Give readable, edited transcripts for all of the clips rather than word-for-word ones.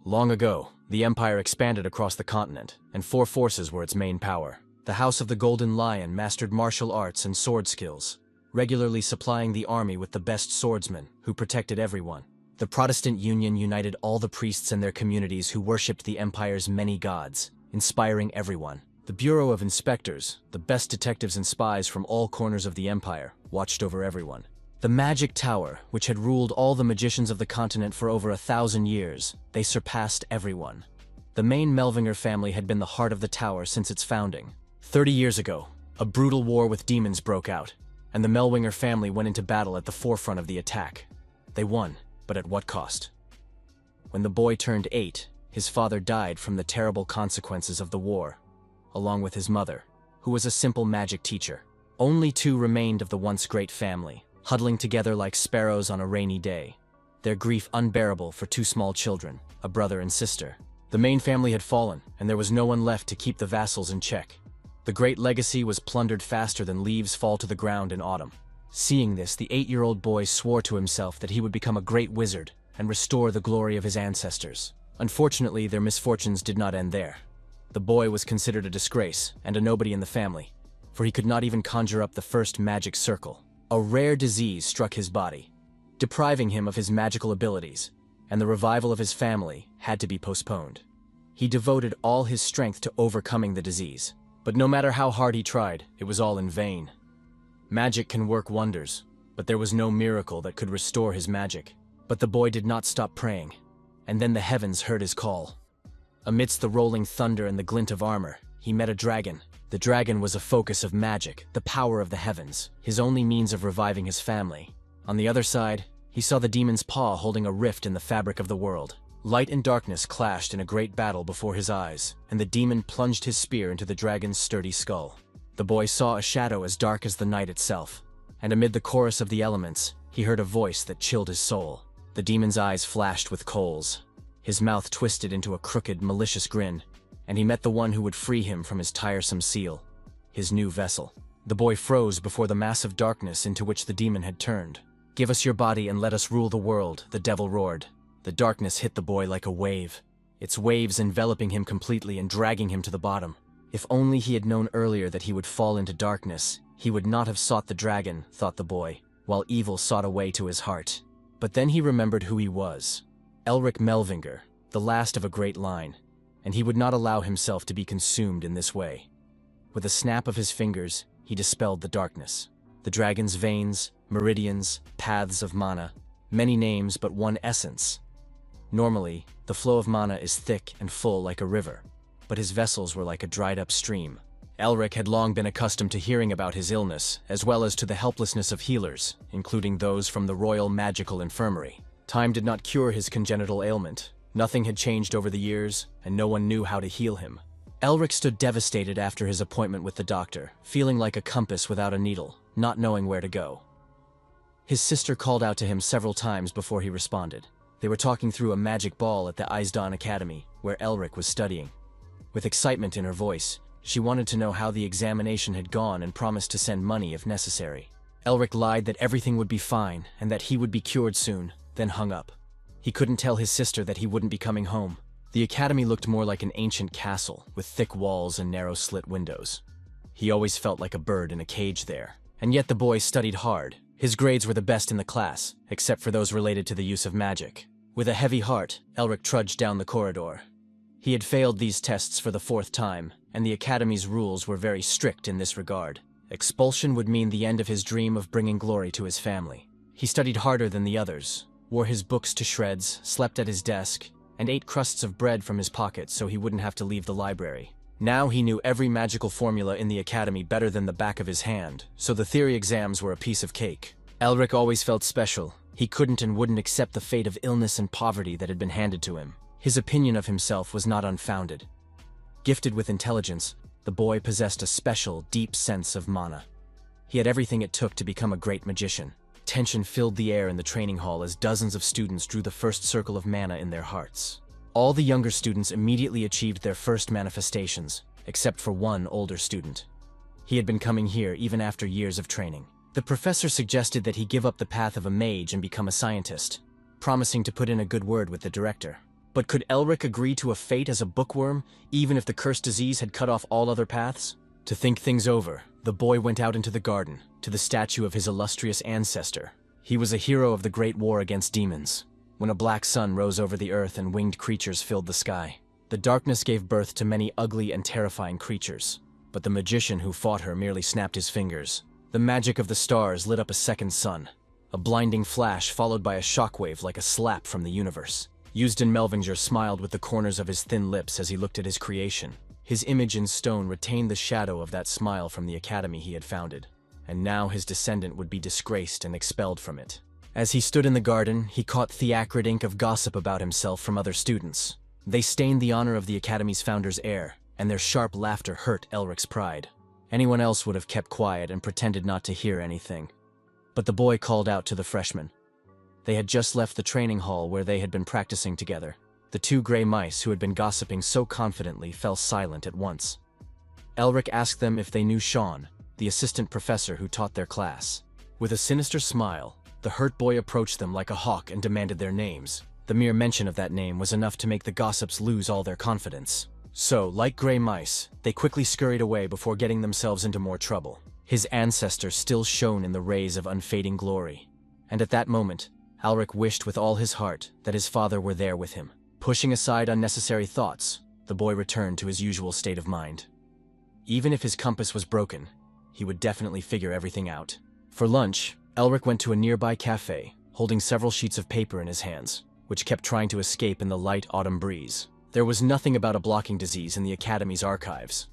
Long ago, the empire expanded across the continent, and four forces were its main power. The House of the Golden Lion mastered martial arts and sword skills, regularly supplying the army with the best swordsmen, who protected everyone. The Protestant Union united all the priests and their communities who worshipped the empire's many gods, inspiring everyone. The Bureau of Inspectors, the best detectives and spies from all corners of the empire, watched over everyone. The Magic Tower, which had ruled all the magicians of the continent for over 1,000 years, they surpassed everyone. The main Melvinger family had been the heart of the tower since its founding. 30 years ago, a brutal war with demons broke out, and the Melvinger family went into battle at the forefront of the attack. They won, but at what cost? When the boy turned 8, his father died from the terrible consequences of the war, along with his mother, who was a simple magic teacher. Only 2 remained of the once great family, huddling together like sparrows on a rainy day, their grief unbearable for 2 small children, a brother and sister. The main family had fallen, and there was no one left to keep the vassals in check. The great legacy was plundered faster than leaves fall to the ground in autumn. Seeing this, the 8-year-old boy swore to himself that he would become a great wizard and restore the glory of his ancestors. Unfortunately, their misfortunes did not end there. The boy was considered a disgrace and a nobody in the family, for he could not even conjure up the first magic circle. A rare disease struck his body, depriving him of his magical abilities, and the revival of his family had to be postponed. He devoted all his strength to overcoming the disease, but no matter how hard he tried, it was all in vain. Magic can work wonders, but there was no miracle that could restore his magic. But the boy did not stop praying, and then the heavens heard his call. Amidst the rolling thunder and the glint of armor, he met a dragon. The dragon was a focus of magic, the power of the heavens, his only means of reviving his family. On the other side, he saw the demon's paw holding a rift in the fabric of the world. Light and darkness clashed in a great battle before his eyes, and the demon plunged his spear into the dragon's sturdy skull. The boy saw a shadow as dark as the night itself, and amid the chorus of the elements, he heard a voice that chilled his soul. The demon's eyes flashed with coals. His mouth twisted into a crooked, malicious grin, and he met the one who would free him from his tiresome seal, his new vessel. The boy froze before the massive darkness into which the demon had turned. "Give us your body and let us rule the world," the devil roared. The darkness hit the boy like a wave, its waves enveloping him completely and dragging him to the bottom. If only he had known earlier that he would fall into darkness, he would not have sought the dragon, thought the boy, while evil sought a way to his heart. But then he remembered who he was. Elric Melvinger, the last of a great line, and he would not allow himself to be consumed in this way. With a snap of his fingers, he dispelled the darkness. The dragon's veins, meridians, paths of mana, many names but one essence. Normally, the flow of mana is thick and full like a river, but his vessels were like a dried-up stream. Elric had long been accustomed to hearing about his illness, as well as to the helplessness of healers, including those from the Royal Magical Infirmary. Time did not cure his congenital ailment. Nothing had changed over the years, and no one knew how to heal him. Elric stood devastated after his appointment with the doctor, feeling like a compass without a needle, not knowing where to go. His sister called out to him several times before he responded. They were talking through a magic ball at the Eisdon Academy, where Elric was studying. With excitement in her voice, she wanted to know how the examination had gone and promised to send money if necessary. Elric lied that everything would be fine and that he would be cured soon, then hung up. He couldn't tell his sister that he wouldn't be coming home. The academy looked more like an ancient castle, with thick walls and narrow slit windows. He always felt like a bird in a cage there. And yet the boy studied hard. His grades were the best in the class, except for those related to the use of magic. With a heavy heart, Elric trudged down the corridor. He had failed these tests for the 4th time, and the Academy's rules were very strict in this regard. Expulsion would mean the end of his dream of bringing glory to his family. He studied harder than the others, wore his books to shreds, slept at his desk, and ate crusts of bread from his pocket so he wouldn't have to leave the library. Now he knew every magical formula in the Academy better than the back of his hand, so the theory exams were a piece of cake. Elric always felt special. He couldn't and wouldn't accept the fate of illness and poverty that had been handed to him. His opinion of himself was not unfounded. Gifted with intelligence, the boy possessed a special, deep sense of mana. He had everything it took to become a great magician. Tension filled the air in the training hall as dozens of students drew the first circle of mana in their hearts. All the younger students immediately achieved their first manifestations, except for one older student. He had been coming here even after years of training. The professor suggested that he give up the path of a mage and become a scientist, promising to put in a good word with the director. But could Elric agree to a fate as a bookworm, even if the cursed disease had cut off all other paths? To think things over, the boy went out into the garden, to the statue of his illustrious ancestor. He was a hero of the Great War against demons, when a black sun rose over the earth and winged creatures filled the sky. The darkness gave birth to many ugly and terrifying creatures, but the magician who fought her merely snapped his fingers. The magic of the stars lit up a second sun, a blinding flash followed by a shockwave like a slap from the universe. Eusden Melvinger smiled with the corners of his thin lips as he looked at his creation. His image in stone retained the shadow of that smile from the academy he had founded, and now his descendant would be disgraced and expelled from it. As he stood in the garden, he caught the acrid ink of gossip about himself from other students. They stained the honor of the academy's founder's heir, and their sharp laughter hurt Elric's pride. Anyone else would have kept quiet and pretended not to hear anything. But the boy called out to the freshmen. They had just left the training hall where they had been practicing together. The two gray mice who had been gossiping so confidently fell silent at once. Elric asked them if they knew Sean, the assistant professor who taught their class. With a sinister smile, the hurt boy approached them like a hawk and demanded their names. The mere mention of that name was enough to make the gossips lose all their confidence. So, like gray mice, they quickly scurried away before getting themselves into more trouble. His ancestor still shone in the rays of unfading glory. And at that moment, Elric wished with all his heart that his father were there with him. Pushing aside unnecessary thoughts, the boy returned to his usual state of mind. Even if his compass was broken, he would definitely figure everything out. For lunch, Elric went to a nearby cafe, holding several sheets of paper in his hands, which kept trying to escape in the light autumn breeze. There was nothing about a blocking disease in the Academy's archives.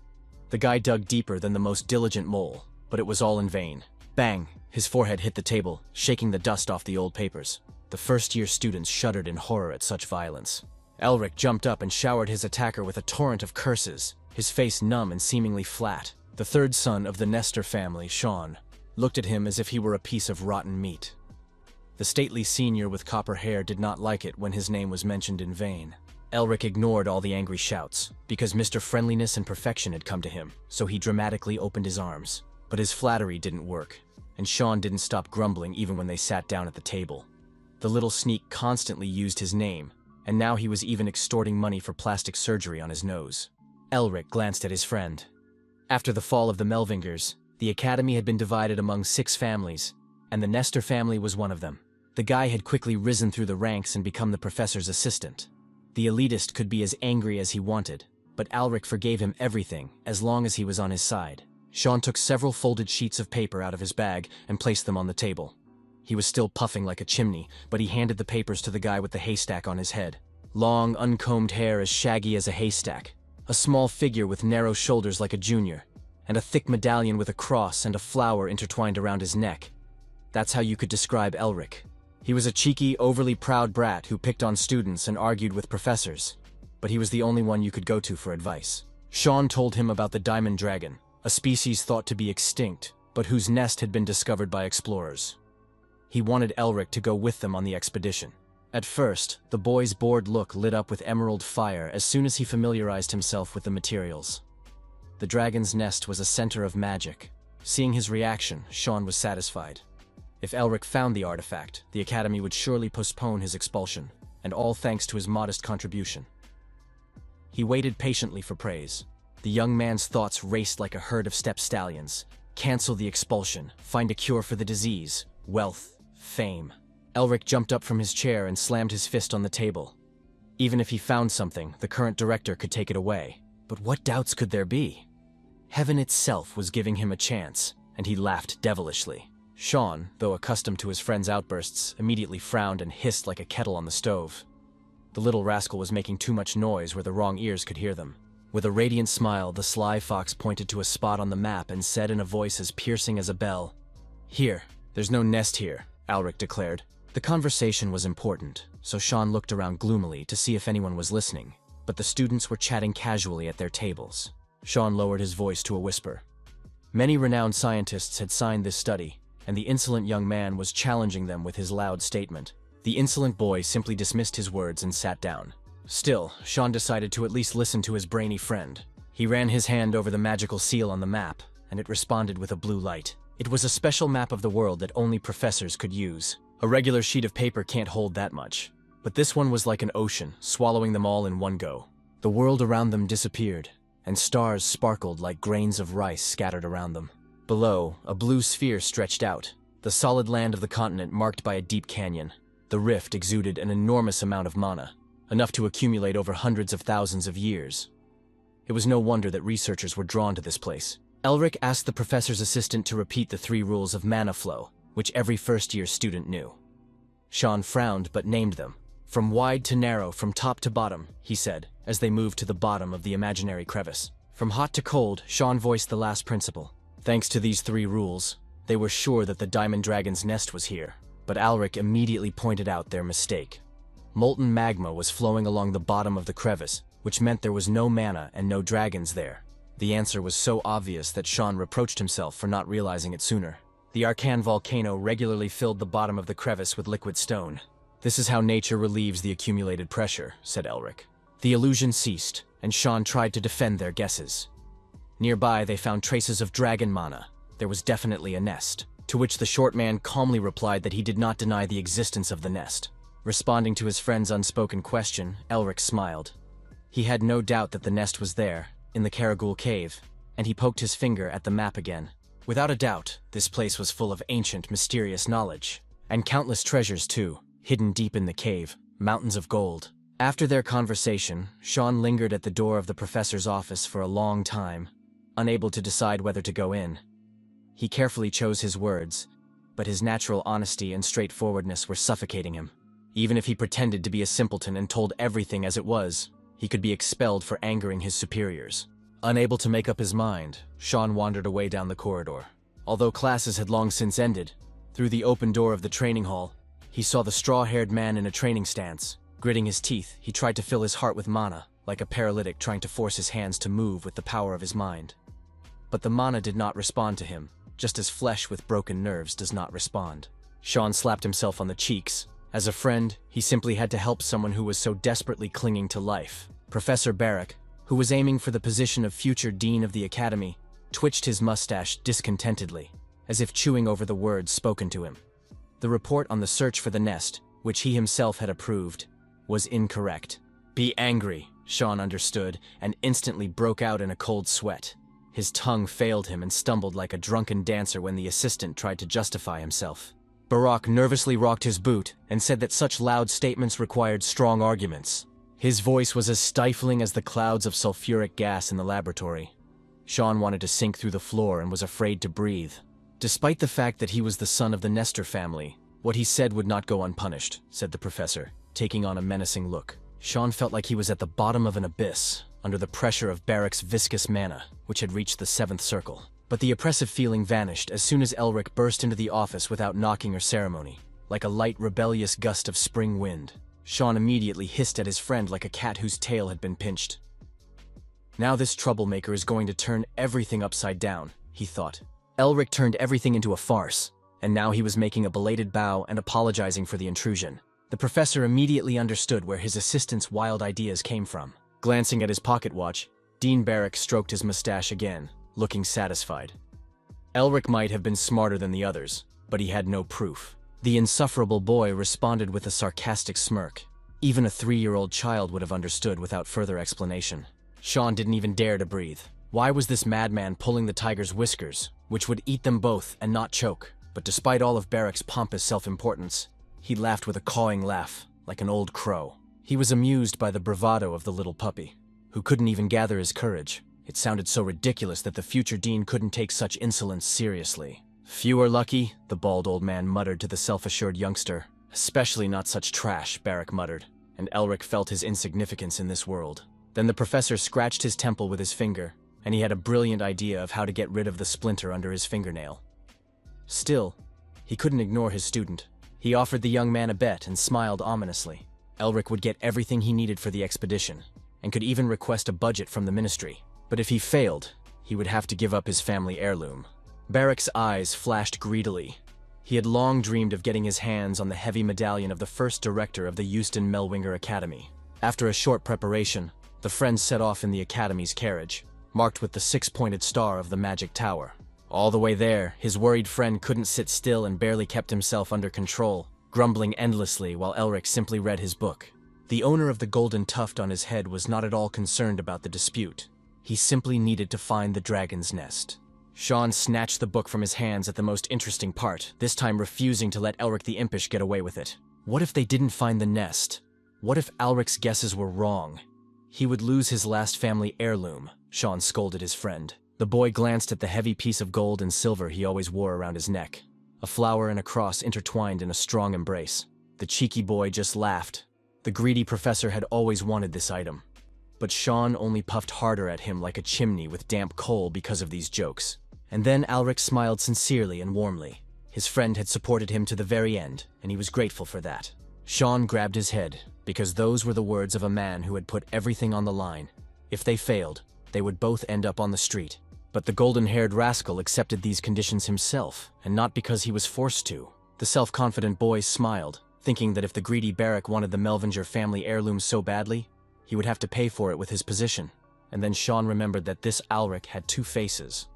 The guy dug deeper than the most diligent mole, but it was all in vain. Bang! His forehead hit the table, shaking the dust off the old papers. The first-year students shuddered in horror at such violence. Elric jumped up and showered his attacker with a torrent of curses, his face numb and seemingly flat. The third son of the Nestor family, Sean, looked at him as if he were a piece of rotten meat. The stately senior with copper hair did not like it when his name was mentioned in vain. Elric ignored all the angry shouts, because Mr. Friendliness and Perfection had come to him, so he dramatically opened his arms. But his flattery didn't work, and Sean didn't stop grumbling even when they sat down at the table. The little sneak constantly used his name, and now he was even extorting money for plastic surgery on his nose. Elric glanced at his friend. After the fall of the Melvingers, the Academy had been divided among 6 families, and the Nestor family was one of them. The guy had quickly risen through the ranks and become the professor's assistant. The elitist could be as angry as he wanted, but Elric forgave him everything as long as he was on his side. Sean took several folded sheets of paper out of his bag and placed them on the table. He was still puffing like a chimney, but he handed the papers to the guy with the haystack on his head. Long, uncombed hair as shaggy as a haystack, a small figure with narrow shoulders like a junior, and a thick medallion with a cross and a flower intertwined around his neck. That's how you could describe Elric. He was a cheeky, overly proud brat who picked on students and argued with professors, but he was the only one you could go to for advice. Sean told him about the diamond dragon, a species thought to be extinct, but whose nest had been discovered by explorers. He wanted Elric to go with them on the expedition. At first, the boy's bored look lit up with emerald fire as soon as he familiarized himself with the materials. The dragon's nest was a center of magic. Seeing his reaction, Sean was satisfied. If Elric found the artifact, the Academy would surely postpone his expulsion, and all thanks to his modest contribution. He waited patiently for praise. The young man's thoughts raced like a herd of steppe stallions. Cancel the expulsion, find a cure for the disease, wealth, fame. Elric jumped up from his chair and slammed his fist on the table. Even if he found something, the current director could take it away. But what doubts could there be? Heaven itself was giving him a chance, and he laughed devilishly. Sean, though accustomed to his friend's outbursts, immediately frowned and hissed like a kettle on the stove. The little rascal was making too much noise where the wrong ears could hear them. With a radiant smile, the sly fox pointed to a spot on the map and said in a voice as piercing as a bell, "Here, there's no nest here," Elric declared. The conversation was important, so Sean looked around gloomily to see if anyone was listening, but the students were chatting casually at their tables. Sean lowered his voice to a whisper. Many renowned scientists had signed this study, and the insolent young man was challenging them with his loud statement. The insolent boy simply dismissed his words and sat down. Still, Sean decided to at least listen to his brainy friend. He ran his hand over the magical seal on the map, and it responded with a blue light. It was a special map of the world that only professors could use. A regular sheet of paper can't hold that much. But this one was like an ocean, swallowing them all in one go. The world around them disappeared, and stars sparkled like grains of rice scattered around them. Below, a blue sphere stretched out, the solid land of the continent marked by a deep canyon. The rift exuded an enormous amount of mana, enough to accumulate over hundreds of thousands of years. It was no wonder that researchers were drawn to this place. Elric asked the professor's assistant to repeat the 3 rules of mana flow, which every first-year student knew. Sean frowned but named them. From wide to narrow, from top to bottom, he said, as they moved to the bottom of the imaginary crevice. From hot to cold, Sean voiced the last principle. Thanks to these 3 rules, they were sure that the Diamond Dragon's nest was here, but Alric immediately pointed out their mistake. Molten magma was flowing along the bottom of the crevice, which meant there was no mana and no dragons there. The answer was so obvious that Sean reproached himself for not realizing it sooner. The Arcan volcano regularly filled the bottom of the crevice with liquid stone. This is how nature relieves the accumulated pressure, said Elric. The illusion ceased, and Sean tried to defend their guesses. Nearby, they found traces of dragon mana. There was definitely a nest, to which the short man calmly replied that he did not deny the existence of the nest. Responding to his friend's unspoken question, Elric smiled. He had no doubt that the nest was there, in the Karagul cave, and he poked his finger at the map again. Without a doubt, this place was full of ancient, mysterious knowledge, and countless treasures too, hidden deep in the cave, mountains of gold. After their conversation, Sean lingered at the door of the professor's office for a long time, unable to decide whether to go in. He carefully chose his words, but his natural honesty and straightforwardness were suffocating him. Even if he pretended to be a simpleton and told everything as it was, he could be expelled for angering his superiors. Unable to make up his mind, Sean wandered away down the corridor. Although classes had long since ended, through the open door of the training hall, he saw the straw-haired man in a training stance. Gritting his teeth, he tried to fill his heart with mana, like a paralytic trying to force his hands to move with the power of his mind. But the mana did not respond to him, just as flesh with broken nerves does not respond. Sean slapped himself on the cheeks. As a friend, he simply had to help someone who was so desperately clinging to life. Professor Barrack, who was aiming for the position of future dean of the academy, twitched his mustache discontentedly, as if chewing over the words spoken to him. The report on the search for the nest, which he himself had approved, was incorrect. Be angry, Sean understood, and instantly broke out in a cold sweat. His tongue failed him and stumbled like a drunken dancer when the assistant tried to justify himself. Barak nervously rocked his boot and said that such loud statements required strong arguments. His voice was as stifling as the clouds of sulfuric gas in the laboratory. Sean wanted to sink through the floor and was afraid to breathe. Despite the fact that he was the son of the Nestor family, what he said would not go unpunished, said the professor, taking on a menacing look. Sean felt like he was at the bottom of an abyss, under the pressure of Barrack's viscous mana, which had reached the 7th circle. But the oppressive feeling vanished as soon as Elric burst into the office without knocking or ceremony, like a light, rebellious gust of spring wind. Sean immediately hissed at his friend like a cat whose tail had been pinched. Now this troublemaker is going to turn everything upside down, he thought. Elric turned everything into a farce, and now he was making a belated bow and apologizing for the intrusion. The professor immediately understood where his assistant's wild ideas came from. Glancing at his pocket watch, Dean Barrack stroked his mustache again, looking satisfied. Elric might have been smarter than the others, but he had no proof. The insufferable boy responded with a sarcastic smirk. Even a 3-year-old child would have understood without further explanation. Sean didn't even dare to breathe. Why was this madman pulling the tiger's whiskers, which would eat them both and not choke? But despite all of Barrack's pompous self-importance, he laughed with a cawing laugh, like an old crow. He was amused by the bravado of the little puppy, who couldn't even gather his courage. It sounded so ridiculous that the future dean couldn't take such insolence seriously. Few are lucky, the bald old man muttered to the self-assured youngster. Especially not such trash, Barrack muttered, and Elric felt his insignificance in this world. Then the professor scratched his temple with his finger, and he had a brilliant idea of how to get rid of the splinter under his fingernail. Still, he couldn't ignore his student. He offered the young man a bet and smiled ominously. Elric would get everything he needed for the expedition, and could even request a budget from the ministry. But if he failed, he would have to give up his family heirloom. Barrack's eyes flashed greedily. He had long dreamed of getting his hands on the heavy medallion of the first director of the Euston Melwinger Academy. After a short preparation, the friends set off in the Academy's carriage, marked with the 6-pointed star of the Magic Tower. All the way there, his worried friend couldn't sit still and barely kept himself under control. grumbling endlessly while Elric simply read his book. The owner of the golden tuft on his head was not at all concerned about the dispute. He simply needed to find the dragon's nest. Sean snatched the book from his hands at the most interesting part, this time refusing to let Elric the Impish get away with it. What if they didn't find the nest? What if Alric's guesses were wrong? He would lose his last family heirloom, Sean scolded his friend. The boy glanced at the heavy piece of gold and silver he always wore around his neck. A flower and a cross intertwined in a strong embrace. The cheeky boy just laughed. The greedy professor had always wanted this item. But Sean only puffed harder at him like a chimney with damp coal because of these jokes. And then Alric smiled sincerely and warmly. His friend had supported him to the very end, and he was grateful for that. Sean grabbed his head, because those were the words of a man who had put everything on the line. If they failed, they would both end up on the street. But the golden-haired rascal accepted these conditions himself, and not because he was forced to. The self-confident boy smiled, thinking that if the greedy Barrack wanted the Melvinger family heirloom so badly, he would have to pay for it with his position. And then Sean remembered that this Alric had two faces,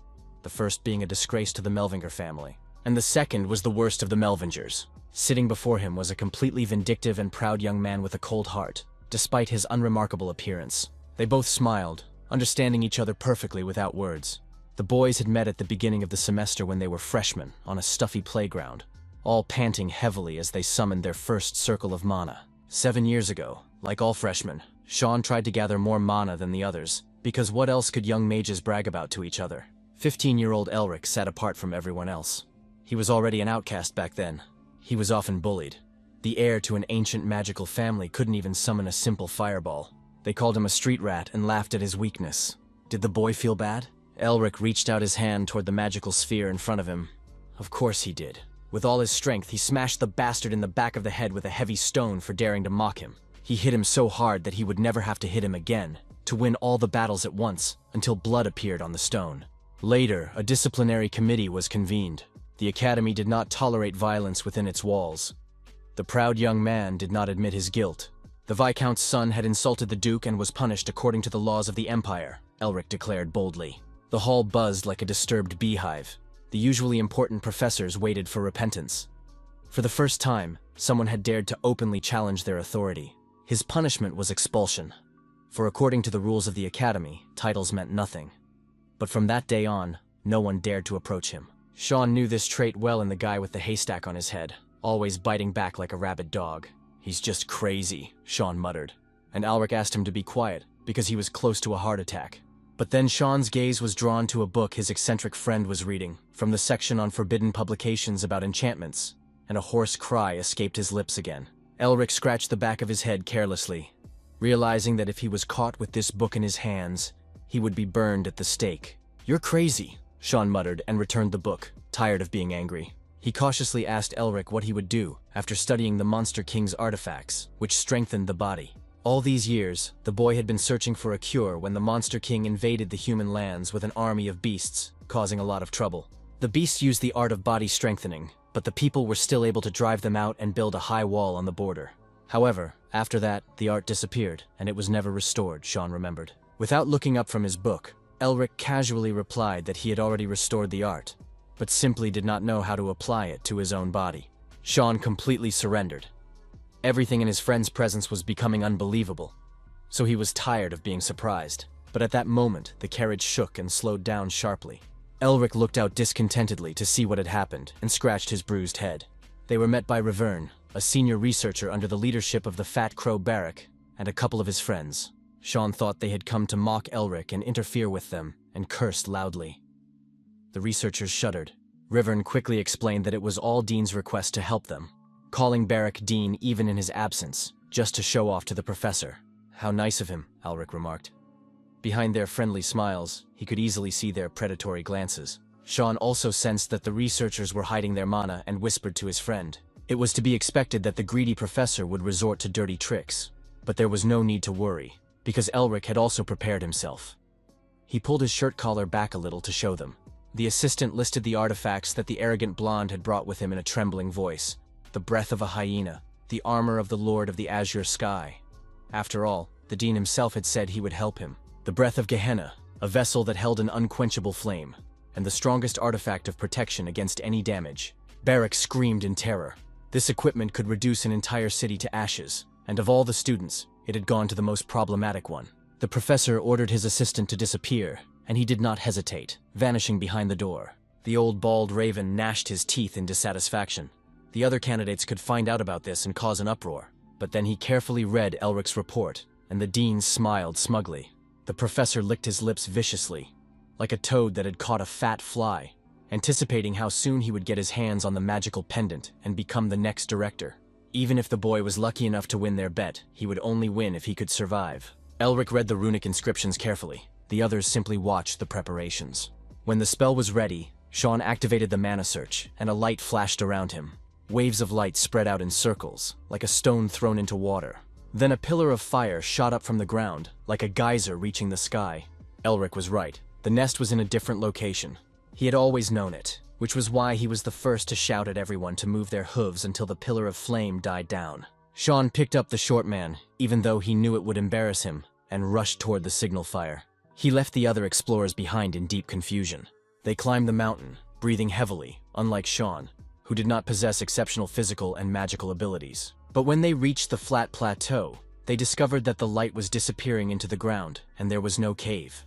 the first being a disgrace to the Melvinger family, and the second was the worst of the Melvingers. Sitting before him was a completely vindictive and proud young man with a cold heart, despite his unremarkable appearance. They both smiled, understanding each other perfectly without words. The boys had met at the beginning of the semester when they were freshmen, on a stuffy playground, all panting heavily as they summoned their first circle of mana. 7 years ago, like all freshmen, Sean tried to gather more mana than the others, because what else could young mages brag about to each other? 15-year-old Elric sat apart from everyone else. He was already an outcast back then. He was often bullied. The heir to an ancient magical family couldn't even summon a simple fireball. They called him a street rat and laughed at his weakness. Did the boy feel bad? Elric reached out his hand toward the magical sphere in front of him. Of course he did. With all his strength, he smashed the bastard in the back of the head with a heavy stone for daring to mock him. He hit him so hard that he would never have to hit him again, to win all the battles at once, until blood appeared on the stone. Later, a disciplinary committee was convened. The academy did not tolerate violence within its walls. The proud young man did not admit his guilt. The Viscount's son had insulted the Duke and was punished according to the laws of the Empire, Elric declared boldly. The hall buzzed like a disturbed beehive. The usually important professors waited for repentance. For the first time, someone had dared to openly challenge their authority. His punishment was expulsion. For according to the rules of the academy, titles meant nothing. But from that day on, no one dared to approach him. Sean knew this trait well in the guy with the haystack on his head, always biting back like a rabid dog. He's just crazy, Sean muttered. And Alric asked him to be quiet, because he was close to a heart attack. But then Sean's gaze was drawn to a book his eccentric friend was reading, from the section on forbidden publications about enchantments, and a hoarse cry escaped his lips again. Elric scratched the back of his head carelessly, realizing that if he was caught with this book in his hands, he would be burned at the stake. "You're crazy," Sean muttered and returned the book, tired of being angry. He cautiously asked Elric what he would do after studying the Monster King's artifacts, which strengthened the body. All these years, the boy had been searching for a cure when the Monster King invaded the human lands with an army of beasts, causing a lot of trouble. The beasts used the art of body strengthening, but the people were still able to drive them out and build a high wall on the border. However, after that, the art disappeared, and it was never restored, Sean remembered. Without looking up from his book, Elric casually replied that he had already restored the art, but simply did not know how to apply it to his own body. Sean completely surrendered. Everything in his friend's presence was becoming unbelievable, so he was tired of being surprised. But at that moment, the carriage shook and slowed down sharply. Elric looked out discontentedly to see what had happened and scratched his bruised head. They were met by Revern, a senior researcher under the leadership of the Fat Crow Barrack, and a couple of his friends. Sean thought they had come to mock Elric and interfere with them, and cursed loudly. The researchers shuddered. Rivern quickly explained that it was all Dean's request to help them, calling Barrack Dean even in his absence, just to show off to the professor. "How nice of him," Elric remarked. Behind their friendly smiles, he could easily see their predatory glances. Sean also sensed that the researchers were hiding their mana and whispered to his friend. It was to be expected that the greedy professor would resort to dirty tricks, but there was no need to worry, because Elric had also prepared himself. He pulled his shirt collar back a little to show them. The assistant listed the artifacts that the arrogant blonde had brought with him in a trembling voice. The breath of a hyena, the armor of the Lord of the Azure Sky. After all, the Dean himself had said he would help him. The breath of Gehenna, a vessel that held an unquenchable flame, and the strongest artifact of protection against any damage. Barrack screamed in terror. This equipment could reduce an entire city to ashes, and of all the students, it had gone to the most problematic one. The professor ordered his assistant to disappear, and he did not hesitate, vanishing behind the door. The old bald raven gnashed his teeth in dissatisfaction. The other candidates could find out about this and cause an uproar, but then he carefully read Elric's report, and the dean smiled smugly. The professor licked his lips viciously, like a toad that had caught a fat fly, anticipating how soon he would get his hands on the magical pendant and become the next director. Even if the boy was lucky enough to win their bet, he would only win if he could survive. Elric read the runic inscriptions carefully. The others simply watched the preparations. When the spell was ready, Sean activated the mana search, and a light flashed around him. Waves of light spread out in circles, like a stone thrown into water. Then a pillar of fire shot up from the ground, like a geyser reaching the sky. Elric was right. The nest was in a different location. He had always known it, which was why he was the first to shout at everyone to move their hooves until the pillar of flame died down. Sean picked up the short man, even though he knew it would embarrass him, and rushed toward the signal fire. He left the other explorers behind in deep confusion. They climbed the mountain, breathing heavily, unlike Sean, who did not possess exceptional physical and magical abilities. But when they reached the flat plateau, they discovered that the light was disappearing into the ground, and there was no cave.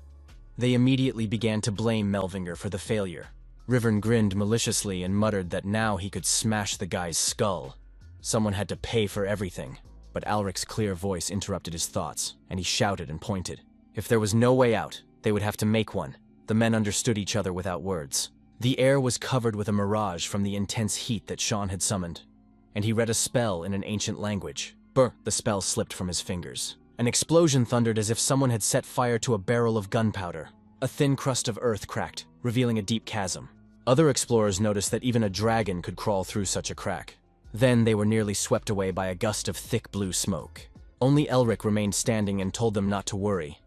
They immediately began to blame Melvinger for the failure. Rivern grinned maliciously and muttered that now he could smash the guy's skull. Someone had to pay for everything. But Alric's clear voice interrupted his thoughts, and he shouted and pointed. If there was no way out, they would have to make one. The men understood each other without words. The air was covered with a mirage from the intense heat that Sean had summoned, and he read a spell in an ancient language. Brr! The spell slipped from his fingers. An explosion thundered as if someone had set fire to a barrel of gunpowder. A thin crust of earth cracked, revealing a deep chasm. Other explorers noticed that even a dragon could crawl through such a crack. Then they were nearly swept away by a gust of thick blue smoke. Only Elric remained standing and told them not to worry,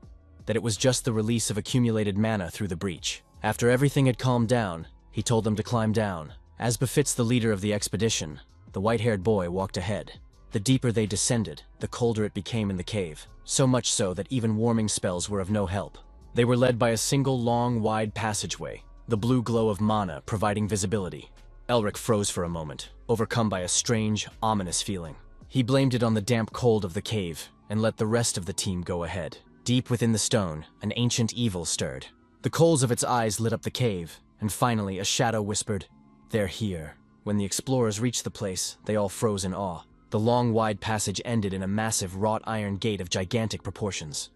that it was just the release of accumulated mana through the breach. After everything had calmed down, he told them to climb down. As befits the leader of the expedition, the white-haired boy walked ahead. The deeper they descended, the colder it became in the cave, so much so that even warming spells were of no help. They were led by a single long, wide passageway, the blue glow of mana providing visibility. Elric froze for a moment, overcome by a strange, ominous feeling. He blamed it on the damp cold of the cave, and let the rest of the team go ahead. Deep within the stone, an ancient evil stirred. The coals of its eyes lit up the cave, and finally a shadow whispered, "They're here." When the explorers reached the place, they all froze in awe. The long, wide passage ended in a massive wrought iron gate of gigantic proportions.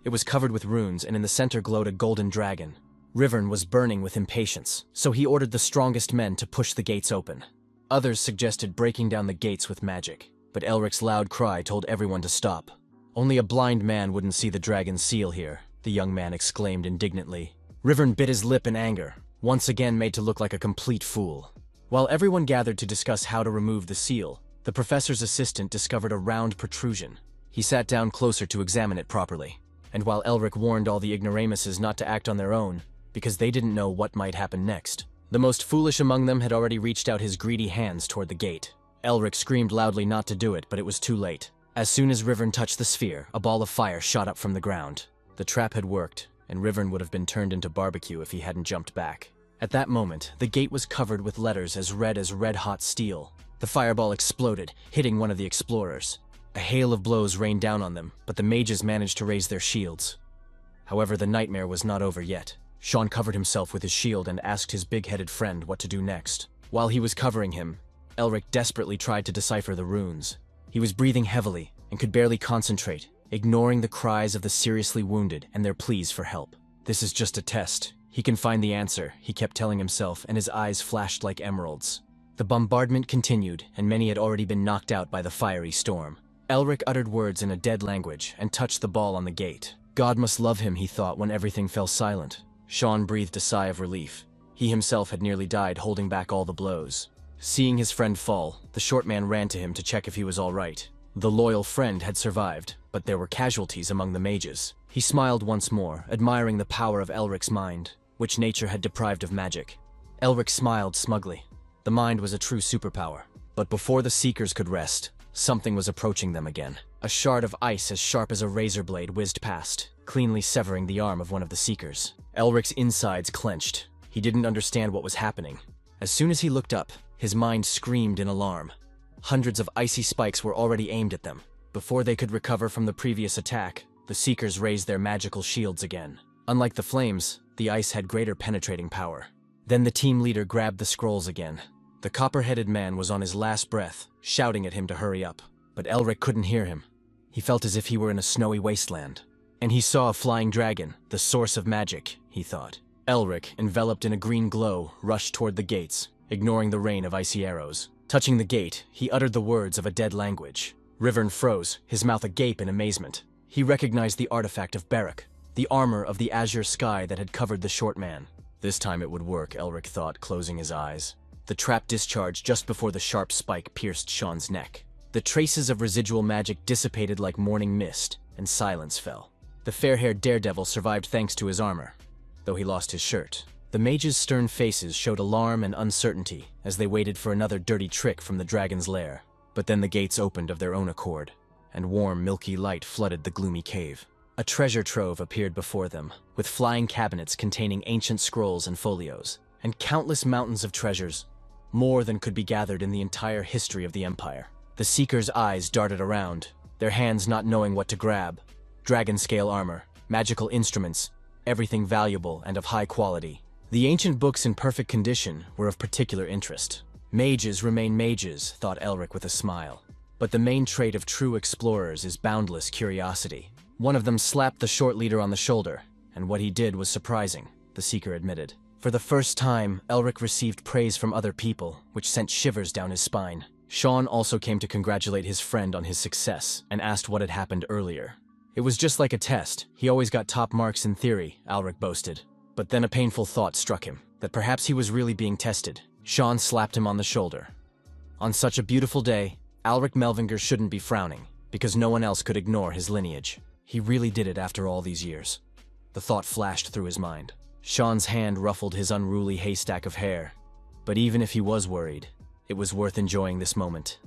It was covered with runes, and in the center glowed a golden dragon. Rivern was burning with impatience, so he ordered the strongest men to push the gates open. Others suggested breaking down the gates with magic, but Elric's loud cry told everyone to stop. "Only a blind man wouldn't see the dragon's seal here," the young man exclaimed indignantly. Rivern bit his lip in anger, once again made to look like a complete fool. While everyone gathered to discuss how to remove the seal, the professor's assistant discovered a round protrusion. He sat down closer to examine it properly, and while Elric warned all the ignoramuses not to act on their own, because they didn't know what might happen next, the most foolish among them had already reached out his greedy hands toward the gate. Elric screamed loudly not to do it, but it was too late. As soon as Rivern touched the sphere, a ball of fire shot up from the ground. The trap had worked, and Rivern would have been turned into barbecue if he hadn't jumped back. At that moment, the gate was covered with letters as red-hot steel. The fireball exploded, hitting one of the explorers. A hail of blows rained down on them, but the mages managed to raise their shields. However, the nightmare was not over yet. Sean covered himself with his shield and asked his big-headed friend what to do next. While he was covering him, Elric desperately tried to decipher the runes. He was breathing heavily and could barely concentrate, ignoring the cries of the seriously wounded and their pleas for help. "This is just a test. He can find the answer," he kept telling himself, and his eyes flashed like emeralds. The bombardment continued, and many had already been knocked out by the fiery storm. Elric uttered words in a dead language and touched the ball on the gate. God must love him, he thought, when everything fell silent. Sean breathed a sigh of relief. He himself had nearly died holding back all the blows. Seeing his friend fall, the short man ran to him to check if he was all right. The loyal friend had survived, but there were casualties among the mages. He smiled once more, admiring the power of Elric's mind, which nature had deprived of magic. Elric smiled smugly. The mind was a true superpower. But before the Seekers could rest, something was approaching them again. A shard of ice as sharp as a razor blade whizzed past, cleanly severing the arm of one of the Seekers. Elric's insides clenched. He didn't understand what was happening. As soon as he looked up, his mind screamed in alarm. Hundreds of icy spikes were already aimed at them. Before they could recover from the previous attack, the Seekers raised their magical shields again. Unlike the flames, the ice had greater penetrating power. Then the team leader grabbed the scrolls again. The copper-headed man was on his last breath, shouting at him to hurry up. But Elric couldn't hear him. He felt as if he were in a snowy wasteland. And he saw a flying dragon, the source of magic, he thought. Elric, enveloped in a green glow, rushed toward the gates, ignoring the rain of icy arrows. Touching the gate, he uttered the words of a dead language. Rivern froze, his mouth agape in amazement. He recognized the artifact of Barak, the armor of the azure sky that had covered the short man. This time it would work, Elric thought, closing his eyes. The trap discharged just before the sharp spike pierced Sean's neck. The traces of residual magic dissipated like morning mist, and silence fell. The fair-haired daredevil survived thanks to his armor, though he lost his shirt. The mages' stern faces showed alarm and uncertainty as they waited for another dirty trick from the dragon's lair. But then the gates opened of their own accord, and warm, milky light flooded the gloomy cave. A treasure trove appeared before them, with flying cabinets containing ancient scrolls and folios, and countless mountains of treasures, more than could be gathered in the entire history of the Empire. The Seekers' eyes darted around, their hands not knowing what to grab. Dragon-scale armor, magical instruments, everything valuable and of high quality. The ancient books in perfect condition were of particular interest. Mages remain mages, thought Elric with a smile. But the main trait of true explorers is boundless curiosity. One of them slapped the short leader on the shoulder, and what he did was surprising, the Seeker admitted. For the first time, Elric received praise from other people, which sent shivers down his spine. Sean also came to congratulate his friend on his success, and asked what had happened earlier. It was just like a test. He always got top marks in theory, Elric boasted. But then a painful thought struck him, that perhaps he was really being tested. Sean slapped him on the shoulder. On such a beautiful day, Elric Melvinger shouldn't be frowning, because no one else could ignore his lineage. He really did it after all these years. The thought flashed through his mind. Sean's hand ruffled his unruly haystack of hair. But even if he was worried, it was worth enjoying this moment.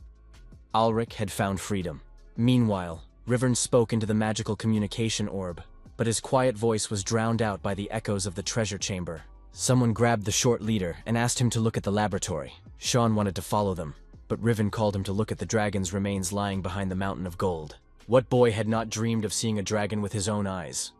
Elric had found freedom. Meanwhile, Rivern spoke into the magical communication orb, but his quiet voice was drowned out by the echoes of the treasure chamber. Someone grabbed the short leader and asked him to look at the laboratory. Sean wanted to follow them, but Riven called him to look at the dragon's remains lying behind the mountain of gold. What boy had not dreamed of seeing a dragon with his own eyes?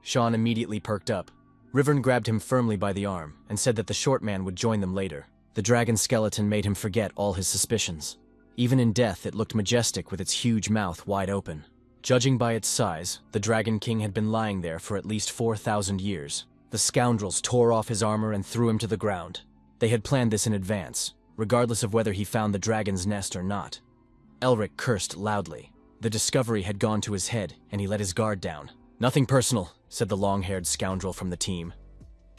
Sean immediately perked up. Riven grabbed him firmly by the arm and said that the short man would join them later. The dragon skeleton made him forget all his suspicions. Even in death, it looked majestic with its huge mouth wide open. Judging by its size, the Dragon King had been lying there for at least 4,000 years. The scoundrels tore off his armor and threw him to the ground. They had planned this in advance, regardless of whether he found the dragon's nest or not. Elric cursed loudly. The discovery had gone to his head, and he let his guard down. "Nothing personal," said the long-haired scoundrel from the team.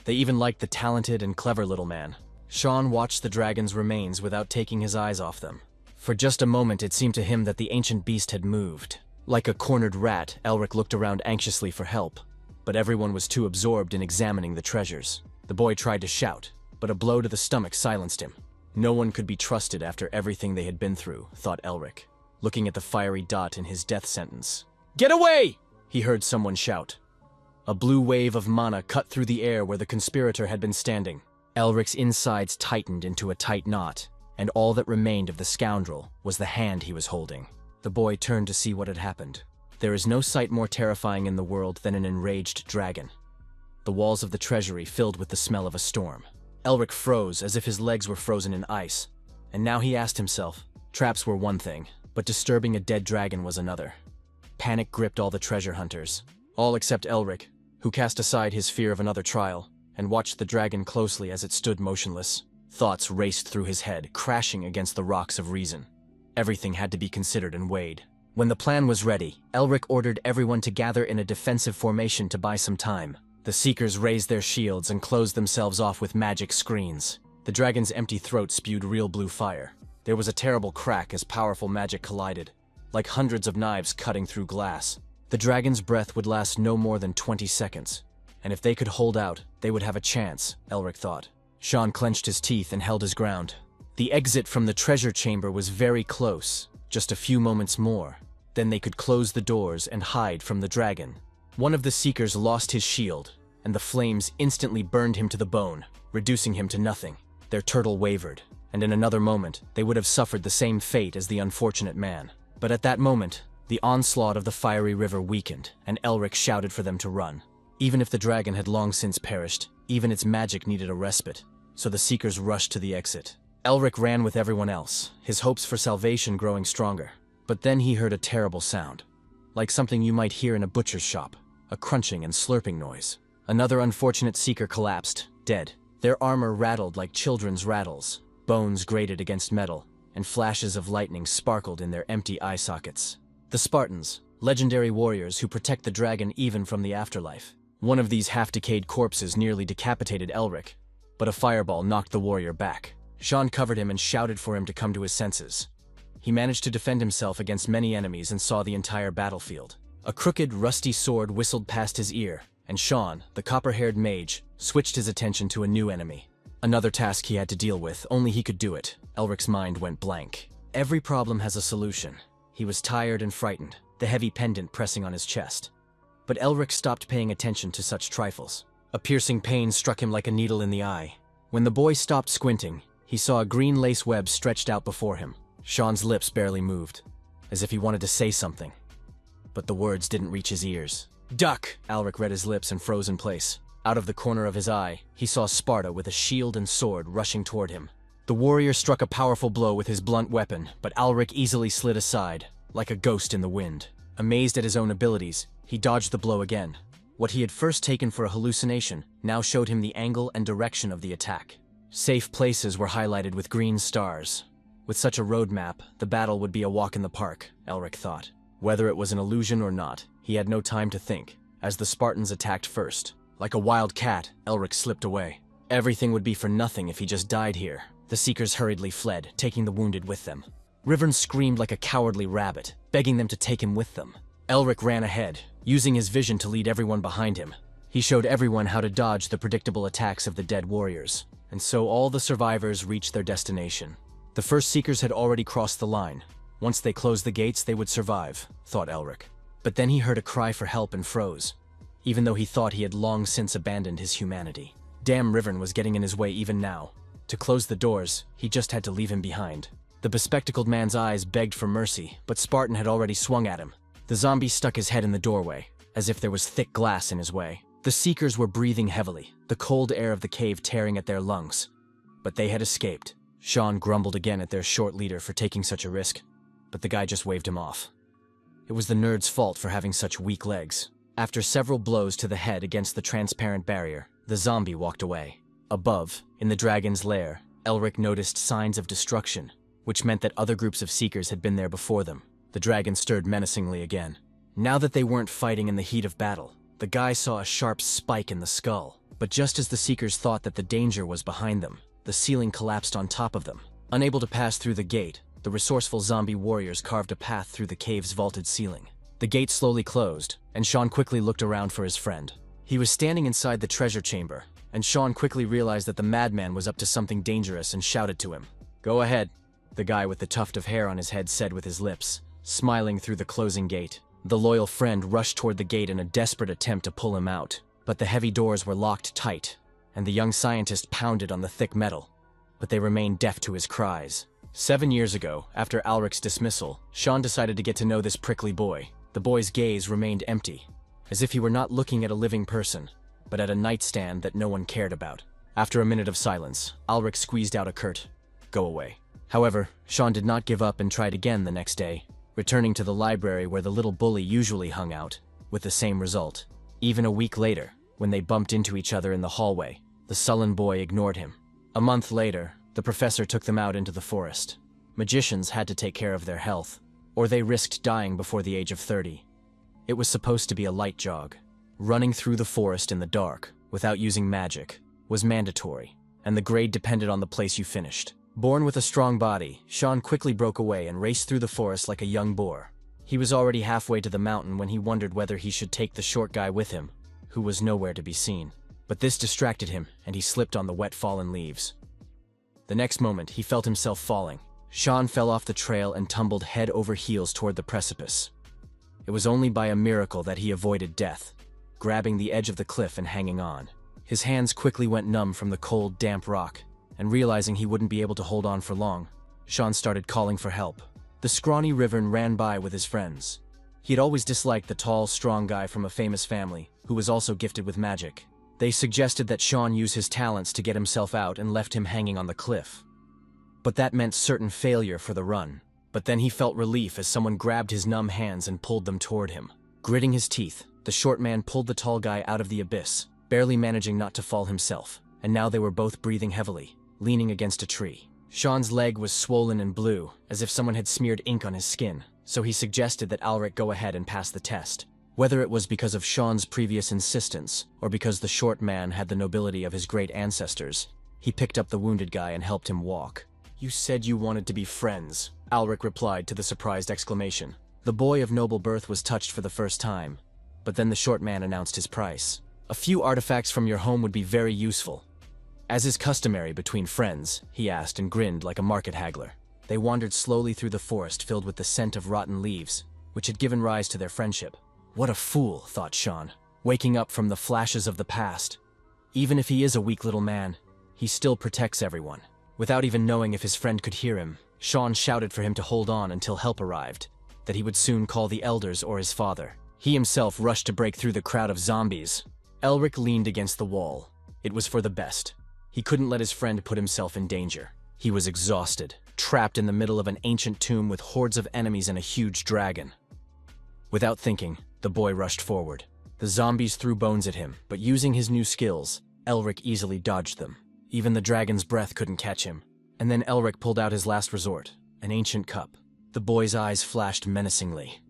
They even liked the talented and clever little man. Sean watched the dragon's remains without taking his eyes off them. For just a moment it seemed to him that the ancient beast had moved. Like a cornered rat, Elric looked around anxiously for help, but everyone was too absorbed in examining the treasures. The boy tried to shout, but a blow to the stomach silenced him. No one could be trusted after everything they had been through, thought Elric, looking at the fiery dot in his death sentence. "Get away!" he heard someone shout. A blue wave of mana cut through the air where the conspirator had been standing. Elric's insides tightened into a tight knot, and all that remained of the scoundrel was the hand he was holding. The boy turned to see what had happened. There is no sight more terrifying in the world than an enraged dragon. The walls of the treasury filled with the smell of a storm. Elric froze as if his legs were frozen in ice, and now he asked himself, traps were one thing, but disturbing a dead dragon was another. Panic gripped all the treasure hunters, all except Elric, who cast aside his fear of another trial and watched the dragon closely as it stood motionless. Thoughts raced through his head, crashing against the rocks of reason. Everything had to be considered and weighed. When the plan was ready, Elric ordered everyone to gather in a defensive formation to buy some time. The Seekers raised their shields and closed themselves off with magic screens. The dragon's empty throat spewed real blue fire. There was a terrible crack as powerful magic collided, like hundreds of knives cutting through glass. The dragon's breath would last no more than 20 seconds, and if they could hold out, they would have a chance, Elric thought. Sean clenched his teeth and held his ground. The exit from the treasure chamber was very close, just a few moments more. Then they could close the doors and hide from the dragon. One of the Seekers lost his shield, and the flames instantly burned him to the bone, reducing him to nothing. Their turtle wavered. and in another moment, they would have suffered the same fate as the unfortunate man. But at that moment, the onslaught of the fiery river weakened, and Elric shouted for them to run. Even if the dragon had long since perished, even its magic needed a respite, so the Seekers rushed to the exit. Elric ran with everyone else, his hopes for salvation growing stronger. But then he heard a terrible sound, like something you might hear in a butcher's shop, a crunching and slurping noise. Another unfortunate Seeker collapsed, dead. Their armor rattled like children's rattles, bones grated against metal, and flashes of lightning sparkled in their empty eye sockets. The Spartans, legendary warriors who protect the dragon even from the afterlife. One of these half-decayed corpses nearly decapitated Elric, but a fireball knocked the warrior back. Sean covered him and shouted for him to come to his senses. He managed to defend himself against many enemies and saw the entire battlefield. A crooked, rusty sword whistled past his ear, and Sean, the copper-haired mage, switched his attention to a new enemy. Another task he had to deal with, only he could do it. Elric's mind went blank. Every problem has a solution. He was tired and frightened, the heavy pendant pressing on his chest. But Elric stopped paying attention to such trifles. A piercing pain struck him like a needle in the eye. When the boy stopped squinting, he saw a green lace web stretched out before him. Sean's lips barely moved, as if he wanted to say something. But the words didn't reach his ears. "Duck!" Elric read his lips and froze in place. Out of the corner of his eye, he saw Sparta with a shield and sword rushing toward him. The warrior struck a powerful blow with his blunt weapon, but Elric easily slid aside, like a ghost in the wind. Amazed at his own abilities, he dodged the blow again. What he had first taken for a hallucination now showed him the angle and direction of the attack. Safe places were highlighted with green stars. With such a roadmap, the battle would be a walk in the park, Elric thought. Whether it was an illusion or not, he had no time to think, as the Spartans attacked first. Like a wild cat, Elric slipped away. Everything would be for nothing if he just died here. The Seekers hurriedly fled, taking the wounded with them. Rivern screamed like a cowardly rabbit, begging them to take him with them. Elric ran ahead, using his vision to lead everyone behind him. He showed everyone how to dodge the predictable attacks of the dead warriors, and so all the survivors reached their destination. The first Seekers had already crossed the line. Once they closed the gates, they would survive, thought Elric. But then he heard a cry for help and froze, even though he thought he had long since abandoned his humanity. Damn Rivern was getting in his way even now. To close the doors, he just had to leave him behind. The bespectacled man's eyes begged for mercy, but Spartan had already swung at him. The zombie stuck his head in the doorway, as if there was thick glass in his way. The Seekers were breathing heavily, the cold air of the cave tearing at their lungs. But they had escaped. Sean grumbled again at their short leader for taking such a risk, but the guy just waved him off. It was the nerd's fault for having such weak legs. After several blows to the head against the transparent barrier, the zombie walked away. Above, in the dragon's lair, Elric noticed signs of destruction, which meant that other groups of Seekers had been there before them. The dragon stirred menacingly again. Now that they weren't fighting in the heat of battle, the guy saw a sharp spike in the skull. But just as the Seekers thought that the danger was behind them, the ceiling collapsed on top of them. Unable to pass through the gate, the resourceful zombie warriors carved a path through the cave's vaulted ceiling. The gate slowly closed, and Sean quickly looked around for his friend. He was standing inside the treasure chamber, and Sean quickly realized that the madman was up to something dangerous and shouted to him. "Go ahead," the guy with the tuft of hair on his head said with his lips, smiling through the closing gate. The loyal friend rushed toward the gate in a desperate attempt to pull him out, but the heavy doors were locked tight, and the young scientist pounded on the thick metal, but they remained deaf to his cries. 7 years ago, after Elric's dismissal, Sean decided to get to know this prickly boy. The boy's gaze remained empty, as if he were not looking at a living person, but at a nightstand that no one cared about. After a minute of silence, Elric squeezed out a curt, "Go away." However, Sean did not give up and tried again the next day, returning to the library where the little bully usually hung out, with the same result. Even a week later, when they bumped into each other in the hallway, the sullen boy ignored him. A month later, the professor took them out into the forest. Magicians had to take care of their health, or they risked dying before the age of 30. It was supposed to be a light jog. Running through the forest in the dark, without using magic, was mandatory, and the grade depended on the place you finished. Born with a strong body, Sean quickly broke away and raced through the forest like a young boar. He was already halfway to the mountain when he wondered whether he should take the short guy with him, who was nowhere to be seen. But this distracted him, and he slipped on the wet fallen leaves. The next moment, he felt himself falling. Sean fell off the trail and tumbled head over heels toward the precipice. It was only by a miracle that he avoided death, grabbing the edge of the cliff and hanging on. His hands quickly went numb from the cold, damp rock, and realizing he wouldn't be able to hold on for long, Sean started calling for help. The scrawny Riven ran by with his friends. He had always disliked the tall, strong guy from a famous family, who was also gifted with magic. They suggested that Sean use his talents to get himself out and left him hanging on the cliff. But that meant certain failure for the run. But then he felt relief as someone grabbed his numb hands and pulled them toward him. Gritting his teeth, the short man pulled the tall guy out of the abyss, barely managing not to fall himself, and now they were both breathing heavily, leaning against a tree. Sean's leg was swollen and blue, as if someone had smeared ink on his skin, so he suggested that Alric go ahead and pass the test. Whether it was because of Sean's previous insistence, or because the short man had the nobility of his great ancestors, he picked up the wounded guy and helped him walk. "You said you wanted to be friends," Alric replied to the surprised exclamation. The boy of noble birth was touched for the first time, but then the short man announced his price. "A few artifacts from your home would be very useful." As is customary between friends, he asked and grinned like a market haggler. They wandered slowly through the forest filled with the scent of rotten leaves, which had given rise to their friendship. What a fool, thought Sean, waking up from the flashes of the past. Even if he is a weak little man, he still protects everyone. Without even knowing if his friend could hear him, Sean shouted for him to hold on until help arrived, that he would soon call the elders or his father. He himself rushed to break through the crowd of zombies. Elric leaned against the wall. It was for the best. He couldn't let his friend put himself in danger. He was exhausted, trapped in the middle of an ancient tomb with hordes of enemies and a huge dragon. Without thinking, the boy rushed forward. The zombies threw bones at him, but using his new skills, Elric easily dodged them. Even the dragon's breath couldn't catch him. And then Elric pulled out his last resort, an ancient cup. The boy's eyes flashed menacingly.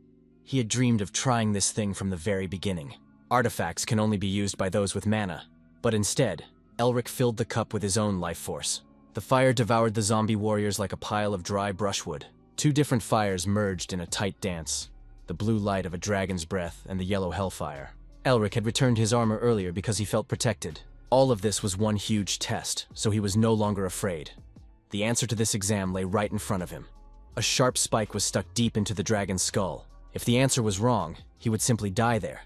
He had dreamed of trying this thing from the very beginning. Artifacts can only be used by those with mana, but instead, Elric filled the cup with his own life force. The fire devoured the zombie warriors like a pile of dry brushwood. Two different fires merged in a tight dance, the blue light of a dragon's breath and the yellow hellfire. Elric had returned his armor earlier because he felt protected. All of this was one huge test, so he was no longer afraid. The answer to this exam lay right in front of him. A sharp spike was stuck deep into the dragon's skull. If the answer was wrong, he would simply die there.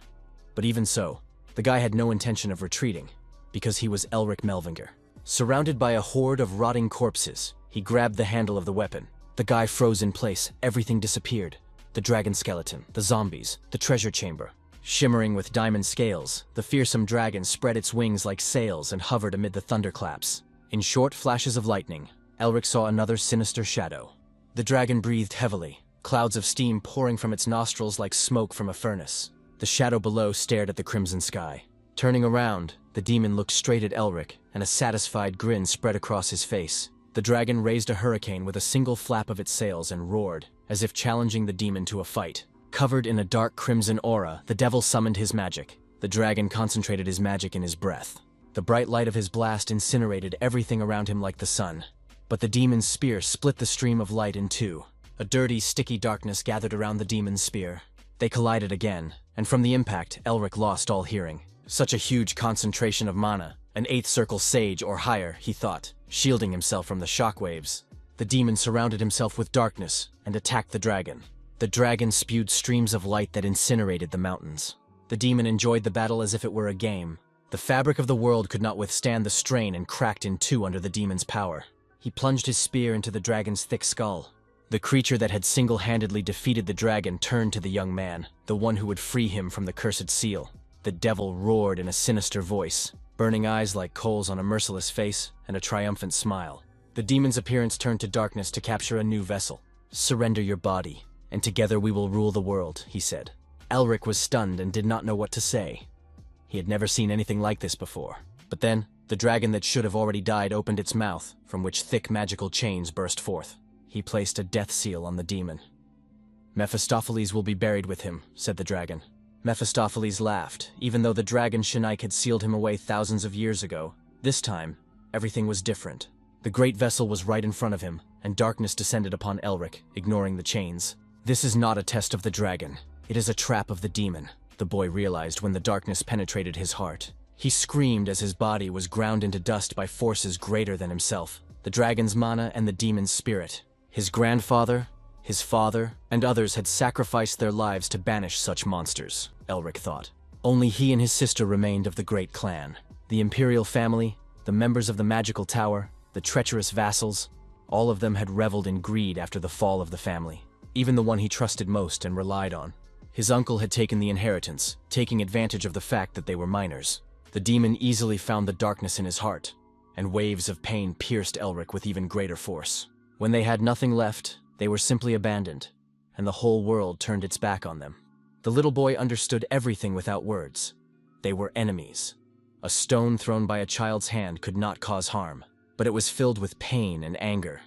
But even so, the guy had no intention of retreating, because he was Elric Melvinger. Surrounded by a horde of rotting corpses, he grabbed the handle of the weapon. The guy froze in place, everything disappeared. The dragon skeleton, the zombies, the treasure chamber. Shimmering with diamond scales, the fearsome dragon spread its wings like sails and hovered amid the thunderclaps. In short flashes of lightning, Elric saw another sinister shadow. The dragon breathed heavily, clouds of steam pouring from its nostrils like smoke from a furnace. The shadow below stared at the crimson sky. Turning around, the demon looked straight at Elric, and a satisfied grin spread across his face. The dragon raised a hurricane with a single flap of its sails and roared, as if challenging the demon to a fight. Covered in a dark crimson aura, the devil summoned his magic. The dragon concentrated his magic in his breath. The bright light of his blast incinerated everything around him like the sun. But the demon's spear split the stream of light in two. A dirty, sticky darkness gathered around the demon's spear. They collided again, and from the impact, Elric lost all hearing. Such a huge concentration of mana, an 8th circle sage or higher, he thought, shielding himself from the shockwaves. The demon surrounded himself with darkness and attacked the dragon. The dragon spewed streams of light that incinerated the mountains. The demon enjoyed the battle as if it were a game. The fabric of the world could not withstand the strain and cracked in two under the demon's power. He plunged his spear into the dragon's thick skull. The creature that had single-handedly defeated the dragon turned to the young man, the one who would free him from the cursed seal. The devil roared in a sinister voice, burning eyes like coals on a merciless face and a triumphant smile. The demon's appearance turned to darkness to capture a new vessel. "Surrender your body, and together we will rule the world," he said. Elric was stunned and did not know what to say. He had never seen anything like this before. But then, the dragon that should have already died opened its mouth, from which thick magical chains burst forth. He placed a death seal on the demon. "Mephistopheles will be buried with him," said the dragon. Mephistopheles laughed, even though the dragon Shanaik had sealed him away thousands of years ago. This time, everything was different. The great vessel was right in front of him, and darkness descended upon Elric, ignoring the chains. "This is not a test of the dragon. It is a trap of the demon," the boy realized when the darkness penetrated his heart. He screamed as his body was ground into dust by forces greater than himself, the dragon's mana and the demon's spirit. His grandfather, his father, and others had sacrificed their lives to banish such monsters, Elric thought. Only he and his sister remained of the great clan. The imperial family, the members of the magical tower, the treacherous vassals, all of them had reveled in greed after the fall of the family. Even the one he trusted most and relied on. His uncle had taken the inheritance, taking advantage of the fact that they were minors. The demon easily found the darkness in his heart, and waves of pain pierced Elric with even greater force. When they had nothing left, they were simply abandoned, and the whole world turned its back on them. The little boy understood everything without words. They were enemies. A stone thrown by a child's hand could not cause harm, but it was filled with pain and anger.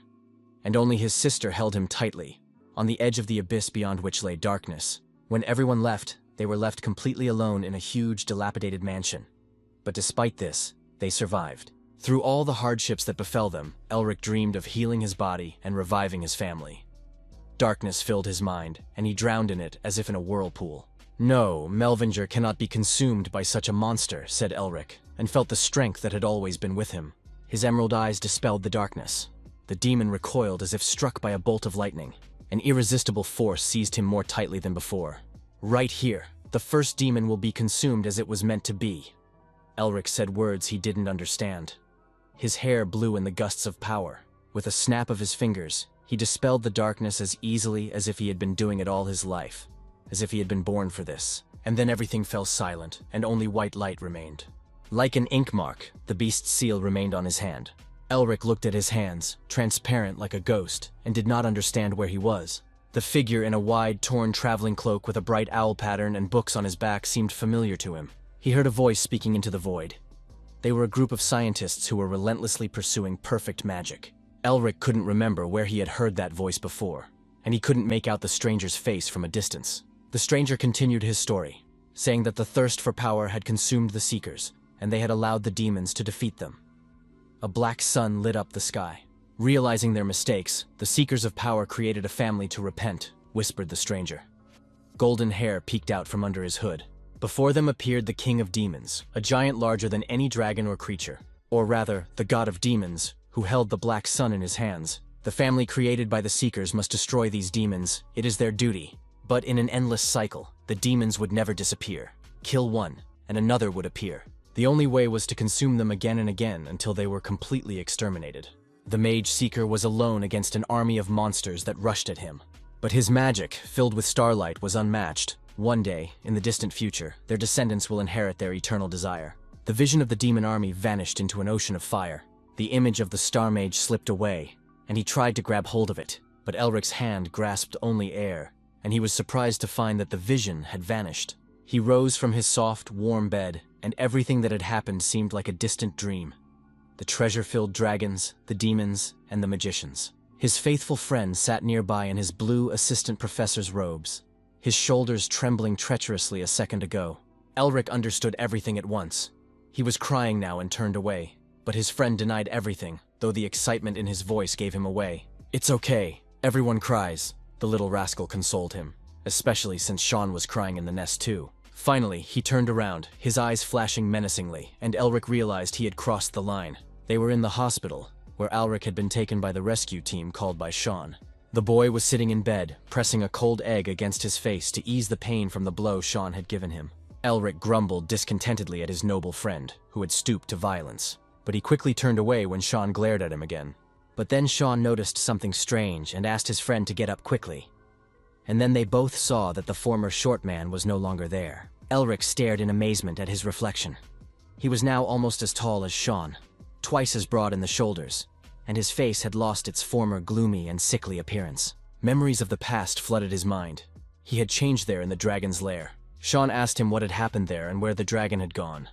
And only his sister held him tightly, on the edge of the abyss beyond which lay darkness. When everyone left, they were left completely alone in a huge, dilapidated mansion. But despite this, they survived. Through all the hardships that befell them, Elric dreamed of healing his body and reviving his family. Darkness filled his mind, and he drowned in it as if in a whirlpool. "No, Melvinger cannot be consumed by such a monster," said Elric, and felt the strength that had always been with him. His emerald eyes dispelled the darkness. The demon recoiled as if struck by a bolt of lightning. An irresistible force seized him more tightly than before. "Right here, the first demon will be consumed as it was meant to be." Elric said words he didn't understand. His hair blew in the gusts of power. With a snap of his fingers, he dispelled the darkness as easily as if he had been doing it all his life, as if he had been born for this. And then everything fell silent, and only white light remained. Like an ink mark, the beast's seal remained on his hand. Elric looked at his hands, transparent like a ghost, and did not understand where he was. The figure in a wide, torn traveling cloak with a bright owl pattern and books on his back seemed familiar to him. He heard a voice speaking into the void. They were a group of scientists who were relentlessly pursuing perfect magic. Elric couldn't remember where he had heard that voice before, and he couldn't make out the stranger's face from a distance. The stranger continued his story, saying that the thirst for power had consumed the Seekers, and they had allowed the demons to defeat them. A black sun lit up the sky. Realizing their mistakes, the Seekers of Power created a family to repent, whispered the stranger. Golden hair peeked out from under his hood. Before them appeared the King of Demons, a giant larger than any dragon or creature, or rather, the god of demons, who held the black sun in his hands. The family created by the Seekers must destroy these demons. It is their duty. But in an endless cycle, the demons would never disappear. Kill one, and another would appear. The only way was to consume them again and again until they were completely exterminated. The Mage Seeker was alone against an army of monsters that rushed at him. But his magic, filled with starlight, was unmatched. One day, in the distant future, their descendants will inherit their eternal desire. The vision of the demon army vanished into an ocean of fire. The image of the Star Mage slipped away, and he tried to grab hold of it, but Elric's hand grasped only air, and he was surprised to find that the vision had vanished. He rose from his soft, warm bed, and everything that had happened seemed like a distant dream. The treasure-filled dragons, the demons, and the magicians. His faithful friend sat nearby in his blue assistant professor's robes, his shoulders trembling treacherously a second ago. Elric understood everything at once. He was crying now and turned away, but his friend denied everything, though the excitement in his voice gave him away. "It's okay. Everyone cries," the little rascal consoled him, especially since Sean was crying in the nest too. Finally, he turned around, his eyes flashing menacingly, and Elric realized he had crossed the line. They were in the hospital, where Elric had been taken by the rescue team called by Sean. The boy was sitting in bed, pressing a cold egg against his face to ease the pain from the blow Sean had given him. Elric grumbled discontentedly at his noble friend, who had stooped to violence, but he quickly turned away when Sean glared at him again. But then Sean noticed something strange and asked his friend to get up quickly. And then they both saw that the former short man was no longer there. Elric stared in amazement at his reflection. He was now almost as tall as Sean, twice as broad in the shoulders, and his face had lost its former gloomy and sickly appearance. Memories of the past flooded his mind. He had changed there in the dragon's lair. Sean asked him what had happened there and where the dragon had gone.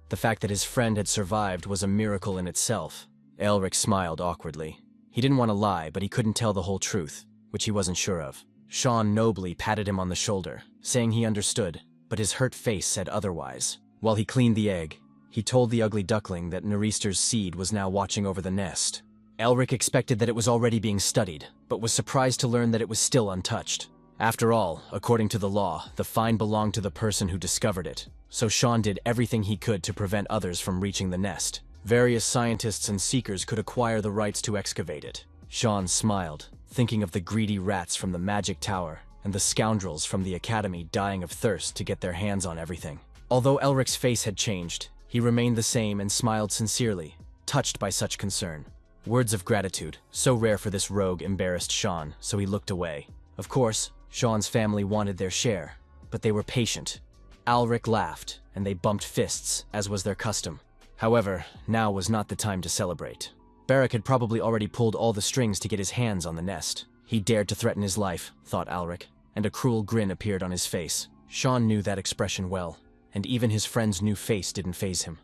The fact that his friend had survived was a miracle in itself. Elric smiled awkwardly. He didn't want to lie, but he couldn't tell the whole truth, which he wasn't sure of. Sean nobly patted him on the shoulder, saying he understood, but his hurt face said otherwise. While he cleaned the egg, he told the ugly duckling that Nerister's seed was now watching over the nest. Elric expected that it was already being studied, but was surprised to learn that it was still untouched. After all, according to the law, the find belonged to the person who discovered it, so Sean did everything he could to prevent others from reaching the nest. Various scientists and seekers could acquire the rights to excavate it. Sean smiled, thinking of the greedy rats from the Magic Tower and the scoundrels from the Academy dying of thirst to get their hands on everything. Although Elric's face had changed, he remained the same and smiled sincerely. touched by such concern. Words of gratitude, so rare for this rogue, embarrassed Sean, so he looked away. Of course, Sean's family wanted their share, but they were patient. Alric laughed, and they bumped fists, as was their custom. However, now was not the time to celebrate. Barrack had probably already pulled all the strings to get his hands on the nest. He dared to threaten his life, thought Alric, and a cruel grin appeared on his face. Sean knew that expression well, and even his friend's new face didn't faze him.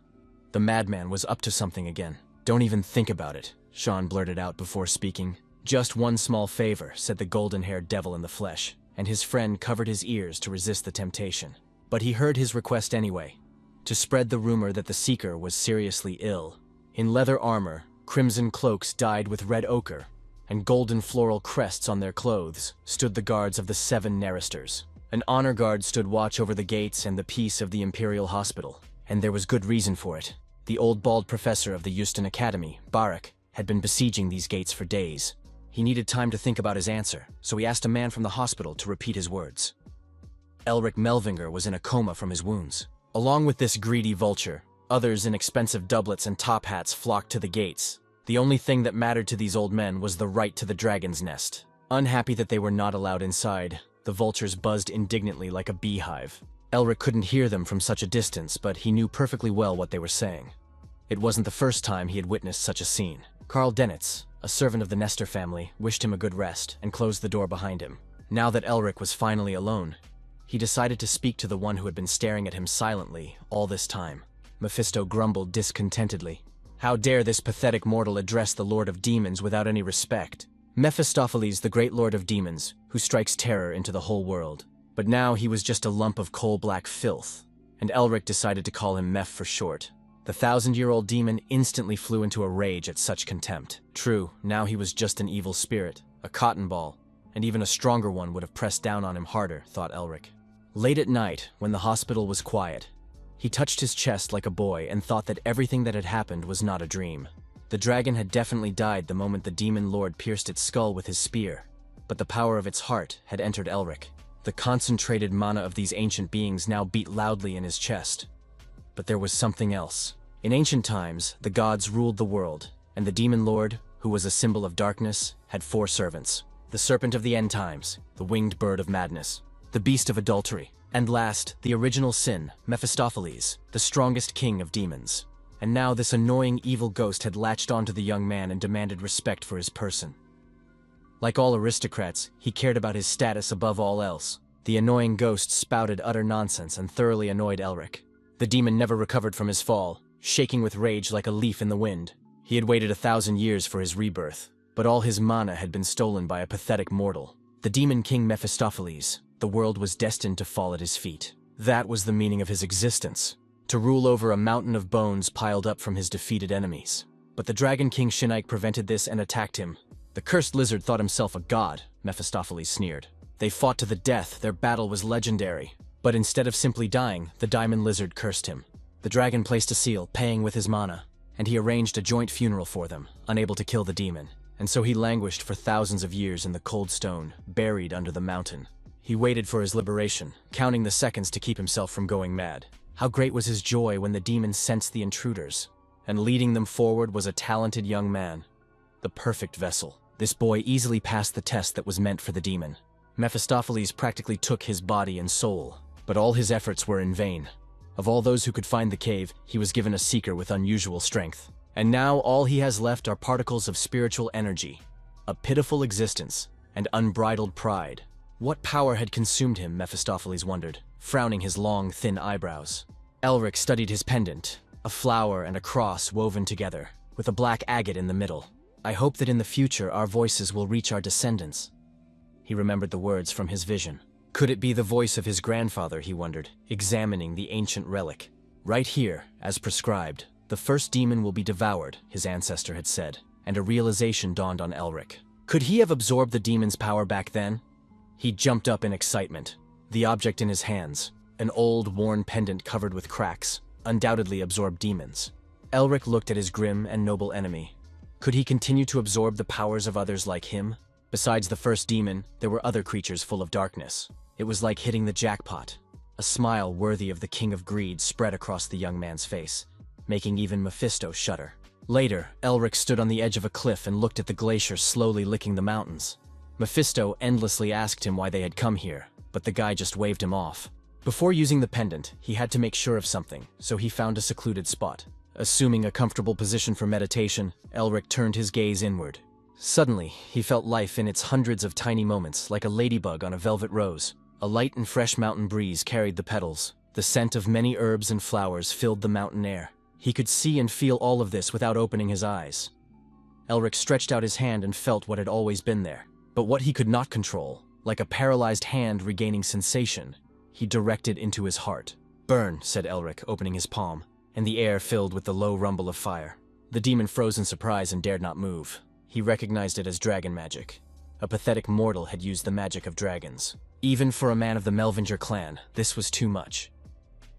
The madman was up to something again. "Don't even think about it," Sean blurted out before speaking. "Just one small favor," said the golden-haired devil in the flesh, and his friend covered his ears to resist the temptation. But he heard his request anyway, to spread the rumor that the seeker was seriously ill. In leather armor, crimson cloaks dyed with red ochre, and golden floral crests on their clothes, stood the guards of the 7 Naristers. An honor guard stood watch over the gates and the peace of the Imperial Hospital, and there was good reason for it. The old bald professor of the Houston Academy, Barrack, had been besieging these gates for days. He needed time to think about his answer, so he asked a man from the hospital to repeat his words. Elric Melvinger was in a coma from his wounds. Along with this greedy vulture, others in expensive doublets and top hats flocked to the gates. The only thing that mattered to these old men was the right to the dragon's nest. Unhappy that they were not allowed inside, the vultures buzzed indignantly like a beehive. Elric couldn't hear them from such a distance, but he knew perfectly well what they were saying. It wasn't the first time he had witnessed such a scene. Karl Denitz, a servant of the Nestor family, wished him a good rest and closed the door behind him. Now that Elric was finally alone, he decided to speak to the one who had been staring at him silently all this time. Mephisto grumbled discontentedly. How dare this pathetic mortal address the Lord of Demons without any respect? Mephistopheles, the great Lord of Demons, who strikes terror into the whole world. But now he was just a lump of coal-black filth, and Elric decided to call him Meph for short. The 1,000-year-old demon instantly flew into a rage at such contempt. True, now he was just an evil spirit, a cotton ball, and even a stronger one would have pressed down on him harder, thought Elric. Late at night, when the hospital was quiet, he touched his chest like a boy and thought that everything that had happened was not a dream. The dragon had definitely died the moment the demon lord pierced its skull with his spear, but the power of its heart had entered Elric. The concentrated mana of these ancient beings now beat loudly in his chest. But there was something else. In ancient times, the gods ruled the world, and the demon lord, who was a symbol of darkness, had 4 servants. The serpent of the end times, the winged bird of madness, the beast of adultery, and last, the original sin, Mephistopheles, the strongest king of demons. And now this annoying evil ghost had latched onto the young man and demanded respect for his person. Like all aristocrats, he cared about his status above all else. The annoying ghost spouted utter nonsense and thoroughly annoyed Elric. The demon never recovered from his fall, shaking with rage like a leaf in the wind. He had waited 1,000 years for his rebirth, but all his mana had been stolen by a pathetic mortal. The demon king Mephistopheles. The world was destined to fall at his feet. That was the meaning of his existence, to rule over a mountain of bones piled up from his defeated enemies. But the Dragon King Shinnike prevented this and attacked him. The cursed lizard thought himself a god, Mephistopheles sneered. They fought to the death, their battle was legendary. But instead of simply dying, the diamond lizard cursed him. The dragon placed a seal, paying with his mana, and he arranged a joint funeral for them, unable to kill the demon. And so he languished for thousands of years in the cold stone, buried under the mountain. He waited for his liberation, counting the seconds to keep himself from going mad. How great was his joy when the demon sensed the intruders, and leading them forward was a talented young man. The perfect vessel. This boy easily passed the test that was meant for the demon. Mephistopheles practically took his body and soul, but all his efforts were in vain. Of all those who could find the cave, he was given a seeker with unusual strength. And now all he has left are particles of spiritual energy, a pitiful existence, and unbridled pride. What power had consumed him, Mephistopheles wondered, frowning his long, thin eyebrows. Elric studied his pendant, a flower and a cross woven together, with a black agate in the middle. I hope that in the future our voices will reach our descendants. He remembered the words from his vision. Could it be the voice of his grandfather, he wondered, examining the ancient relic. Right here, as prescribed, the first demon will be devoured, his ancestor had said, and a realization dawned on Elric. Could he have absorbed the demon's power back then? He jumped up in excitement. The object in his hands, an old, worn pendant covered with cracks, undoubtedly absorbed demons. Elric looked at his grim and noble enemy. Could he continue to absorb the powers of others like him? Besides the first demon, there were other creatures full of darkness. It was like hitting the jackpot. A smile worthy of the king of greed spread across the young man's face, making even Mephisto shudder. Later, Elric stood on the edge of a cliff and looked at the glacier slowly licking the mountains. Mephisto endlessly asked him why they had come here, but the guy just waved him off. Before using the pendant, he had to make sure of something, so he found a secluded spot. Assuming a comfortable position for meditation, Elric turned his gaze inward. Suddenly, he felt life in its hundreds of tiny moments, like a ladybug on a velvet rose. A light and fresh mountain breeze carried the petals. The scent of many herbs and flowers filled the mountain air. He could see and feel all of this without opening his eyes. Elric stretched out his hand and felt what had always been there. But what he could not control, like a paralyzed hand regaining sensation, he directed into his heart. "Burn," said Elric, opening his palm, and the air filled with the low rumble of fire. The demon froze in surprise and dared not move. He recognized it as dragon magic. A pathetic mortal had used the magic of dragons. Even for a man of the Melvinger clan, this was too much.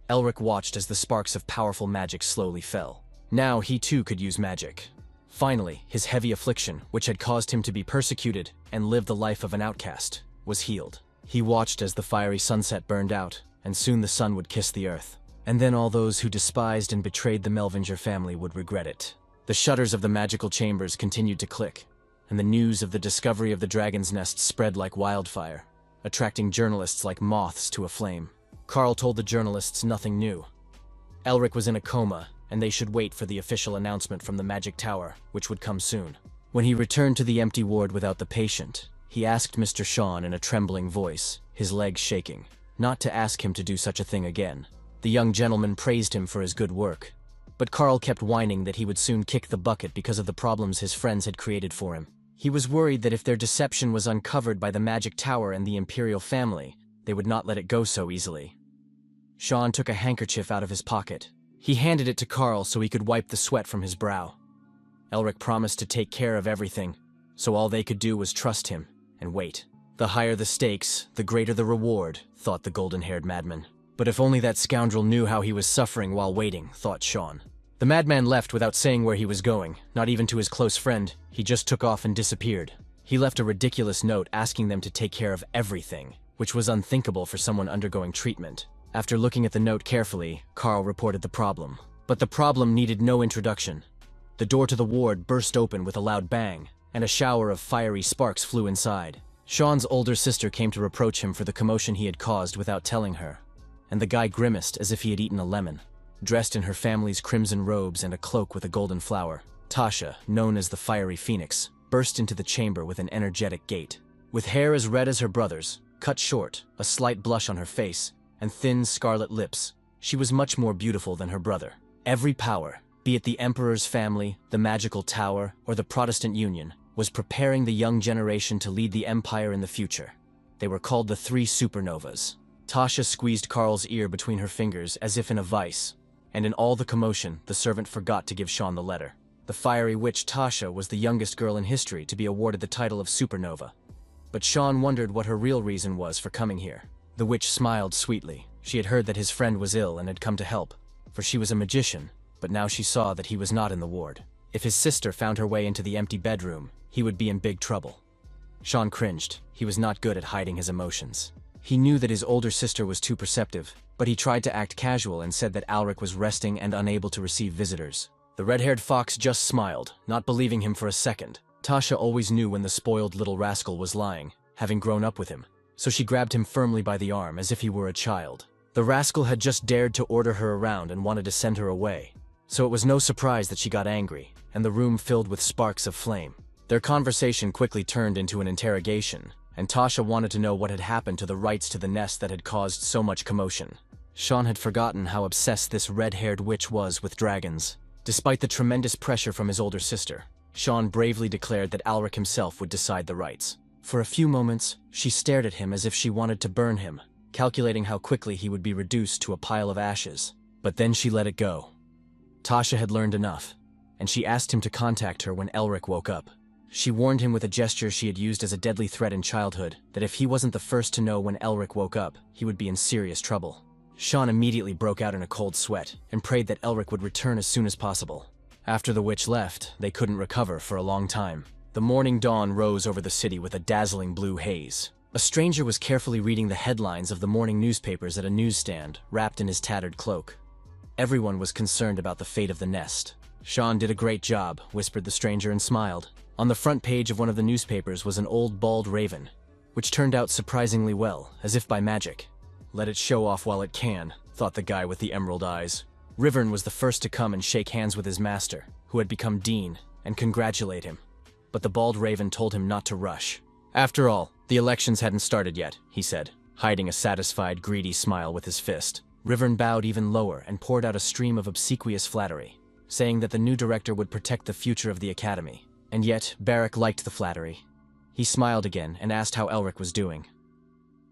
Elric watched as the sparks of powerful magic slowly fell. Now he too could use magic. Finally, his heavy affliction, which had caused him to be persecuted and live the life of an outcast, was healed. He watched as the fiery sunset burned out, and soon the sun would kiss the earth. And then all those who despised and betrayed the Melvinger family would regret it. The shutters of the magical chambers continued to click, and the news of the discovery of the dragon's nest spread like wildfire, attracting journalists like moths to a flame. Carl told the journalists nothing new. Elric was in a coma, and they should wait for the official announcement from the Magic Tower, which would come soon. When he returned to the empty ward without the patient, he asked Mr. Sean in a trembling voice, his legs shaking, not to ask him to do such a thing again. The young gentleman praised him for his good work, but Carl kept whining that he would soon kick the bucket because of the problems his friends had created for him. He was worried that if their deception was uncovered by the Magic Tower and the Imperial family, they would not let it go so easily. Sean took a handkerchief out of his pocket. He handed it to Carl so he could wipe the sweat from his brow. Elric promised to take care of everything, so all they could do was trust him and wait. The higher the stakes, the greater the reward, thought the golden-haired madman. But if only that scoundrel knew how he was suffering while waiting, thought Sean. The madman left without saying where he was going, not even to his close friend. He just took off and disappeared. He left a ridiculous note asking them to take care of everything, which was unthinkable for someone undergoing treatment. After looking at the note carefully, Carl reported the problem. But the problem needed no introduction. The door to the ward burst open with a loud bang, and a shower of fiery sparks flew inside. Sean's older sister came to reproach him for the commotion he had caused without telling her, and the guy grimaced as if he had eaten a lemon. Dressed in her family's crimson robes and a cloak with a golden flower, Tasha, known as the Fiery Phoenix, burst into the chamber with an energetic gait. With hair as red as her brother's, cut short, a slight blush on her face, and thin scarlet lips, she was much more beautiful than her brother. Every power, be it the Emperor's family, the Magical Tower, or the Protestant Union, was preparing the young generation to lead the Empire in the future. They were called the Three Supernovas. Tasha squeezed Carl's ear between her fingers as if in a vice, and in all the commotion, the servant forgot to give Sean the letter. The fiery witch Tasha was the youngest girl in history to be awarded the title of Supernova. But Sean wondered what her real reason was for coming here. The witch smiled sweetly. She had heard that his friend was ill and had come to help, for she was a magician, but now she saw that he was not in the ward. If his sister found her way into the empty bedroom, he would be in big trouble. Sean cringed. He was not good at hiding his emotions. He knew that his older sister was too perceptive, but he tried to act casual and said that Elric was resting and unable to receive visitors. The red-haired fox just smiled, not believing him for a second. Tasha always knew when the spoiled little rascal was lying, having grown up with him, so she grabbed him firmly by the arm as if he were a child. The rascal had just dared to order her around and wanted to send her away, so it was no surprise that she got angry, and the room filled with sparks of flame. Their conversation quickly turned into an interrogation, and Tasha wanted to know what had happened to the rights to the nest that had caused so much commotion. Sean had forgotten how obsessed this red-haired witch was with dragons. Despite the tremendous pressure from his older sister, Sean bravely declared that Elric himself would decide the rights. For a few moments, she stared at him as if she wanted to burn him, calculating how quickly he would be reduced to a pile of ashes. But then she let it go. Tasha had learned enough, and she asked him to contact her when Elric woke up. She warned him with a gesture she had used as a deadly threat in childhood, that if he wasn't the first to know when Elric woke up, he would be in serious trouble. Sean immediately broke out in a cold sweat, and prayed that Elric would return as soon as possible. After the witch left, they couldn't recover for a long time. The morning dawn rose over the city with a dazzling blue haze. A stranger was carefully reading the headlines of the morning newspapers at a newsstand, wrapped in his tattered cloak. Everyone was concerned about the fate of the nest. "Sean did a great job," whispered the stranger and smiled. On the front page of one of the newspapers was an old bald raven, which turned out surprisingly well, as if by magic. "Let it show off while it can," thought the guy with the emerald eyes. Rivern was the first to come and shake hands with his master, who had become dean, and congratulate him. But the bald raven told him not to rush. "After all, the elections hadn't started yet," he said, hiding a satisfied, greedy smile with his fist. Rivern bowed even lower and poured out a stream of obsequious flattery, saying that the new director would protect the future of the academy. And yet, Barrack liked the flattery. He smiled again and asked how Elric was doing.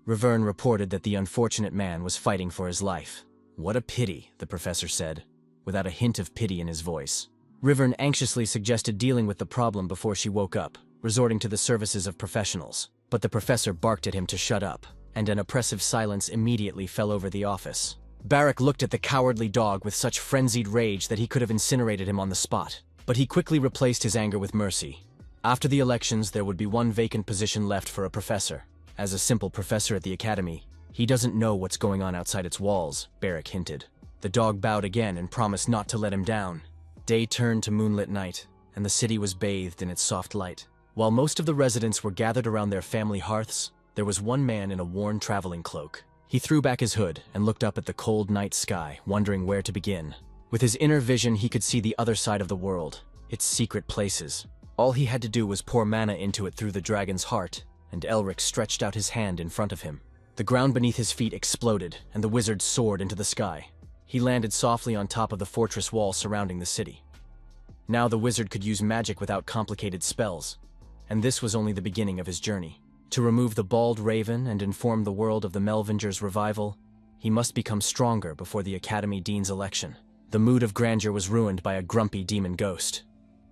Rivern reported that the unfortunate man was fighting for his life. "What a pity," the professor said, without a hint of pity in his voice. Rivern anxiously suggested dealing with the problem before she woke up, resorting to the services of professionals. But the professor barked at him to shut up, and an oppressive silence immediately fell over the office. Barrack looked at the cowardly dog with such frenzied rage that he could have incinerated him on the spot. But he quickly replaced his anger with mercy. After the elections, there would be one vacant position left for a professor. As a simple professor at the academy, he doesn't know what's going on outside its walls, Barrack hinted. The dog bowed again and promised not to let him down. Day turned to moonlit night, and the city was bathed in its soft light. While most of the residents were gathered around their family hearths, there was one man in a worn traveling cloak. He threw back his hood and looked up at the cold night sky, wondering where to begin. With his inner vision, he could see the other side of the world, its secret places. All he had to do was pour mana into it through the dragon's heart, and Elric stretched out his hand in front of him. The ground beneath his feet exploded, and the wizard soared into the sky. He landed softly on top of the fortress wall surrounding the city. Now the wizard could use magic without complicated spells, and this was only the beginning of his journey. To remove the bald raven and inform the world of the Melvingers' revival, he must become stronger before the Academy Dean's election. The mood of grandeur was ruined by a grumpy demon ghost.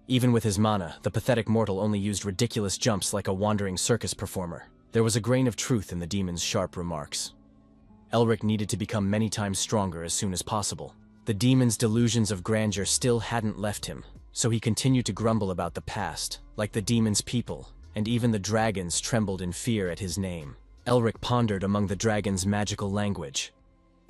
Even with his mana, the pathetic mortal only used ridiculous jumps like a wandering circus performer. There was a grain of truth in the demon's sharp remarks. Elric needed to become many times stronger as soon as possible. The demon's delusions of grandeur still hadn't left him, so he continued to grumble about the past, like the demon's people, and even the dragons trembled in fear at his name. Elric pondered among the dragon's magical language.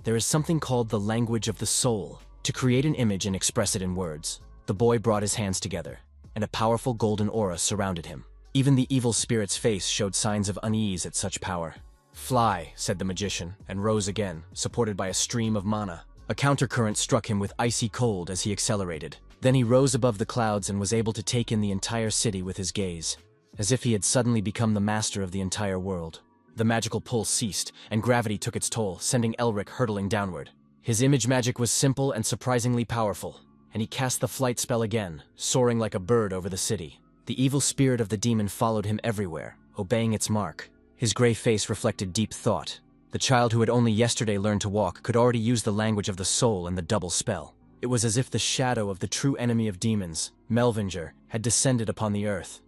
There is something called the language of the soul. To create an image and express it in words, the boy brought his hands together, and a powerful golden aura surrounded him. Even the evil spirit's face showed signs of unease at such power. "Fly," said the magician, and rose again, supported by a stream of mana. A countercurrent struck him with icy cold as he accelerated. Then he rose above the clouds and was able to take in the entire city with his gaze, as if he had suddenly become the master of the entire world. The magical pull ceased, and gravity took its toll, sending Elric hurtling downward. His image magic was simple and surprisingly powerful, and he cast the flight spell again, soaring like a bird over the city. The evil spirit of the demon followed him everywhere, obeying its mark. His gray face reflected deep thought. The child who had only yesterday learned to walk could already use the language of the soul and the double spell. It was as if the shadow of the true enemy of demons, Melvinger, had descended upon the earth.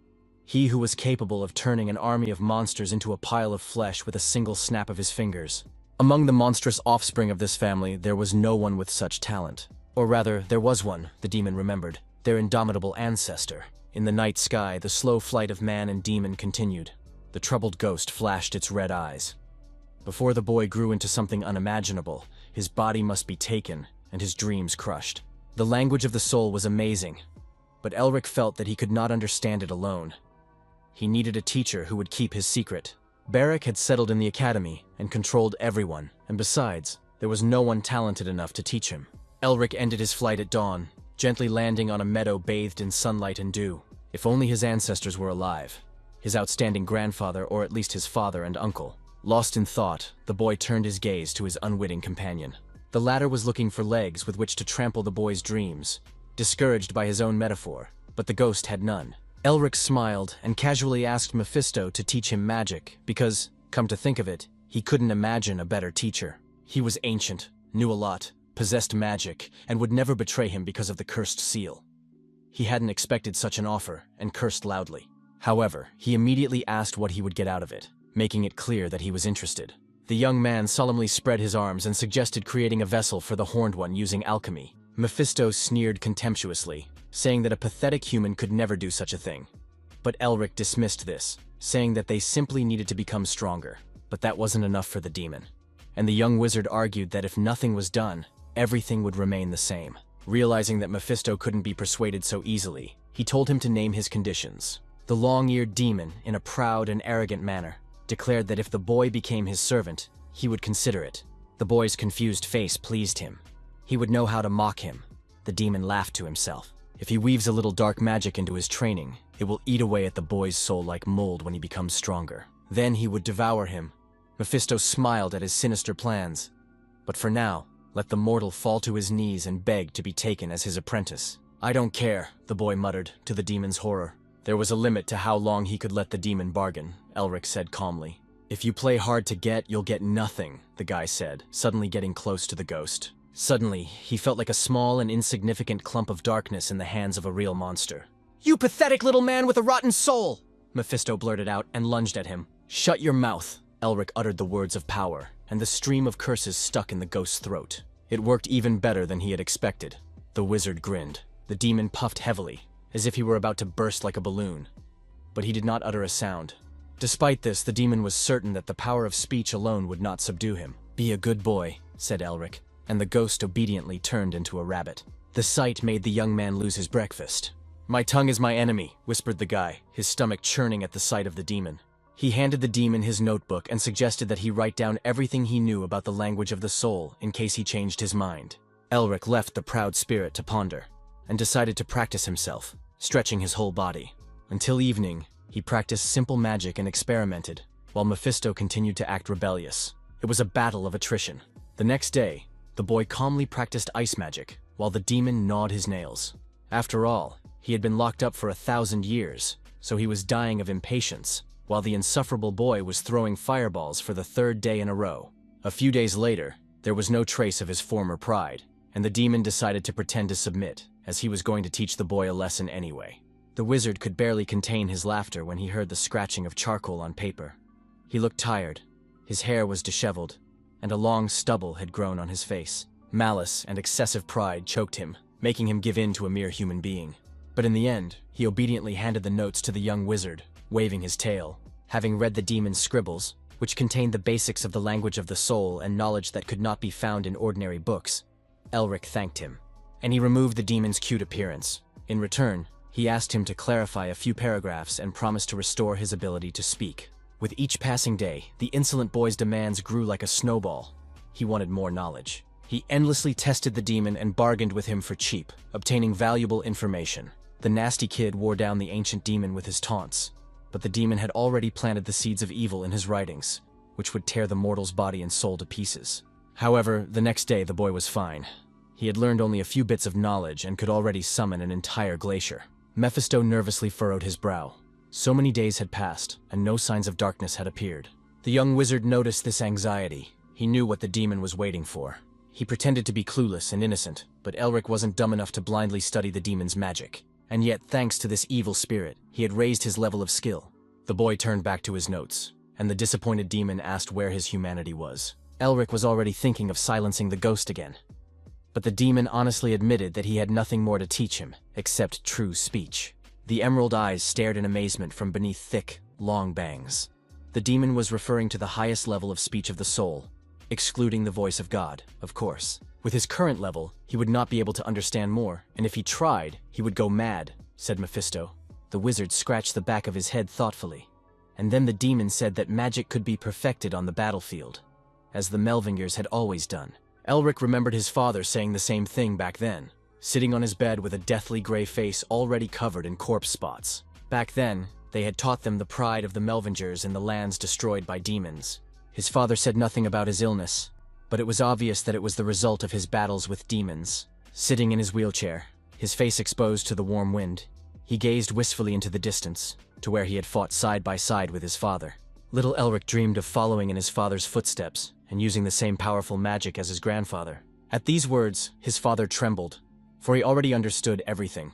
He who was capable of turning an army of monsters into a pile of flesh with a single snap of his fingers. Among the monstrous offspring of this family, there was no one with such talent. Or rather, there was one, the demon remembered, their indomitable ancestor. In the night sky, the slow flight of man and demon continued. The troubled ghost flashed its red eyes. Before the boy grew into something unimaginable, his body must be taken, and his dreams crushed. The language of the soul was amazing, but Elric felt that he could not understand it alone. He needed a teacher who would keep his secret. Barrack had settled in the academy and controlled everyone, and besides, there was no one talented enough to teach him. Elric ended his flight at dawn, gently landing on a meadow bathed in sunlight and dew. If only his ancestors were alive. His outstanding grandfather, or at least his father and uncle. Lost in thought, the boy turned his gaze to his unwitting companion. The latter was looking for legs with which to trample the boy's dreams, discouraged by his own metaphor, but the ghost had none. Elric smiled and casually asked Mephisto to teach him magic because, come to think of it, he couldn't imagine a better teacher. He was ancient, knew a lot, possessed magic, and would never betray him because of the cursed seal. He hadn't expected such an offer and cursed loudly. However, he immediately asked what he would get out of it, making it clear that he was interested. The young man solemnly spread his arms and suggested creating a vessel for the Horned One using alchemy. Mephisto sneered contemptuously, saying that a pathetic human could never do such a thing. But Elric dismissed this, saying that they simply needed to become stronger. But that wasn't enough for the demon. And the young wizard argued that if nothing was done, everything would remain the same. Realizing that Mephisto couldn't be persuaded so easily, he told him to name his conditions. The long-eared demon, in a proud and arrogant manner, declared that if the boy became his servant, he would consider it. The boy's confused face pleased him. He would know how to mock him. The demon laughed to himself. If he weaves a little dark magic into his training, it will eat away at the boy's soul like mold when he becomes stronger. Then he would devour him. Mephisto smiled at his sinister plans. But for now, let the mortal fall to his knees and beg to be taken as his apprentice. "I don't care," the boy muttered, to the demon's horror. There was a limit to how long he could let the demon bargain, Elric said calmly. "If you play hard to get, you'll get nothing," the guy said, suddenly getting close to the ghost. Suddenly, he felt like a small and insignificant clump of darkness in the hands of a real monster. "You pathetic little man with a rotten soul!" Mephisto blurted out and lunged at him. "Shut your mouth!" Elric uttered the words of power, and the stream of curses stuck in the ghost's throat. It worked even better than he had expected. The wizard grinned. The demon puffed heavily, as if he were about to burst like a balloon. But he did not utter a sound. Despite this, the demon was certain that the power of speech alone would not subdue him. "Be a good boy," said Elric, and the ghost obediently turned into a rabbit. The sight made the young man lose his breakfast. "My tongue is my enemy," whispered the guy, his stomach churning at the sight of the demon. He handed the demon his notebook and suggested that he write down everything he knew about the language of the soul in case he changed his mind. Elric left the proud spirit to ponder, and decided to practice himself, stretching his whole body. Until evening, he practiced simple magic and experimented, while Mephisto continued to act rebellious. It was a battle of attrition. The next day, the boy calmly practiced ice magic, while the demon gnawed his nails. After all, he had been locked up for 1,000 years, so he was dying of impatience, while the insufferable boy was throwing fireballs for the 3rd day in a row. A few days later, there was no trace of his former pride, and the demon decided to pretend to submit, as he was going to teach the boy a lesson anyway. The wizard could barely contain his laughter when he heard the scratching of charcoal on paper. He looked tired. His hair was disheveled, and a long stubble had grown on his face. Malice and excessive pride choked him, making him give in to a mere human being. But in the end, he obediently handed the notes to the young wizard, waving his tail. Having read the demon's scribbles, which contained the basics of the language of the soul and knowledge that could not be found in ordinary books, Elric thanked him, and he removed the demon's cute appearance. In return, he asked him to clarify a few paragraphs and promised to restore his ability to speak. With each passing day, the insolent boy's demands grew like a snowball. He wanted more knowledge. He endlessly tested the demon and bargained with him for cheap, obtaining valuable information. The nasty kid wore down the ancient demon with his taunts, but the demon had already planted the seeds of evil in his writings, which would tear the mortal's body and soul to pieces. However, the next day the boy was fine. He had learned only a few bits of knowledge and could already summon an entire glacier. Mephisto nervously furrowed his brow. So many days had passed, and no signs of darkness had appeared. The young wizard noticed this anxiety. He knew what the demon was waiting for. He pretended to be clueless and innocent, but Elric wasn't dumb enough to blindly study the demon's magic. And yet, thanks to this evil spirit, he had raised his level of skill. The boy turned back to his notes, and the disappointed demon asked where his humanity was. Elric was already thinking of silencing the ghost again. But the demon honestly admitted that he had nothing more to teach him, except true speech. The emerald eyes stared in amazement from beneath thick, long bangs. The demon was referring to the highest level of speech of the soul, excluding the voice of God, of course. With his current level, he would not be able to understand more, and if he tried, he would go mad, said Mephisto. The wizard scratched the back of his head thoughtfully, and then the demon said that magic could be perfected on the battlefield, as the Melvingers had always done. Elric remembered his father saying the same thing back then, sitting on his bed with a deathly gray face already covered in corpse spots. Back then, they had taught them the pride of the Melvingers in the lands destroyed by demons. His father said nothing about his illness, but it was obvious that it was the result of his battles with demons. Sitting in his wheelchair, his face exposed to the warm wind, he gazed wistfully into the distance, to where he had fought side by side with his father. Little Elric dreamed of following in his father's footsteps and using the same powerful magic as his grandfather. At these words, his father trembled, for he already understood everything.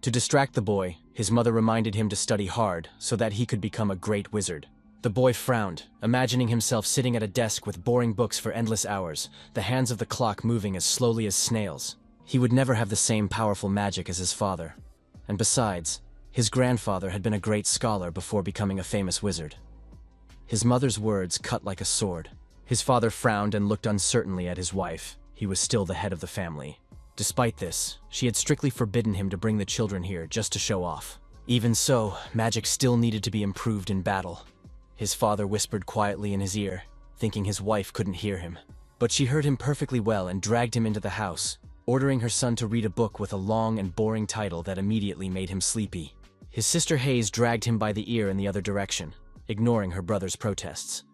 To distract the boy, his mother reminded him to study hard so that he could become a great wizard. The boy frowned, imagining himself sitting at a desk with boring books for endless hours, the hands of the clock moving as slowly as snails. He would never have the same powerful magic as his father. And besides, his grandfather had been a great scholar before becoming a famous wizard. His mother's words cut like a sword. His father frowned and looked uncertainly at his wife. He was still the head of the family. Despite this, she had strictly forbidden him to bring the children here just to show off. Even so, magic still needed to be improved in battle. His father whispered quietly in his ear, thinking his wife couldn't hear him. But she heard him perfectly well and dragged him into the house, ordering her son to read a book with a long and boring title that immediately made him sleepy. His sister Hayes dragged him by the ear in the other direction, ignoring her brother's protests.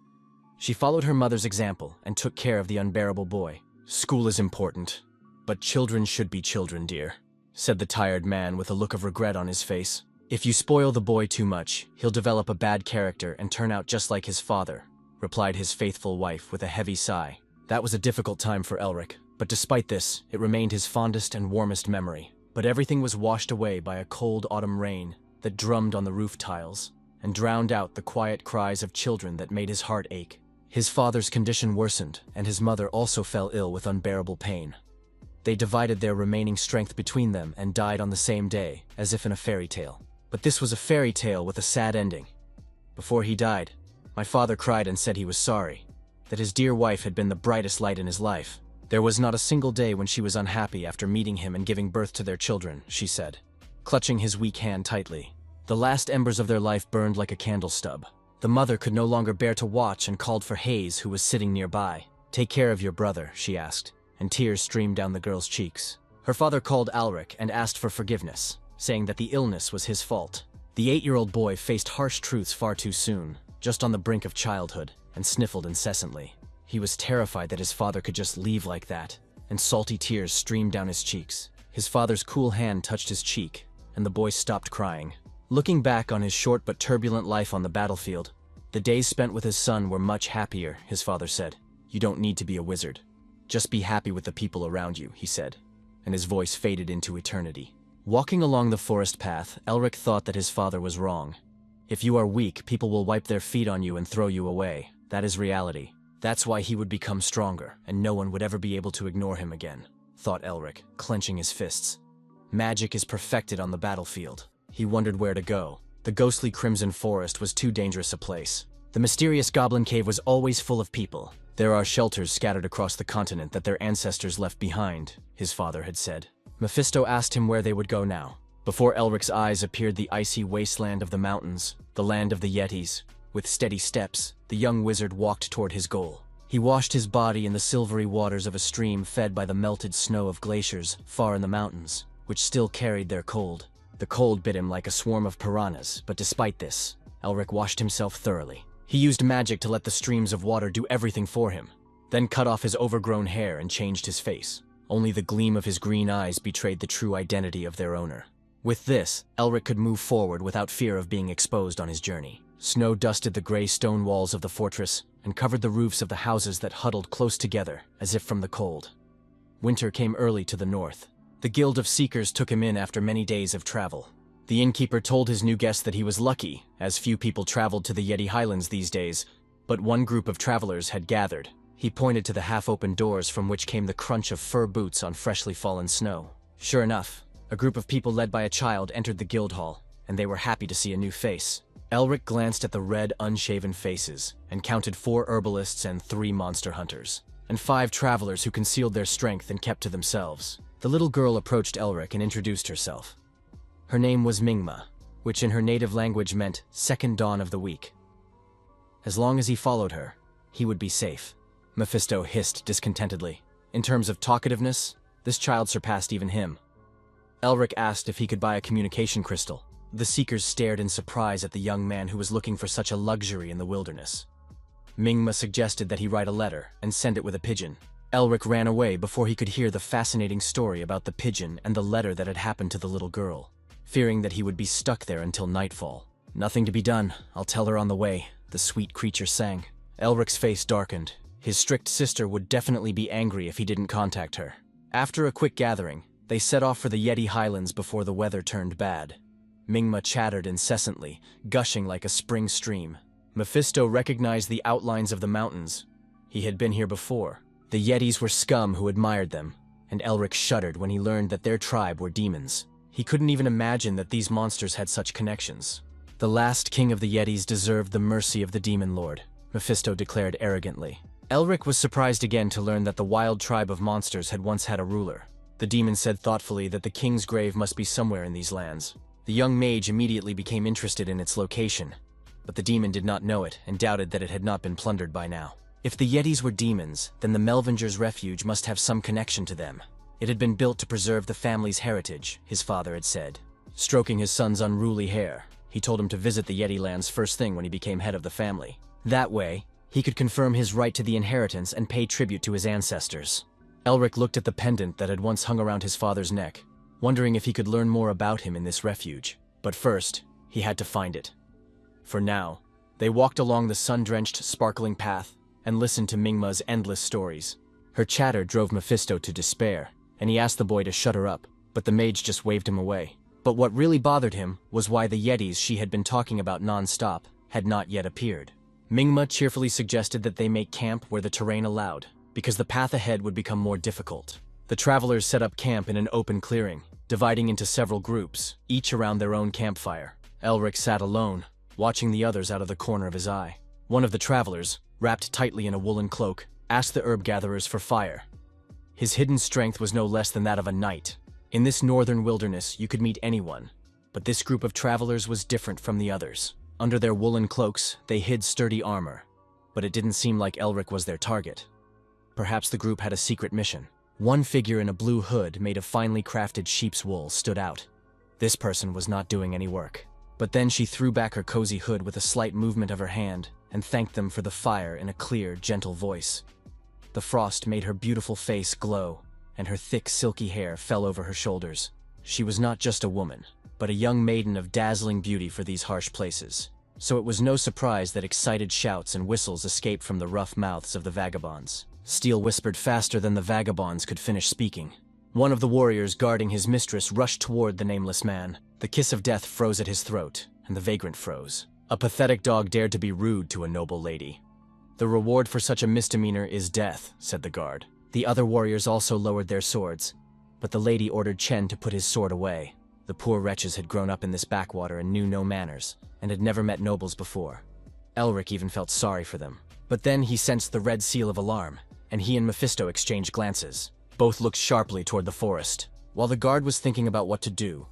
She followed her mother's example and took care of the unbearable boy. "School is important, but children should be children, dear," said the tired man with a look of regret on his face. "If you spoil the boy too much, he'll develop a bad character and turn out just like his father," replied his faithful wife with a heavy sigh. That was a difficult time for Elric, but despite this, it remained his fondest and warmest memory. But everything was washed away by a cold autumn rain that drummed on the roof tiles and drowned out the quiet cries of children that made his heart ache. His father's condition worsened, and his mother also fell ill with unbearable pain. They divided their remaining strength between them and died on the same day, as if in a fairy tale. But this was a fairy tale with a sad ending. Before he died, my father cried and said he was sorry, that his dear wife had been the brightest light in his life. There was not a single day when she was unhappy after meeting him and giving birth to their children, she said, clutching his weak hand tightly. The last embers of their life burned like a candle stub. The mother could no longer bear to watch and called for Hayes, who was sitting nearby. "Take care of your brother," she asked, and tears streamed down the girl's cheeks. Her father called Alric and asked for forgiveness, saying that the illness was his fault. The 8-year-old boy faced harsh truths far too soon, just on the brink of childhood, and sniffled incessantly. He was terrified that his father could just leave like that, and salty tears streamed down his cheeks. His father's cool hand touched his cheek, and the boy stopped crying. Looking back on his short but turbulent life on the battlefield, the days spent with his son were much happier, his father said. "You don't need to be a wizard. Just be happy with the people around you," he said, and his voice faded into eternity. Walking along the forest path, Elric thought that his father was wrong. If you are weak, people will wipe their feet on you and throw you away. That is reality. That's why he would become stronger, and no one would ever be able to ignore him again, thought Elric, clenching his fists. Magic is perfected on the battlefield. He wondered where to go. The ghostly Crimson Forest was too dangerous a place. The mysterious Goblin Cave was always full of people. "There are shelters scattered across the continent that their ancestors left behind," his father had said. Mephisto asked him where they would go now. Before Elric's eyes appeared the icy wasteland of the mountains, the land of the Yetis. With steady steps, the young wizard walked toward his goal. He washed his body in the silvery waters of a stream fed by the melted snow of glaciers far in the mountains, which still carried their cold. The cold bit him like a swarm of piranhas, but despite this, Elric washed himself thoroughly. He used magic to let the streams of water do everything for him, then cut off his overgrown hair and changed his face. Only the gleam of his green eyes betrayed the true identity of their owner. With this, Elric could move forward without fear of being exposed on his journey. Snow dusted the gray stone walls of the fortress and covered the roofs of the houses that huddled close together, as if from the cold. Winter came early to the north. The Guild of Seekers took him in after many days of travel. The innkeeper told his new guest that he was lucky, as few people traveled to the Yeti Highlands these days, but one group of travelers had gathered. He pointed to the half-open doors from which came the crunch of fur boots on freshly fallen snow. Sure enough, a group of people led by a child entered the guild hall, and they were happy to see a new face. Elric glanced at the red, unshaven faces, and counted 4 herbalists and 3 monster hunters, and 5 travelers who concealed their strength and kept to themselves. The little girl approached Elric and introduced herself. Her name was Mingma, which in her native language meant second dawn of the week. As long as he followed her, he would be safe. Mephisto hissed discontentedly. In terms of talkativeness, this child surpassed even him. Elric asked if he could buy a communication crystal. The Seekers stared in surprise at the young man who was looking for such a luxury in the wilderness. Mingma suggested that he write a letter and send it with a pigeon. Elric ran away before he could hear the fascinating story about the pigeon and the letter that had happened to the little girl, fearing that he would be stuck there until nightfall. "Nothing to be done. I'll tell her on the way," the sweet creature sang. Elric's face darkened. His strict sister would definitely be angry if he didn't contact her. After a quick gathering, they set off for the Yeti Highlands before the weather turned bad. Mingma chattered incessantly, gushing like a spring stream. Mephisto recognized the outlines of the mountains. He had been here before. The Yetis were scum who admired them, and Elric shuddered when he learned that their tribe were demons. He couldn't even imagine that these monsters had such connections. "The last king of the Yetis deserved the mercy of the demon lord," Mephisto declared arrogantly. Elric was surprised again to learn that the wild tribe of monsters had once had a ruler. The demon said thoughtfully that the king's grave must be somewhere in these lands. The young mage immediately became interested in its location, but the demon did not know it and doubted that it had not been plundered by now. If the Yetis were demons, then the Melvingers' refuge must have some connection to them. It had been built to preserve the family's heritage, his father had said. Stroking his son's unruly hair, he told him to visit the Yeti lands first thing when he became head of the family. That way, he could confirm his right to the inheritance and pay tribute to his ancestors. Elric looked at the pendant that had once hung around his father's neck, wondering if he could learn more about him in this refuge. But first, he had to find it. For now, they walked along the sun-drenched, sparkling path and listened to Mingma's endless stories. Her chatter drove Mephisto to despair, and he asked the boy to shut her up, but the mage just waved him away. But what really bothered him was why the Yetis she had been talking about non-stop had not yet appeared. Mingma cheerfully suggested that they make camp where the terrain allowed, because the path ahead would become more difficult. The travelers set up camp in an open clearing, dividing into several groups, each around their own campfire. Elric sat alone, watching the others out of the corner of his eye. One of the travelers, wrapped tightly in a woolen cloak, asked the herb gatherers for fire. His hidden strength was no less than that of a knight. In this northern wilderness, you could meet anyone, but this group of travelers was different from the others. Under their woolen cloaks, they hid sturdy armor, but it didn't seem like Elric was their target. Perhaps the group had a secret mission. One figure in a blue hood made of finely crafted sheep's wool stood out. This person was not doing any work. But then she threw back her cozy hood with a slight movement of her hand and thanked them for the fire in a clear, gentle voice. The frost made her beautiful face glow, and her thick, silky hair fell over her shoulders. She was not just a woman, but a young maiden of dazzling beauty for these harsh places. So it was no surprise that excited shouts and whistles escaped from the rough mouths of the vagabonds. Steel whispered faster than the vagabonds could finish speaking. One of the warriors guarding his mistress rushed toward the nameless man. The kiss of death froze at his throat, and the vagrant froze. A pathetic dog dared to be rude to a noble lady. The reward for such a misdemeanor is death, said the guard. The other warriors also lowered their swords, but the lady ordered Chen to put his sword away. The poor wretches had grown up in this backwater and knew no manners, and had never met nobles before. Elric even felt sorry for them. But then he sensed the red seal of alarm, and he and Mephisto exchanged glances. Both looked sharply toward the forest. While the guard was thinking about what to do,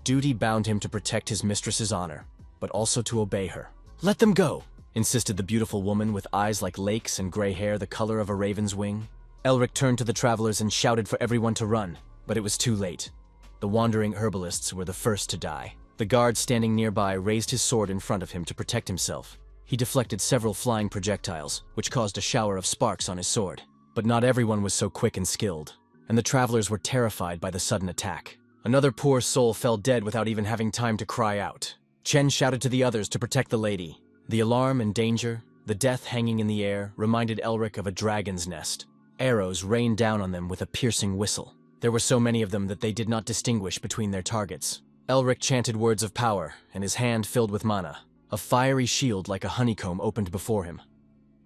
duty bound him to protect his mistress's honor, but also to obey her. "Let them go," insisted the beautiful woman with eyes like lakes and gray hair the color of a raven's wing. Elric turned to the travelers and shouted for everyone to run, but it was too late. The wandering herbalists were the first to die. The guard standing nearby raised his sword in front of him to protect himself. He deflected several flying projectiles, which caused a shower of sparks on his sword. But not everyone was so quick and skilled, and the travelers were terrified by the sudden attack. Another poor soul fell dead without even having time to cry out. Chen shouted to the others to protect the lady. The alarm and danger, the death hanging in the air, reminded Elric of a dragon's nest. Arrows rained down on them with a piercing whistle. There were so many of them that they did not distinguish between their targets. Elric chanted words of power, and his hand filled with mana. A fiery shield like a honeycomb opened before him.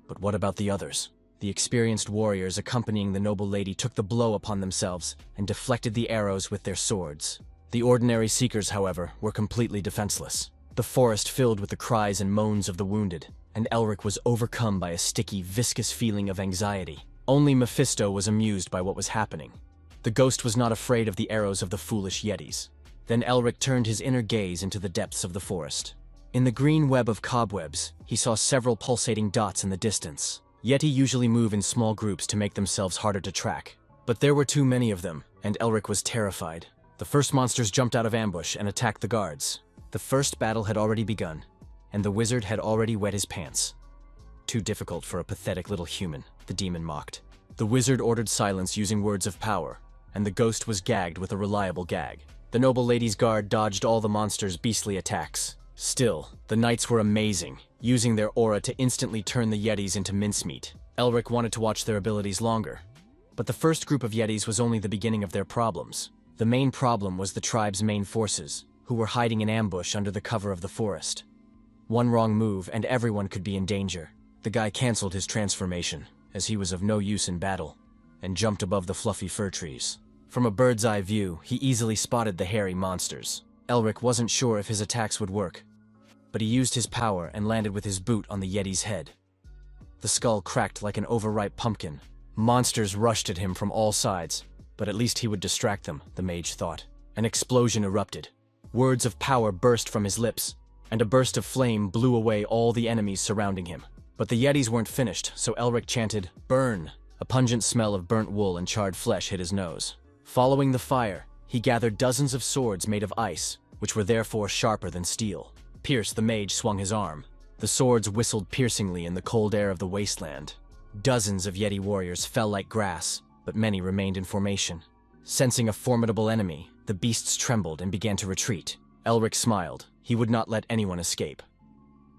But what about the others? The experienced warriors accompanying the noble lady took the blow upon themselves and deflected the arrows with their swords. The ordinary seekers, however, were completely defenseless. The forest filled with the cries and moans of the wounded, and Elric was overcome by a sticky, viscous feeling of anxiety. Only Mephisto was amused by what was happening. The ghost was not afraid of the arrows of the foolish Yetis. Then Elric turned his inner gaze into the depths of the forest. In the green web of cobwebs, he saw several pulsating dots in the distance. Yeti usually move in small groups to make themselves harder to track. But there were too many of them, and Elric was terrified. The first monsters jumped out of ambush and attacked the guards. The first battle had already begun, and the wizard had already wet his pants. Too difficult for a pathetic little human, the demon mocked. The wizard ordered silence using words of power, and the ghost was gagged with a reliable gag. The noble lady's guard dodged all the monster's beastly attacks. Still, the knights were amazing, using their aura to instantly turn the Yetis into mincemeat. Elric wanted to watch their abilities longer. But the first group of Yetis was only the beginning of their problems. The main problem was the tribe's main forces, who were hiding in ambush under the cover of the forest. One wrong move and everyone could be in danger. The guy canceled his transformation, as he was of no use in battle, and jumped above the fluffy fir trees. From a bird's eye view, he easily spotted the hairy monsters. Elric wasn't sure if his attacks would work, but he used his power and landed with his boot on the Yeti's head. The skull cracked like an overripe pumpkin. Monsters rushed at him from all sides, But at least he would distract them, the mage thought. An explosion erupted. Words of power burst from his lips, and a burst of flame blew away all the enemies surrounding him. But the Yetis weren't finished, so Elric chanted, "Burn!" A pungent smell of burnt wool and charred flesh hit his nose. Following the fire, he gathered dozens of swords made of ice, which were therefore sharper than steel. Pierce, the mage, swung his arm. The swords whistled piercingly in the cold air of the wasteland. Dozens of Yeti warriors fell like grass, but many remained in formation. Sensing a formidable enemy, the beasts trembled and began to retreat. Elric smiled. He would not let anyone escape.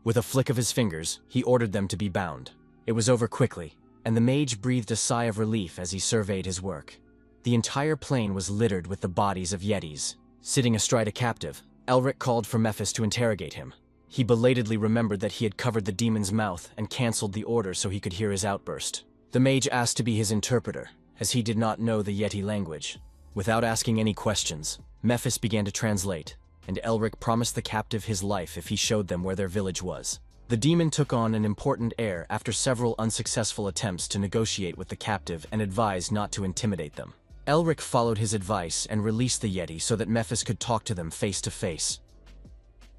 With a flick of his fingers, he ordered them to be bound. It was over quickly, and the mage breathed a sigh of relief as he surveyed his work. The entire plain was littered with the bodies of Yetis. Sitting astride a captive, Elric called for Mephis to interrogate him. He belatedly remembered that he had covered the demon's mouth and cancelled the order so he could hear his outburst. The mage asked to be his interpreter, as he did not know the Yeti language. Without asking any questions, Mephis began to translate, and Elric promised the captive his life if he showed them where their village was. The demon took on an important air after several unsuccessful attempts to negotiate with the captive and advised not to intimidate them. Elric followed his advice and released the Yeti so that Mephis could talk to them face to face.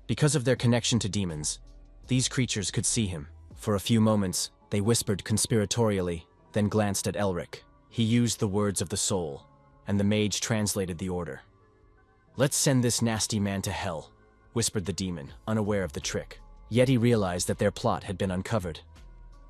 Because of their connection to demons, these creatures could see him. For a few moments, they whispered conspiratorially, then glanced at Elric. He used the words of the soul, and the mage translated the order. "Let's send this nasty man to hell," whispered the demon, unaware of the trick. Yeti realized that their plot had been uncovered.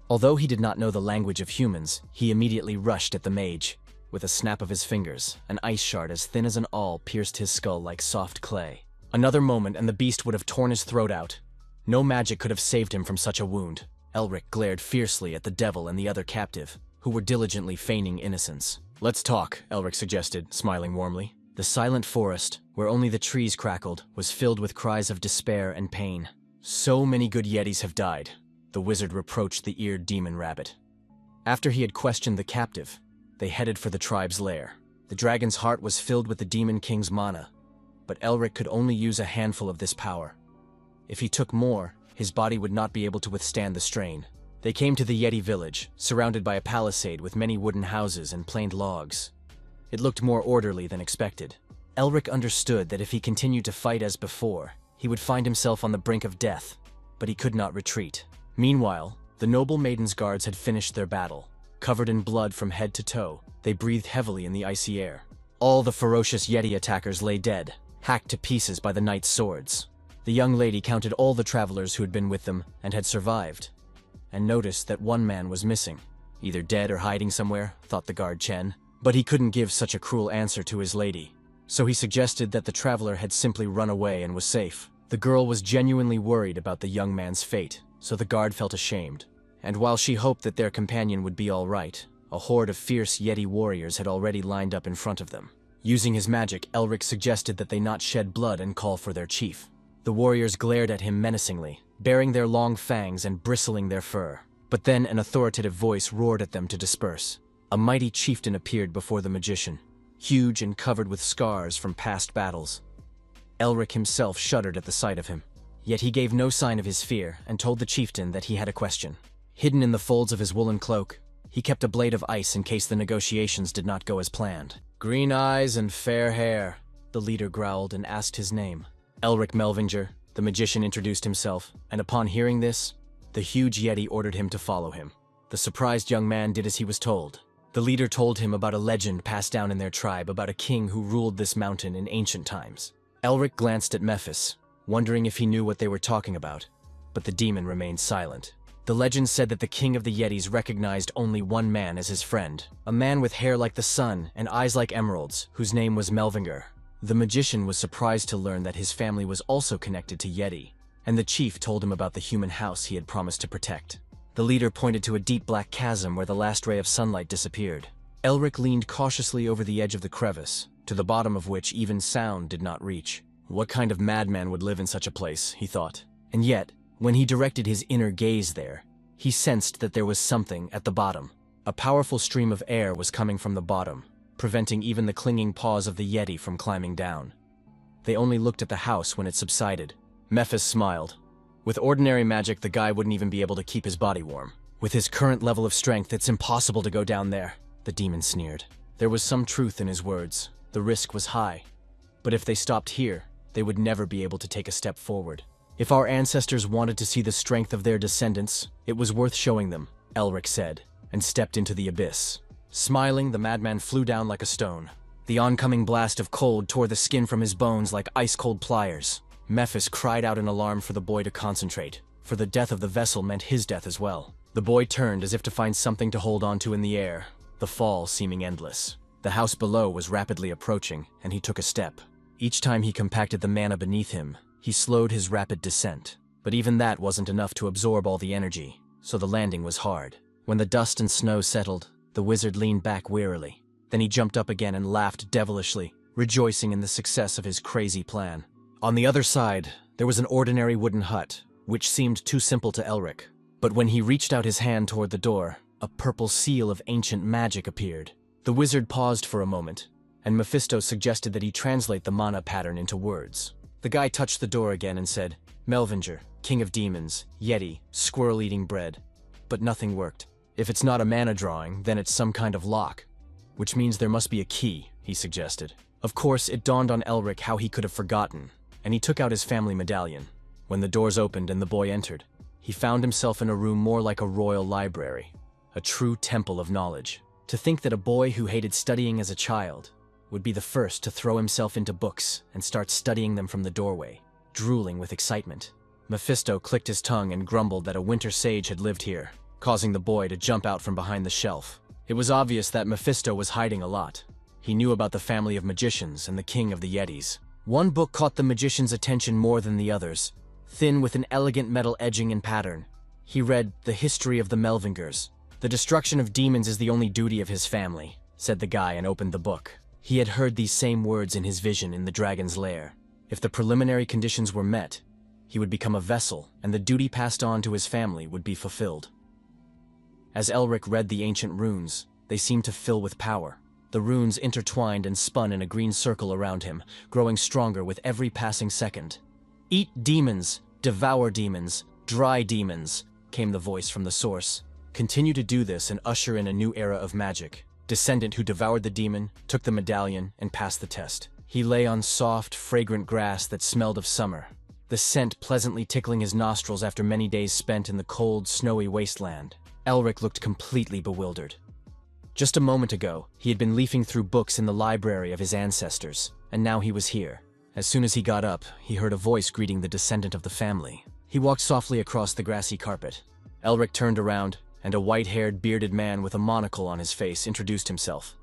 Although he did not know the language of humans, he immediately rushed at the mage. With a snap of his fingers, an ice shard as thin as an awl pierced his skull like soft clay. Another moment and the beast would have torn his throat out. No magic could have saved him from such a wound. Elric glared fiercely at the devil and the other captive, who were diligently feigning innocence. "Let's talk," Elric suggested, smiling warmly. The silent forest, where only the trees crackled, was filled with cries of despair and pain. "So many good Yetis have died," the wizard reproached the eared demon rabbit. After he had questioned the captive, they headed for the tribe's lair. The dragon's heart was filled with the demon king's mana, but Elric could only use a handful of this power. If he took more, his body would not be able to withstand the strain. They came to the Yeti village, surrounded by a palisade with many wooden houses and planed logs. It looked more orderly than expected. Elric understood that if he continued to fight as before, he would find himself on the brink of death, but he could not retreat. Meanwhile, the noble maiden's guards had finished their battle. Covered in blood from head to toe, they breathed heavily in the icy air. All the ferocious Yeti attackers lay dead, hacked to pieces by the knight's swords. The young lady counted all the travelers who had been with them and had survived, and noticed that one man was missing. Either dead or hiding somewhere, thought the guard Chen, but he couldn't give such a cruel answer to his lady. So he suggested that the traveler had simply run away and was safe. The girl was genuinely worried about the young man's fate, so the guard felt ashamed. And while she hoped that their companion would be all right, a horde of fierce Yeti warriors had already lined up in front of them. Using his magic, Elric suggested that they not shed blood and call for their chief. The warriors glared at him menacingly, baring their long fangs and bristling their fur. But then an authoritative voice roared at them to disperse. A mighty chieftain appeared before the magician, huge and covered with scars from past battles. Elric himself shuddered at the sight of him. Yet he gave no sign of his fear and told the chieftain that he had a question. Hidden in the folds of his woolen cloak, he kept a blade of ice in case the negotiations did not go as planned. "Green eyes and fair hair," the leader growled and asked his name. Elric Melvinger, the magician introduced himself, and upon hearing this, the huge Yeti ordered him to follow him. The surprised young man did as he was told. The leader told him about a legend passed down in their tribe about a king who ruled this mountain in ancient times. Elric glanced at Mephis, wondering if he knew what they were talking about, but the demon remained silent. The legend said that the king of the Yetis recognized only one man as his friend, a man with hair like the sun and eyes like emeralds, whose name was Melvinger. The magician was surprised to learn that his family was also connected to Yeti, and the chief told him about the human house he had promised to protect. The leader pointed to a deep black chasm where the last ray of sunlight disappeared. Elric leaned cautiously over the edge of the crevice, to the bottom of which even sound did not reach. What kind of madman would live in such a place, he thought. And yet, when he directed his inner gaze there, he sensed that there was something at the bottom. A powerful stream of air was coming from the bottom, preventing even the clinging paws of the Yeti from climbing down. They only looked at the house when it subsided. Mephis smiled. With ordinary magic, the guy wouldn't even be able to keep his body warm. With his current level of strength, it's impossible to go down there, the demon sneered. There was some truth in his words. The risk was high. But if they stopped here, they would never be able to take a step forward. If our ancestors wanted to see the strength of their descendants, it was worth showing them, Elric said, and stepped into the abyss. Smiling, the madman flew down like a stone. The oncoming blast of cold tore the skin from his bones like ice-cold pliers. Mephis cried out in alarm for the boy to concentrate, for the death of the vessel meant his death as well. The boy turned as if to find something to hold onto in the air, the fall seeming endless. The house below was rapidly approaching, and he took a step. Each time he compacted the mana beneath him, he slowed his rapid descent. But even that wasn't enough to absorb all the energy, so the landing was hard. When the dust and snow settled, the wizard leaned back wearily. Then he jumped up again and laughed devilishly, rejoicing in the success of his crazy plan. On the other side, there was an ordinary wooden hut, which seemed too simple to Elric. But when he reached out his hand toward the door, a purple seal of ancient magic appeared. The wizard paused for a moment, and Mephisto suggested that he translate the mana pattern into words. The guy touched the door again and said, "Melvinger, king of demons, yeti, squirrel-eating bread." But nothing worked. If it's not a mana drawing, then it's some kind of lock. Which means there must be a key, he suggested. Of course, it dawned on Elric how he could have forgotten, and he took out his family medallion. When the doors opened and the boy entered, he found himself in a room more like a royal library, a true temple of knowledge. To think that a boy who hated studying as a child would be the first to throw himself into books and start studying them from the doorway, drooling with excitement. Mephisto clicked his tongue and grumbled that a winter sage had lived here, causing the boy to jump out from behind the shelf. It was obvious that Mephisto was hiding a lot. He knew about the family of magicians and the king of the Yetis. One book caught the magician's attention more than the others, thin with an elegant metal edging and pattern. He read The History of the Melvingers. "The destruction of demons is the only duty of his family," said the guy and opened the book. He had heard these same words in his vision in the dragon's lair. If the preliminary conditions were met, he would become a vessel, and the duty passed on to his family would be fulfilled. As Elric read the ancient runes, they seemed to fill with power. The runes intertwined and spun in a green circle around him, growing stronger with every passing second. "Eat demons, devour demons, dry demons," came the voice from the source. "Continue to do this and usher in a new era of magic." Descendant who devoured the demon, took the medallion, and passed the test. He lay on soft, fragrant grass that smelled of summer, the scent pleasantly tickling his nostrils after many days spent in the cold, snowy wasteland. Elric looked completely bewildered. Just a moment ago, he had been leafing through books in the library of his ancestors, and now he was here. As soon as he got up, he heard a voice greeting the descendant of the family. He walked softly across the grassy carpet. Elric turned around, and a white-haired, bearded man with a monocle on his face introduced himself.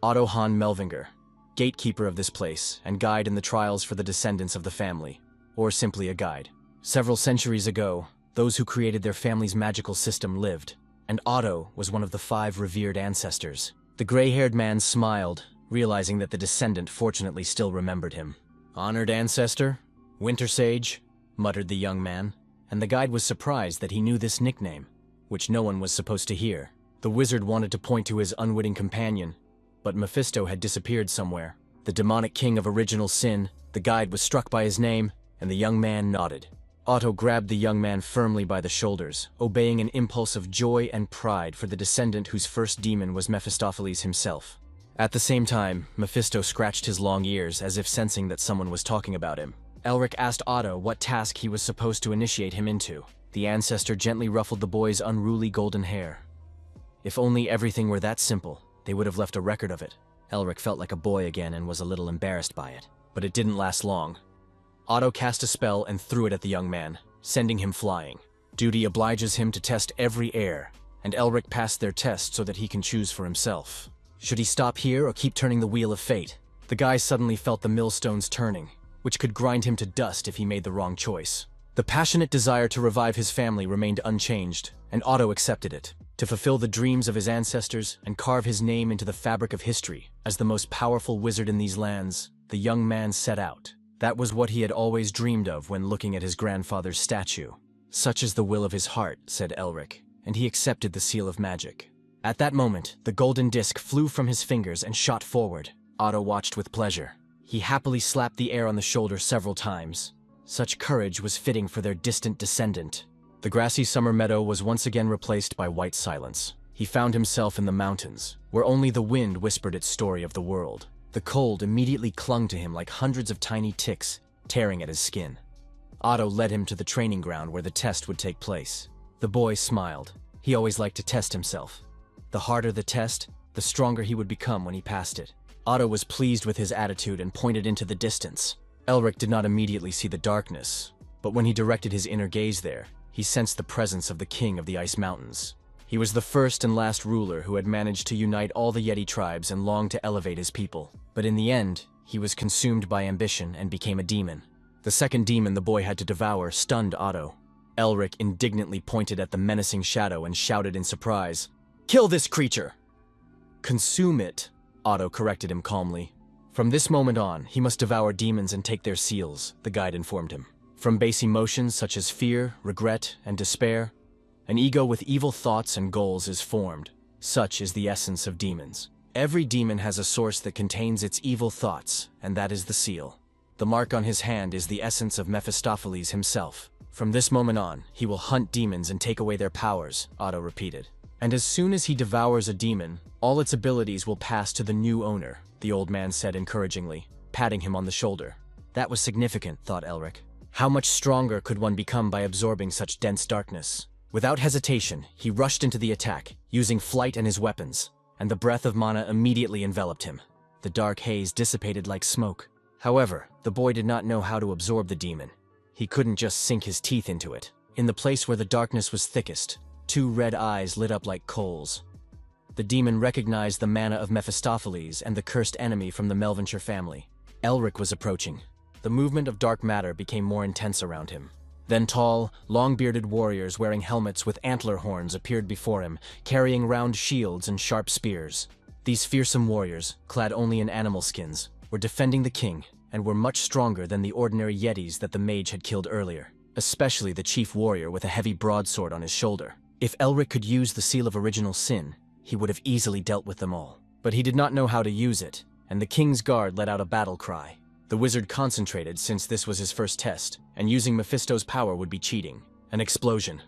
Otto Han Melvinger, gatekeeper of this place and guide in the trials for the descendants of the family, or simply a guide. Several centuries ago, those who created their family's magical system lived, and Otto was one of the 5 revered ancestors. The gray-haired man smiled, realizing that the descendant fortunately still remembered him. "Honored ancestor? Winter Sage?" muttered the young man, and the guide was surprised that he knew this nickname, which no one was supposed to hear. The wizard wanted to point to his unwitting companion, but Mephisto had disappeared somewhere. The demonic king of original sin, the guide was struck by his name, and the young man nodded. Otto grabbed the young man firmly by the shoulders, obeying an impulse of joy and pride for the descendant whose first demon was Mephistopheles himself. At the same time, Mephisto scratched his long ears as if sensing that someone was talking about him. Elric asked Otto what task he was supposed to initiate him into. The ancestor gently ruffled the boy's unruly golden hair. If only everything were that simple, they would have left a record of it. Elric felt like a boy again and was a little embarrassed by it. But it didn't last long. Otto cast a spell and threw it at the young man, sending him flying. Duty obliges him to test every heir, and Elric passed their test so that he can choose for himself. Should he stop here or keep turning the wheel of fate? The guy suddenly felt the millstones turning, which could grind him to dust if he made the wrong choice. The passionate desire to revive his family remained unchanged, and Otto accepted it. To fulfill the dreams of his ancestors and carve his name into the fabric of history as the most powerful wizard in these lands, the young man set out. That was what he had always dreamed of when looking at his grandfather's statue. "Such is the will of his heart," said Elric, and he accepted the seal of magic. At that moment, the golden disc flew from his fingers and shot forward. Otto watched with pleasure. He happily slapped the air on the shoulder several times. Such courage was fitting for their distant descendant. The grassy summer meadow was once again replaced by white silence. He found himself in the mountains, where only the wind whispered its story of the world. The cold immediately clung to him like hundreds of tiny ticks, tearing at his skin. Otto led him to the training ground where the test would take place. The boy smiled. He always liked to test himself. The harder the test, the stronger he would become when he passed it. Otto was pleased with his attitude and pointed into the distance. Elric did not immediately see the darkness, but when he directed his inner gaze there, he sensed the presence of the king of the Ice Mountains. He was the first and last ruler who had managed to unite all the Yeti tribes and longed to elevate his people. But in the end, he was consumed by ambition and became a demon. The second demon the boy had to devour stunned Otto. Elric indignantly pointed at the menacing shadow and shouted in surprise, "Kill this creature!" "Consume it," Otto corrected him calmly. From this moment on, he must devour demons and take their seals, the guide informed him. From base emotions such as fear, regret, and despair, an ego with evil thoughts and goals is formed. Such is the essence of demons. Every demon has a source that contains its evil thoughts, and that is the seal. The mark on his hand is the essence of Mephistopheles himself. From this moment on, he will hunt demons and take away their powers, Otto repeated. And as soon as he devours a demon, all its abilities will pass to the new owner, the old man said encouragingly, patting him on the shoulder. That was significant, thought Elric. How much stronger could one become by absorbing such dense darkness? Without hesitation, he rushed into the attack, using flight and his weapons, and the breath of mana immediately enveloped him. The dark haze dissipated like smoke. However, the boy did not know how to absorb the demon. He couldn't just sink his teeth into it. In the place where the darkness was thickest, two red eyes lit up like coals. The demon recognized the mana of Mephistopheles and the cursed enemy from the Melvenshire family. Elric was approaching. The movement of dark matter became more intense around him. Then tall, long-bearded warriors wearing helmets with antler horns appeared before him, carrying round shields and sharp spears. These fearsome warriors, clad only in animal skins, were defending the king and were much stronger than the ordinary yetis that the mage had killed earlier, especially the chief warrior with a heavy broadsword on his shoulder. If Elric could use the Seal of Original Sin, he would have easily dealt with them all. But he did not know how to use it, and the king's guard let out a battle cry. The wizard concentrated since this was his first test, and using Mephisto's power would be cheating. An explosion.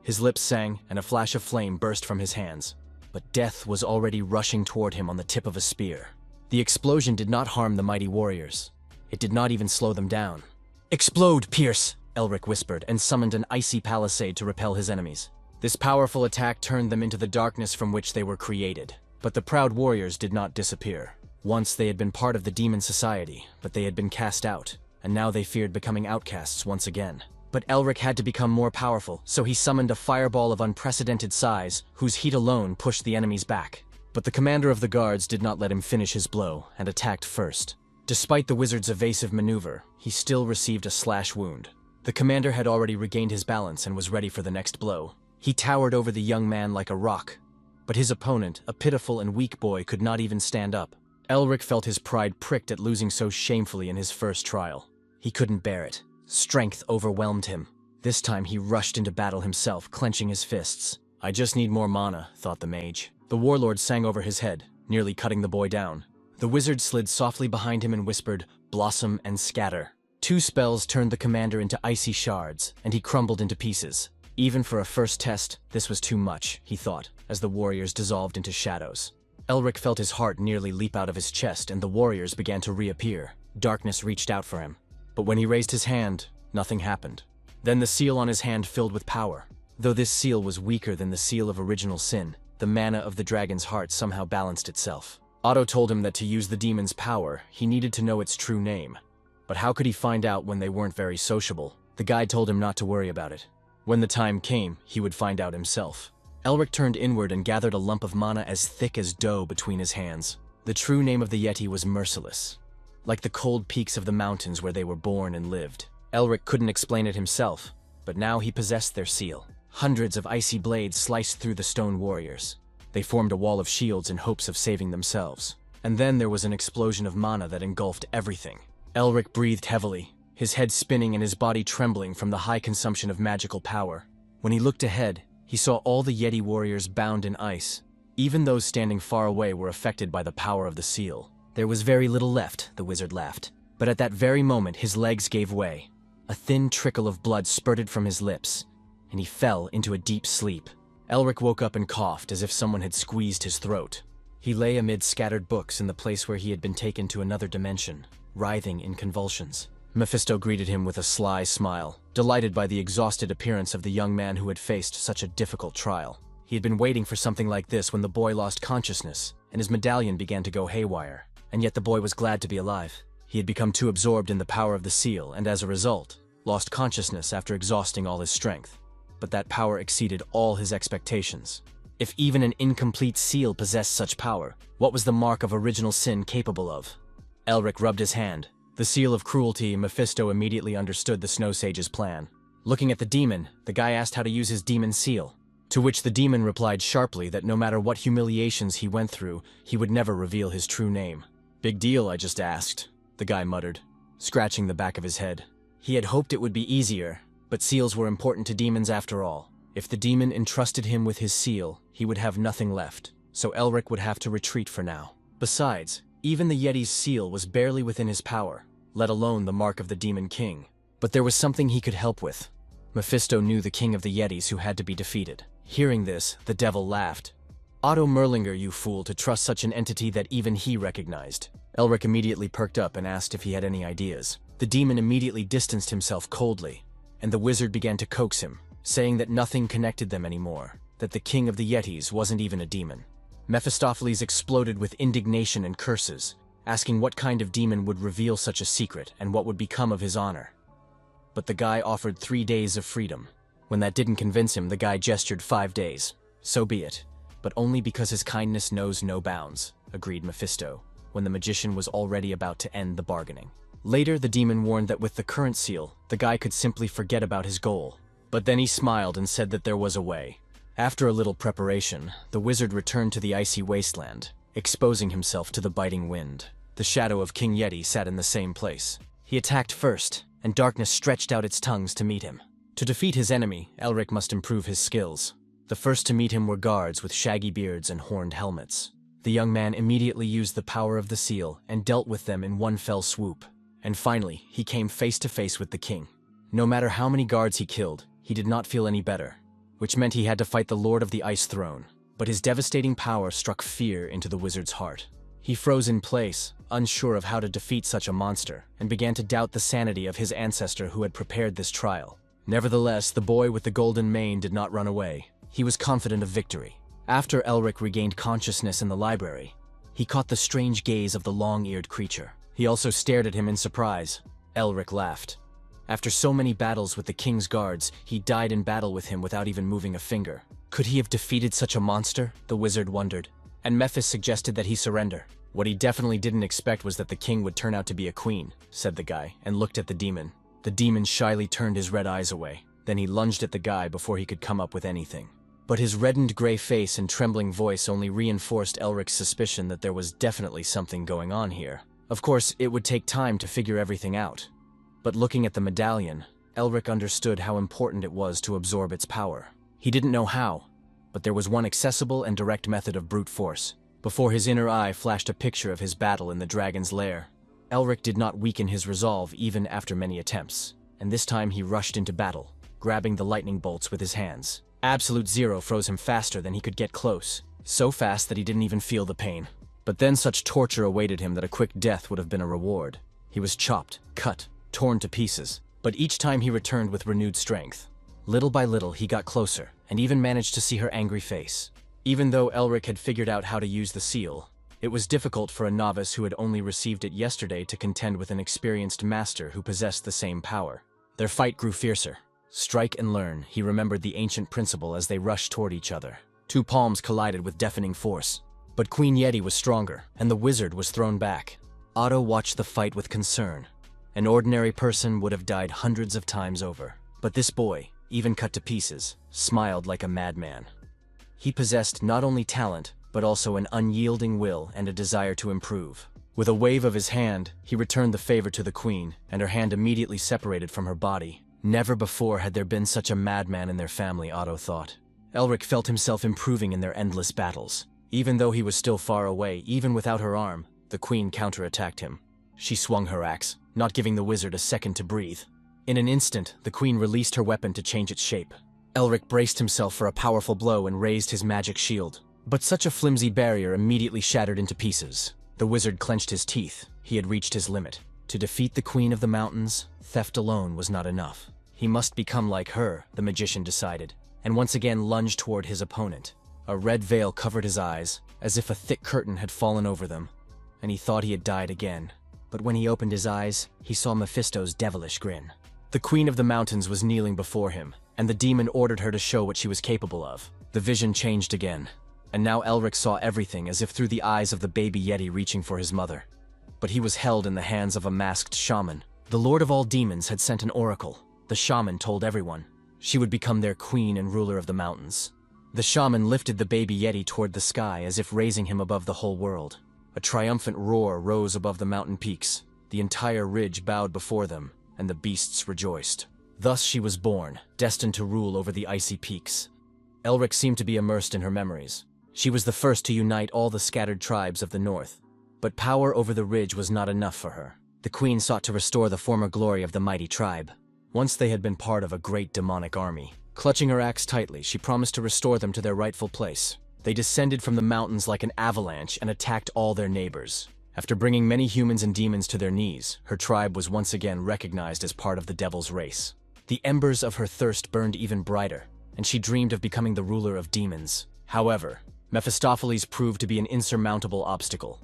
His lips sang, and a flash of flame burst from his hands. But death was already rushing toward him on the tip of a spear. The explosion did not harm the mighty warriors. It did not even slow them down. "Explode, Pierce!" Elric whispered, and summoned an icy palisade to repel his enemies. This powerful attack turned them into the darkness from which they were created. But the proud warriors did not disappear. Once they had been part of the demon society, but they had been cast out, and now they feared becoming outcasts once again. But Elric had to become more powerful, so he summoned a fireball of unprecedented size, whose heat alone pushed the enemies back. But the commander of the guards did not let him finish his blow, and attacked first. Despite the wizard's evasive maneuver, he still received a slash wound. The commander had already regained his balance and was ready for the next blow. He towered over the young man like a rock, but his opponent, a pitiful and weak boy, could not even stand up. Elric felt his pride pricked at losing so shamefully in his first trial. He couldn't bear it. Strength overwhelmed him. This time he rushed into battle himself, clenching his fists. "I just need more mana," thought the mage. The warlord sang over his head, nearly cutting the boy down. The wizard slid softly behind him and whispered, "Blossom and scatter." Two spells turned the commander into icy shards, and he crumbled into pieces. Even for a first test, this was too much, he thought, as the warriors dissolved into shadows. Elric felt his heart nearly leap out of his chest, and the warriors began to reappear. Darkness reached out for him. But when he raised his hand, nothing happened. Then the seal on his hand filled with power. Though this seal was weaker than the Seal of Original Sin, the mana of the dragon's heart somehow balanced itself. Otto told him that to use the demon's power, he needed to know its true name. But how could he find out when they weren't very sociable? The guide told him not to worry about it. When the time came, he would find out himself. Elric turned inward and gathered a lump of mana as thick as dough between his hands. The true name of the Yeti was Merciless, like the cold peaks of the mountains where they were born and lived. Elric couldn't explain it himself, but now he possessed their seal. Hundreds of icy blades sliced through the stone warriors. They formed a wall of shields in hopes of saving themselves. And then there was an explosion of mana that engulfed everything. Elric breathed heavily, his head spinning and his body trembling from the high consumption of magical power. When he looked ahead, he saw all the Yeti warriors bound in ice. Even those standing far away were affected by the power of the seal. There was very little left, the wizard laughed. But at that very moment, his legs gave way. A thin trickle of blood spurted from his lips, and he fell into a deep sleep. Elric woke up and coughed as if someone had squeezed his throat. He lay amid scattered books in the place where he had been taken to another dimension, writhing in convulsions. Mephisto greeted him with a sly smile, delighted by the exhausted appearance of the young man who had faced such a difficult trial. He had been waiting for something like this when the boy lost consciousness, and his medallion began to go haywire. And yet the boy was glad to be alive. He had become too absorbed in the power of the seal, and as a result, lost consciousness after exhausting all his strength. But that power exceeded all his expectations. If even an incomplete seal possessed such power, what was the mark of original sin capable of? Elric rubbed his hand. The seal of cruelty. Mephisto immediately understood the Snow Sage's plan. Looking at the demon, the guy asked how to use his demon seal, to which the demon replied sharply that no matter what humiliations he went through, he would never reveal his true name. "Big deal, I just asked," the guy muttered, scratching the back of his head. He had hoped it would be easier, but seals were important to demons after all. If the demon entrusted him with his seal, he would have nothing left, so Elric would have to retreat for now. Besides, even the Yeti's seal was barely within his power, let alone the mark of the Demon King. But there was something he could help with. Mephisto knew the king of the Yetis who had to be defeated. Hearing this, the devil laughed. "Otto Merlinger, you fool, to trust such an entity that even he recognized." Elric immediately perked up and asked if he had any ideas. The demon immediately distanced himself coldly, and the wizard began to coax him, saying that nothing connected them anymore, that the king of the Yetis wasn't even a demon. Mephistopheles exploded with indignation and curses, asking what kind of demon would reveal such a secret and what would become of his honor. But the guy offered 3 days of freedom. When that didn't convince him, the guy gestured 5 days. "So be it, but only because his kindness knows no bounds," agreed Mephisto, when the magician was already about to end the bargaining. Later, the demon warned that with the current seal, the guy could simply forget about his goal. But then he smiled and said that there was a way. After a little preparation, the wizard returned to the icy wasteland, exposing himself to the biting wind. The shadow of King Yeti sat in the same place. He attacked first, and darkness stretched out its tongues to meet him. To defeat his enemy, Elric must improve his skills. The first to meet him were guards with shaggy beards and horned helmets. The young man immediately used the power of the seal and dealt with them in one fell swoop. And finally, he came face to face with the king. No matter how many guards he killed, he did not feel any better, which meant he had to fight the Lord of the Ice Throne. But his devastating power struck fear into the wizard's heart. He froze in place, unsure of how to defeat such a monster, and began to doubt the sanity of his ancestor who had prepared this trial. Nevertheless, the boy with the golden mane did not run away. He was confident of victory. After Elric regained consciousness in the library, he caught the strange gaze of the long-eared creature. He also stared at him in surprise. Elric laughed. After so many battles with the king's guards, he died in battle with him without even moving a finger. Could he have defeated such a monster? The wizard wondered. And Mephis suggested that he surrender. What he definitely didn't expect was that the king would turn out to be a queen, said the guy, and looked at the demon. The demon shyly turned his red eyes away. Then he lunged at the guy before he could come up with anything. But his reddened gray face and trembling voice only reinforced Elric's suspicion that there was definitely something going on here. Of course, it would take time to figure everything out. But looking at the medallion, Elric understood how important it was to absorb its power. He didn't know how, but there was one accessible and direct method of brute force. Before his inner eye flashed a picture of his battle in the dragon's lair. Elric did not weaken his resolve even after many attempts, and this time he rushed into battle, grabbing the lightning bolts with his hands. Absolute Zero froze him faster than he could get close, so fast that he didn't even feel the pain. But then such torture awaited him that a quick death would have been a reward. He was chopped, cut, torn to pieces, but each time he returned with renewed strength. Little by little he got closer, and even managed to see her angry face. Even though Elric had figured out how to use the seal, it was difficult for a novice who had only received it yesterday to contend with an experienced master who possessed the same power. Their fight grew fiercer. Strike and learn, he remembered the ancient principle as they rushed toward each other. Two palms collided with deafening force. But Queen Yeti was stronger, and the wizard was thrown back. Otto watched the fight with concern. An ordinary person would have died hundreds of times over. But this boy, even cut to pieces, smiled like a madman. He possessed not only talent, but also an unyielding will and a desire to improve. With a wave of his hand, he returned the favor to the queen, and her hand immediately separated from her body. Never before had there been such a madman in their family, Otto thought. Elric felt himself improving in their endless battles. Even though he was still far away, even without her arm, the queen counterattacked him. She swung her axe, not giving the wizard a second to breathe. In an instant, the queen released her weapon to change its shape. Elric braced himself for a powerful blow and raised his magic shield. But such a flimsy barrier immediately shattered into pieces. The wizard clenched his teeth. He had reached his limit. To defeat the Queen of the Mountains, theft alone was not enough. He must become like her, the magician decided, and once again lunged toward his opponent. A red veil covered his eyes, as if a thick curtain had fallen over them, and he thought he had died again. But when he opened his eyes, he saw Mephisto's devilish grin. The Queen of the Mountains was kneeling before him, and the demon ordered her to show what she was capable of. The vision changed again, and now Elric saw everything as if through the eyes of the baby Yeti reaching for his mother. But he was held in the hands of a masked shaman. The Lord of all Demons had sent an oracle. The shaman told everyone she would become their queen and ruler of the mountains. The shaman lifted the baby Yeti toward the sky as if raising him above the whole world. A triumphant roar rose above the mountain peaks. The entire ridge bowed before them, and the beasts rejoiced. Thus she was born, destined to rule over the icy peaks. Elric seemed to be immersed in her memories. She was the first to unite all the scattered tribes of the north. But power over the ridge was not enough for her. The queen sought to restore the former glory of the mighty tribe. Once they had been part of a great demonic army. Clutching her axe tightly, she promised to restore them to their rightful place. They descended from the mountains like an avalanche and attacked all their neighbors. After bringing many humans and demons to their knees, her tribe was once again recognized as part of the devil's race. The embers of her thirst burned even brighter, and she dreamed of becoming the ruler of demons. However, Mephistopheles proved to be an insurmountable obstacle,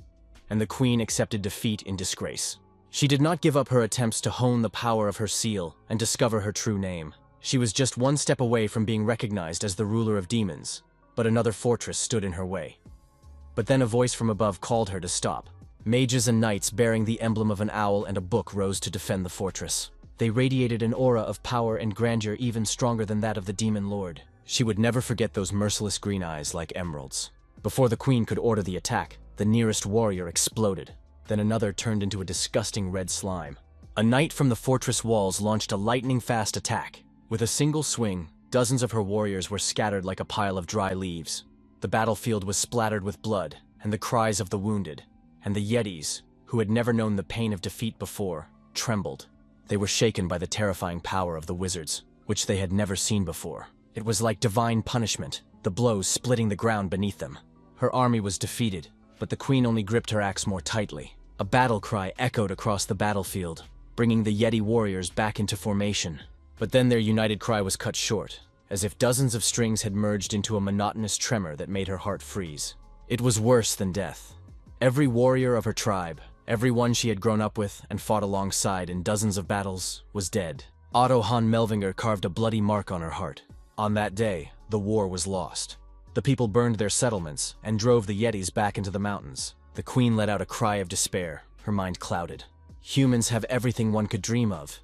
and the queen accepted defeat in disgrace. She did not give up her attempts to hone the power of her seal and discover her true name. She was just one step away from being recognized as the ruler of demons, but another fortress stood in her way. But then a voice from above called her to stop. Mages and knights bearing the emblem of an owl and a book rose to defend the fortress. They radiated an aura of power and grandeur even stronger than that of the demon lord. She would never forget those merciless green eyes like emeralds. Before the queen could order the attack, the nearest warrior exploded. Then another turned into a disgusting red slime. A knight from the fortress walls launched a lightning-fast attack. With a single swing, dozens of her warriors were scattered like a pile of dry leaves. The battlefield was splattered with blood, and the cries of the wounded. And the Yetis, who had never known the pain of defeat before, trembled. They were shaken by the terrifying power of the wizards, which they had never seen before. It was like divine punishment, the blows splitting the ground beneath them. Her army was defeated, but the queen only gripped her axe more tightly. A battle cry echoed across the battlefield, bringing the Yeti warriors back into formation. But then their united cry was cut short, as if dozens of strings had merged into a monotonous tremor that made her heart freeze. It was worse than death. Every warrior of her tribe, every one she had grown up with and fought alongside in dozens of battles, was dead. Otto von Melvinger carved a bloody mark on her heart. On that day, the war was lost. The people burned their settlements and drove the Yetis back into the mountains. The queen let out a cry of despair, her mind clouded. Humans have everything one could dream of,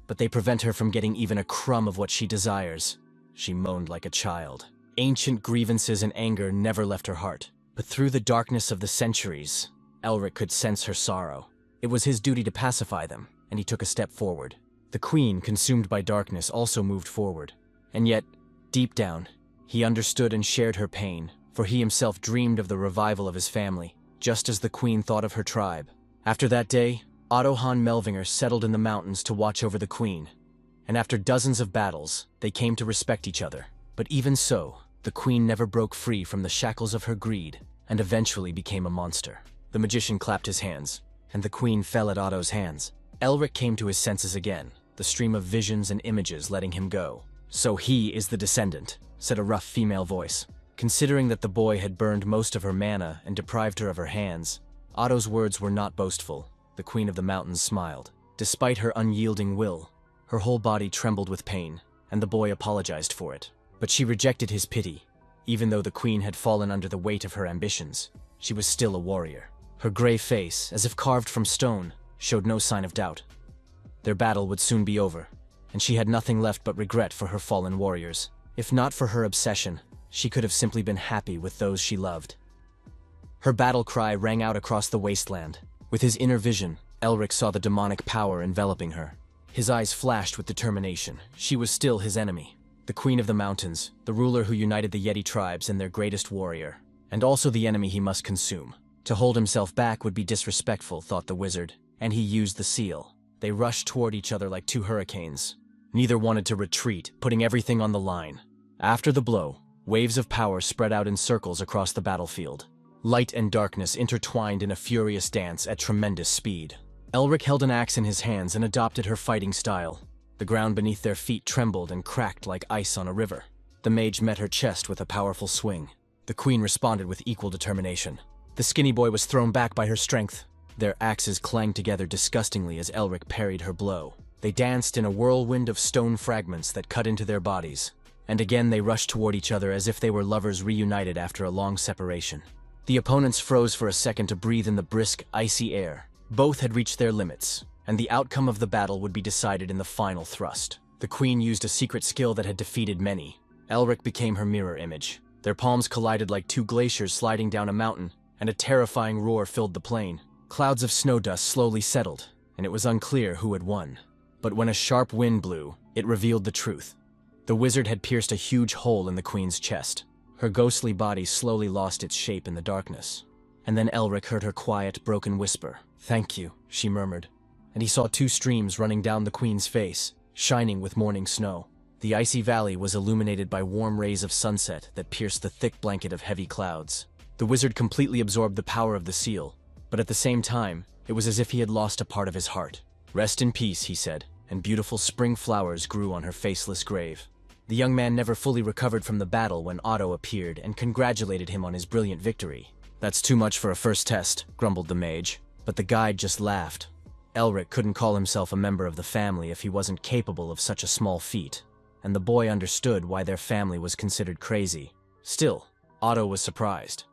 but they prevent her from getting even a crumb of what she desires. She moaned like a child. Ancient grievances and anger never left her heart, but through the darkness of the centuries, Elric could sense her sorrow. It was his duty to pacify them, and he took a step forward. The queen, consumed by darkness, also moved forward. And yet, deep down, he understood and shared her pain, for he himself dreamed of the revival of his family, just as the queen thought of her tribe. After that day, Otto von Melvinger settled in the mountains to watch over the queen, and after dozens of battles, they came to respect each other. But even so, the queen never broke free from the shackles of her greed, and eventually became a monster. The magician clapped his hands, and the queen fell at Otto's hands. Elric came to his senses again, the stream of visions and images letting him go. "So he is the descendant," said a rough female voice. Considering that the boy had burned most of her mana and deprived her of her hands, Otto's words were not boastful. The Queen of the Mountains smiled. Despite her unyielding will, her whole body trembled with pain, and the boy apologized for it. But she rejected his pity. Even though the queen had fallen under the weight of her ambitions, she was still a warrior. Her gray face, as if carved from stone, showed no sign of doubt. Their battle would soon be over, and she had nothing left but regret for her fallen warriors. If not for her obsession, she could have simply been happy with those she loved. Her battle cry rang out across the wasteland. With his inner vision, Elric saw the demonic power enveloping her. His eyes flashed with determination. She was still his enemy. The Queen of the Mountains, the ruler who united the Yeti tribes and their greatest warrior, and also the enemy he must consume. To hold himself back would be disrespectful, thought the wizard, and he used the seal. They rushed toward each other like two hurricanes. Neither wanted to retreat, putting everything on the line. After the blow, waves of power spread out in circles across the battlefield. Light and darkness intertwined in a furious dance at tremendous speed. Elric held an axe in his hands and adopted her fighting style. The ground beneath their feet trembled and cracked like ice on a river. The mage met her chest with a powerful swing. The queen responded with equal determination. The skinny boy was thrown back by her strength. Their axes clanged together disgustingly as Elric parried her blow. They danced in a whirlwind of stone fragments that cut into their bodies. And again they rushed toward each other as if they were lovers reunited after a long separation. The opponents froze for a second to breathe in the brisk, icy air. Both had reached their limits, and the outcome of the battle would be decided in the final thrust. The queen used a secret skill that had defeated many. Elric became her mirror image. Their palms collided like two glaciers sliding down a mountain, and a terrifying roar filled the plain. Clouds of snow dust slowly settled, and it was unclear who had won. But when a sharp wind blew, it revealed the truth. The wizard had pierced a huge hole in the queen's chest. Her ghostly body slowly lost its shape in the darkness. And then Elric heard her quiet, broken whisper. "Thank you," she murmured. And he saw two streams running down the queen's face, shining with morning snow. The icy valley was illuminated by warm rays of sunset that pierced the thick blanket of heavy clouds. The wizard completely absorbed the power of the seal, but at the same time, it was as if he had lost a part of his heart. "Rest in peace," he said, and beautiful spring flowers grew on her faceless grave. The young man never fully recovered from the battle when Otto appeared and congratulated him on his brilliant victory. "That's too much for a first test," grumbled the mage, but the guide just laughed. Elric couldn't call himself a member of the family if he wasn't capable of such a small feat, and the boy understood why their family was considered crazy. Still, Otto was surprised.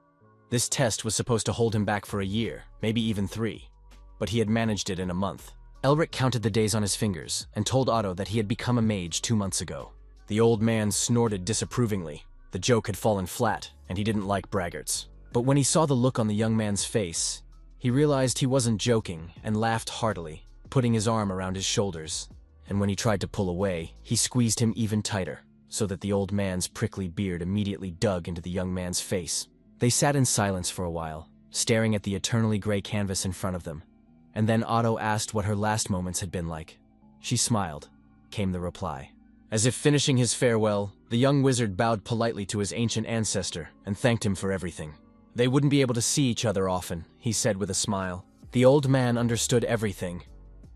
This test was supposed to hold him back for a year, maybe even 3, but he had managed it in a month. Elric counted the days on his fingers and told Otto that he had become a mage 2 months ago. The old man snorted disapprovingly. The joke had fallen flat, and he didn't like braggarts. But when he saw the look on the young man's face, he realized he wasn't joking and laughed heartily, putting his arm around his shoulders. And when he tried to pull away, he squeezed him even tighter, so that the old man's prickly beard immediately dug into the young man's face. They sat in silence for a while, staring at the eternally gray canvas in front of them. And then Otto asked what her last moments had been like. She smiled, came the reply. As if finishing his farewell, the young wizard bowed politely to his ancient ancestor and thanked him for everything. They wouldn't be able to see each other often, he said with a smile. The old man understood everything.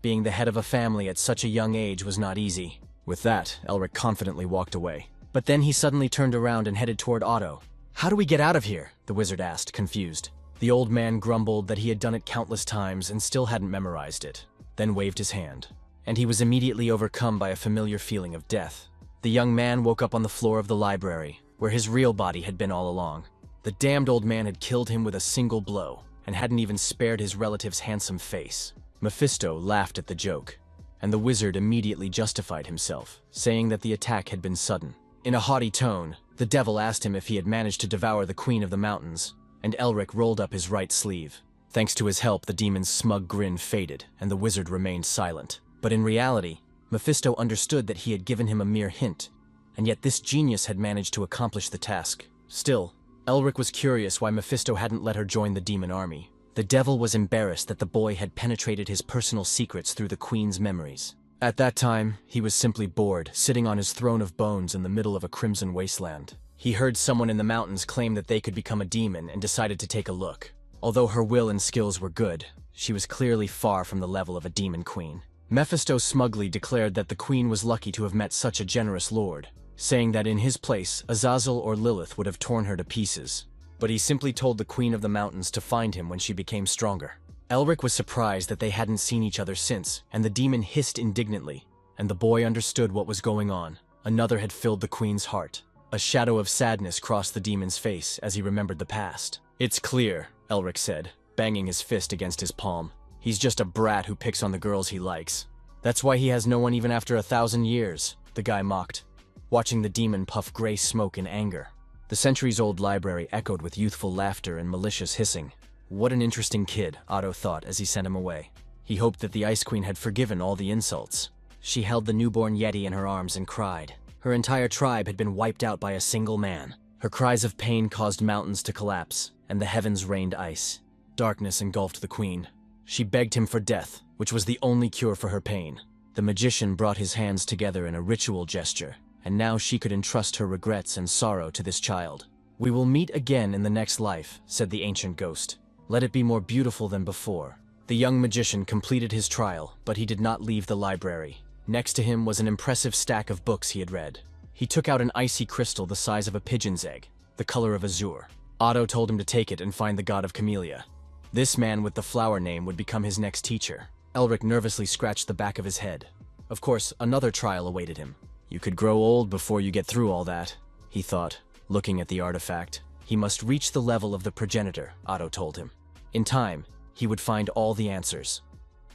Being the head of a family at such a young age was not easy. With that, Elric confidently walked away. But then he suddenly turned around and headed toward Otto. "How do we get out of here?" the wizard asked, confused. The old man grumbled that he had done it countless times and still hadn't memorized it, then waved his hand. And he was immediately overcome by a familiar feeling of death. The young man woke up on the floor of the library, where his real body had been all along. The damned old man had killed him with a single blow, and hadn't even spared his relative's handsome face. Mephisto laughed at the joke, and the wizard immediately justified himself, saying that the attack had been sudden. In a haughty tone, the devil asked him if he had managed to devour the Queen of the Mountains, and Elric rolled up his right sleeve. Thanks to his help, the demon's smug grin faded, and the wizard remained silent. But in reality, Mephisto understood that he had given him a mere hint, and yet this genius had managed to accomplish the task. Still, Elric was curious why Mephisto hadn't let her join the demon army. The devil was embarrassed that the boy had penetrated his personal secrets through the queen's memories. At that time, he was simply bored, sitting on his throne of bones in the middle of a crimson wasteland. He heard someone in the mountains claim that they could become a demon and decided to take a look. Although her will and skills were good, she was clearly far from the level of a demon queen. Mephisto smugly declared that the queen was lucky to have met such a generous lord, saying that in his place, Azazel or Lilith would have torn her to pieces. But he simply told the Queen of the Mountains to find him when she became stronger. Elric was surprised that they hadn't seen each other since, and the demon hissed indignantly, and the boy understood what was going on. Another had filled the queen's heart. A shadow of sadness crossed the demon's face as he remembered the past. "It's clear," Elric said, banging his fist against his palm. "He's just a brat who picks on the girls he likes. That's why he has no one even after 1,000 years, the guy mocked, watching the demon puff gray smoke in anger. The centuries-old library echoed with youthful laughter and malicious hissing. What an interesting kid, Otto thought as he sent him away. He hoped that the Ice Queen had forgiven all the insults. She held the newborn Yeti in her arms and cried. Her entire tribe had been wiped out by a single man. Her cries of pain caused mountains to collapse, and the heavens rained ice. Darkness engulfed the queen. She begged him for death, which was the only cure for her pain. The magician brought his hands together in a ritual gesture, and now she could entrust her regrets and sorrow to this child. "We will meet again in the next life," said the ancient ghost. "Let it be more beautiful than before." The young magician completed his trial, but he did not leave the library. Next to him was an impressive stack of books he had read. He took out an icy crystal the size of a pigeon's egg, the color of azure. Otto told him to take it and find the god of Camellia. This man with the flower name would become his next teacher. Elric nervously scratched the back of his head. Of course, another trial awaited him. "You could grow old before you get through all that," he thought, looking at the artifact. He must reach the level of the progenitor, Otto told him. In time, he would find all the answers.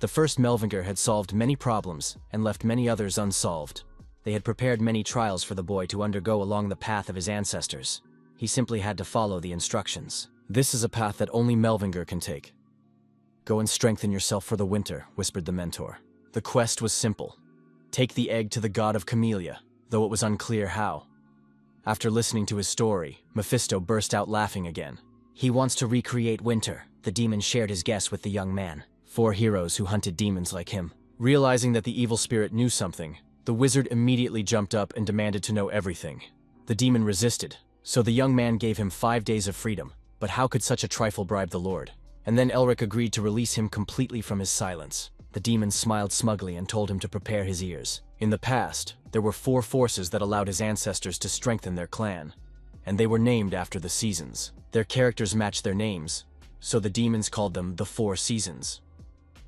The first Melvinger had solved many problems and left many others unsolved. They had prepared many trials for the boy to undergo along the path of his ancestors. He simply had to follow the instructions. "This is a path that only Melvinger can take. Go and strengthen yourself for the winter," whispered the mentor. The quest was simple. Take the egg to the god of Camellia, though it was unclear how. After listening to his story, Mephisto burst out laughing again. "He wants to recreate winter." The demon shared his guess with the young man. 4 heroes who hunted demons like him. Realizing that the evil spirit knew something, the wizard immediately jumped up and demanded to know everything. The demon resisted, so the young man gave him 5 days of freedom. But how could such a trifle bribe the Lord? And then Elric agreed to release him completely from his silence. The demon smiled smugly and told him to prepare his ears. In the past, there were 4 forces that allowed his ancestors to strengthen their clan, and they were named after the seasons. Their characters matched their names, so the demons called them the 4 seasons.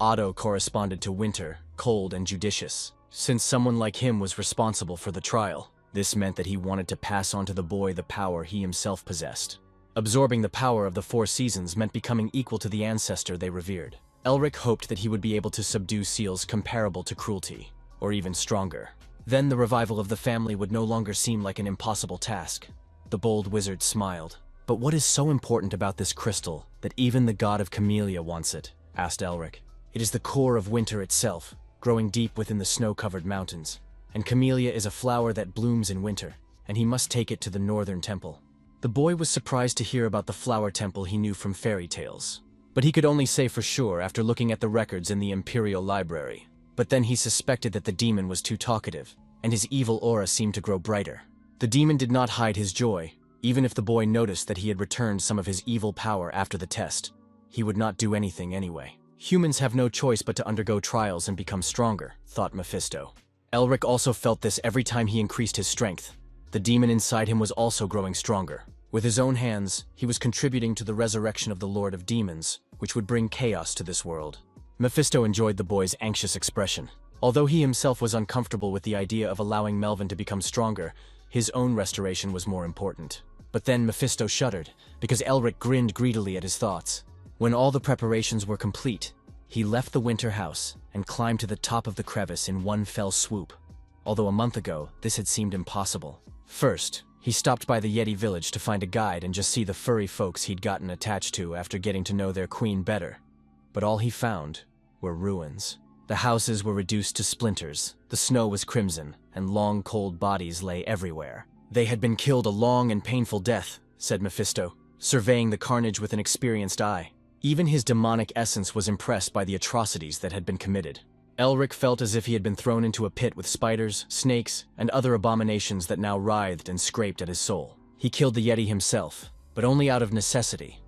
Otto corresponded to winter, cold, and judicious. Since someone like him was responsible for the trial, this meant that he wanted to pass on to the boy the power he himself possessed. Absorbing the power of the 4 seasons meant becoming equal to the ancestor they revered. Elric hoped that he would be able to subdue seals comparable to cruelty, or even stronger. Then the revival of the family would no longer seem like an impossible task. The bold wizard smiled. "But what is so important about this crystal that even the god of Camellia wants it?" asked Elric. "It is the core of winter itself, growing deep within the snow-covered mountains. And Camellia is a flower that blooms in winter, and he must take it to the northern temple." The boy was surprised to hear about the flower temple he knew from fairy tales. But he could only say for sure after looking at the records in the Imperial Library. But then he suspected that the demon was too talkative, and his evil aura seemed to grow brighter. The demon did not hide his joy, even if the boy noticed that he had returned some of his evil power after the test. He would not do anything anyway. Humans have no choice but to undergo trials and become stronger, thought Mephisto. Elric also felt this every time he increased his strength. The demon inside him was also growing stronger. With his own hands, he was contributing to the resurrection of the Lord of Demons, which would bring chaos to this world. Mephisto enjoyed the boy's anxious expression. Although he himself was uncomfortable with the idea of allowing Melvin to become stronger, his own restoration was more important. But then Mephisto shuddered, because Elric grinned greedily at his thoughts. When all the preparations were complete, he left the winter house and climbed to the top of the crevice in one fell swoop. Although a month ago, this had seemed impossible. First, he stopped by the Yeti village to find a guide and just see the furry folks he'd gotten attached to after getting to know their queen better. But all he found were ruins. The houses were reduced to splinters, the snow was crimson, and long cold bodies lay everywhere. "They had been killed a long and painful death," said Mephisto, surveying the carnage with an experienced eye. Even his demonic essence was impressed by the atrocities that had been committed. Elric felt as if he had been thrown into a pit with spiders, snakes, and other abominations that now writhed and scraped at his soul. He killed the Yeti himself, but only out of necessity.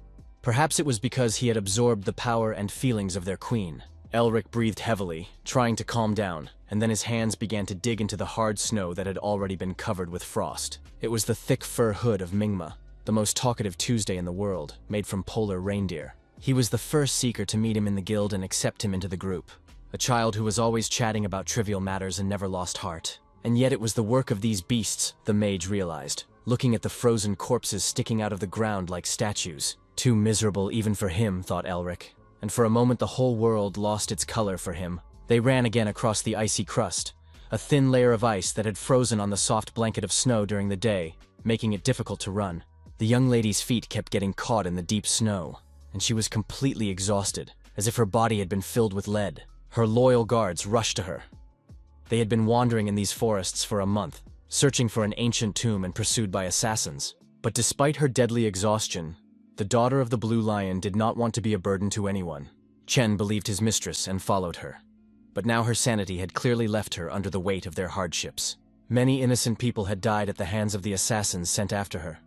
Perhaps it was because he had absorbed the power and feelings of their queen. Elric breathed heavily, trying to calm down, and then his hands began to dig into the hard snow that had already been covered with frost. It was the thick fur hood of Mingma, the most talkative Tuesday in the world, made from polar reindeer. He was the first seeker to meet him in the guild and accept him into the group. A child who was always chatting about trivial matters and never lost heart. And yet it was the work of these beasts, the mage realized, looking at the frozen corpses sticking out of the ground like statues. Too miserable even for him, thought Elric. And for a moment the whole world lost its color for him. They ran again across the icy crust, a thin layer of ice that had frozen on the soft blanket of snow during the day, making it difficult to run. The young lady's feet kept getting caught in the deep snow, and she was completely exhausted, as if her body had been filled with lead. Her loyal guards rushed to her. They had been wandering in these forests for a month, searching for an ancient tomb and pursued by assassins. But despite her deadly exhaustion, the daughter of the Blue Lion did not want to be a burden to anyone. Chen believed his mistress and followed her. but now her sanity had clearly left her under the weight of their hardships. Many innocent people had died at the hands of the assassins sent after her,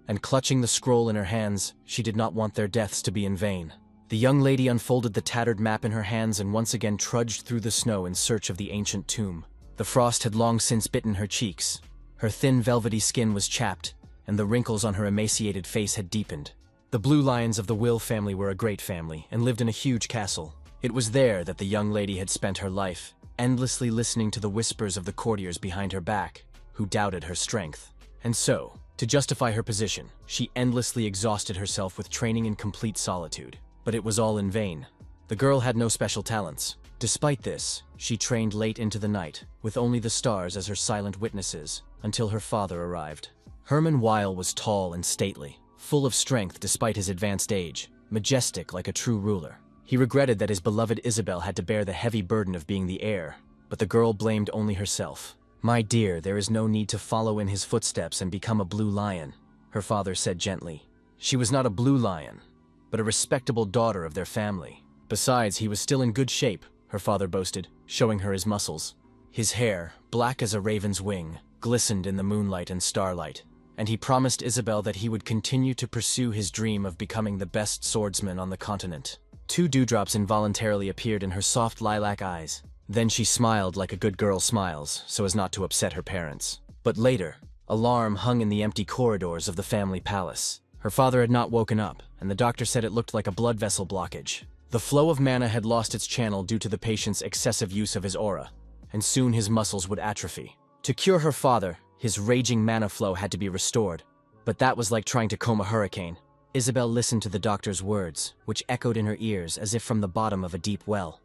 and clutching the scroll in her hands, she did not want their deaths to be in vain. The young lady unfolded the tattered map in her hands and once again trudged through the snow in search of the ancient tomb. The frost had long since bitten her cheeks. Her thin, velvety skin was chapped, and the wrinkles on her emaciated face had deepened. The Blue Lions of the Will family were a great family and lived in a huge castle. It was there that the young lady had spent her life, endlessly listening to the whispers of the courtiers behind her back, who doubted her strength. And so, to justify her position, she endlessly exhausted herself with training in complete solitude. But it was all in vain. The girl had no special talents. Despite this, she trained late into the night, with only the stars as her silent witnesses, until her father arrived. Herman Weil was tall and stately, full of strength despite his advanced age, majestic like a true ruler. He regretted that his beloved Isabel had to bear the heavy burden of being the heir, but the girl blamed only herself. "My dear, there is no need to follow in his footsteps and become a blue lion," her father said gently. She was not a blue lion, but a respectable daughter of their family. Besides, he was still in good shape, her father boasted, showing her his muscles. His hair, black as a raven's wing, glistened in the moonlight and starlight, and he promised Isabel that he would continue to pursue his dream of becoming the best swordsman on the continent. 2 dewdrops involuntarily appeared in her soft lilac eyes. Then she smiled like a good girl smiles, so as not to upset her parents. But later, alarm hung in the empty corridors of the family palace. Her father had not woken up, and the doctor said it looked like a blood vessel blockage. The flow of mana had lost its channel due to the patient's excessive use of his aura, and soon his muscles would atrophy. To cure her father, his raging mana flow had to be restored, but that was like trying to comb a hurricane. Isabel listened to the doctor's words, which echoed in her ears as if from the bottom of a deep well.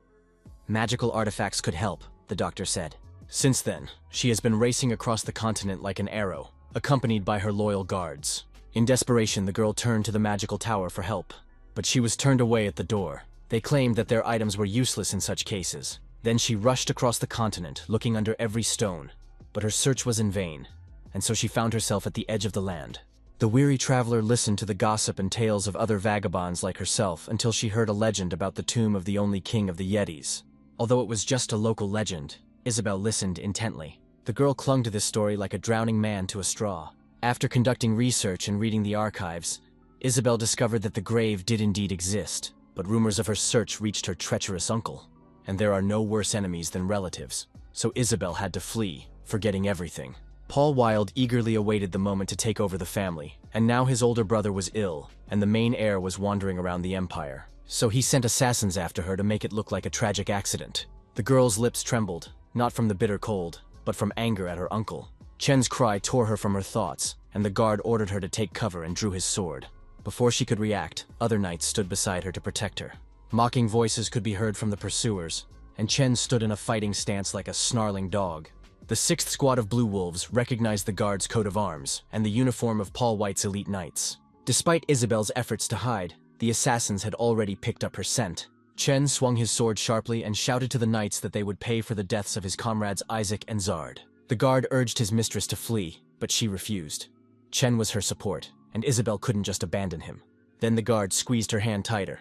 Magical artifacts could help, the doctor said. Since then, she has been racing across the continent like an arrow, accompanied by her loyal guards. In desperation, the girl turned to the magical tower for help, but she was turned away at the door. They claimed that their items were useless in such cases. Then she rushed across the continent, looking under every stone, but her search was in vain, and so she found herself at the edge of the land. The weary traveler listened to the gossip and tales of other vagabonds like herself until she heard a legend about the tomb of the only king of the Yetis. Although it was just a local legend, Isabel listened intently. The girl clung to this story like a drowning man to a straw. After conducting research and reading the archives, Isabel discovered that the grave did indeed exist, but rumors of her search reached her treacherous uncle. And there are no worse enemies than relatives, so Isabel had to flee, forgetting everything. Paul Wilde eagerly awaited the moment to take over the family, and now his older brother was ill, and the main heir was wandering around the empire. So he sent assassins after her to make it look like a tragic accident. The girl's lips trembled, not from the bitter cold, but from anger at her uncle. Chen's cry tore her from her thoughts, and the guard ordered her to take cover and drew his sword. Before she could react, other knights stood beside her to protect her. Mocking voices could be heard from the pursuers, and Chen stood in a fighting stance like a snarling dog. The 6th Squad of Blue Wolves recognized the guard's coat of arms and the uniform of Paul White's elite knights. Despite Isabel's efforts to hide, the assassins had already picked up her scent. Chen swung his sword sharply and shouted to the knights that they would pay for the deaths of his comrades Isaac and Zard. The guard urged his mistress to flee, but she refused. Chen was her support, and Isabel couldn't just abandon him. Then the guard squeezed her hand tighter.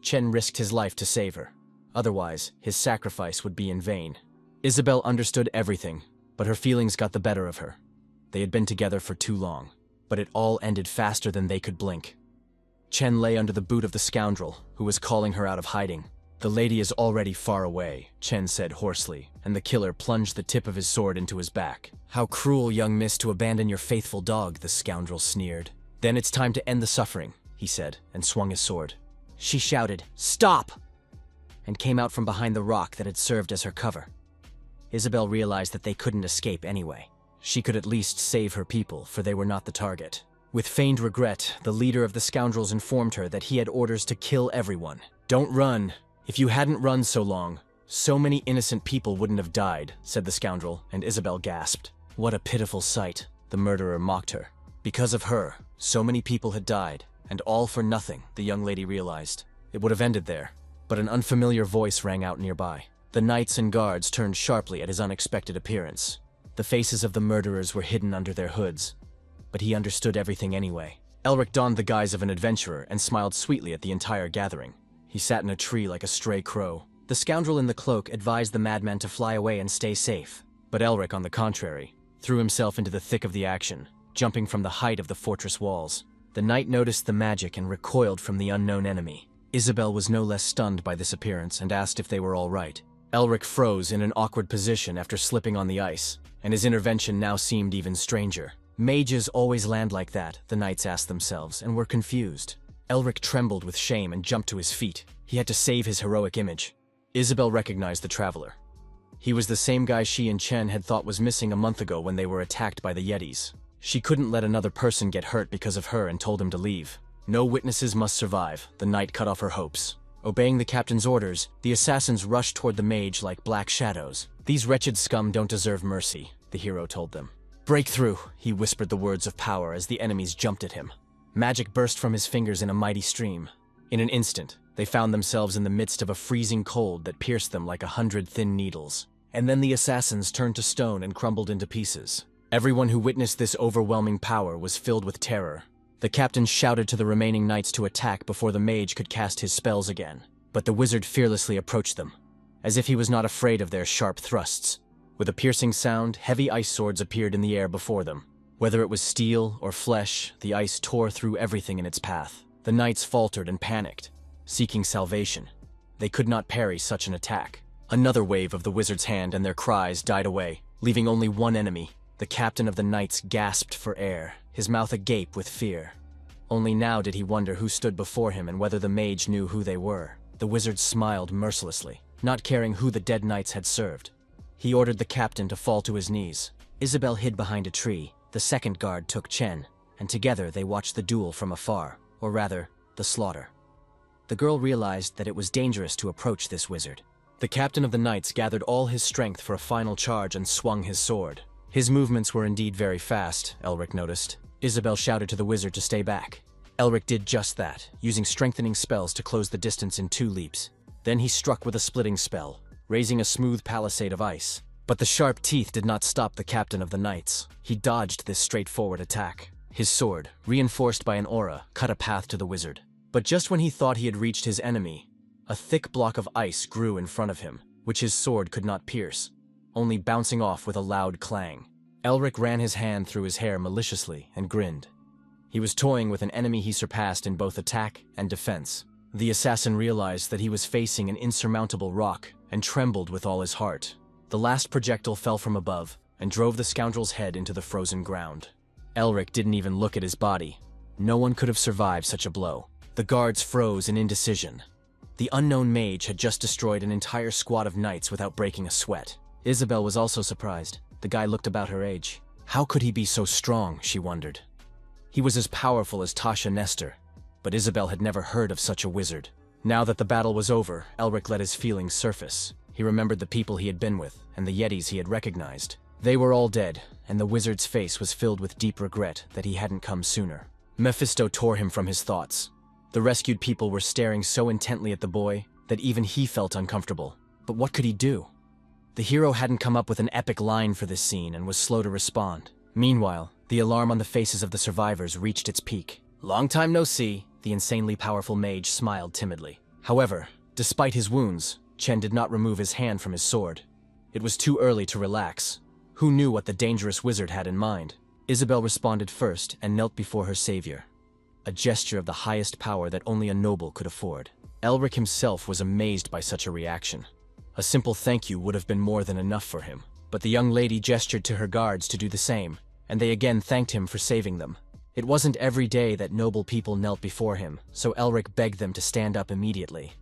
Chen risked his life to save her. Otherwise, his sacrifice would be in vain. Isabel understood everything, but her feelings got the better of her. They had been together for too long, but it all ended faster than they could blink. Chen lay under the boot of the scoundrel, who was calling her out of hiding. "The lady is already far away," Chen said hoarsely, and the killer plunged the tip of his sword into his back. "How cruel, young miss, to abandon your faithful dog," the scoundrel sneered. "Then it's time to end the suffering," he said, and swung his sword. She shouted, "Stop!" and came out from behind the rock that had served as her cover. Isabel realized that they couldn't escape anyway. She could at least save her people, for they were not the target. With feigned regret, the leader of the scoundrels informed her that he had orders to kill everyone. "Don't run. If you hadn't run so long, so many innocent people wouldn't have died," said the scoundrel, and Isabel gasped. What a pitiful sight, the murderer mocked her. Because of her, so many people had died, and all for nothing, the young lady realized. It would have ended there, but an unfamiliar voice rang out nearby. The knights and guards turned sharply at his unexpected appearance. The faces of the murderers were hidden under their hoods, but he understood everything anyway. Elric donned the guise of an adventurer and smiled sweetly at the entire gathering. He sat in a tree like a stray crow, The scoundrel in the cloak advised the madman to fly away and stay safe, but Elric, on the contrary, threw himself into the thick of the action, jumping from the height of the fortress walls. The knight noticed the magic and recoiled from the unknown enemy. Isabel was no less stunned by this appearance and asked if they were all right. Elric froze in an awkward position after slipping on the ice, and his intervention now seemed even stranger. Mages always land like that, the knights asked themselves, and were confused. Elric trembled with shame and jumped to his feet. He had to save his heroic image. Isabel recognized the traveler. He was the same guy she and Chen had thought was missing a month ago when they were attacked by the Yetis. She couldn't let another person get hurt because of her and told him to leave. No witnesses must survive. The knight cut off her hopes. Obeying the captain's orders, the assassins rushed toward the mage like black shadows. These wretched scum don't deserve mercy, the hero told them. Break through, he whispered the words of power as the enemies jumped at him. Magic burst from his fingers in a mighty stream. In an instant, they found themselves in the midst of a freezing cold that pierced them like 100 thin needles. And then the assassins turned to stone and crumbled into pieces. Everyone who witnessed this overwhelming power was filled with terror. The captain shouted to the remaining knights to attack before the mage could cast his spells again. But the wizard fearlessly approached them, as if he was not afraid of their sharp thrusts. With a piercing sound, heavy ice swords appeared in the air before them. Whether it was steel or flesh, the ice tore through everything in its path. The knights faltered and panicked, seeking salvation. They could not parry such an attack. Another wave of the wizard's hand and their cries died away, leaving only one enemy. The captain of the knights gasped for air, his mouth agape with fear. Only now did he wonder who stood before him and whether the mage knew who they were. The wizard smiled mercilessly, not caring who the dead knights had served. He ordered the captain to fall to his knees. Isabel hid behind a tree. The second guard took Chen, and together they watched the duel from afar, or rather, the slaughter. The girl realized that it was dangerous to approach this wizard. The captain of the knights gathered all his strength for a final charge and swung his sword. His movements were indeed very fast, Elric noticed. Isabel shouted to the wizard to stay back. Elric did just that, using strengthening spells to close the distance in 2 leaps. Then he struck with a splitting spell, raising a smooth palisade of ice. But the sharp teeth did not stop the captain of the knights. He dodged this straightforward attack. His sword, reinforced by an aura, cut a path to the wizard. But just when he thought he had reached his enemy, a thick block of ice grew in front of him, which his sword could not pierce, only bouncing off with a loud clang. Elric ran his hand through his hair maliciously and grinned. He was toying with an enemy he surpassed in both attack and defense. The assassin realized that he was facing an insurmountable rock and trembled with all his heart. The last projectile fell from above and drove the scoundrel's head into the frozen ground. Elric didn't even look at his body. No one could have survived such a blow. The guards froze in indecision. The unknown mage had just destroyed an entire squad of knights without breaking a sweat. Isabel was also surprised. The guy looked about her age. How could he be so strong, she wondered. He was as powerful as Tasha Nestor, but Isabel had never heard of such a wizard. Now that the battle was over, Elric let his feelings surface. He remembered the people he had been with, and the Yetis he had recognized. They were all dead, and the wizard's face was filled with deep regret that he hadn't come sooner. Mephisto tore him from his thoughts. The rescued people were staring so intently at the boy that even he felt uncomfortable. But what could he do? The hero hadn't come up with an epic line for this scene and was slow to respond. Meanwhile, the alarm on the faces of the survivors reached its peak. "Long time no see," the insanely powerful mage smiled timidly. However, despite his wounds, Chen did not remove his hand from his sword. It was too early to relax. Who knew what the dangerous wizard had in mind? Isabel responded first and knelt before her savior, a gesture of the highest power that only a noble could afford. Elric himself was amazed by such a reaction. A simple thank you would have been more than enough for him, but the young lady gestured to her guards to do the same, and they again thanked him for saving them. It wasn't every day that noble people knelt before him, so Elric begged them to stand up immediately.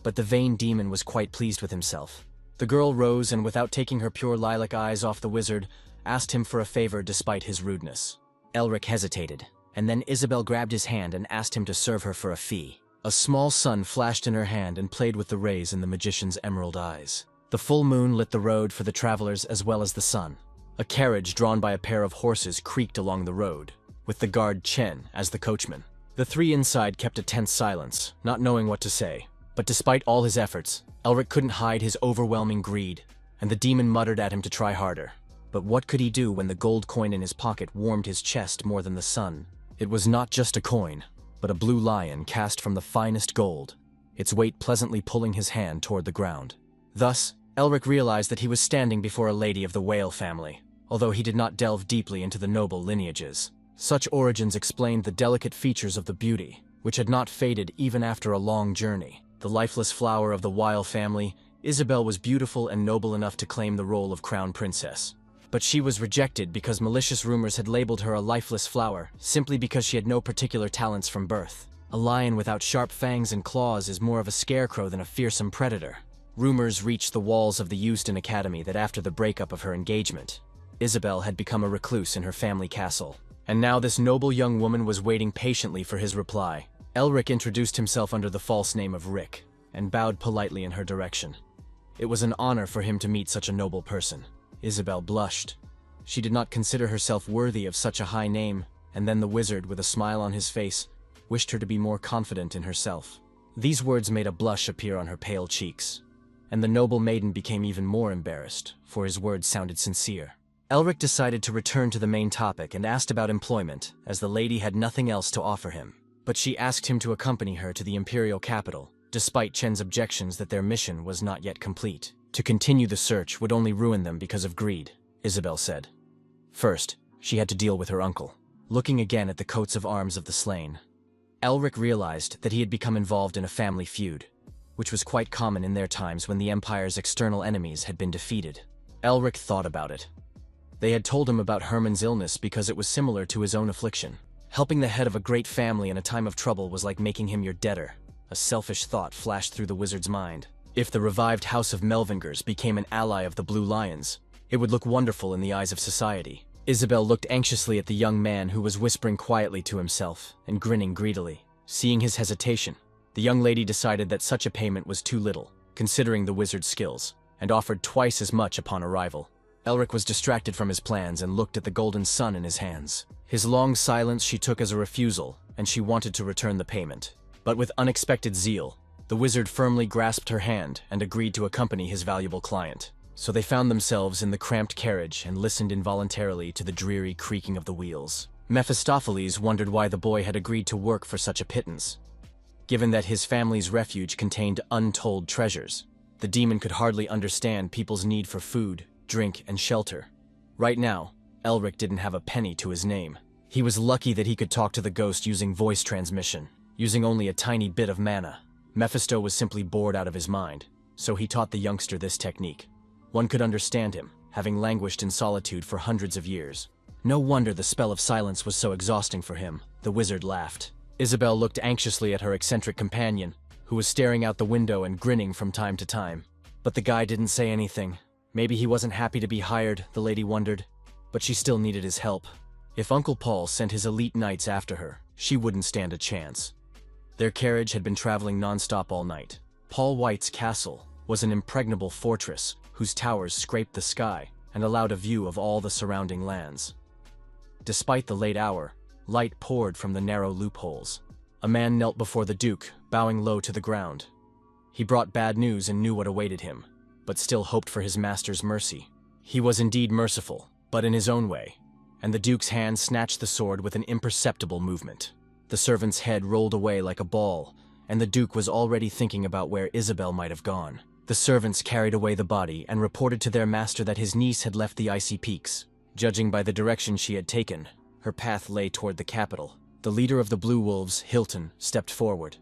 But the vain demon was quite pleased with himself. The girl rose and, without taking her pure lilac eyes off the wizard, asked him for a favor despite his rudeness. Elric hesitated, and then Isabel grabbed his hand and asked him to serve her for a fee. A small sun flashed in her hand and played with the rays in the magician's emerald eyes. The full moon lit the road for the travelers as well as the sun. A carriage drawn by a pair of horses creaked along the road, with the guard Chen as the coachman. The 3 inside kept a tense silence, not knowing what to say. But despite all his efforts, Elric couldn't hide his overwhelming greed, and the demon muttered at him to try harder. But what could he do when the gold coin in his pocket warmed his chest more than the sun? It was not just a coin, but a blue lion cast from the finest gold. its weight pleasantly pulling his hand toward the ground. Thus, Elric realized that he was standing before a lady of the whale family, although he did not delve deeply into the noble lineages. Such origins explained the delicate features of the beauty, which had not faded even after a long journey. The lifeless flower of the Weil family, Isabel was beautiful and noble enough to claim the role of crown princess. But she was rejected because malicious rumors had labeled her a lifeless flower, simply because she had no particular talents from birth. A lion without sharp fangs and claws is more of a scarecrow than a fearsome predator. Rumors reached the walls of the Euston Academy that after the breakup of her engagement, Isabel had become a recluse in her family castle. And now this noble young woman was waiting patiently for his reply. Elric introduced himself under the false name of Rick, and bowed politely in her direction. It was an honor for him to meet such a noble person. Isabel blushed. She did not consider herself worthy of such a high name, and then the wizard, with a smile on his face, wished her to be more confident in herself. These words made a blush appear on her pale cheeks, and the noble maiden became even more embarrassed, for his words sounded sincere. Elric decided to return to the main topic and asked about employment, as the lady had nothing else to offer him. But she asked him to accompany her to the imperial capital, despite Chen's objections that their mission was not yet complete. To continue the search would only ruin them because of greed, Isabel said. First, she had to deal with her uncle. Looking again at the coats of arms of the slain, Elric realized that he had become involved in a family feud, which was quite common in their times when the Empire's external enemies had been defeated. Elric thought about it. They had told him about Hermann's illness because it was similar to his own affliction. Helping the head of a great family in a time of trouble was like making him your debtor. A selfish thought flashed through the wizard's mind. If the revived House of Melvingers became an ally of the Blue Lions, it would look wonderful in the eyes of society. Isabel looked anxiously at the young man who was whispering quietly to himself and grinning greedily. Seeing his hesitation, the young lady decided that such a payment was too little, considering the wizard's skills, and offered twice as much upon arrival. Elric was distracted from his plans and looked at the golden sun in his hands. His long silence she took as a refusal, and she wanted to return the payment. But with unexpected zeal, the wizard firmly grasped her hand and agreed to accompany his valuable client. So they found themselves in the cramped carriage and listened involuntarily to the dreary creaking of the wheels. Mephistopheles wondered why the boy had agreed to work for such a pittance. Given that his family's refuge contained untold treasures, the demon could hardly understand people's need for food, drink, and shelter. Right now, Elric didn't have a penny to his name. He was lucky that he could talk to the ghost using voice transmission, using only a tiny bit of mana. Mephisto was simply bored out of his mind, so he taught the youngster this technique. One could understand him, having languished in solitude for hundreds of years. No wonder the spell of silence was so exhausting for him. The wizard laughed. Isabel looked anxiously at her eccentric companion, who was staring out the window and grinning from time to time. But the guy didn't say anything. Maybe he wasn't happy to be hired, the lady wondered, but she still needed his help. If Uncle Paul sent his elite knights after her, she wouldn't stand a chance. Their carriage had been traveling non-stop all night. Paul White's castle was an impregnable fortress whose towers scraped the sky and allowed a view of all the surrounding lands. Despite the late hour, light poured from the narrow loopholes. A man knelt before the Duke, bowing low to the ground. He brought bad news and knew what awaited him, but still hoped for his master's mercy. He was indeed merciful, but in his own way, and the Duke's hand snatched the sword with an imperceptible movement. The servant's head rolled away like a ball, and the Duke was already thinking about where Isabel might have gone. The servants carried away the body and reported to their master that his niece had left the icy peaks. Judging by the direction she had taken, her path lay toward the capital. The leader of the Blue Wolves, Hilton, stepped forward.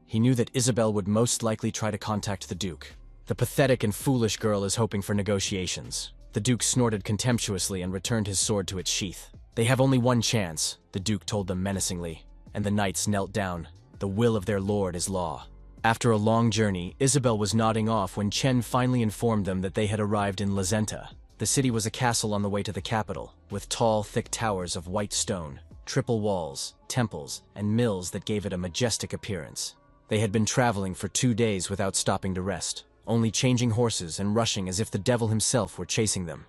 He knew that Isabel would most likely try to contact the Duke. The pathetic and foolish girl is hoping for negotiations. The Duke snorted contemptuously and returned his sword to its sheath. They have only one chance, the Duke told them menacingly, and the knights knelt down. The will of their lord is law. After a long journey, Isabel was nodding off when Chen finally informed them that they had arrived in Lazenta. The city was a castle on the way to the capital, with tall, thick towers of white stone, triple walls, temples, and mills that gave it a majestic appearance. They had been traveling for 2 days without stopping to rest, only changing horses and rushing as if the devil himself were chasing them,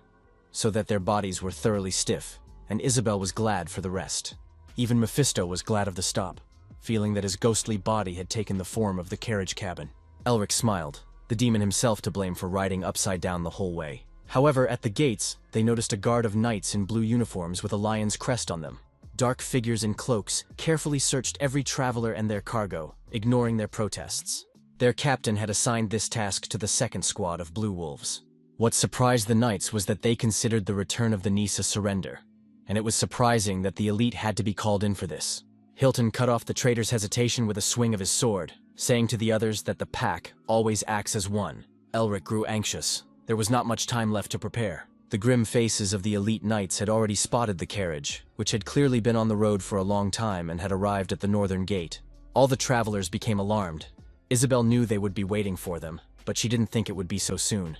so that their bodies were thoroughly stiff, and Isabel was glad for the rest. Even Mephisto was glad of the stop, feeling that his ghostly body had taken the form of the carriage cabin. Elric smiled, the demon himself to blame for riding upside down the whole way. However, at the gates, they noticed a guard of knights in blue uniforms with a lion's crest on them. Dark figures in cloaks carefully searched every traveler and their cargo, ignoring their protests. Their captain had assigned this task to the second squad of Blue Wolves. What surprised the knights was that they considered the return of the niece a surrender, and it was surprising that the elite had to be called in for this. Hilton cut off the traitor's hesitation with a swing of his sword, saying to the others that the pack always acts as one. Elric grew anxious. There was not much time left to prepare. The grim faces of the elite knights had already spotted the carriage, which had clearly been on the road for a long time and had arrived at the northern gate. All the travelers became alarmed. Isabel knew they would be waiting for them, but she didn't think it would be so soon.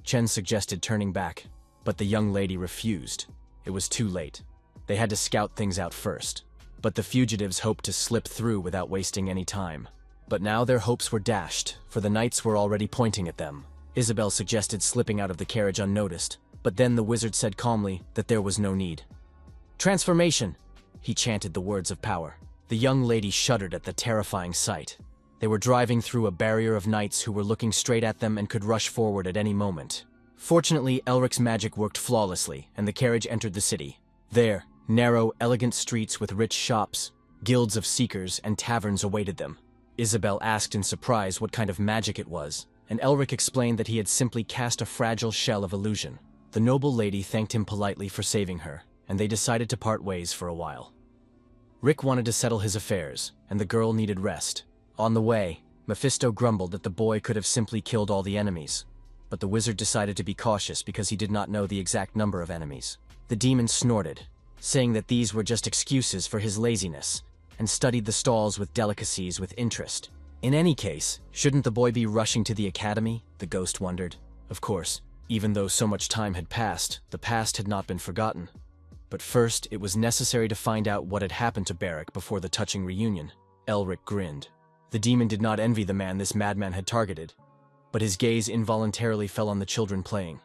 Chen suggested turning back, but the young lady refused. It was too late. They had to scout things out first. But the fugitives hoped to slip through without wasting any time. But now their hopes were dashed, for the knights were already pointing at them. Isabel suggested slipping out of the carriage unnoticed, but then the wizard said calmly that there was no need. "Transformation!" He chanted the words of power. The young lady shuddered at the terrifying sight. They were driving through a barrier of knights who were looking straight at them and could rush forward at any moment. Fortunately, Elric's magic worked flawlessly, and the carriage entered the city. There, narrow, elegant streets with rich shops, guilds of seekers, and taverns awaited them. Isabel asked in surprise what kind of magic it was, and Elric explained that he had simply cast a fragile shell of illusion. The noble lady thanked him politely for saving her, and they decided to part ways for a while. Rick wanted to settle his affairs, and the girl needed rest. On the way, Mephisto grumbled that the boy could have simply killed all the enemies, but the wizard decided to be cautious because he did not know the exact number of enemies. The demon snorted, saying that these were just excuses for his laziness, and studied the stalls with delicacies with interest. In any case, shouldn't the boy be rushing to the academy? The ghost wondered. Of course, even though so much time had passed, the past had not been forgotten. But first, it was necessary to find out what had happened to Barrack before the touching reunion. Elric grinned. The demon did not envy the man this madman had targeted, but his gaze involuntarily fell on the children playing.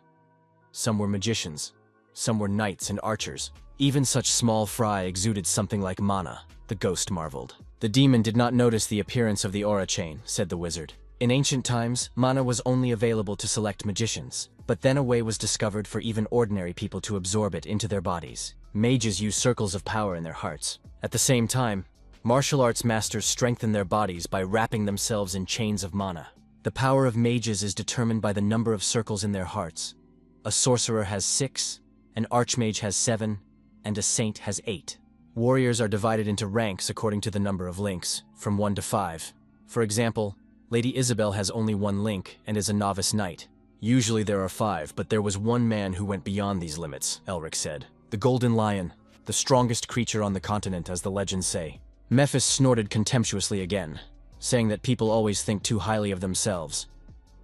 Some were magicians, some were knights and archers. Even such small fry exuded something like mana, the ghost marveled. The demon did not notice the appearance of the aura chain, said the wizard. In ancient times, mana was only available to select magicians, but then a way was discovered for even ordinary people to absorb it into their bodies. Mages use circles of power in their hearts. At the same time, martial arts masters strengthen their bodies by wrapping themselves in chains of mana. The power of mages is determined by the number of circles in their hearts. A sorcerer has 6, an archmage has 7, and a saint has 8. Warriors are divided into ranks according to the number of links, from 1 to 5. For example, Lady Isabel has only 1 link and is a novice knight. Usually there are 5, but there was one man who went beyond these limits, Elric said. The Golden Lion, the strongest creature on the continent, as the legends say. Mephis snorted contemptuously again, saying that people always think too highly of themselves.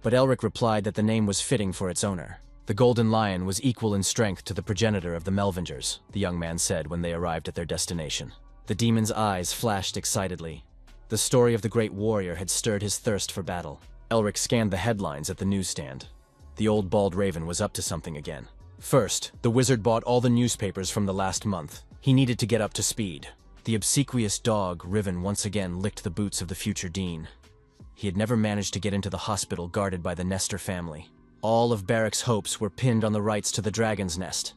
But Elric replied that the name was fitting for its owner. The Golden Lion was equal in strength to the progenitor of the Melvingers, the young man said when they arrived at their destination. The demon's eyes flashed excitedly. The story of the great warrior had stirred his thirst for battle. Elric scanned the headlines at the newsstand. The old bald raven was up to something again. First, the wizard bought all the newspapers from the last month. He needed to get up to speed. The obsequious dog, Riven, once again licked the boots of the future dean. He had never managed to get into the hospital guarded by the Nestor family. All of Barrack's hopes were pinned on the rights to the Dragon's Nest.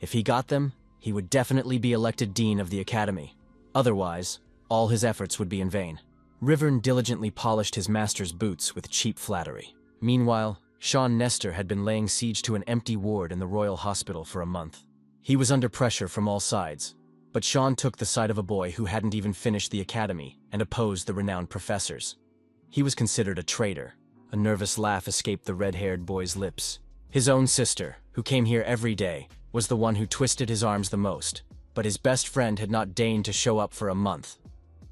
If he got them, he would definitely be elected dean of the academy. Otherwise, all his efforts would be in vain. Rivern diligently polished his master's boots with cheap flattery. Meanwhile, Sean Nestor had been laying siege to an empty ward in the Royal Hospital for a month. He was under pressure from all sides, but Sean took the side of a boy who hadn't even finished the academy and opposed the renowned professors. He was considered a traitor. A nervous laugh escaped the red-haired boy's lips. His own sister, who came here every day, was the one who twisted his arms the most, but his best friend had not deigned to show up for a month.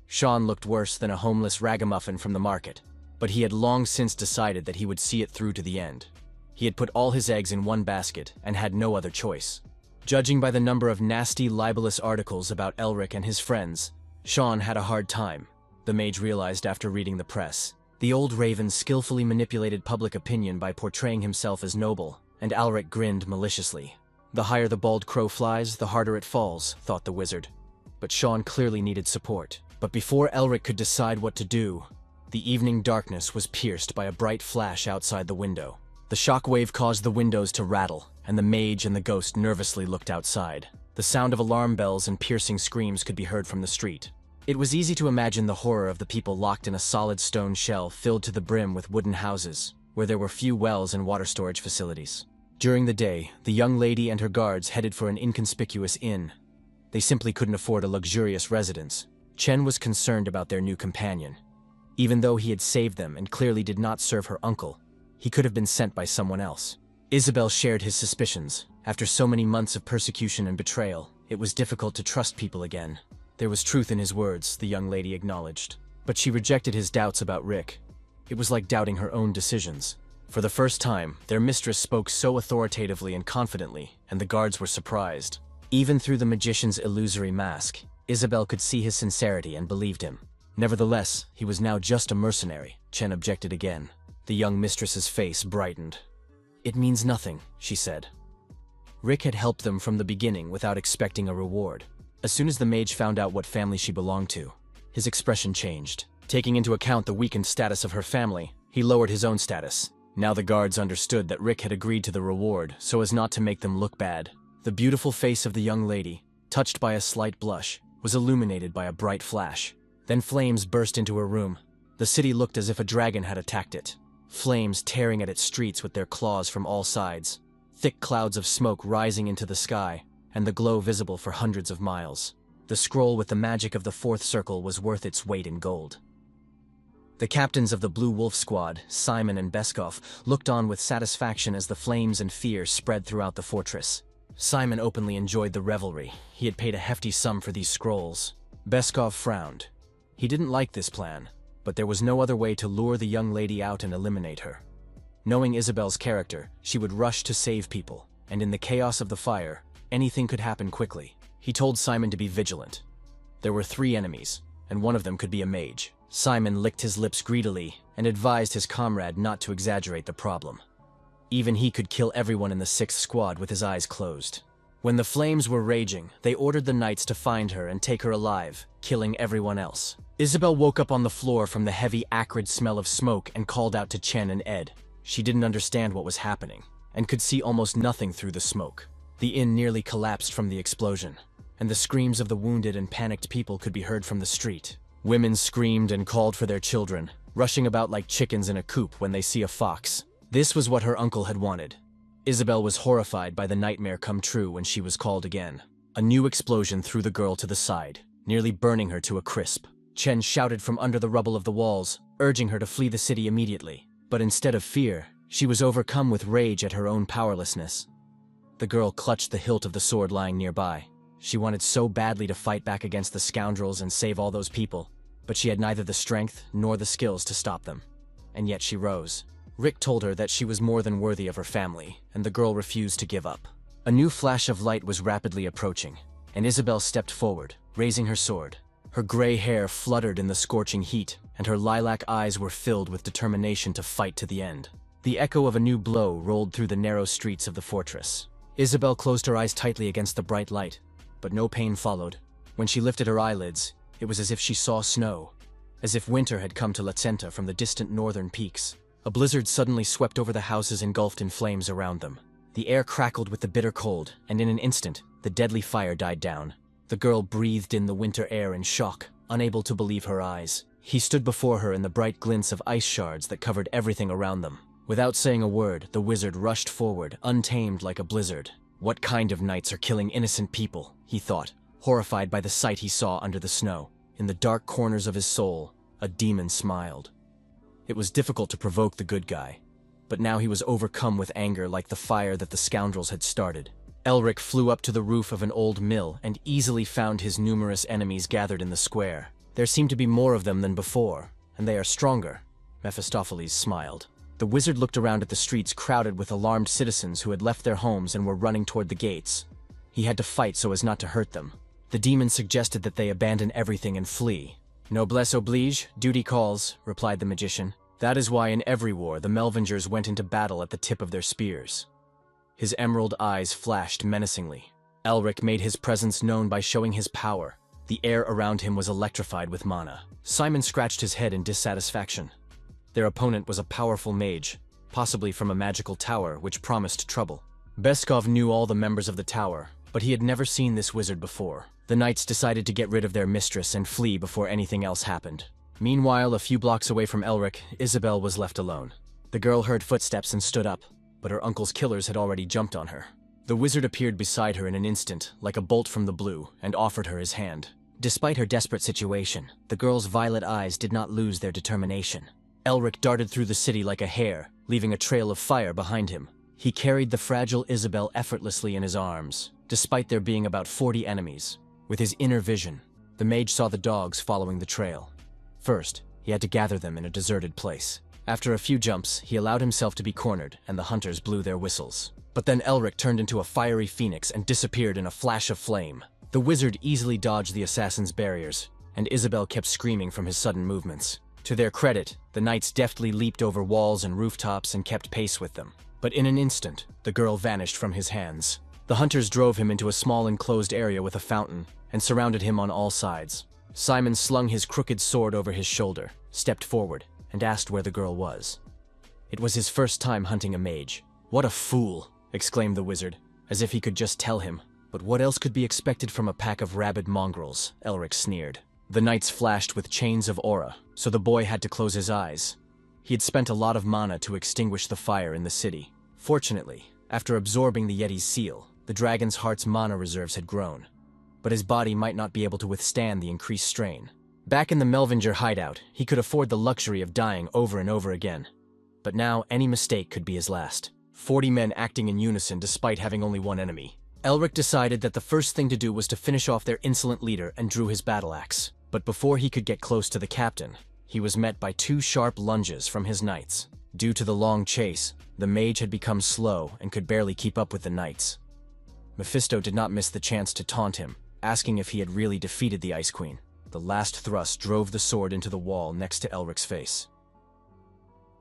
Sean looked worse than a homeless ragamuffin from the market, but he had long since decided that he would see it through to the end. He had put all his eggs in one basket and had no other choice. Judging by the number of nasty, libelous articles about Elric and his friends, Sean had a hard time, the mage realized after reading the press. The old raven skillfully manipulated public opinion by portraying himself as noble, and Elric grinned maliciously. The higher the bald crow flies, the harder it falls, thought the wizard. But Sean clearly needed support. But before Elric could decide what to do, the evening darkness was pierced by a bright flash outside the window. The shockwave caused the windows to rattle, and the mage and the ghost nervously looked outside. The sound of alarm bells and piercing screams could be heard from the street. It was easy to imagine the horror of the people locked in a solid stone shell filled to the brim with wooden houses, where there were few wells and water storage facilities. During the day, the young lady and her guards headed for an inconspicuous inn. They simply couldn't afford a luxurious residence. Chen was concerned about their new companion. Even though he had saved them and clearly did not serve her uncle, he could have been sent by someone else. Isabel shared his suspicions. After so many months of persecution and betrayal, it was difficult to trust people again. There was truth in his words, the young lady acknowledged. But she rejected his doubts about Rick. It was like doubting her own decisions. For the first time, their mistress spoke so authoritatively and confidently, and the guards were surprised. Even through the magician's illusory mask, Isabel could see his sincerity and believed him. Nevertheless, he was now just a mercenary. Chen objected again. The young mistress's face brightened. "It means nothing," she said. Rick had helped them from the beginning without expecting a reward. As soon as the mage found out what family she belonged to, his expression changed. Taking into account the weakened status of her family, he lowered his own status. Now the guards understood that Rick had agreed to the reward so as not to make them look bad. The beautiful face of the young lady, touched by a slight blush, was illuminated by a bright flash. Then flames burst into her room. The city looked as if a dragon had attacked it. Flames tearing at its streets with their claws from all sides. Thick clouds of smoke rising into the sky, and the glow visible for hundreds of miles. The scroll with the magic of the fourth circle was worth its weight in gold. The captains of the Blue Wolf Squad, Simon and Beskov, looked on with satisfaction as the flames and fear spread throughout the fortress. Simon openly enjoyed the revelry. He had paid a hefty sum for these scrolls. Beskov frowned. He didn't like this plan, but there was no other way to lure the young lady out and eliminate her. Knowing Isabel's character, she would rush to save people, and in the chaos of the fire, anything could happen quickly. He told Simon to be vigilant. There were 3 enemies, and one of them could be a mage. Simon licked his lips greedily and advised his comrade not to exaggerate the problem. Even he could kill everyone in the 6th squad with his eyes closed. When the flames were raging, they ordered the knights to find her and take her alive, killing everyone else. Isabel woke up on the floor from the heavy, acrid smell of smoke and called out to Chen and Ed. She didn't understand what was happening, and could see almost nothing through the smoke. The inn nearly collapsed from the explosion, and the screams of the wounded and panicked people could be heard from the street. Women screamed and called for their children, rushing about like chickens in a coop when they see a fox. This was what her uncle had wanted. Isabel was horrified by the nightmare come true when she was called again. A new explosion threw the girl to the side, nearly burning her to a crisp. Chen shouted from under the rubble of the walls, urging her to flee the city immediately. But instead of fear, she was overcome with rage at her own powerlessness. The girl clutched the hilt of the sword lying nearby. She wanted so badly to fight back against the scoundrels and save all those people, but she had neither the strength nor the skills to stop them. And yet she rose. Rick told her that she was more than worthy of her family, and the girl refused to give up. A new flash of light was rapidly approaching, and Isabel stepped forward, raising her sword. Her gray hair fluttered in the scorching heat, and her lilac eyes were filled with determination to fight to the end. The echo of a new blow rolled through the narrow streets of the fortress. Isabel closed her eyes tightly against the bright light, but no pain followed. When she lifted her eyelids, it was as if she saw snow, as if winter had come to Lacenta from the distant northern peaks. A blizzard suddenly swept over the houses engulfed in flames around them. The air crackled with the bitter cold, and in an instant, the deadly fire died down. The girl breathed in the winter air in shock, unable to believe her eyes. He stood before her in the bright glints of ice shards that covered everything around them. Without saying a word, the wizard rushed forward, untamed like a blizzard. What kind of knights are killing innocent people, he thought, horrified by the sight he saw under the snow. In the dark corners of his soul, a demon smiled. It was difficult to provoke the good guy, but now he was overcome with anger like the fire that the scoundrels had started. Elric flew up to the roof of an old mill and easily found his numerous enemies gathered in the square. There seemed to be more of them than before, and they are stronger. Mephistopheles smiled. The wizard looked around at the streets crowded with alarmed citizens who had left their homes and were running toward the gates. He had to fight so as not to hurt them. The demon suggested that they abandon everything and flee. "Noblesse oblige, duty calls," replied the magician. "That is why in every war the Melvingers went into battle at the tip of their spears." His emerald eyes flashed menacingly. Elric made his presence known by showing his power. The air around him was electrified with mana. Simon scratched his head in dissatisfaction. Their opponent was a powerful mage, possibly from a magical tower which promised trouble. Beskov knew all the members of the tower, But he had never seen this wizard before. The knights decided to get rid of their mistress and flee before anything else happened. Meanwhile, a few blocks away from Elric, Isabel was left alone. The girl heard footsteps and stood up, but her uncle's killers had already jumped on her. The wizard appeared beside her in an instant, like a bolt from the blue, and offered her his hand. Despite her desperate situation, the girl's violet eyes did not lose their determination. Elric darted through the city like a hare, leaving a trail of fire behind him. He carried the fragile Isabel effortlessly in his arms, despite there being about 40 enemies. With his inner vision, the mage saw the dogs following the trail. First, he had to gather them in a deserted place. After a few jumps, he allowed himself to be cornered, and the hunters blew their whistles. But then Elric turned into a fiery phoenix and disappeared in a flash of flame. The wizard easily dodged the assassin's barriers, and Isabel kept screaming from his sudden movements. To their credit, the knights deftly leaped over walls and rooftops and kept pace with them. But in an instant, the girl vanished from his hands. The hunters drove him into a small enclosed area with a fountain and surrounded him on all sides. Simon slung his crooked sword over his shoulder, stepped forward, and asked where the girl was. It was his first time hunting a mage. "What a fool!" exclaimed the wizard, as if he could just tell him. But what else could be expected from a pack of rabid mongrels? Elric sneered. The knights flashed with chains of aura, so the boy had to close his eyes. He had spent a lot of mana to extinguish the fire in the city. Fortunately, after absorbing the Yeti's seal, the dragon's heart's mana reserves had grown. But his body might not be able to withstand the increased strain. Back in the Melvinger hideout, he could afford the luxury of dying over and over again. But now, any mistake could be his last. 40 men acting in unison despite having only one enemy. Elric decided that the first thing to do was to finish off their insolent leader and drew his battle axe. But before he could get close to the captain, he was met by 2 sharp lunges from his knights. Due to the long chase, the mage had become slow and could barely keep up with the knights. Mephisto did not miss the chance to taunt him, asking if he had really defeated the Ice Queen. The last thrust drove the sword into the wall next to Elric's face.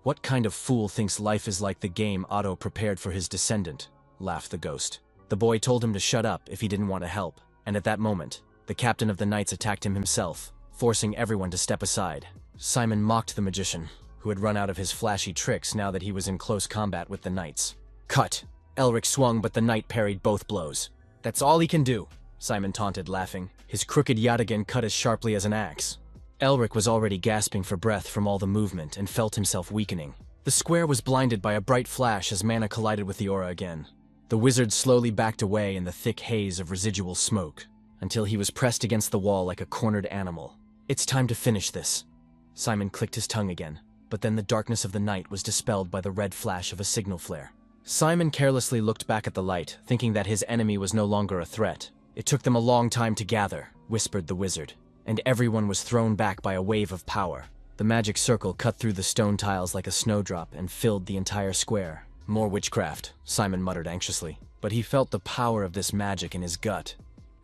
"What kind of fool thinks life is like the game Otto prepared for his descendant?" laughed the ghost. The boy told him to shut up if he didn't want to help, and at that moment, the captain of the knights attacked him himself, forcing everyone to step aside. Simon mocked the magician, who had run out of his flashy tricks now that he was in close combat with the knights. "Cut!" Elric swung, but the knight parried both blows. "That's all he can do," Simon taunted, laughing. His crooked yataghan cut as sharply as an axe. Elric was already gasping for breath from all the movement and felt himself weakening. The square was blinded by a bright flash as mana collided with the aura again. The wizard slowly backed away in the thick haze of residual smoke, until he was pressed against the wall like a cornered animal. "It's time to finish this." Simon clicked his tongue again, but then the darkness of the night was dispelled by the red flash of a signal flare. Simon carelessly looked back at the light, thinking that his enemy was no longer a threat. "It took them a long time to gather," whispered the wizard, and everyone was thrown back by a wave of power. The magic circle cut through the stone tiles like a snowdrop and filled the entire square. "More witchcraft," Simon muttered anxiously, but he felt the power of this magic in his gut,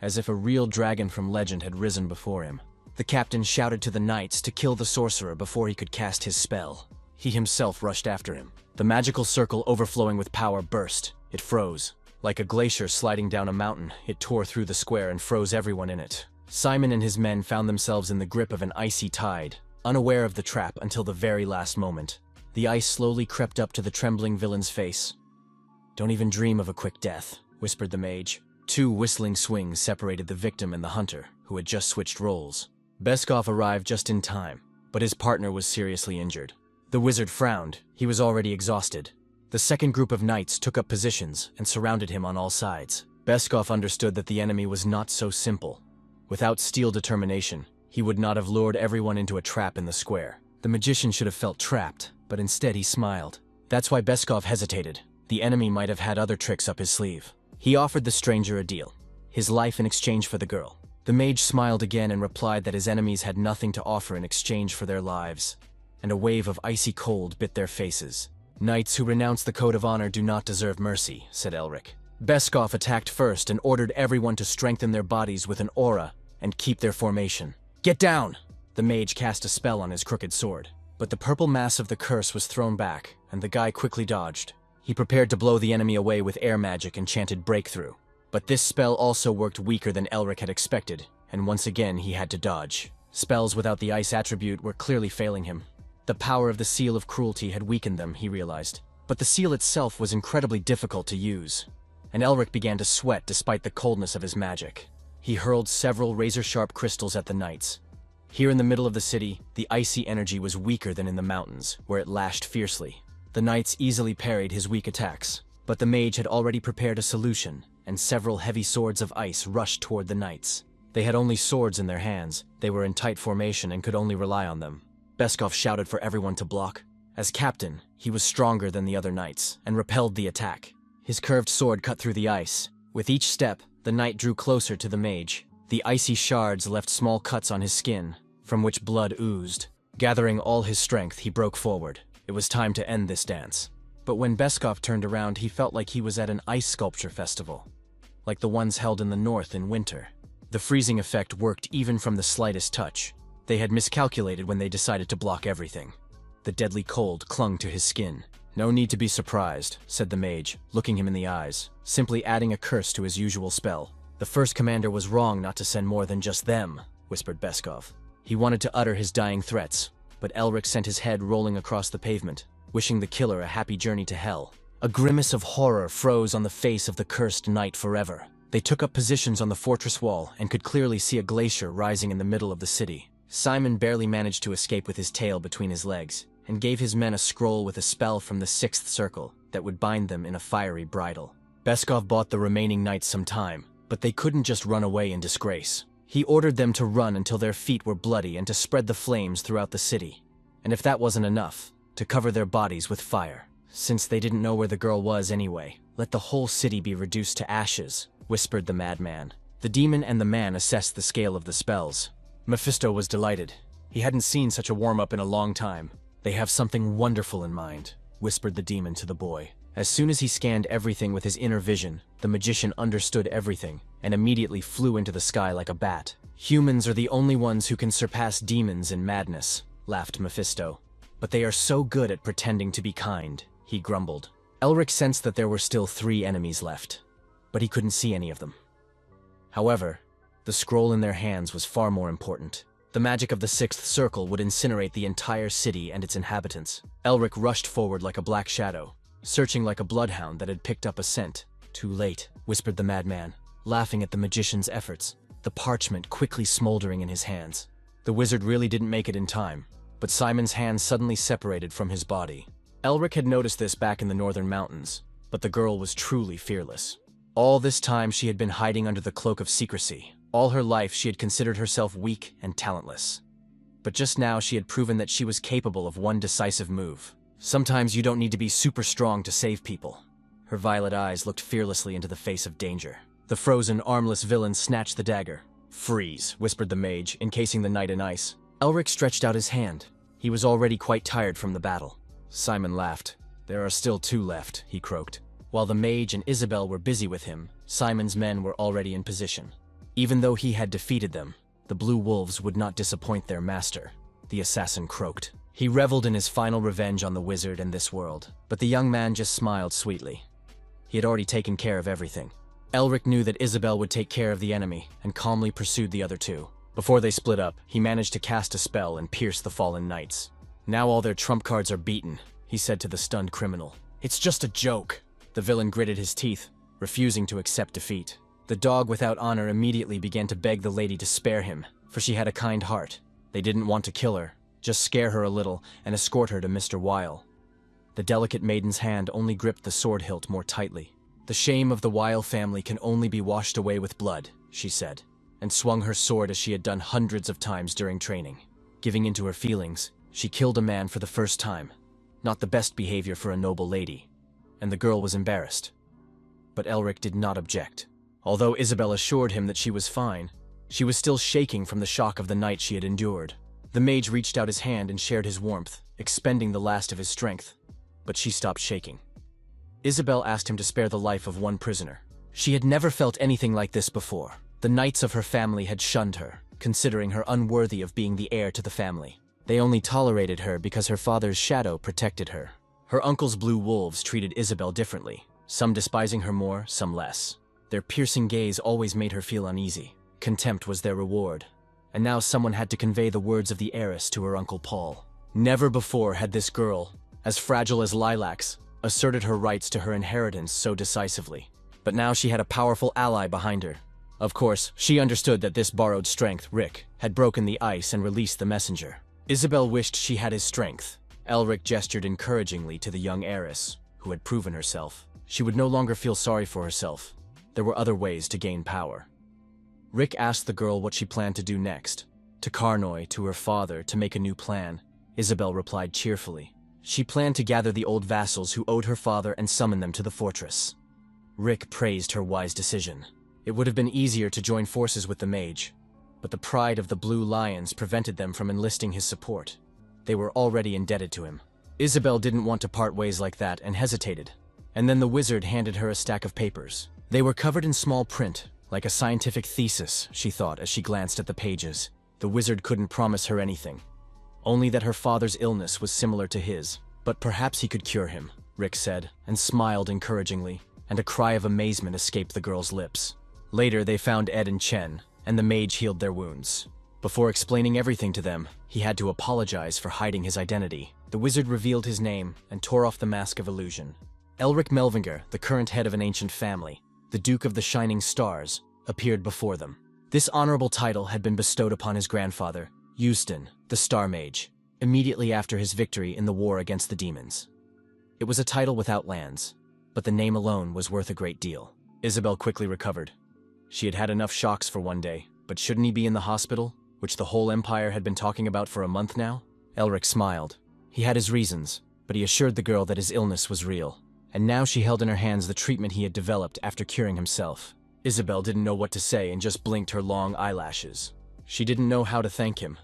as if a real dragon from legend had risen before him. The captain shouted to the knights to kill the sorcerer before he could cast his spell. He himself rushed after him. The magical circle overflowing with power burst. It froze. Like a glacier sliding down a mountain, it tore through the square and froze everyone in it. Simon and his men found themselves in the grip of an icy tide, unaware of the trap until the very last moment. The ice slowly crept up to the trembling villain's face. "Don't even dream of a quick death," whispered the mage. 2 whistling swings separated the victim and the hunter, who had just switched roles. Beskov arrived just in time, but his partner was seriously injured. The wizard frowned. He was already exhausted. The second group of knights took up positions and surrounded him on all sides. Beskov understood that the enemy was not so simple. Without steel determination, he would not have lured everyone into a trap in the square. The magician should have felt trapped, but instead he smiled. That's why Beskov hesitated. The enemy might have had other tricks up his sleeve. He offered the stranger a deal: his life in exchange for the girl. The mage smiled again and replied that his enemies had nothing to offer in exchange for their lives, and a wave of icy cold bit their faces. "Knights who renounce the code of honor do not deserve mercy," said Elric. Beskov attacked first and ordered everyone to strengthen their bodies with an aura and keep their formation. "Get down!" The mage cast a spell on his crooked sword, but the purple mass of the curse was thrown back, and the guy quickly dodged. He prepared to blow the enemy away with air magic and chanted breakthrough. But this spell also worked weaker than Elric had expected, and once again he had to dodge. Spells without the ice attribute were clearly failing him. The power of the Seal of Cruelty had weakened them, he realized, but the seal itself was incredibly difficult to use. and Elric began to sweat despite the coldness of his magic. He hurled several razor-sharp crystals at the knights. Here in the middle of the city, the icy energy was weaker than in the mountains, where it lashed fiercely. The knights easily parried his weak attacks, but the mage had already prepared a solution, and several heavy swords of ice rushed toward the knights. They had only swords in their hands, they were in tight formation and could only rely on them. Beskov shouted for everyone to block. As captain, he was stronger than the other knights, and repelled the attack. His curved sword cut through the ice. With each step, the knight drew closer to the mage. The icy shards left small cuts on his skin, from which blood oozed. Gathering all his strength, he broke forward. It was time to end this dance. But when Beskov turned around, he felt like he was at an ice sculpture festival, like the ones held in the north in winter. The freezing effect worked even from the slightest touch. They had miscalculated when they decided to block everything. The deadly cold clung to his skin. "No need to be surprised," said the mage, looking him in the eyes, simply adding a curse to his usual spell. "The first commander was wrong not to send more than just them," whispered Beskov. He wanted to utter his dying threats, but Elric sent his head rolling across the pavement, wishing the killer a happy journey to hell. A grimace of horror froze on the face of the cursed knight forever. They took up positions on the fortress wall and could clearly see a glacier rising in the middle of the city. Simon barely managed to escape with his tail between his legs, and gave his men a scroll with a spell from the sixth circle that would bind them in a fiery bridle. Beskov bought the remaining knights some time, but they couldn't just run away in disgrace. He ordered them to run until their feet were bloody and to spread the flames throughout the city. And if that wasn't enough, to cover their bodies with fire. Since they didn't know where the girl was anyway, let the whole city be reduced to ashes, whispered the madman. The demon and the man assessed the scale of the spells. Mephisto was delighted. He hadn't seen such a warm-up in a long time. "They have something wonderful in mind," whispered the demon to the boy. As soon as he scanned everything with his inner vision, the magician understood everything, and immediately flew into the sky like a bat. "Humans are the only ones who can surpass demons in madness," laughed Mephisto. "But they are so good at pretending to be kind," he grumbled. Elric sensed that there were still 3 enemies left, but he couldn't see any of them. However, the scroll in their hands was far more important. The magic of the sixth circle would incinerate the entire city and its inhabitants. Elric rushed forward like a black shadow, searching like a bloodhound that had picked up a scent. "Too late," whispered the madman, laughing at the magician's efforts, the parchment quickly smoldering in his hands. The wizard really didn't make it in time, but Simon's hands suddenly separated from his body. Elric had noticed this back in the northern mountains, but the girl was truly fearless. All this time she had been hiding under the cloak of secrecy. All her life she had considered herself weak and talentless. But just now she had proven that she was capable of one decisive move. Sometimes you don't need to be super strong to save people. Her violet eyes looked fearlessly into the face of danger. The frozen, armless villain snatched the dagger. "Freeze," whispered the mage, encasing the knight in ice. Elric stretched out his hand. He was already quite tired from the battle. Simon laughed. "There are still 2 left," he croaked. While the mage and Isabel were busy with him, Simon's men were already in position. Even though he had defeated them, the Blue Wolves would not disappoint their master, the assassin croaked. He reveled in his final revenge on the wizard and this world, but the young man just smiled sweetly. He had already taken care of everything. Elric knew that Isabel would take care of the enemy, and calmly pursued the other 2. Before they split up, he managed to cast a spell and pierce the fallen knights. "Now all their trump cards are beaten," he said to the stunned criminal. "It's just a joke." The villain gritted his teeth, refusing to accept defeat. The dog without honor immediately began to beg the lady to spare him, for she had a kind heart. They didn't want to kill her, just scare her a little and escort her to Mr. Weil. The delicate maiden's hand only gripped the sword hilt more tightly. "The shame of the Weil family can only be washed away with blood," she said, and swung her sword as she had done hundreds of times during training. Giving into her feelings, she killed a man for the first time. Not the best behavior for a noble lady, and the girl was embarrassed. But Elric did not object. Although Isabel assured him that she was fine, she was still shaking from the shock of the night she had endured. The mage reached out his hand and shared his warmth, expending the last of his strength, but she stopped shaking. Isabel asked him to spare the life of one prisoner. She had never felt anything like this before. The knights of her family had shunned her, considering her unworthy of being the heir to the family. They only tolerated her because her father's shadow protected her. Her uncle's Blue Wolves treated Isabel differently, some despising her more, some less. Their piercing gaze always made her feel uneasy. Contempt was their reward. And now someone had to convey the words of the heiress to her Uncle Paul. Never before had this girl, as fragile as lilacs, asserted her rights to her inheritance so decisively. but now she had a powerful ally behind her. Of course, she understood that this borrowed strength, Rick, had broken the ice and released the messenger. Isabel wished she had his strength. Elric gestured encouragingly to the young heiress, who had proven herself. She would no longer feel sorry for herself. There were other ways to gain power. Rick asked the girl what she planned to do next. To Karnoy, to her father, to make a new plan. Isabel replied cheerfully. She planned to gather the old vassals who owed her father and summon them to the fortress. Rick praised her wise decision. It would have been easier to join forces with the mage, but the pride of the Blue Lions prevented them from enlisting his support. They were already indebted to him. Isabel didn't want to part ways like that and hesitated. And then the wizard handed her a stack of papers. They were covered in small print, like a scientific thesis, she thought as she glanced at the pages. The wizard couldn't promise her anything. Only that her father's illness was similar to his. But perhaps he could cure him, Rick said, and smiled encouragingly, and a cry of amazement escaped the girl's lips. Later, they found Ed and Chen, and the mage healed their wounds. Before explaining everything to them, he had to apologize for hiding his identity. The wizard revealed his name and tore off the mask of illusion. Elric Melvinger, the current head of an ancient family, the Duke of the Shining Stars, appeared before them. This honorable title had been bestowed upon his grandfather, Euston, the Star Mage, immediately after his victory in the war against the demons. It was a title without lands, but the name alone was worth a great deal. Isabel quickly recovered. She had had enough shocks for one day, but shouldn't he be in the hospital, which the whole empire had been talking about for a month now? Elric smiled. He had his reasons, but he assured the girl that his illness was real, and now she held in her hands the treatment he had developed after curing himself. Isabel didn't know what to say and just blinked her long eyelashes. She didn't know how to thank him,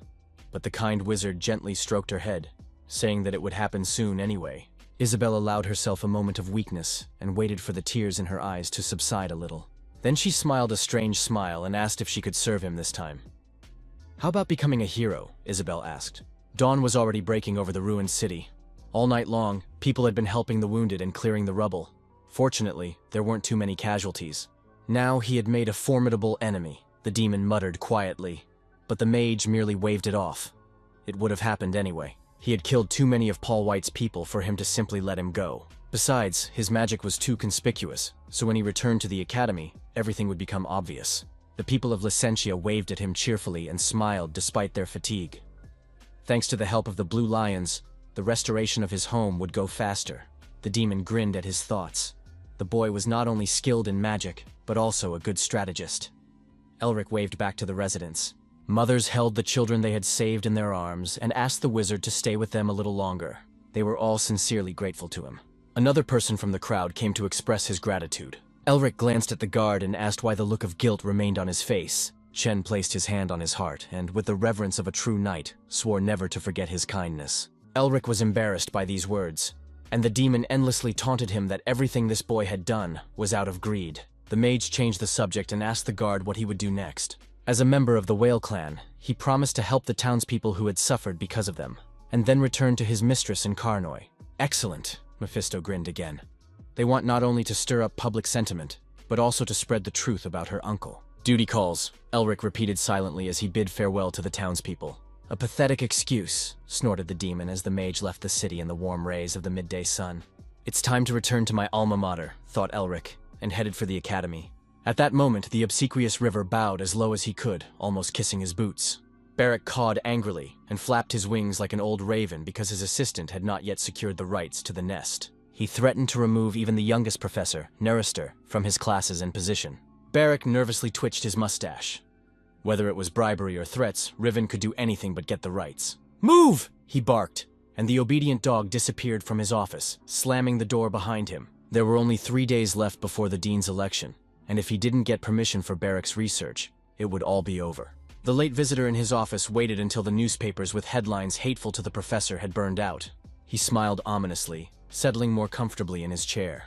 but the kind wizard gently stroked her head, saying that it would happen soon anyway. Isabel allowed herself a moment of weakness and waited for the tears in her eyes to subside a little. Then she smiled a strange smile and asked if she could serve him this time. "How about becoming a hero?" Isabel asked. Dawn was already breaking over the ruined city. All night long, people had been helping the wounded and clearing the rubble. Fortunately, there weren't too many casualties. Now he had made a formidable enemy, the demon muttered quietly, but the mage merely waved it off. It would have happened anyway. He had killed too many of Paul White's people for him to simply let him go. Besides, his magic was too conspicuous, so when he returned to the academy, everything would become obvious. The people of Licentia waved at him cheerfully and smiled despite their fatigue. Thanks to the help of the Blue Lions, the restoration of his home would go faster. The demon grinned at his thoughts. The boy was not only skilled in magic, but also a good strategist. Elric waved back to the residents. Mothers held the children they had saved in their arms and asked the wizard to stay with them a little longer. They were all sincerely grateful to him. Another person from the crowd came to express his gratitude. Elric glanced at the guard and asked why the look of guilt remained on his face. Chen placed his hand on his heart and, with the reverence of a true knight, swore never to forget his kindness. Elric was embarrassed by these words, and the demon endlessly taunted him that everything this boy had done was out of greed. The mage changed the subject and asked the guard what he would do next. As a member of the Whale clan, he promised to help the townspeople who had suffered because of them, and then returned to his mistress in Karnoy. "Excellent," Mephisto grinned again. "They want not only to stir up public sentiment, but also to spread the truth about her uncle." "Duty calls," Elric repeated silently as he bid farewell to the townspeople. "A pathetic excuse," snorted the demon as the mage left the city in the warm rays of the midday sun. "It's time to return to my alma mater," thought Elric, and headed for the academy. At that moment, the obsequious river bowed as low as he could, almost kissing his boots. Barrack cawed angrily and flapped his wings like an old raven because his assistant had not yet secured the rights to the nest. He threatened to remove even the youngest professor, Nerister, from his classes and position. Barrack nervously twitched his mustache. Whether it was bribery or threats, Riven could do anything but get the rights. "Move!" he barked, and the obedient dog disappeared from his office, slamming the door behind him. There were only 3 days left before the dean's election, and if he didn't get permission for Barrack's research, it would all be over. The late visitor in his office waited until the newspapers with headlines hateful to the professor had burned out. He smiled ominously, settling more comfortably in his chair.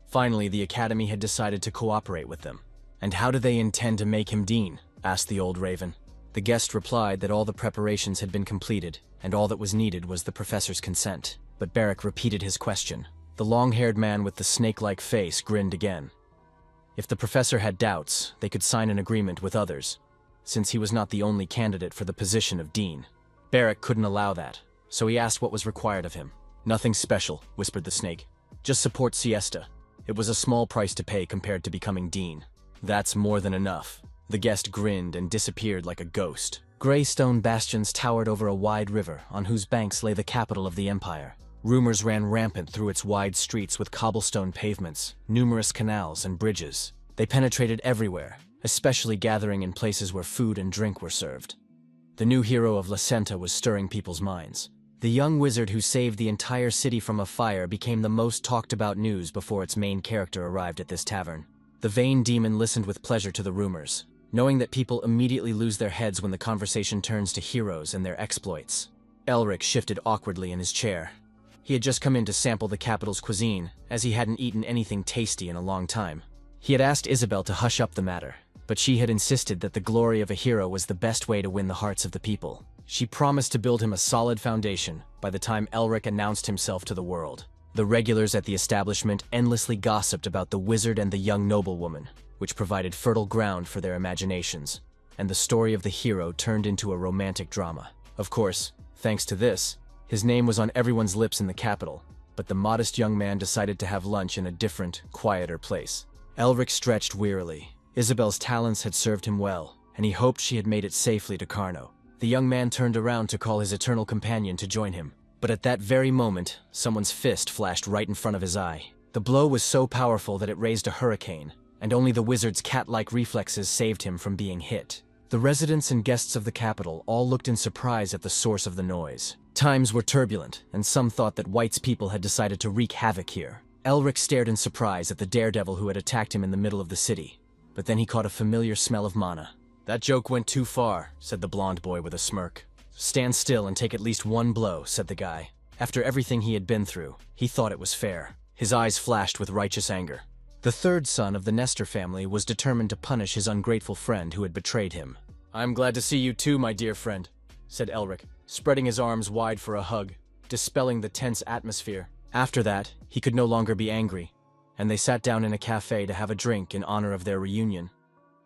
Finally, the academy had decided to cooperate with them. "And how do they intend to make him dean?" asked the old raven. The guest replied that all the preparations had been completed, and all that was needed was the professor's consent. But Barrack repeated his question. The long-haired man with the snake-like face grinned again. If the professor had doubts, they could sign an agreement with others, since he was not the only candidate for the position of dean. Barrack couldn't allow that, so he asked what was required of him. "Nothing special," whispered the snake. "Just support Siesta. It was a small price to pay compared to becoming dean. That's more than enough. The guest grinned and disappeared like a ghost. Gray stone bastions towered over a wide river on whose banks lay the capital of the empire. Rumors ran rampant through its wide streets with cobblestone pavements, numerous canals, and bridges. They penetrated everywhere, especially gathering in places where food and drink were served. The new hero of Lacenta was stirring people's minds. The young wizard who saved the entire city from a fire became the most talked about news before its main character arrived at this tavern. The vain demon listened with pleasure to the rumors, knowing that people immediately lose their heads when the conversation turns to heroes and their exploits. Elric shifted awkwardly in his chair. He had just come in to sample the capital's cuisine, as he hadn't eaten anything tasty in a long time. He had asked Isabel to hush up the matter, but she had insisted that the glory of a hero was the best way to win the hearts of the people. She promised to build him a solid foundation by the time Elric announced himself to the world. The regulars at the establishment endlessly gossiped about the wizard and the young noblewoman, which provided fertile ground for their imaginations, and the story of the hero turned into a romantic drama. Of course, thanks to this, his name was on everyone's lips in the capital, but the modest young man decided to have lunch in a different, quieter place. Elric stretched wearily. Isabel's talents had served him well, and he hoped she had made it safely to Carno. The young man turned around to call his eternal companion to join him, but at that very moment, someone's fist flashed right in front of his eye. The blow was so powerful that it raised a hurricane, and only the wizard's cat-like reflexes saved him from being hit. The residents and guests of the capital all looked in surprise at the source of the noise. Times were turbulent, and some thought that White's people had decided to wreak havoc here. Elric stared in surprise at the daredevil who had attacked him in the middle of the city, but then he caught a familiar smell of mana. "That joke went too far," said the blonde boy with a smirk. "Stand still and take at least one blow," said the guy. After everything he had been through, he thought it was fair. His eyes flashed with righteous anger. The third son of the Nestor family was determined to punish his ungrateful friend who had betrayed him. "I'm glad to see you too, my dear friend," said Elric, spreading his arms wide for a hug, dispelling the tense atmosphere. After that, he could no longer be angry, and they sat down in a cafe to have a drink in honor of their reunion.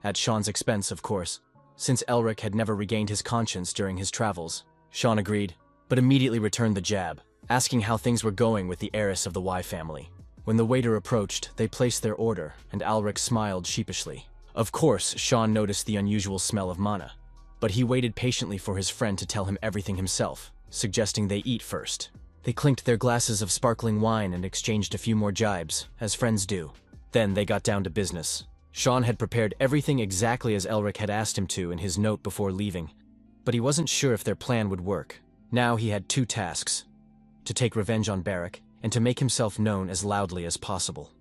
At Sean's expense, of course, since Elric had never regained his conscience during his travels. Sean agreed, but immediately returned the jab, asking how things were going with the heiress of the Y family. When the waiter approached, they placed their order, and Elric smiled sheepishly. Of course, Sean noticed the unusual smell of mana, but he waited patiently for his friend to tell him everything himself, suggesting they eat first. They clinked their glasses of sparkling wine and exchanged a few more jibes, as friends do. Then they got down to business. Sean had prepared everything exactly as Elric had asked him to in his note before leaving, but he wasn't sure if their plan would work. Now he had two tasks: to take revenge on Barrack, and to make himself known as loudly as possible.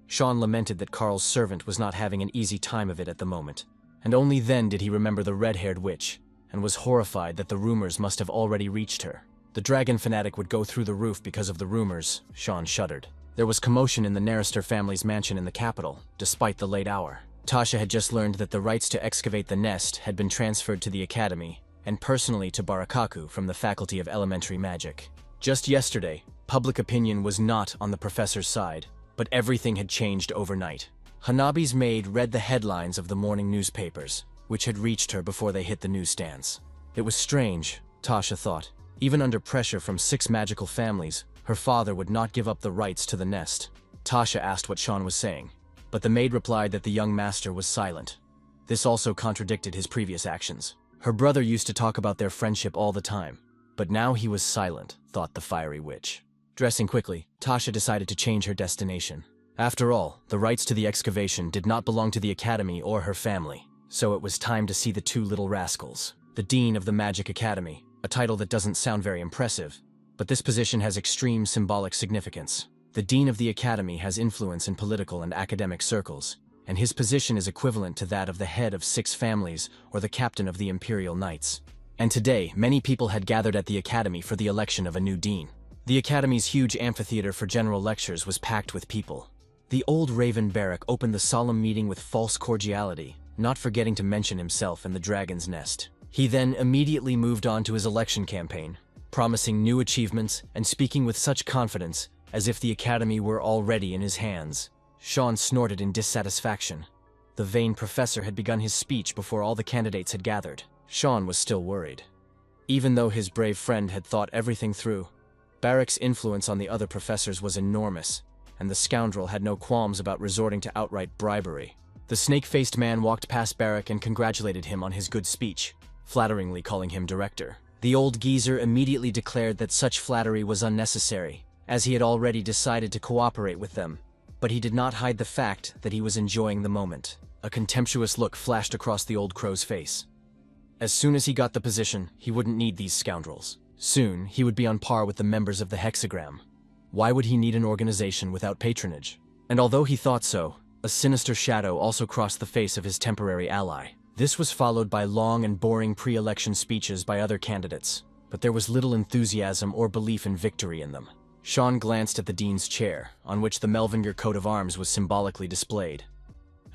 Sean lamented that Carl's servant was not having an easy time of it at the moment, and only then did he remember the red-haired witch, and was horrified that the rumors must have already reached her. The dragon fanatic would go through the roof because of the rumors. Sean shuddered. There was commotion in the Narister family's mansion in the capital, despite the late hour. Tasha had just learned that the rights to excavate the nest had been transferred to the academy, and personally to Barakaku from the Faculty of Elementary Magic. Just yesterday, public opinion was not on the professor's side, but everything had changed overnight. Hanabi's maid read the headlines of the morning newspapers, which had reached her before they hit the newsstands. It was strange, Tasha thought. Even under pressure from 6 magical families, her father would not give up the rights to the nest. Tasha asked what Sean was saying, but the maid replied that the young master was silent. This also contradicted his previous actions. Her brother used to talk about their friendship all the time, but now he was silent, thought the fiery witch. Dressing quickly, Tasha decided to change her destination. After all, the rights to the excavation did not belong to the academy or her family, so it was time to see the two little rascals. The Dean of the Magic Academy, a title that doesn't sound very impressive, but this position has extreme symbolic significance. The Dean of the Academy has influence in political and academic circles, and his position is equivalent to that of the head of 6 families or the captain of the Imperial Knights. And today, many people had gathered at the Academy for the election of a new dean. The Academy's huge amphitheater for general lectures was packed with people. The old Raven Barrack opened the solemn meeting with false cordiality, not forgetting to mention himself and the dragon's nest. He then immediately moved on to his election campaign, promising new achievements and speaking with such confidence as if the Academy were already in his hands. Sean snorted in dissatisfaction. The vain professor had begun his speech before all the candidates had gathered. Sean was still worried. Even though his brave friend had thought everything through, Barrack's influence on the other professors was enormous, and the scoundrel had no qualms about resorting to outright bribery. The snake-faced man walked past Barrack and congratulated him on his good speech, flatteringly calling him director. The old geezer immediately declared that such flattery was unnecessary, as he had already decided to cooperate with them, but he did not hide the fact that he was enjoying the moment. A contemptuous look flashed across the old crow's face. As soon as he got the position, he wouldn't need these scoundrels. Soon, he would be on par with the members of the hexagram. Why would he need an organization without patronage? And although he thought so, a sinister shadow also crossed the face of his temporary ally. This was followed by long and boring pre-election speeches by other candidates, but there was little enthusiasm or belief in victory in them. Sean glanced at the dean's chair, on which the Melvinger coat of arms was symbolically displayed.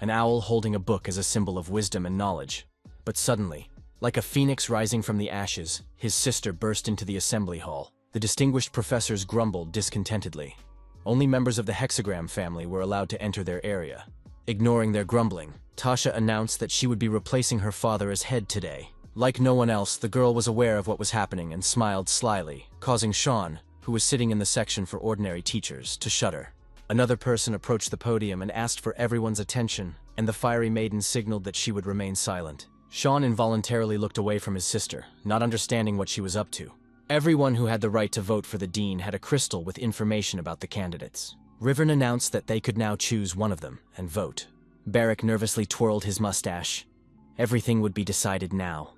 An owl holding a book as a symbol of wisdom and knowledge. But suddenly, like a phoenix rising from the ashes, his sister burst into the assembly hall. The distinguished professors grumbled discontentedly. Only members of the hexagram family were allowed to enter their area. Ignoring their grumbling, Tasha announced that she would be replacing her father as head today. Like no one else, the girl was aware of what was happening and smiled slyly, causing Sean, who was sitting in the section for ordinary teachers, to shudder. Another person approached the podium and asked for everyone's attention, and the fiery maiden signaled that she would remain silent. Sean involuntarily looked away from his sister, not understanding what she was up to. Everyone who had the right to vote for the dean had a crystal with information about the candidates. Rivern announced that they could now choose one of them and vote. Barrack nervously twirled his mustache. Everything would be decided now.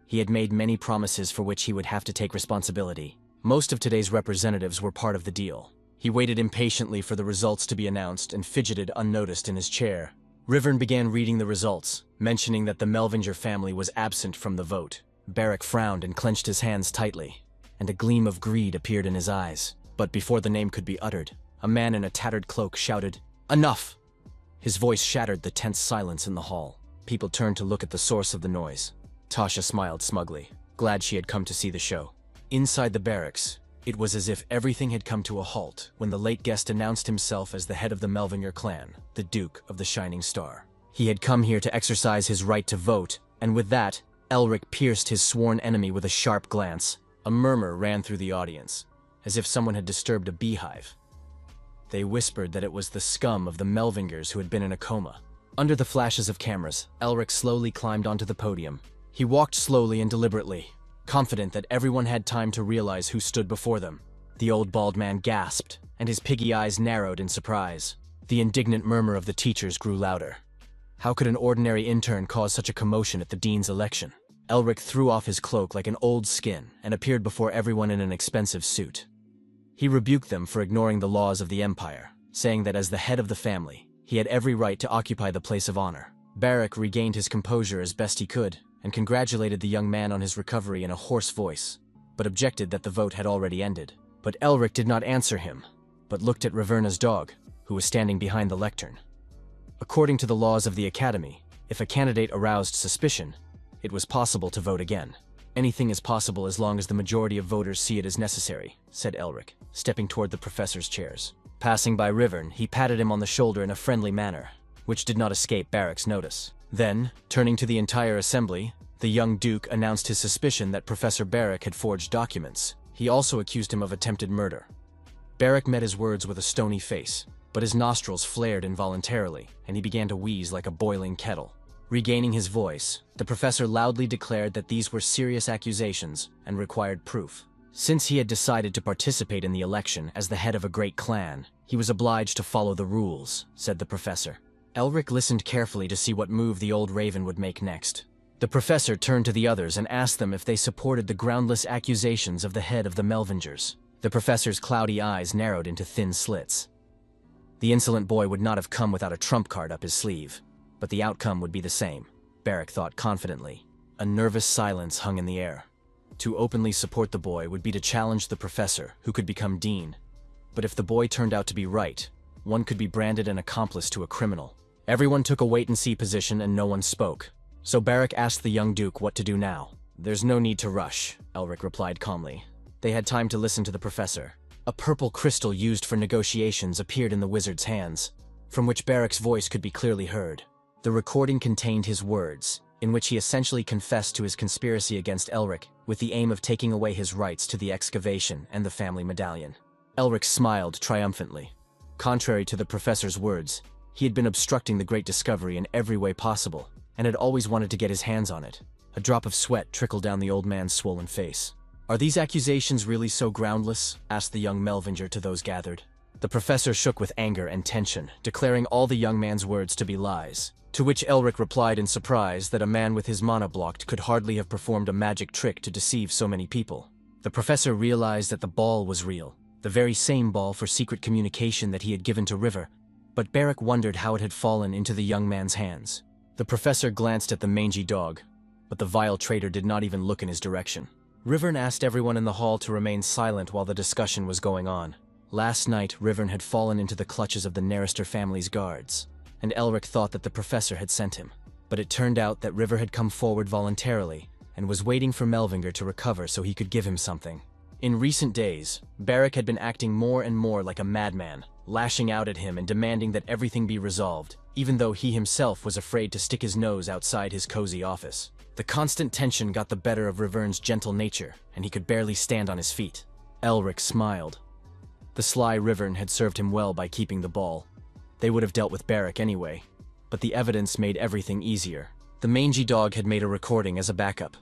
He had made many promises for which he would have to take responsibility. Most of today's representatives were part of the deal. He waited impatiently for the results to be announced and fidgeted unnoticed in his chair. Rivern began reading the results, mentioning that the Melvinger family was absent from the vote. Barrack frowned and clenched his hands tightly, and a gleam of greed appeared in his eyes. But before the name could be uttered, a man in a tattered cloak shouted, "Enough!" His voice shattered the tense silence in the hall. People turned to look at the source of the noise. Tasha smiled smugly, glad she had come to see the show. Inside the barracks, it was as if everything had come to a halt when the late guest announced himself as the head of the Melvinger clan, the Duke of the Shining Star. He had come here to exercise his right to vote, and with that, Elric pierced his sworn enemy with a sharp glance. A murmur ran through the audience, as if someone had disturbed a beehive. They whispered that it was the scum of the Melvingers who had been in a coma. Under the flashes of cameras, Elric slowly climbed onto the podium. He walked slowly and deliberately, confident that everyone had time to realize who stood before them. The old bald man gasped, and his piggy eyes narrowed in surprise. The indignant murmur of the teachers grew louder. How could an ordinary intern cause such a commotion at the dean's election? Elric threw off his cloak like an old skin and appeared before everyone in an expensive suit. He rebuked them for ignoring the laws of the Empire, saying that as the head of the family, he had every right to occupy the place of honor. Barrack regained his composure as best he could, and congratulated the young man on his recovery in a hoarse voice, but objected that the vote had already ended. But Elric did not answer him, but looked at Raverna's dog, who was standing behind the lectern. According to the laws of the Academy, if a candidate aroused suspicion, it was possible to vote again. "Anything is possible as long as the majority of voters see it as necessary," said Elric, stepping toward the professor's chairs. Passing by Rivern, he patted him on the shoulder in a friendly manner, which did not escape Barrack's notice. Then, turning to the entire assembly, the young duke announced his suspicion that Professor Barrack had forged documents. He also accused him of attempted murder. Barrack met his words with a stony face, but his nostrils flared involuntarily, and he began to wheeze like a boiling kettle. Regaining his voice, the professor loudly declared that these were serious accusations and required proof. Since he had decided to participate in the election as the head of a great clan, he was obliged to follow the rules, said the professor. Elric listened carefully to see what move the old raven would make next. The professor turned to the others and asked them if they supported the groundless accusations of the head of the Melvingers. The professor's cloudy eyes narrowed into thin slits. The insolent boy would not have come without a trump card up his sleeve, but the outcome would be the same, Barrack thought confidently. A nervous silence hung in the air. To openly support the boy would be to challenge the professor, who could become dean. But if the boy turned out to be right, one could be branded an accomplice to a criminal. Everyone took a wait-and-see position and no one spoke. So Barrack asked the young duke what to do now. "There's no need to rush," Elric replied calmly. They had time to listen to the professor. A purple crystal used for negotiations appeared in the wizard's hands, from which Barrack's voice could be clearly heard. The recording contained his words, in which he essentially confessed to his conspiracy against Elric, with the aim of taking away his rights to the excavation and the family medallion. Elric smiled triumphantly. Contrary to the professor's words, he had been obstructing the great discovery in every way possible, and had always wanted to get his hands on it. A drop of sweat trickled down the old man's swollen face. "Are these accusations really so groundless?" asked the young Melvinger to those gathered. The professor shook with anger and tension, declaring all the young man's words to be lies, to which Elric replied in surprise that a man with his mana blocked could hardly have performed a magic trick to deceive so many people. The professor realized that the ball was real, the very same ball for secret communication that he had given to River, but Barrack wondered how it had fallen into the young man's hands. The professor glanced at the mangy dog, but the vile traitor did not even look in his direction. Rivern asked everyone in the hall to remain silent while the discussion was going on. Last night, Rivern had fallen into the clutches of the Narrister family's guards, and Elric thought that the professor had sent him. But it turned out that River had come forward voluntarily and was waiting for Melvinger to recover so he could give him something. In recent days, Barrack had been acting more and more like a madman, lashing out at him and demanding that everything be resolved, even though he himself was afraid to stick his nose outside his cozy office. The constant tension got the better of Rivern's gentle nature, and he could barely stand on his feet. Elric smiled. The sly Rivern had served him well by keeping the ball. They would have dealt with Barrack anyway, but the evidence made everything easier. The mangy dog had made a recording as a backup,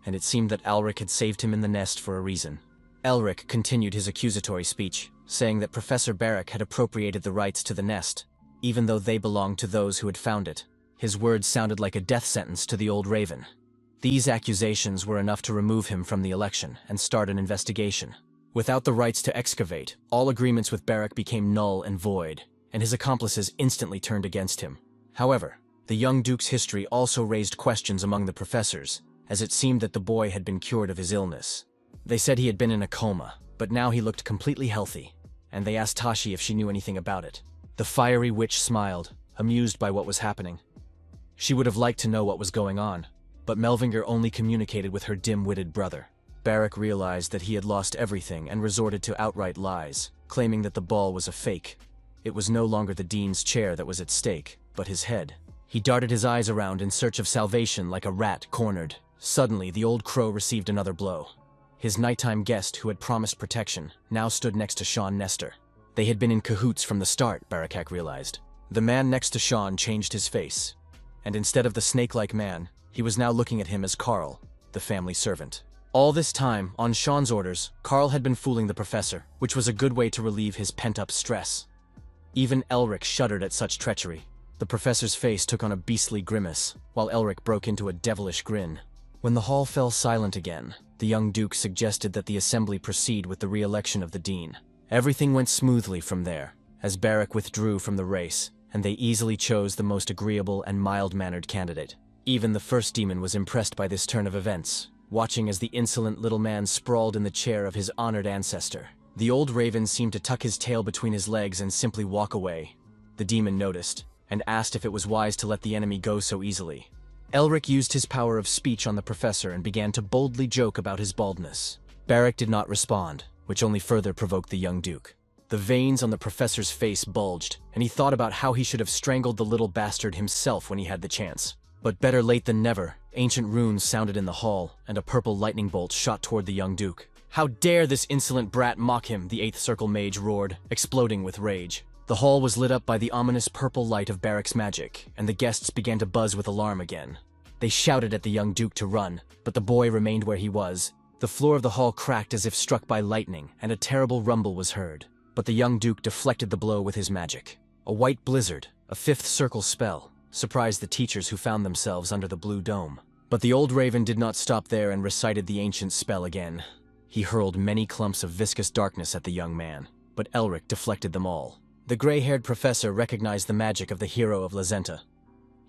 and it seemed that Elric had saved him in the nest for a reason. Elric continued his accusatory speech, saying that Professor Barrack had appropriated the rights to the nest, even though they belonged to those who had found it. His words sounded like a death sentence to the old raven. These accusations were enough to remove him from the election and start an investigation. Without the rights to excavate, all agreements with Barrack became null and void, and his accomplices instantly turned against him. However, the young duke's history also raised questions among the professors, as it seemed that the boy had been cured of his illness. They said he had been in a coma, but now he looked completely healthy, and they asked Tashi if she knew anything about it. The fiery witch smiled, amused by what was happening. She would have liked to know what was going on, but Melvinger only communicated with her dim-witted brother. Barrack realized that he had lost everything and resorted to outright lies, claiming that the ball was a fake. It was no longer the dean's chair that was at stake, but his head. He darted his eyes around in search of salvation like a rat cornered. Suddenly, the old crow received another blow. His nighttime guest, who had promised protection, now stood next to Sean Nestor. They had been in cahoots from the start, Barrack realized. The man next to Sean changed his face, and instead of the snake-like man, he was now looking at him as Carl, the family servant. All this time, on Sean's orders, Carl had been fooling the professor, which was a good way to relieve his pent-up stress. Even Elric shuddered at such treachery. The professor's face took on a beastly grimace, while Elric broke into a devilish grin. When the hall fell silent again, the young duke suggested that the assembly proceed with the re-election of the dean. Everything went smoothly from there, as Barrack withdrew from the race, and they easily chose the most agreeable and mild-mannered candidate. Even the first demon was impressed by this turn of events, watching as the insolent little man sprawled in the chair of his honored ancestor. The old raven seemed to tuck his tail between his legs and simply walk away. The demon noticed, and asked if it was wise to let the enemy go so easily. Elric used his power of speech on the professor and began to boldly joke about his baldness. Barrack did not respond, which only further provoked the young duke. The veins on the professor's face bulged, and he thought about how he should have strangled the little bastard himself when he had the chance. But better late than never, ancient runes sounded in the hall, and a purple lightning bolt shot toward the young duke. "How dare this insolent brat mock him!" the 8th Circle mage roared, exploding with rage. The hall was lit up by the ominous purple light of Barrack's magic, and the guests began to buzz with alarm again. They shouted at the young duke to run, but the boy remained where he was. The floor of the hall cracked as if struck by lightning, and a terrible rumble was heard. But the young duke deflected the blow with his magic. A white blizzard, a 5th Circle spell, surprised the teachers who found themselves under the blue dome. But the old raven did not stop there and recited the ancient spell again. He hurled many clumps of viscous darkness at the young man, but Elric deflected them all. The gray-haired professor recognized the magic of the hero of Lazenta.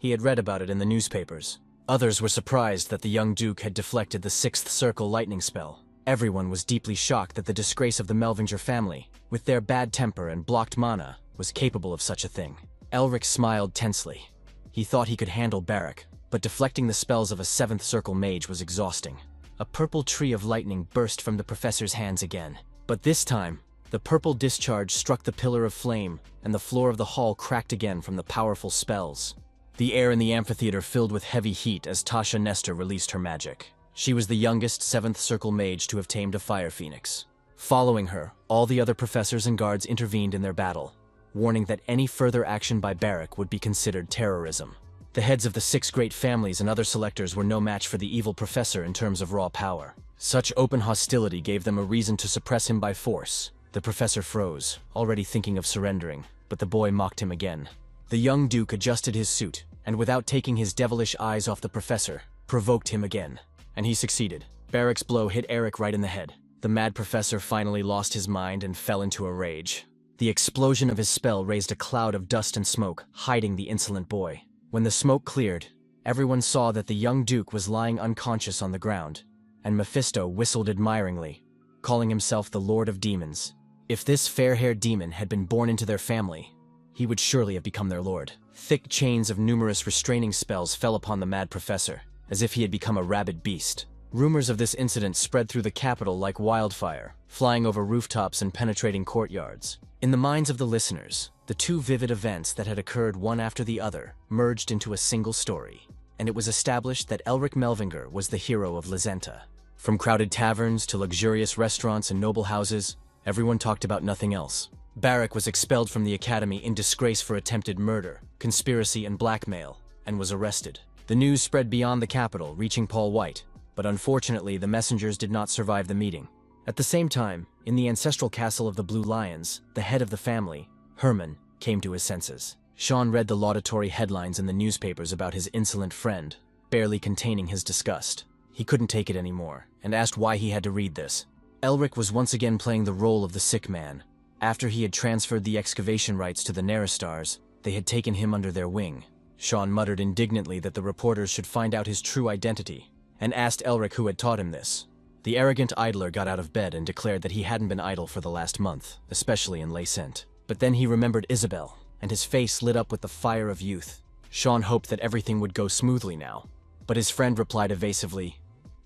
He had read about it in the newspapers. Others were surprised that the young duke had deflected the 6th Circle lightning spell. Everyone was deeply shocked that the disgrace of the Melvinger family, with their bad temper and blocked mana, was capable of such a thing. Elric smiled tensely. He thought he could handle Barrack, but deflecting the spells of a 7th Circle mage was exhausting. A purple tree of lightning burst from the professor's hands again. But this time, the purple discharge struck the pillar of flame, and the floor of the hall cracked again from the powerful spells. The air in the amphitheater filled with heavy heat as Tasha Nestor released her magic. She was the youngest 7th Circle mage to have tamed a fire phoenix. Following her, all the other professors and guards intervened in their battle. warning that any further action by Barak would be considered terrorism. The heads of the 6 great families and other selectors were no match for the evil professor in terms of raw power. Such open hostility gave them a reason to suppress him by force. The professor froze, already thinking of surrendering, but the boy mocked him again. The young duke adjusted his suit, and without taking his devilish eyes off the professor, provoked him again. And he succeeded. Barak's blow hit Eric right in the head. The mad professor finally lost his mind and fell into a rage. The explosion of his spell raised a cloud of dust and smoke, hiding the insolent boy. When the smoke cleared, everyone saw that the young duke was lying unconscious on the ground, and Mephisto whistled admiringly, calling himself the Lord of Demons. If this fair-haired demon had been born into their family, he would surely have become their lord. Thick chains of numerous restraining spells fell upon the mad professor, as if he had become a rabid beast. Rumors of this incident spread through the capital like wildfire, flying over rooftops and penetrating courtyards. In the minds of the listeners, the 2 vivid events that had occurred one after the other merged into a single story, and it was established that Elric Melvinger was the hero of Lizenta. From crowded taverns to luxurious restaurants and noble houses, everyone talked about nothing else. Barak was expelled from the academy in disgrace for attempted murder, conspiracy, and blackmail, and was arrested. The news spread beyond the capital, reaching Paul White, but unfortunately the messengers did not survive the meeting. At the same time, in the ancestral castle of the Blue Lions, the head of the family, Herman, came to his senses. Sean read the laudatory headlines in the newspapers about his insolent friend, barely containing his disgust. He couldn't take it anymore, and asked why he had to read this. Elric was once again playing the role of the sick man. After he had transferred the excavation rights to the Neristars, they had taken him under their wing. Sean muttered indignantly that the reporters should find out his true identity, and asked Elric who had taught him this. The arrogant idler got out of bed and declared that he hadn't been idle for the last month, especially in Lacent. But then he remembered Isabel, and his face lit up with the fire of youth. Sean hoped that everything would go smoothly now, but his friend replied evasively,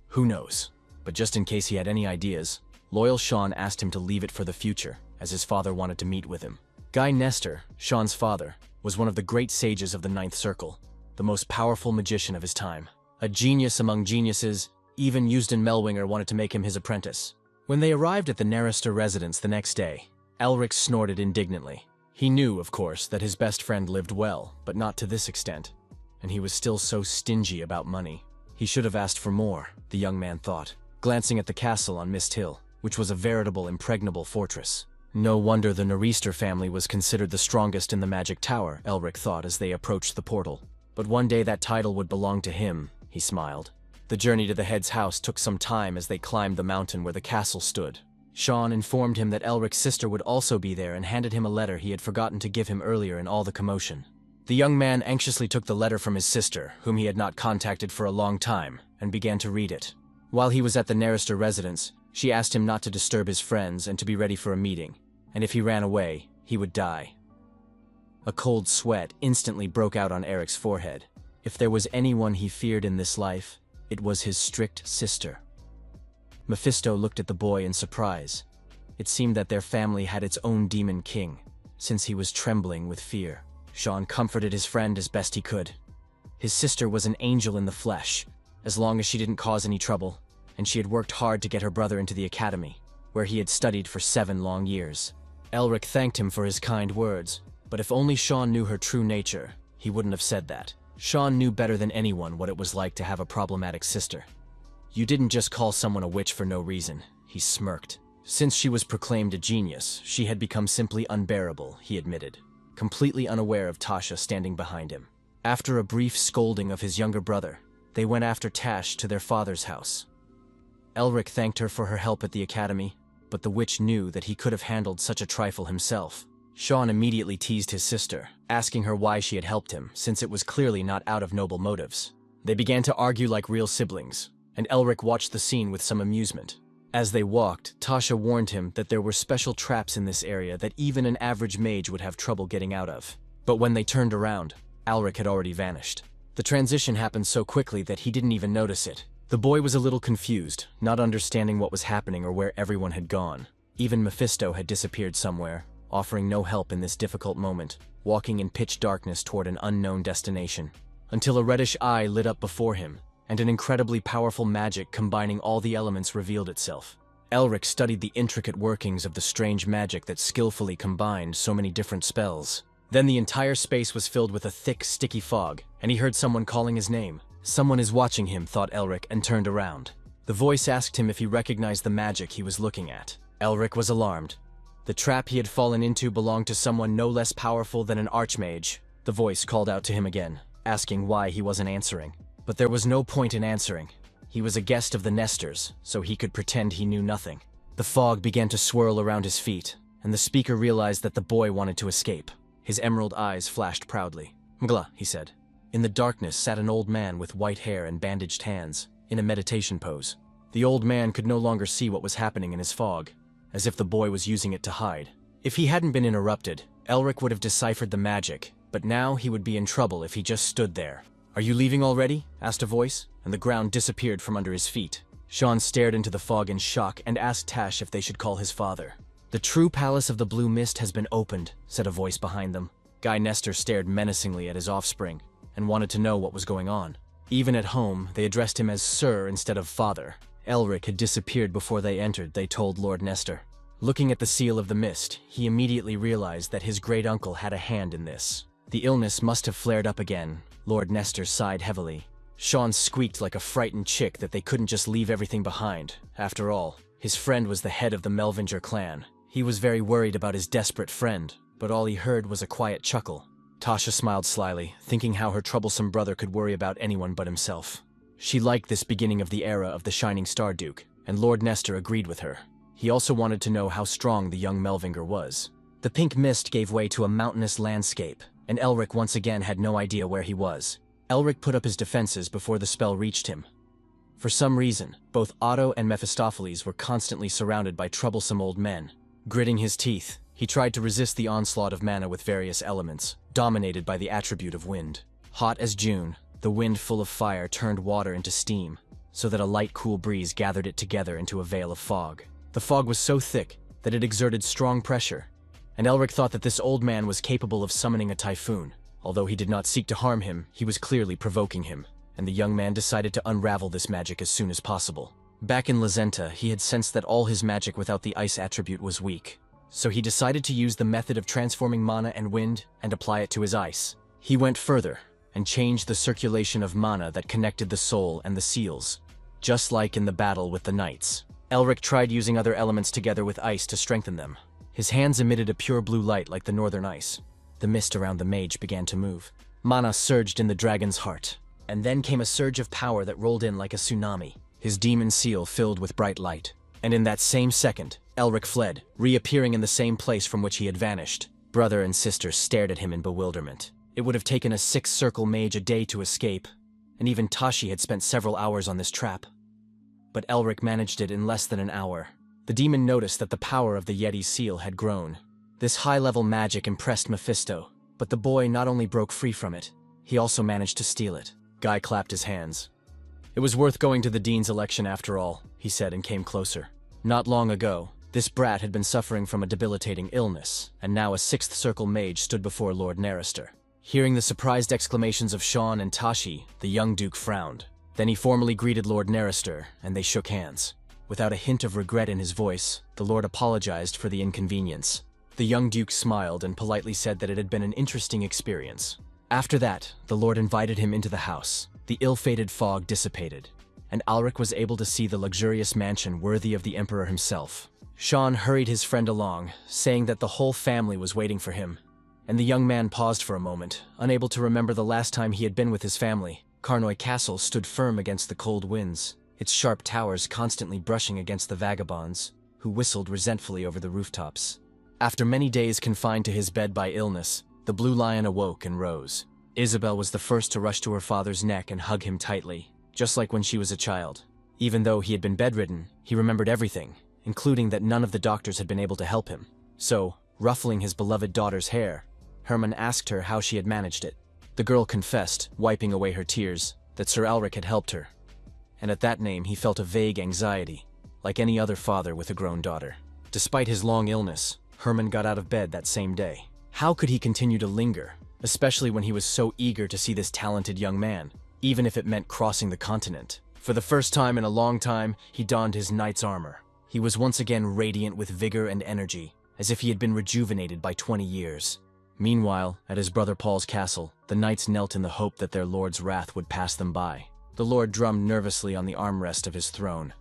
"Who knows?" But just in case he had any ideas, loyal Sean asked him to leave it for the future, as his father wanted to meet with him. Guy Nestor, Sean's father, was one of the great sages of the Ninth Circle, the most powerful magician of his time. A genius among geniuses, even Eusden Melwinger wanted to make him his apprentice. When they arrived at the Narister residence the next day, Elric snorted indignantly. He knew, of course, that his best friend lived well, but not to this extent, and he was still so stingy about money. He should have asked for more, the young man thought, glancing at the castle on Mist Hill, which was a veritable impregnable fortress. No wonder the Narister family was considered the strongest in the Magic Tower, Elric thought as they approached the portal. But one day that title would belong to him, he smiled. The journey to the head's house took some time as they climbed the mountain where the castle stood. Sean informed him that Elric's sister would also be there and handed him a letter he had forgotten to give him earlier in all the commotion. The young man anxiously took the letter from his sister, whom he had not contacted for a long time, and began to read it. While he was at the Narister residence, she asked him not to disturb his friends and to be ready for a meeting, and if he ran away, he would die. A cold sweat instantly broke out on Eric's forehead. If there was anyone he feared in this life, it was his strict sister. Mephisto looked at the boy in surprise. It seemed that their family had its own demon king, since he was trembling with fear. Sean comforted his friend as best he could. His sister was an angel in the flesh, as long as she didn't cause any trouble, and she had worked hard to get her brother into the academy, where he had studied for 7 long years. Elric thanked him for his kind words, but if only Sean knew her true nature, he wouldn't have said that. Sean knew better than anyone what it was like to have a problematic sister. You didn't just call someone a witch for no reason, he smirked. Since she was proclaimed a genius, she had become simply unbearable, he admitted, completely unaware of Tasha standing behind him. After a brief scolding of his younger brother, they went after Tash to their father's house. Elric thanked her for her help at the academy, but the witch knew that he could have handled such a trifle himself. Sean immediately teased his sister, asking her why she had helped him, since it was clearly not out of noble motives. They began to argue like real siblings, and Elric watched the scene with some amusement. As they walked, Tasha warned him that there were special traps in this area that even an average mage would have trouble getting out of. But when they turned around, Elric had already vanished. The transition happened so quickly that he didn't even notice it. The boy was a little confused, not understanding what was happening or where everyone had gone. Even Mephisto had disappeared somewhere, offering no help in this difficult moment, walking in pitch darkness toward an unknown destination. Until a reddish eye lit up before him, and an incredibly powerful magic combining all the elements revealed itself. Elric studied the intricate workings of the strange magic that skillfully combined so many different spells. Then the entire space was filled with a thick, sticky fog, and he heard someone calling his name. Someone is watching him, thought Elric, and turned around. The voice asked him if he recognized the magic he was looking at. Elric was alarmed. The trap he had fallen into belonged to someone no less powerful than an archmage. The voice called out to him again, asking why he wasn't answering. But there was no point in answering. He was a guest of the Nestors, so he could pretend he knew nothing. The fog began to swirl around his feet, and the speaker realized that the boy wanted to escape. His emerald eyes flashed proudly. "Mgla," he said. In the darkness sat an old man with white hair and bandaged hands, in a meditation pose. The old man could no longer see what was happening in his fog, as if the boy was using it to hide. If he hadn't been interrupted, Elric would have deciphered the magic, but now he would be in trouble if he just stood there. "Are you leaving already?" asked a voice, and the ground disappeared from under his feet. Sean stared into the fog in shock and asked Tash if they should call his father. "The true palace of the blue mist has been opened," said a voice behind them. Guy Nestor stared menacingly at his offspring and wanted to know what was going on. Even at home, they addressed him as Sir instead of Father. Elric had disappeared before they entered, they told Lord Nestor. Looking at the seal of the mist, he immediately realized that his great-uncle had a hand in this. The illness must have flared up again. Lord Nestor sighed heavily. Sean squeaked like a frightened chick that they couldn't just leave everything behind. After all, his friend was the head of the Melvinger clan. He was very worried about his desperate friend, but all he heard was a quiet chuckle. Tasha smiled slyly, thinking how her troublesome brother could worry about anyone but himself. She liked this beginning of the era of the Shining Star Duke, and Lord Nestor agreed with her. He also wanted to know how strong the young Melvinger was. The pink mist gave way to a mountainous landscape, and Elric once again had no idea where he was. Elric put up his defenses before the spell reached him. For some reason, both Otto and Mephistopheles were constantly surrounded by troublesome old men. Gritting his teeth, he tried to resist the onslaught of mana with various elements, dominated by the attribute of wind. Hot as June, the wind full of fire turned water into steam, so that a light, cool breeze gathered it together into a veil of fog. The fog was so thick that it exerted strong pressure, and Elric thought that this old man was capable of summoning a typhoon. Although he did not seek to harm him, he was clearly provoking him, and the young man decided to unravel this magic as soon as possible. Back in Lazenta, he had sensed that all his magic without the ice attribute was weak, so he decided to use the method of transforming mana and wind and apply it to his ice. He went further and changed the circulation of mana that connected the soul and the seals, just like in the battle with the knights. Elric tried using other elements together with ice to strengthen them. His hands emitted a pure blue light like the northern ice. The mist around the mage began to move. Mana surged in the dragon's heart, and then came a surge of power that rolled in like a tsunami. His demon seal filled with bright light, and in that same second, Elric fled, reappearing in the same place from which he had vanished. Brother and sister stared at him in bewilderment. It would have taken a six-circle mage a day to escape, and even Tashi had spent several hours on this trap. But Elric managed it in less than an hour. The demon noticed that the power of the Yeti's seal had grown. This high-level magic impressed Mephisto, but the boy not only broke free from it, he also managed to steal it. Guy clapped his hands. "It was worth going to the Dean's election after all," he said and came closer. Not long ago, this brat had been suffering from a debilitating illness, and now a sixth circle mage stood before Lord Nerester. Hearing the surprised exclamations of Sean and Tashi, the young duke frowned. Then he formally greeted Lord Nerester, and they shook hands. Without a hint of regret in his voice, the lord apologized for the inconvenience. The young duke smiled and politely said that it had been an interesting experience. After that, the lord invited him into the house. The ill-fated fog dissipated, and Elric was able to see the luxurious mansion worthy of the emperor himself. Sean hurried his friend along, saying that the whole family was waiting for him, and the young man paused for a moment, unable to remember the last time he had been with his family. Carnoy Castle stood firm against the cold winds, its sharp towers constantly brushing against the vagabonds, who whistled resentfully over the rooftops. After many days confined to his bed by illness, the Blue Lion awoke and rose. Isabel was the first to rush to her father's neck and hug him tightly, just like when she was a child. Even though he had been bedridden, he remembered everything, including that none of the doctors had been able to help him. So, ruffling his beloved daughter's hair, Hermann asked her how she had managed it. The girl confessed, wiping away her tears, that Sir Elric had helped her. And at that name he felt a vague anxiety, like any other father with a grown daughter. Despite his long illness, Hermann got out of bed that same day. How could he continue to linger, especially when he was so eager to see this talented young man, even if it meant crossing the continent? For the first time in a long time, he donned his knight's armor. He was once again radiant with vigor and energy, as if he had been rejuvenated by 20 years. Meanwhile, at his brother Paul's castle, the knights knelt in the hope that their lord's wrath would pass them by. The lord drummed nervously on the armrest of his throne.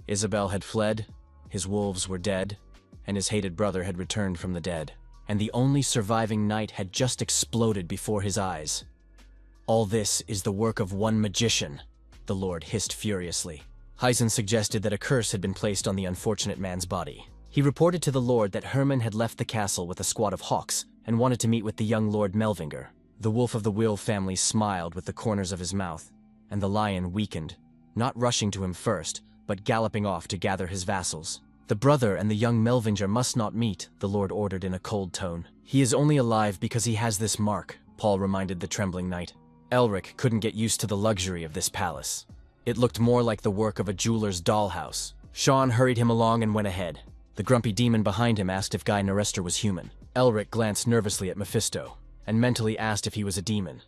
Isabel had fled, his wolves were dead, and his hated brother had returned from the dead. And the only surviving knight had just exploded before his eyes. "All this is the work of one magician," the lord hissed furiously. Hyzen suggested that a curse had been placed on the unfortunate man's body. He reported to the lord that Hermann had left the castle with a squad of hawks and wanted to meet with the young Lord Melvinger. The wolf of the Will family smiled with the corners of his mouth, and the lion weakened, not rushing to him first, but galloping off to gather his vassals. "The brother and the young Melvinger must not meet," the lord ordered in a cold tone. "He is only alive because he has this mark," Paul reminded the trembling knight. Elric couldn't get used to the luxury of this palace. It looked more like the work of a jeweler's dollhouse. Sean hurried him along and went ahead. The grumpy demon behind him asked if Guy Nerester was human. Elric glanced nervously at Mephisto, and mentally asked if he was a demon.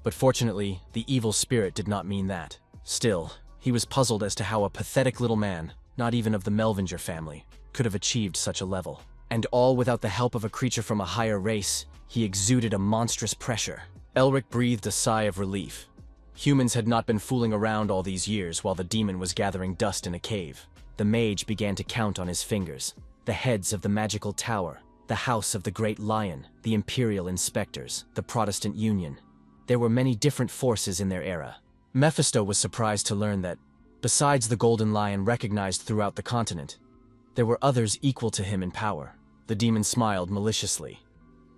But fortunately, the evil spirit did not mean that. Still, he was puzzled as to how a pathetic little man, not even of the Melvinger family, could have achieved such a level. And all without the help of a creature from a higher race, he exuded a monstrous pressure. Elric breathed a sigh of relief. Humans had not been fooling around all these years while the demon was gathering dust in a cave. The mage began to count on his fingers. The heads of the magical tower, the house of the great lion, the imperial inspectors, the Protestant Union. There were many different forces in their era. Mephisto was surprised to learn that, besides the Golden Lion recognized throughout the continent, there were others equal to him in power. The demon smiled maliciously.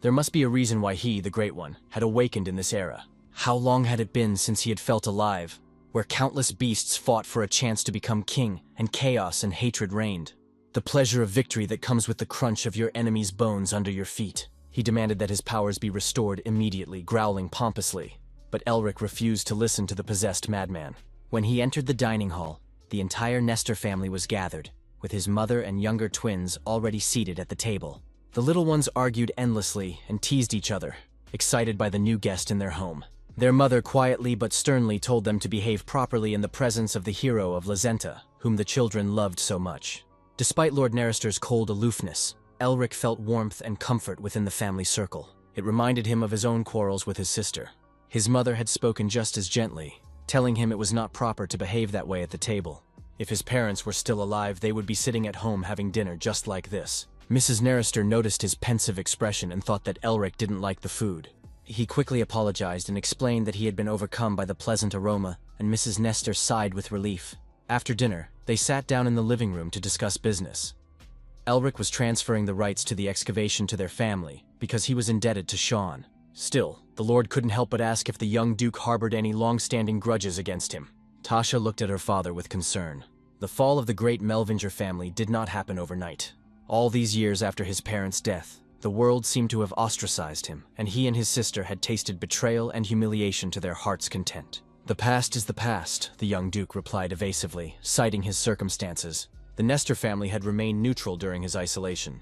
There must be a reason why he, the Great One, had awakened in this era. How long had it been since he had felt alive, where countless beasts fought for a chance to become king, and chaos and hatred reigned? The pleasure of victory that comes with the crunch of your enemy's bones under your feet. He demanded that his powers be restored immediately, growling pompously. But Elric refused to listen to the possessed madman. When he entered the dining hall, the entire Nestor family was gathered, with his mother and younger twins already seated at the table. The little ones argued endlessly and teased each other, excited by the new guest in their home. Their mother quietly but sternly told them to behave properly in the presence of the hero of Lazenta, whom the children loved so much. Despite Lord Nerester's cold aloofness, Elric felt warmth and comfort within the family circle. It reminded him of his own quarrels with his sister. His mother had spoken just as gently, telling him it was not proper to behave that way at the table. If his parents were still alive, they would be sitting at home having dinner just like this. Mrs. Nerester noticed his pensive expression and thought that Elric didn't like the food. He quickly apologized and explained that he had been overcome by the pleasant aroma, and Mrs. Nestor sighed with relief. After dinner, they sat down in the living room to discuss business. Elric was transferring the rights to the excavation to their family because he was indebted to Sean. Still, the Lord couldn't help but ask if the young Duke harbored any long-standing grudges against him. Tasha looked at her father with concern. The fall of the great Melvinger family did not happen overnight. All these years after his parents' death, the world seemed to have ostracized him, and he and his sister had tasted betrayal and humiliation to their heart's content. "The past is the past," the young Duke replied evasively, citing his circumstances. The Nestor family had remained neutral during his isolation.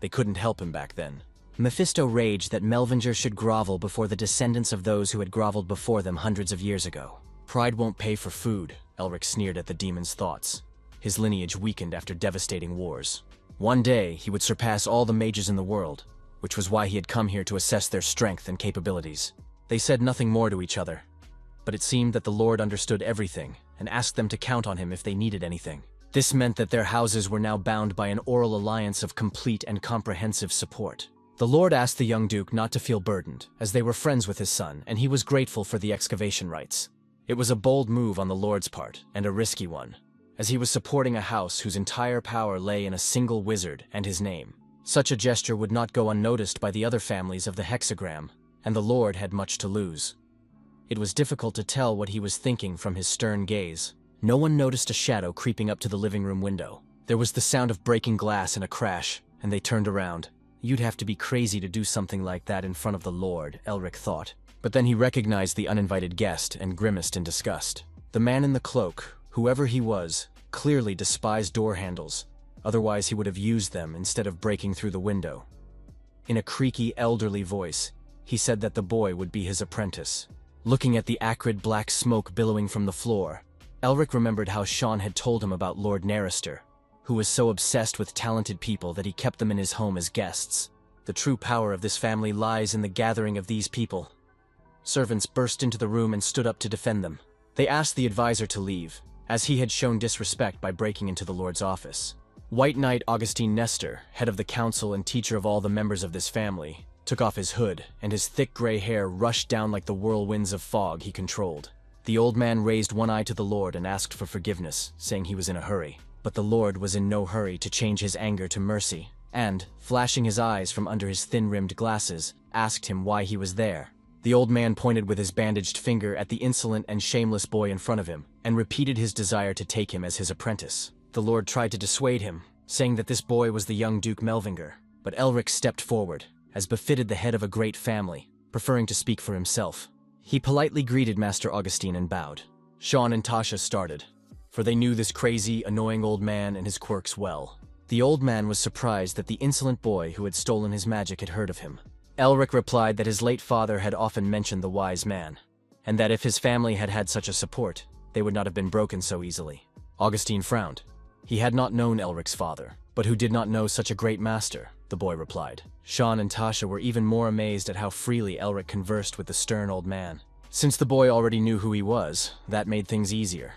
They couldn't help him back then. Mephisto raged that Melvinger should grovel before the descendants of those who had groveled before them hundreds of years ago. "Pride won't pay for food," Elric sneered at the demon's thoughts. His lineage weakened after devastating wars. One day, he would surpass all the mages in the world, which was why he had come here to assess their strength and capabilities. They said nothing more to each other, but it seemed that the Lord understood everything and asked them to count on him if they needed anything. This meant that their houses were now bound by an oral alliance of complete and comprehensive support. The Lord asked the young Duke not to feel burdened, as they were friends with his son, and he was grateful for the excavation rights. It was a bold move on the Lord's part, and a risky one, as he was supporting a house whose entire power lay in a single wizard and his name. Such a gesture would not go unnoticed by the other families of the hexagram, and the Lord had much to lose. It was difficult to tell what he was thinking from his stern gaze. No one noticed a shadow creeping up to the living room window. There was the sound of breaking glass and a crash, and they turned around. You'd have to be crazy to do something like that in front of the Lord, Elric thought. But then he recognized the uninvited guest and grimaced in disgust. The man in the cloak, whoever he was, clearly despised door handles, otherwise he would have used them instead of breaking through the window. In a creaky, elderly voice, he said that the boy would be his apprentice. Looking at the acrid black smoke billowing from the floor, Elric remembered how Sean had told him about Lord Nerester, who was so obsessed with talented people that he kept them in his home as guests. The true power of this family lies in the gathering of these people. Servants burst into the room and stood up to defend them. They asked the advisor to leave, as he had shown disrespect by breaking into the Lord's office. White Knight Augustine Nestor, head of the council and teacher of all the members of this family, took off his hood, and his thick gray hair rushed down like the whirlwinds of fog he controlled. The old man raised one eye to the Lord and asked for forgiveness, saying he was in a hurry. But the Lord was in no hurry to change his anger to mercy, and, flashing his eyes from under his thin-rimmed glasses, asked him why he was there. The old man pointed with his bandaged finger at the insolent and shameless boy in front of him, and repeated his desire to take him as his apprentice. The Lord tried to dissuade him, saying that this boy was the young Duke Melvinger, but Elric stepped forward, as befitted the head of a great family, preferring to speak for himself. He politely greeted Master Augustine and bowed. Sean and Tasha started, for they knew this crazy, annoying old man and his quirks well. The old man was surprised that the insolent boy who had stolen his magic had heard of him. Elric replied that his late father had often mentioned the wise man, and that if his family had had such a support, they would not have been broken so easily. Augustine frowned. He had not known Elric's father, but who did not know such a great master, the boy replied. Sean and Tasha were even more amazed at how freely Elric conversed with the stern old man. Since the boy already knew who he was, that made things easier,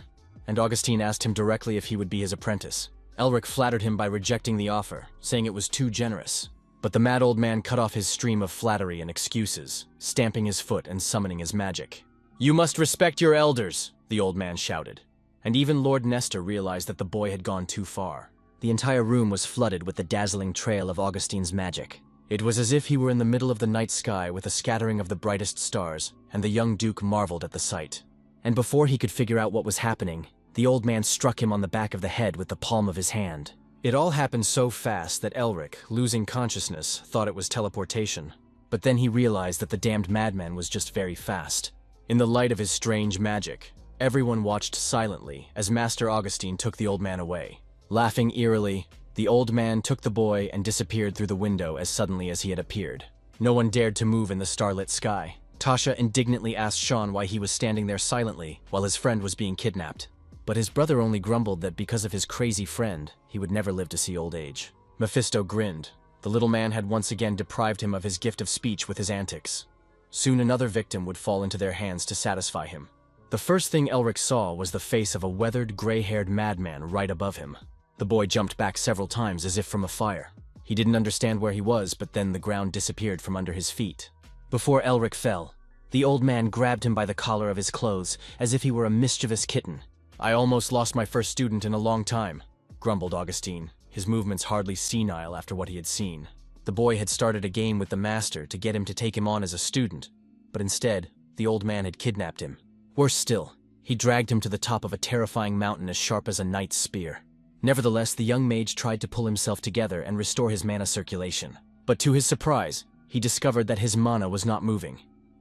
and Augustine asked him directly if he would be his apprentice. Elric flattered him by rejecting the offer, saying it was too generous. But the mad old man cut off his stream of flattery and excuses, stamping his foot and summoning his magic. "You must respect your elders," the old man shouted. And even Lord Nestor realized that the boy had gone too far. The entire room was flooded with the dazzling trail of Augustine's magic. It was as if he were in the middle of the night sky with a scattering of the brightest stars, and the young duke marveled at the sight. And before he could figure out what was happening, the old man struck him on the back of the head with the palm of his hand. It all happened so fast that Elric, losing consciousness, thought it was teleportation. But then he realized that the damned madman was just very fast. In the light of his strange magic, everyone watched silently as Master Augustine took the old man away. Laughing eerily, the old man took the boy and disappeared through the window as suddenly as he had appeared. No one dared to move in the starlit sky. Tasha indignantly asked Sean why he was standing there silently while his friend was being kidnapped. But his brother only grumbled that because of his crazy friend, he would never live to see old age. Mephisto grinned. The little man had once again deprived him of his gift of speech with his antics. Soon another victim would fall into their hands to satisfy him. The first thing Elric saw was the face of a weathered, gray-haired madman right above him. The boy jumped back several times as if from a fire. He didn't understand where he was, but then the ground disappeared from under his feet. Before Elric fell, the old man grabbed him by the collar of his clothes as if he were a mischievous kitten. "I almost lost my first student in a long time," grumbled Augustine, his movements hardly senile after what he had seen. The boy had started a game with the master to get him to take him on as a student, but instead, the old man had kidnapped him. Worse still, he dragged him to the top of a terrifying mountain as sharp as a knight's spear. Nevertheless, the young mage tried to pull himself together and restore his mana circulation. But to his surprise, he discovered that his mana was not moving,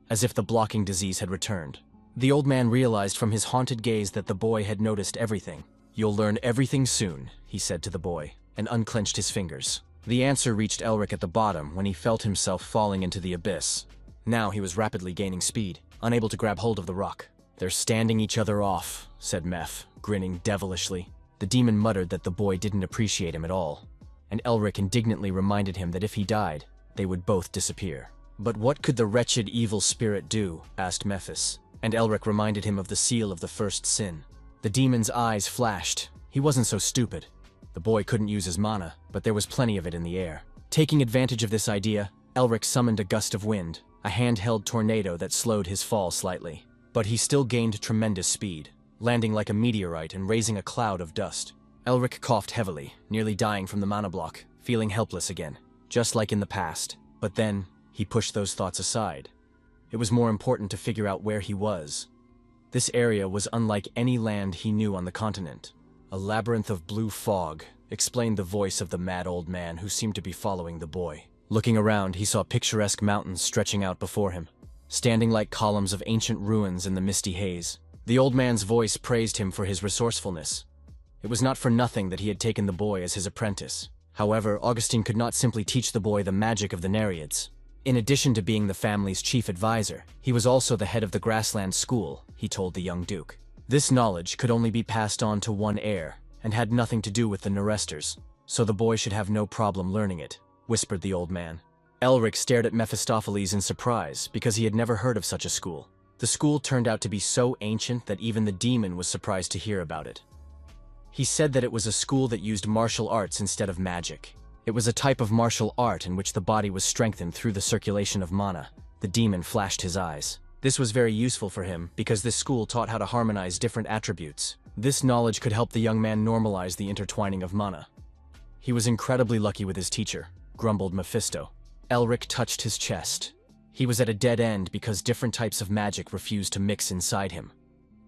as if the blocking disease had returned. The old man realized from his haunted gaze that the boy had noticed everything. "You'll learn everything soon," he said to the boy, and unclenched his fingers. The answer reached Elric at the bottom when he felt himself falling into the abyss. Now he was rapidly gaining speed, unable to grab hold of the rock. "They're standing each other off," said Meph, grinning devilishly. The demon muttered that the boy didn't appreciate him at all, and Elric indignantly reminded him that if he died, they would both disappear. "But what could the wretched evil spirit do?" asked Mephis, and Elric reminded him of the seal of the first sin. The demon's eyes flashed. He wasn't so stupid. The boy couldn't use his mana, but there was plenty of it in the air. Taking advantage of this idea, Elric summoned a gust of wind, a handheld tornado that slowed his fall slightly. But he still gained tremendous speed, landing like a meteorite and raising a cloud of dust. Elric coughed heavily, nearly dying from the mana block, feeling helpless again, just like in the past. But then, he pushed those thoughts aside. It was more important to figure out where he was. This area was unlike any land he knew on the continent. "A labyrinth of blue fog," explained the voice of the mad old man who seemed to be following the boy. Looking around, he saw picturesque mountains stretching out before him, standing like columns of ancient ruins in the misty haze. The old man's voice praised him for his resourcefulness. It was not for nothing that he had taken the boy as his apprentice. However, Augustine could not simply teach the boy the magic of the Nereids. In addition to being the family's chief advisor, he was also the head of the grassland school, he told the young duke. This knowledge could only be passed on to one heir, and had nothing to do with the Neresters, so the boy should have no problem learning it, whispered the old man. Elric stared at Mephistopheles in surprise because he had never heard of such a school. The school turned out to be so ancient that even the demon was surprised to hear about it. He said that it was a school that used martial arts instead of magic. It was a type of martial art in which the body was strengthened through the circulation of mana. The demon flashed his eyes. This was very useful for him because this school taught how to harmonize different attributes. This knowledge could help the young man normalize the intertwining of mana. He was incredibly lucky with his teacher, grumbled Mephisto. Elric touched his chest. He was at a dead end because different types of magic refused to mix inside him.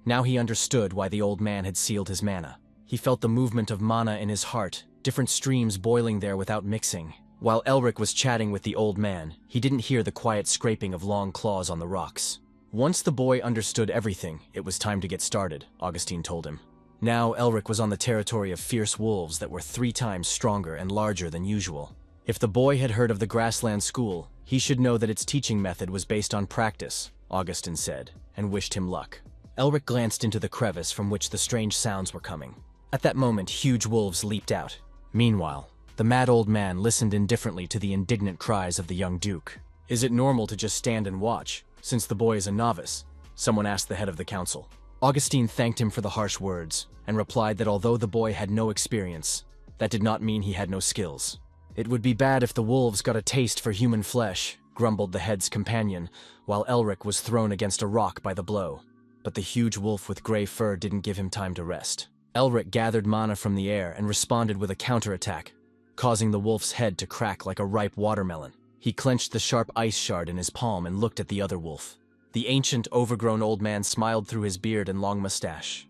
Now he understood why the old man had sealed his mana. He felt the movement of mana in his heart, different streams boiling there without mixing. While Elric was chatting with the old man, he didn't hear the quiet scraping of long claws on the rocks. Once the boy understood everything, it was time to get started, Augustine told him. Now Elric was on the territory of fierce wolves that were 3 times stronger and larger than usual. If the boy had heard of the Grassland School, he should know that its teaching method was based on practice, Augustine said, and wished him luck. Elric glanced into the crevice from which the strange sounds were coming. At that moment, huge wolves leaped out. Meanwhile, the mad old man listened indifferently to the indignant cries of the young duke. "Is it normal to just stand and watch, since the boy is a novice?" someone asked the head of the council. Augustine thanked him for the harsh words, and replied that although the boy had no experience, that did not mean he had no skills. "It would be bad if the wolves got a taste for human flesh," grumbled the head's companion, while Elric was thrown against a rock by the blow. But the huge wolf with gray fur didn't give him time to rest. Elric gathered mana from the air and responded with a counterattack, causing the wolf's head to crack like a ripe watermelon. He clenched the sharp ice shard in his palm and looked at the other wolf. The ancient, overgrown old man smiled through his beard and long mustache.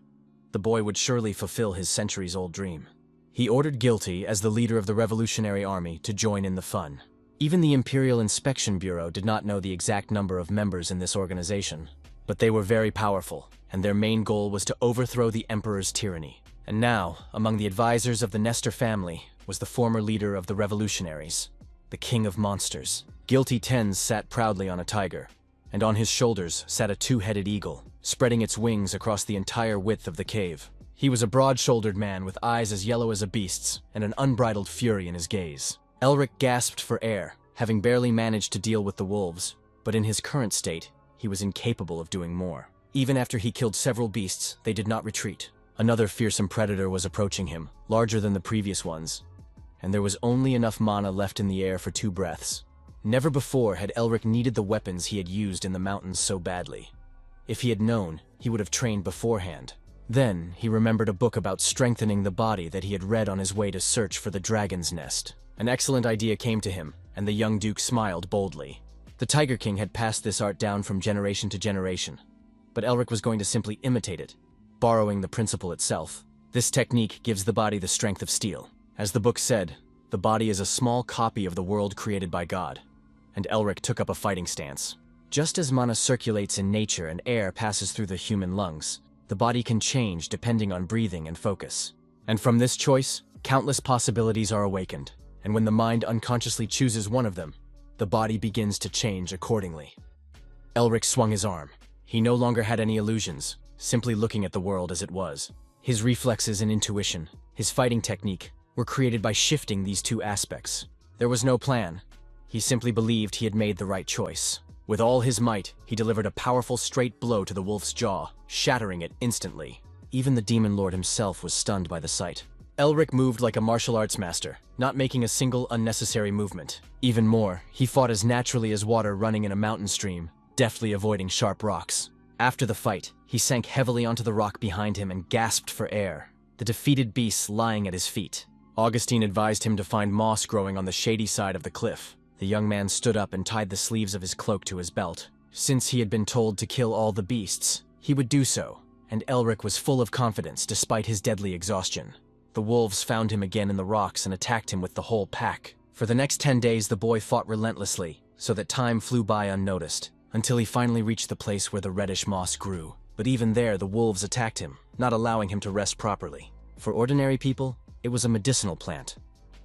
The boy would surely fulfill his centuries-old dream. He ordered Guilty, as the leader of the Revolutionary Army, to join in the fun. Even the Imperial Inspection Bureau did not know the exact number of members in this organization, but they were very powerful, and their main goal was to overthrow the Emperor's tyranny. And now, among the advisors of the Nestor family, was the former leader of the revolutionaries, the King of Monsters. Guilty Tens sat proudly on a tiger, and on his shoulders sat a 2-headed eagle, spreading its wings across the entire width of the cave. He was a broad-shouldered man with eyes as yellow as a beast's and an unbridled fury in his gaze. Elric gasped for air, having barely managed to deal with the wolves, but in his current state, he was incapable of doing more. Even after he killed several beasts, they did not retreat. Another fearsome predator was approaching him, larger than the previous ones, and there was only enough mana left in the air for 2 breaths. Never before had Elric needed the weapons he had used in the mountains so badly. If he had known, he would have trained beforehand. Then, he remembered a book about strengthening the body that he had read on his way to search for the dragon's nest. An excellent idea came to him, and the young duke smiled boldly. The Tiger King had passed this art down from generation to generation, but Elric was going to simply imitate it, borrowing the principle itself. This technique gives the body the strength of steel. As the book said, the body is a small copy of the world created by God, and Elric took up a fighting stance. Just as mana circulates in nature and air passes through the human lungs, the body can change depending on breathing and focus. And from this choice, countless possibilities are awakened, and when the mind unconsciously chooses one of them, the body begins to change accordingly. Elric swung his arm. He no longer had any illusions, simply looking at the world as it was. His reflexes and intuition, his fighting technique, were created by shifting these 2 aspects. There was no plan. He simply believed he had made the right choice. With all his might, he delivered a powerful straight blow to the wolf's jaw, shattering it instantly. Even the Demon Lord himself was stunned by the sight. Elric moved like a martial arts master, not making a single unnecessary movement. Even more, he fought as naturally as water running in a mountain stream, deftly avoiding sharp rocks. After the fight, he sank heavily onto the rock behind him and gasped for air, the defeated beasts lying at his feet. Augustine advised him to find moss growing on the shady side of the cliff. The young man stood up and tied the sleeves of his cloak to his belt. Since he had been told to kill all the beasts, he would do so, and Elric was full of confidence despite his deadly exhaustion. The wolves found him again in the rocks and attacked him with the whole pack. For the next 10 days, the boy fought relentlessly, so that time flew by unnoticed, until he finally reached the place where the reddish moss grew. But even there, the wolves attacked him, not allowing him to rest properly. For ordinary people, it was a medicinal plant,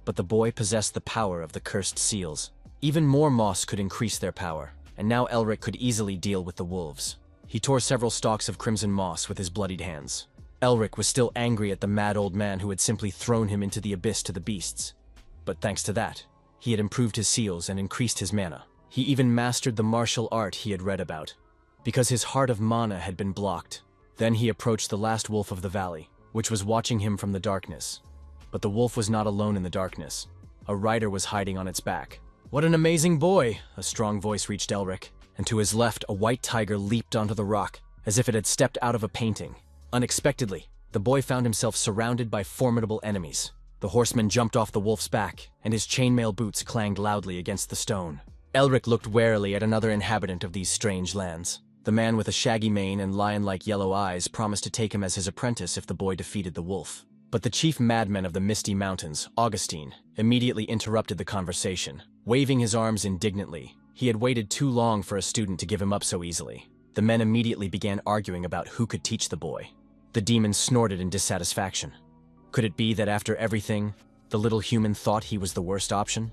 but the boy possessed the power of the cursed seals. Even more moss could increase their power, and now Elric could easily deal with the wolves. He tore several stalks of crimson moss with his bloodied hands. Elric was still angry at the mad old man who had simply thrown him into the abyss to the beasts. But thanks to that, he had improved his seals and increased his mana. He even mastered the martial art he had read about, because his heart of mana had been blocked. Then he approached the last wolf of the valley, which was watching him from the darkness. But the wolf was not alone in the darkness. A rider was hiding on its back. "What an amazing boy!" a strong voice reached Elric, and to his left a white tiger leaped onto the rock, as if it had stepped out of a painting. Unexpectedly, the boy found himself surrounded by formidable enemies. The horseman jumped off the wolf's back, and his chainmail boots clanged loudly against the stone. Elric looked warily at another inhabitant of these strange lands. The man with a shaggy mane and lion-like yellow eyes promised to take him as his apprentice if the boy defeated the wolf. But the chief madman of the Misty Mountains, Augustine, immediately interrupted the conversation. Waving his arms indignantly, he had waited too long for a student to give him up so easily. The men immediately began arguing about who could teach the boy. The demon snorted in dissatisfaction. Could it be that after everything, the little human thought he was the worst option?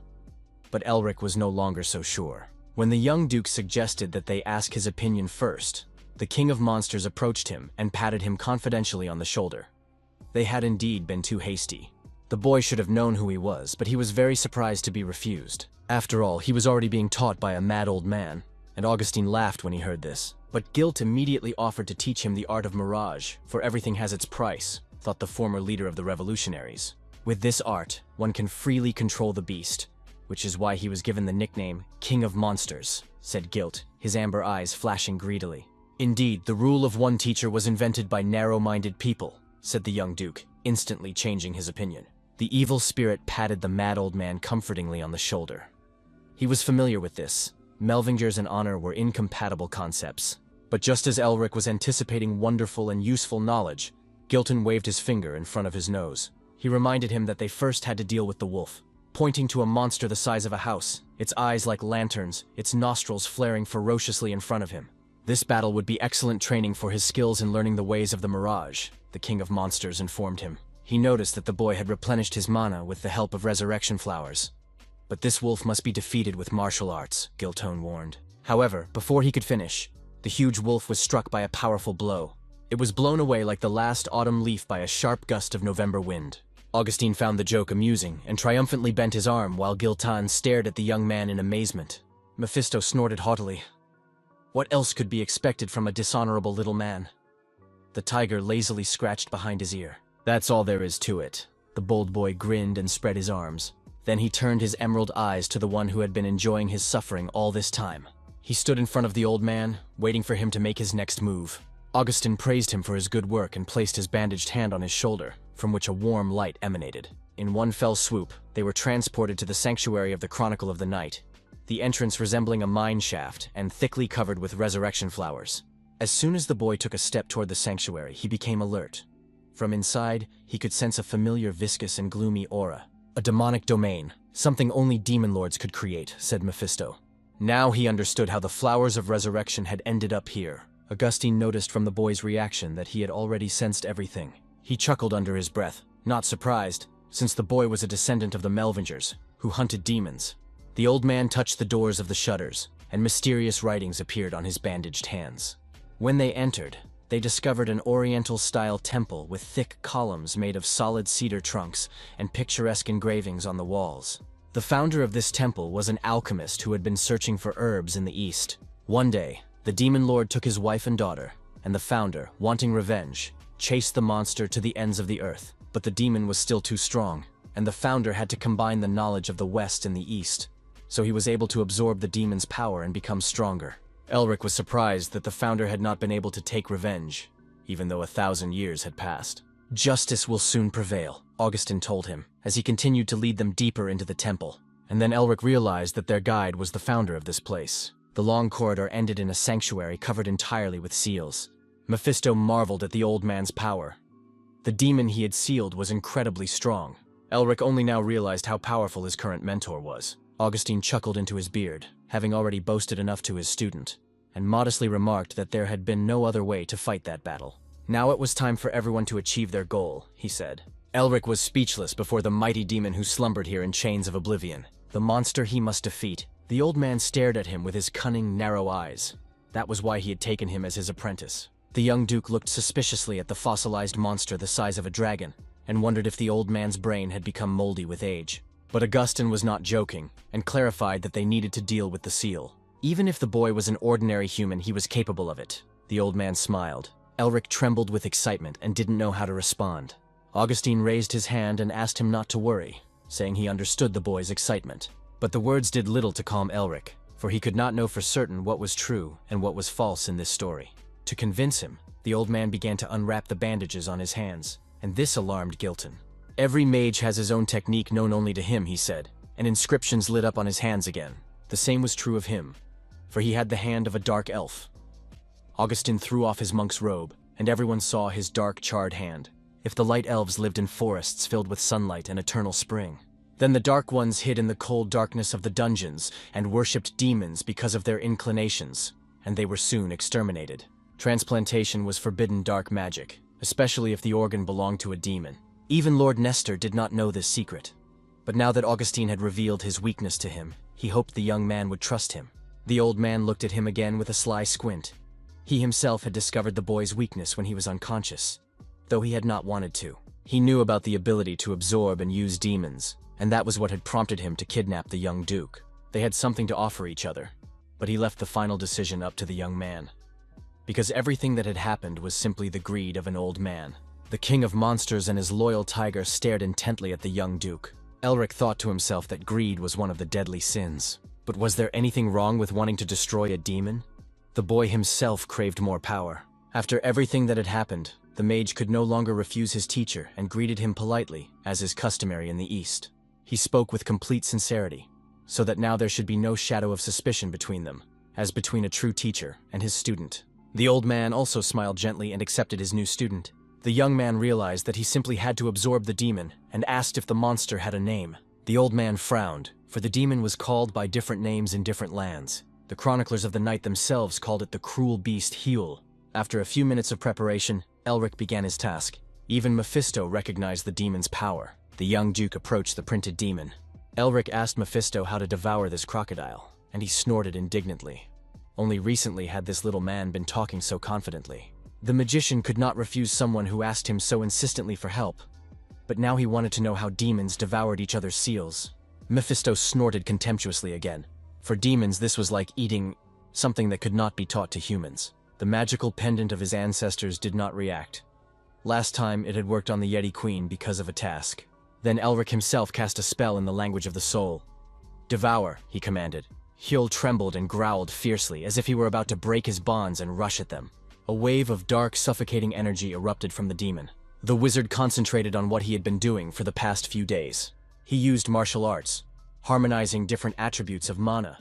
But Elric was no longer so sure. When the young duke suggested that they ask his opinion first, the king of monsters approached him and patted him confidentially on the shoulder. They had indeed been too hasty. The boy should have known who he was, but he was very surprised to be refused. After all, he was already being taught by a mad old man, and Augustine laughed when he heard this. But guilt immediately offered to teach him the art of mirage, for everything has its price, thought the former leader of the revolutionaries. With this art, one can freely control the beast, which is why he was given the nickname King of Monsters, said Guilt, his amber eyes flashing greedily. Indeed, the rule of one teacher was invented by narrow-minded people, said the young duke, instantly changing his opinion. The evil spirit patted the mad old man comfortingly on the shoulder. He was familiar with this. Melvingers and honor were incompatible concepts. But just as Elric was anticipating wonderful and useful knowledge, Gilton waved his finger in front of his nose. He reminded him that they first had to deal with the wolf, pointing to a monster the size of a house, its eyes like lanterns, its nostrils flaring ferociously in front of him. This battle would be excellent training for his skills in learning the ways of the mirage, the king of monsters informed him. He noticed that the boy had replenished his mana with the help of resurrection flowers. But this wolf must be defeated with martial arts, Giltone warned. However, before he could finish, the huge wolf was struck by a powerful blow. It was blown away like the last autumn leaf by a sharp gust of November wind. Augustine found the joke amusing and triumphantly bent his arm while Giltan stared at the young man in amazement. Mephisto snorted haughtily. What else could be expected from a dishonorable little man? The tiger lazily scratched behind his ear. That's all there is to it. The bold boy grinned and spread his arms. Then he turned his emerald eyes to the one who had been enjoying his suffering all this time. He stood in front of the old man, waiting for him to make his next move. Augustine praised him for his good work and placed his bandaged hand on his shoulder, from which a warm light emanated. In one fell swoop, they were transported to the sanctuary of the Chronicle of the Night, the entrance resembling a mine shaft and thickly covered with resurrection flowers. As soon as the boy took a step toward the sanctuary, he became alert. From inside, he could sense a familiar viscous and gloomy aura. A demonic domain, something only demon lords could create, said Mephisto. Now he understood how the flowers of resurrection had ended up here. Augustine noticed from the boy's reaction that he had already sensed everything. He chuckled under his breath, not surprised, since the boy was a descendant of the Melvingers, who hunted demons. The old man touched the doors of the shutters, and mysterious writings appeared on his bandaged hands. When they entered, they discovered an Oriental-style temple with thick columns made of solid cedar trunks and picturesque engravings on the walls. The founder of this temple was an alchemist who had been searching for herbs in the east. One day, the demon lord took his wife and daughter, and the founder, wanting revenge, chased the monster to the ends of the earth. But the demon was still too strong, and the founder had to combine the knowledge of the west and the east, so he was able to absorb the demon's power and become stronger. Elric was surprised that the founder had not been able to take revenge, even though 1,000 years had passed. Justice will soon prevail, Augustine told him, as he continued to lead them deeper into the temple. And then Elric realized that their guide was the founder of this place. The long corridor ended in a sanctuary covered entirely with seals. Mephisto marveled at the old man's power. The demon he had sealed was incredibly strong. Elric only now realized how powerful his current mentor was. Augustine chuckled into his beard, having already boasted enough to his student, and modestly remarked that there had been no other way to fight that battle. Now it was time for everyone to achieve their goal, he said. Elric was speechless before the mighty demon who slumbered here in chains of oblivion. The monster he must defeat. The old man stared at him with his cunning, narrow eyes. That was why he had taken him as his apprentice. The young duke looked suspiciously at the fossilized monster the size of a dragon, and wondered if the old man's brain had become moldy with age. But Augustin was not joking, and clarified that they needed to deal with the seal. Even if the boy was an ordinary human, he was capable of it. The old man smiled. Elric trembled with excitement and didn't know how to respond. Augustine raised his hand and asked him not to worry, saying he understood the boy's excitement. But the words did little to calm Elric, for he could not know for certain what was true and what was false in this story. To convince him, the old man began to unwrap the bandages on his hands, and this alarmed Gilton. Every mage has his own technique known only to him, he said, and inscriptions lit up on his hands again. The same was true of him, for he had the hand of a dark elf. Augustine threw off his monk's robe, and everyone saw his dark, charred hand. If the light elves lived in forests filled with sunlight and eternal spring, then the dark ones hid in the cold darkness of the dungeons and worshipped demons because of their inclinations, and they were soon exterminated. Transplantation was forbidden dark magic, especially if the organ belonged to a demon. Even Lord Nestor did not know this secret. But now that Augustine had revealed his weakness to him, he hoped the young man would trust him. The old man looked at him again with a sly squint. He himself had discovered the boy's weakness when he was unconscious, though he had not wanted to. He knew about the ability to absorb and use demons, and that was what had prompted him to kidnap the young duke. They had something to offer each other, but he left the final decision up to the young man. Because everything that had happened was simply the greed of an old man. The king of monsters and his loyal tiger stared intently at the young duke. Elric thought to himself that greed was one of the deadly sins. But was there anything wrong with wanting to destroy a demon? The boy himself craved more power. After everything that had happened, the mage could no longer refuse his teacher and greeted him politely, as is customary in the East. He spoke with complete sincerity, so that now there should be no shadow of suspicion between them, as between a true teacher and his student. The old man also smiled gently and accepted his new student. The young man realized that he simply had to absorb the demon and asked if the monster had a name. The old man frowned, for the demon was called by different names in different lands. The chroniclers of the night themselves called it the cruel beast Heul. After a few minutes of preparation, Elric began his task. Even Mephisto recognized the demon's power. The young duke approached the printed demon. Elric asked Mephisto how to devour this crocodile, and he snorted indignantly. Only recently had this little man been talking so confidently. The magician could not refuse someone who asked him so insistently for help, but now he wanted to know how demons devoured each other's seals. Mephisto snorted contemptuously again. For demons, this was like eating something that could not be taught to humans. The magical pendant of his ancestors did not react. Last time it had worked on the Yeti Queen because of a task. Then Elric himself cast a spell in the language of the soul. "Devour," he commanded. Heul trembled and growled fiercely, as if he were about to break his bonds and rush at them. A wave of dark, suffocating energy erupted from the demon. The wizard concentrated on what he had been doing for the past few days. He used martial arts, harmonizing different attributes of mana,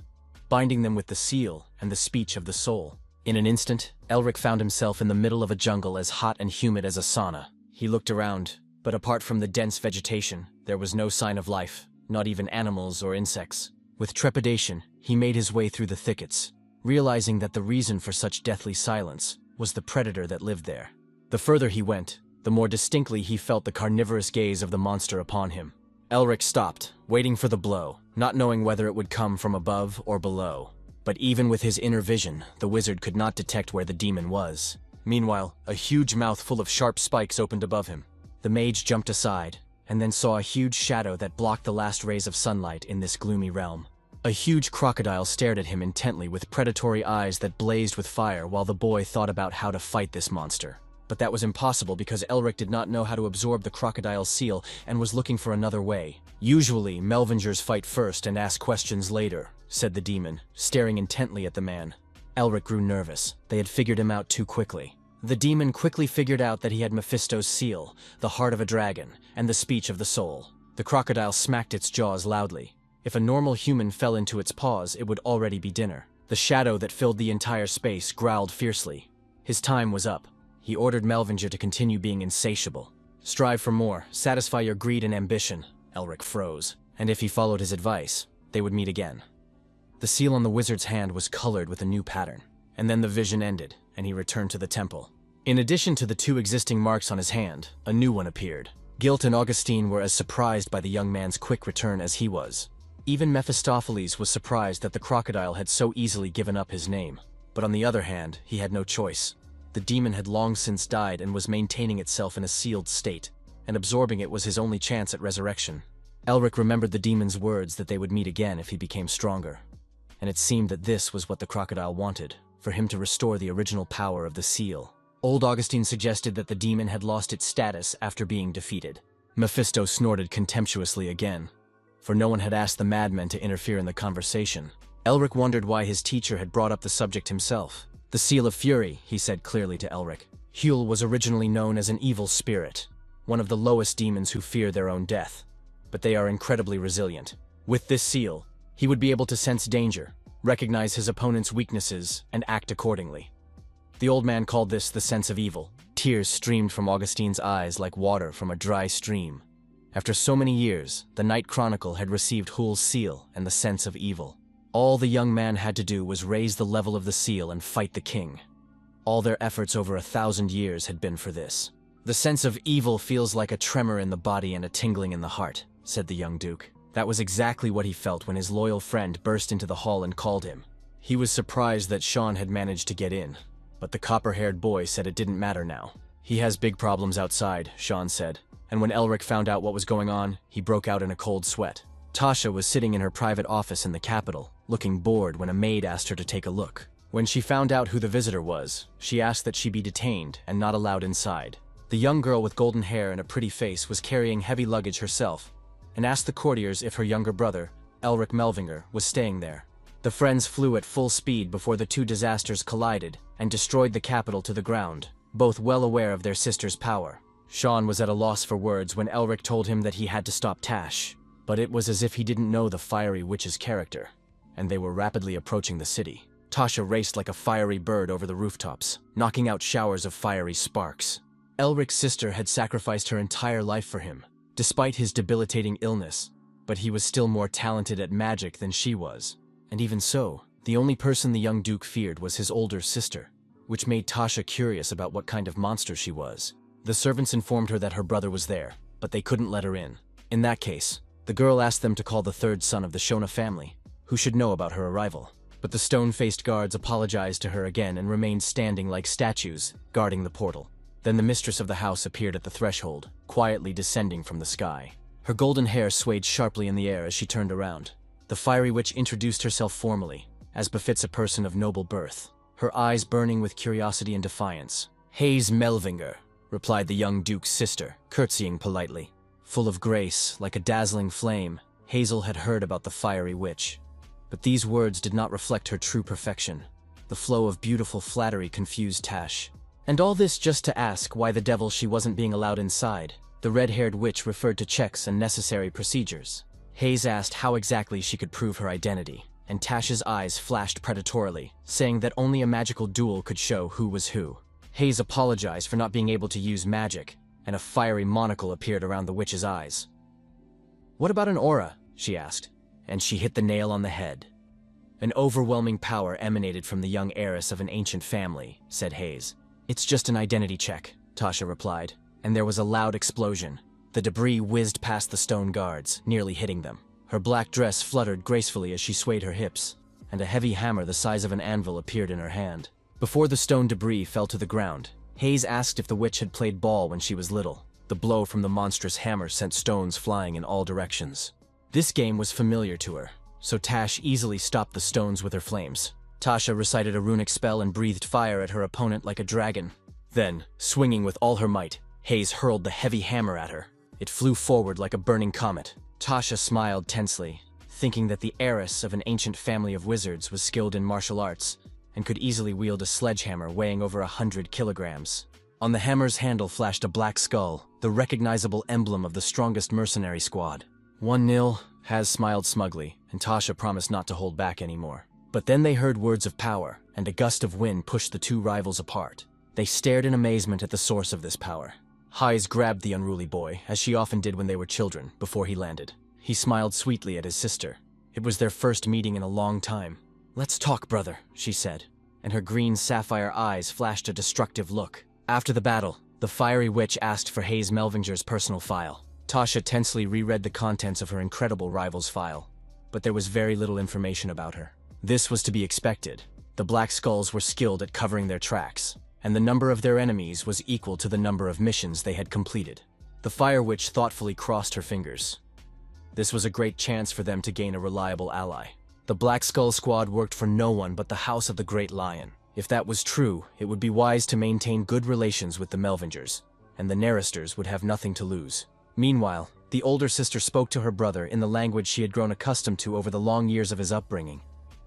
binding them with the seal and the speech of the soul. In an instant, Elric found himself in the middle of a jungle as hot and humid as a sauna. He looked around, but apart from the dense vegetation, there was no sign of life, not even animals or insects. With trepidation, he made his way through the thickets, realizing that the reason for such deathly silence was the predator that lived there. The further he went, the more distinctly he felt the carnivorous gaze of the monster upon him. Elric stopped, waiting for the blow, not knowing whether it would come from above or below. But even with his inner vision, the wizard could not detect where the demon was. Meanwhile, a huge mouth full of sharp spikes opened above him. The mage jumped aside, and then saw a huge shadow that blocked the last rays of sunlight in this gloomy realm. A huge crocodile stared at him intently with predatory eyes that blazed with fire while the boy thought about how to fight this monster. But that was impossible because Elric did not know how to absorb the crocodile's seal and was looking for another way. "Usually, Melvingers fight first and ask questions later," said the demon, staring intently at the man. Elric grew nervous. They had figured him out too quickly. The demon quickly figured out that he had Mephisto's seal, the heart of a dragon, and the speech of the soul. The crocodile smacked its jaws loudly. If a normal human fell into its paws, it would already be dinner. The shadow that filled the entire space growled fiercely. His time was up. He ordered Melvinger to continue being insatiable. "Strive for more, satisfy your greed and ambition." Elric froze, and if he followed his advice, they would meet again. The seal on the wizard's hand was colored with a new pattern, and then the vision ended, and he returned to the temple. In addition to the two existing marks on his hand, a new one appeared. Gilt and Augustine were as surprised by the young man's quick return as he was. Even Mephistopheles was surprised that the crocodile had so easily given up his name. But on the other hand, he had no choice. The demon had long since died and was maintaining itself in a sealed state, and absorbing it was his only chance at resurrection. Elric remembered the demon's words that they would meet again if he became stronger. And it seemed that this was what the crocodile wanted, for him to restore the original power of the seal. Old Augustine suggested that the demon had lost its status after being defeated. Mephisto snorted contemptuously again, for no one had asked the madmen to interfere in the conversation. Elric wondered why his teacher had brought up the subject himself. The Seal of Fury, he said clearly to Elric. Hule was originally known as an evil spirit, one of the lowest demons who fear their own death, but they are incredibly resilient. With this seal, he would be able to sense danger, recognize his opponent's weaknesses, and act accordingly. The old man called this the sense of evil. Tears streamed from Augustine's eyes like water from a dry stream. After so many years, the Night Chronicle had received Hule's seal and the sense of evil. All the young man had to do was raise the level of the seal and fight the king. All their efforts over 1,000 years had been for this. The sense of evil feels like a tremor in the body and a tingling in the heart, said the young duke. That was exactly what he felt when his loyal friend burst into the hall and called him. He was surprised that Sean had managed to get in, but the copper-haired boy said it didn't matter now. He has big problems outside, Sean said, and when Elric found out what was going on, he broke out in a cold sweat. Tasha was sitting in her private office in the capital, looking bored when a maid asked her to take a look. When she found out who the visitor was, she asked that she be detained and not allowed inside. The young girl with golden hair and a pretty face was carrying heavy luggage herself, and asked the courtiers if her younger brother, Elric Melvinger, was staying there. The friends flew at full speed before the two disasters collided and destroyed the capital to the ground, both well aware of their sister's power. Sean was at a loss for words when Elric told him that he had to stop Tash, but it was as if he didn't know the fiery witch's character, and they were rapidly approaching the city. Tasha raced like a fiery bird over the rooftops, knocking out showers of fiery sparks. Elric's sister had sacrificed her entire life for him, despite his debilitating illness, but he was still more talented at magic than she was. And even so, the only person the young duke feared was his older sister, which made Tasha curious about what kind of monster she was. The servants informed her that her brother was there, but they couldn't let her in. In that case, the girl asked them to call the third son of the Shona family, who should know about her arrival. But the stone-faced guards apologized to her again and remained standing like statues, guarding the portal. Then the mistress of the house appeared at the threshold, quietly descending from the sky. Her golden hair swayed sharply in the air as she turned around. The fiery witch introduced herself formally, as befits a person of noble birth, her eyes burning with curiosity and defiance. "Hayes Melvinger," replied the young duke's sister, curtsying politely. Full of grace, like a dazzling flame, Hazel had heard about the fiery witch. But these words did not reflect her true perfection. The flow of beautiful flattery confused Tash. And all this just to ask why the devil she wasn't being allowed inside. The red-haired witch referred to checks and necessary procedures. Hayes asked how exactly she could prove her identity, and Tash's eyes flashed predatorily, saying that only a magical duel could show who was who. Hayes apologized for not being able to use magic, and a fiery monocle appeared around the witch's eyes. "What about an aura?" she asked, and she hit the nail on the head. "An overwhelming power emanated from the young heiress of an ancient family," said Hayes. "It's just an identity check," Tasha replied, and there was a loud explosion. The debris whizzed past the stone guards, nearly hitting them. Her black dress fluttered gracefully as she swayed her hips, and a heavy hammer the size of an anvil appeared in her hand. Before the stone debris fell to the ground, Hayes asked if the witch had played ball when she was little. The blow from the monstrous hammer sent stones flying in all directions. This game was familiar to her, so Tash easily stopped the stones with her flames. Tasha recited a runic spell and breathed fire at her opponent like a dragon. Then, swinging with all her might, Hayes hurled the heavy hammer at her. It flew forward like a burning comet. Tasha smiled tensely, thinking that the heiress of an ancient family of wizards was skilled in martial arts and could easily wield a sledgehammer weighing over 100 kilograms. On the hammer's handle flashed a black skull, the recognizable emblem of the strongest mercenary squad. 1-0, Haz smiled smugly, and Tasha promised not to hold back anymore. But then they heard words of power, and a gust of wind pushed the two rivals apart. They stared in amazement at the source of this power. Hayes grabbed the unruly boy, as she often did when they were children, before he landed. He smiled sweetly at his sister. It was their first meeting in a long time. "Let's talk, brother," she said, and her green sapphire eyes flashed a destructive look. After the battle, the fiery witch asked for Hayes Melvinger's personal file. Tasha tensely reread the contents of her incredible rival's file, but there was very little information about her. This was to be expected. The Black Skulls were skilled at covering their tracks, and the number of their enemies was equal to the number of missions they had completed. The Fire Witch thoughtfully crossed her fingers. This was a great chance for them to gain a reliable ally. The Black Skull Squad worked for no one but the House of the Great Lion. If that was true, it would be wise to maintain good relations with the Melvingers, and the Narristers would have nothing to lose. Meanwhile, the older sister spoke to her brother in the language she had grown accustomed to over the long years of his upbringing,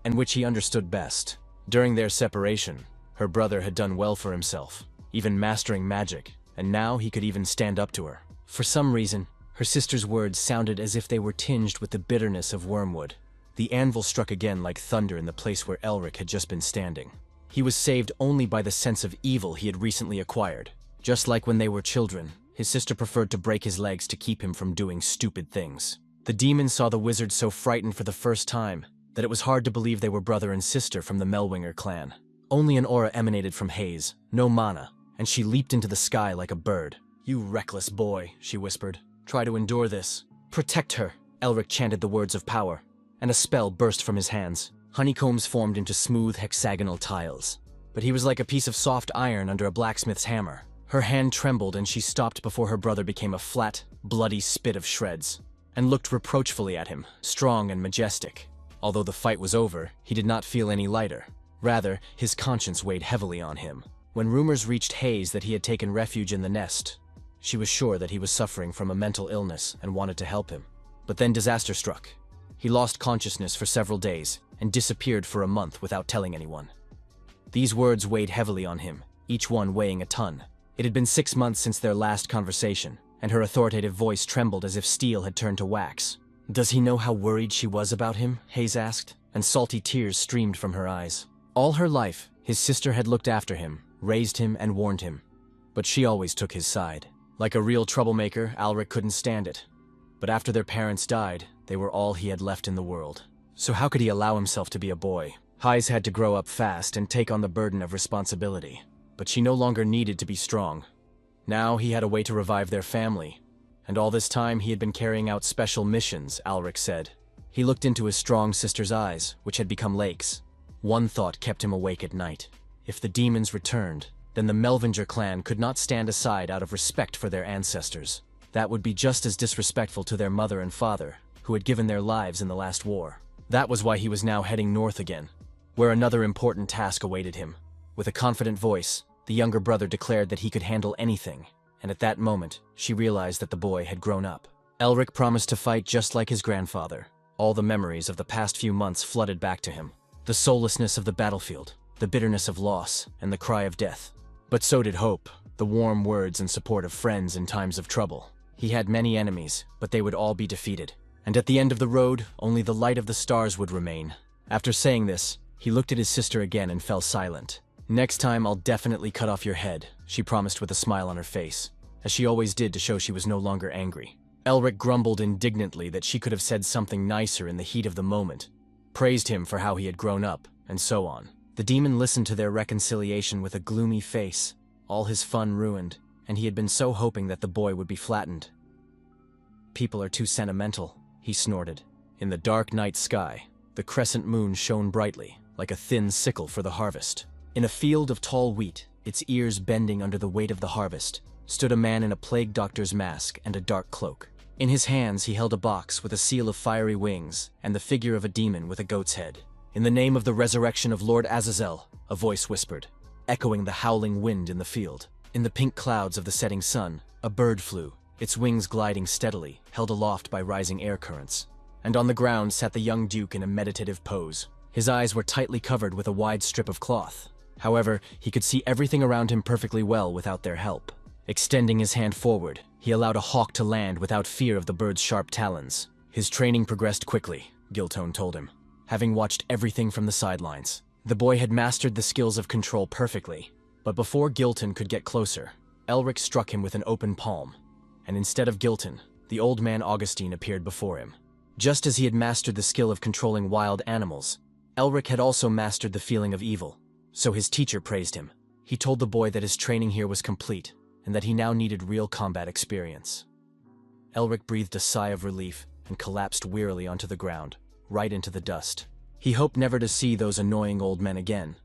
and which he understood best. During their separation, her brother had done well for himself, even mastering magic, and now he could even stand up to her. For some reason, her sister's words sounded as if they were tinged with the bitterness of wormwood. The anvil struck again like thunder in the place where Elric had just been standing. He was saved only by the sense of evil he had recently acquired. Just like when they were children, his sister preferred to break his legs to keep him from doing stupid things. The demon saw the wizard so frightened for the first time that it was hard to believe they were brother and sister from the Melwinger clan. Only an aura emanated from Hayes, no mana, and she leaped into the sky like a bird. "You reckless boy," she whispered. "Try to endure this." "Protect her," Elric chanted the words of power, and a spell burst from his hands. Honeycombs formed into smooth hexagonal tiles. But he was like a piece of soft iron under a blacksmith's hammer. Her hand trembled and she stopped before her brother became a flat, bloody spit of shreds, and looked reproachfully at him, strong and majestic. Although the fight was over, he did not feel any lighter. Rather, his conscience weighed heavily on him. When rumors reached Hayes that he had taken refuge in the nest, she was sure that he was suffering from a mental illness and wanted to help him. But then disaster struck. He lost consciousness for several days and disappeared for a month without telling anyone. These words weighed heavily on him, each one weighing a ton. It had been 6 months since their last conversation, and her authoritative voice trembled as if steel had turned to wax. "Does he know how worried she was about him?" Hayes asked, and salty tears streamed from her eyes. All her life, his sister had looked after him, raised him, and warned him. But she always took his side. Like a real troublemaker, Alric couldn't stand it. But after their parents died, they were all he had left in the world. So how could he allow himself to be a boy? Hayes had to grow up fast and take on the burden of responsibility. But she no longer needed to be strong. Now he had a way to revive their family. And all this time he had been carrying out special missions, Alric said. He looked into his strong sister's eyes, which had become lakes. One thought kept him awake at night. If the demons returned, then the Melvinger clan could not stand aside out of respect for their ancestors. That would be just as disrespectful to their mother and father, who had given their lives in the last war. That was why he was now heading north again, where another important task awaited him. With a confident voice, the younger brother declared that he could handle anything, and at that moment, she realized that the boy had grown up. Elric promised to fight just like his grandfather. All the memories of the past few months flooded back to him. The soullessness of the battlefield, the bitterness of loss, and the cry of death. But so did hope, the warm words and support of friends in times of trouble. He had many enemies, but they would all be defeated. And at the end of the road, only the light of the stars would remain. After saying this, he looked at his sister again and fell silent. "Next time I'll definitely cut off your head," she promised with a smile on her face, as she always did to show she was no longer angry. Elric grumbled indignantly that she could have said something nicer in the heat of the moment, praised him for how he had grown up, and so on. The demon listened to their reconciliation with a gloomy face, all his fun ruined, and he had been so hoping that the boy would be flattened. "People are too sentimental," he snorted. In the dark night sky, the crescent moon shone brightly, like a thin sickle for the harvest. In a field of tall wheat, its ears bending under the weight of the harvest, stood a man in a plague doctor's mask and a dark cloak. In his hands he held a box with a seal of fiery wings and the figure of a demon with a goat's head. "In the name of the resurrection of Lord Azazel," a voice whispered, echoing the howling wind in the field. In the pink clouds of the setting sun, a bird flew, its wings gliding steadily, held aloft by rising air currents. And on the ground sat the young duke in a meditative pose. His eyes were tightly covered with a wide strip of cloth. However, he could see everything around him perfectly well without their help. Extending his hand forward, he allowed a hawk to land without fear of the bird's sharp talons. His training progressed quickly, Giltone told him, having watched everything from the sidelines. The boy had mastered the skills of control perfectly, but before Gilton could get closer, Elric struck him with an open palm, and instead of Gilton, the old man Augustine appeared before him. Just as he had mastered the skill of controlling wild animals, Elric had also mastered the feeling of evil, so his teacher praised him. He told the boy that his training here was complete, and that he now needed real combat experience. Elric breathed a sigh of relief and collapsed wearily onto the ground, right into the dust. He hoped never to see those annoying old men again,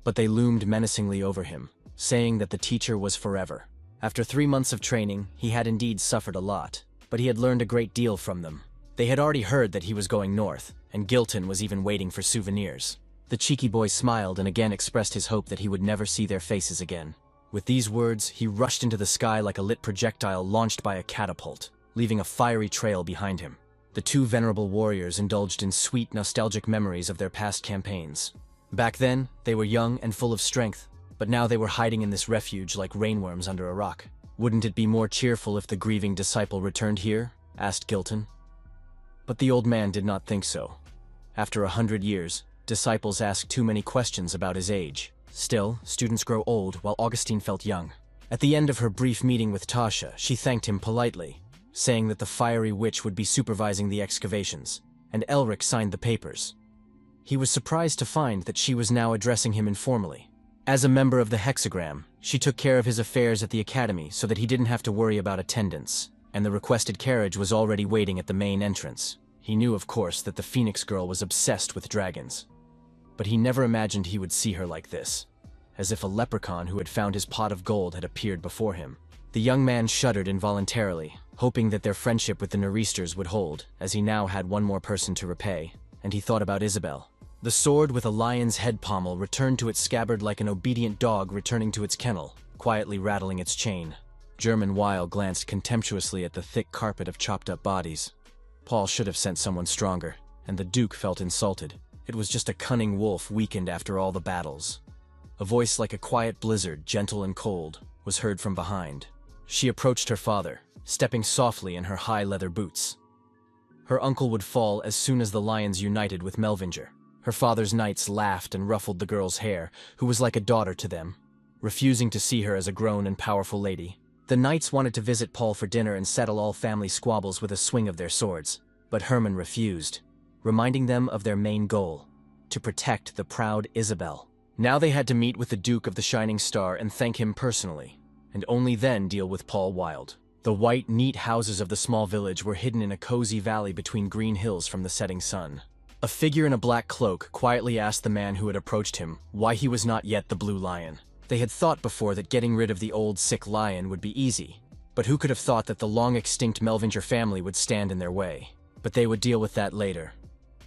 but they loomed menacingly over him, saying that the teacher was forever. After 3 months of training, he had indeed suffered a lot, but he had learned a great deal from them. They had already heard that he was going north, and Gilton was even waiting for souvenirs. The cheeky boy smiled and again expressed his hope that he would never see their faces again. With these words, he rushed into the sky like a lit projectile launched by a catapult, leaving a fiery trail behind him. The two venerable warriors indulged in sweet, nostalgic memories of their past campaigns. Back then, they were young and full of strength, but now they were hiding in this refuge like rainworms under a rock. "Wouldn't it be more cheerful if the grieving disciple returned here?" asked Gilton. But the old man did not think so. After 100 years, disciples asked too many questions about his age. Still, students grow old, while Augustine felt young. At the end of her brief meeting with Tasha, she thanked him politely, saying that the fiery witch would be supervising the excavations, and Elric signed the papers. He was surprised to find that she was now addressing him informally. As a member of the hexagram, she took care of his affairs at the academy so that he didn't have to worry about attendance, and the requested carriage was already waiting at the main entrance. He knew, of course, that the Phoenix girl was obsessed with dragons. But he never imagined he would see her like this, as if a leprechaun who had found his pot of gold had appeared before him. The young man shuddered involuntarily, hoping that their friendship with the Nor'easters would hold, as he now had one more person to repay, and he thought about Isabel. The sword with a lion's head pommel returned to its scabbard like an obedient dog returning to its kennel, quietly rattling its chain. German Weil glanced contemptuously at the thick carpet of chopped-up bodies. Paul should have sent someone stronger, and the Duke felt insulted. It was just a cunning wolf weakened after all the battles. A voice like a quiet blizzard, gentle and cold, was heard from behind. She approached her father, stepping softly in her high leather boots. Her uncle would fall as soon as the lions united with Melvinger. Her father's knights laughed and ruffled the girl's hair, who was like a daughter to them, refusing to see her as a grown and powerful lady. The knights wanted to visit Paul for dinner and settle all family squabbles with a swing of their swords, but Hermann refused, reminding them of their main goal, to protect the proud Isabel. Now they had to meet with the Duke of the Shining Star and thank him personally, and only then deal with Paul Wilde. The white, neat houses of the small village were hidden in a cozy valley between green hills from the setting sun. A figure in a black cloak quietly asked the man who had approached him why he was not yet the Blue Lion. They had thought before that getting rid of the old, sick lion would be easy, but who could have thought that the long-extinct Melvinger family would stand in their way? But they would deal with that later.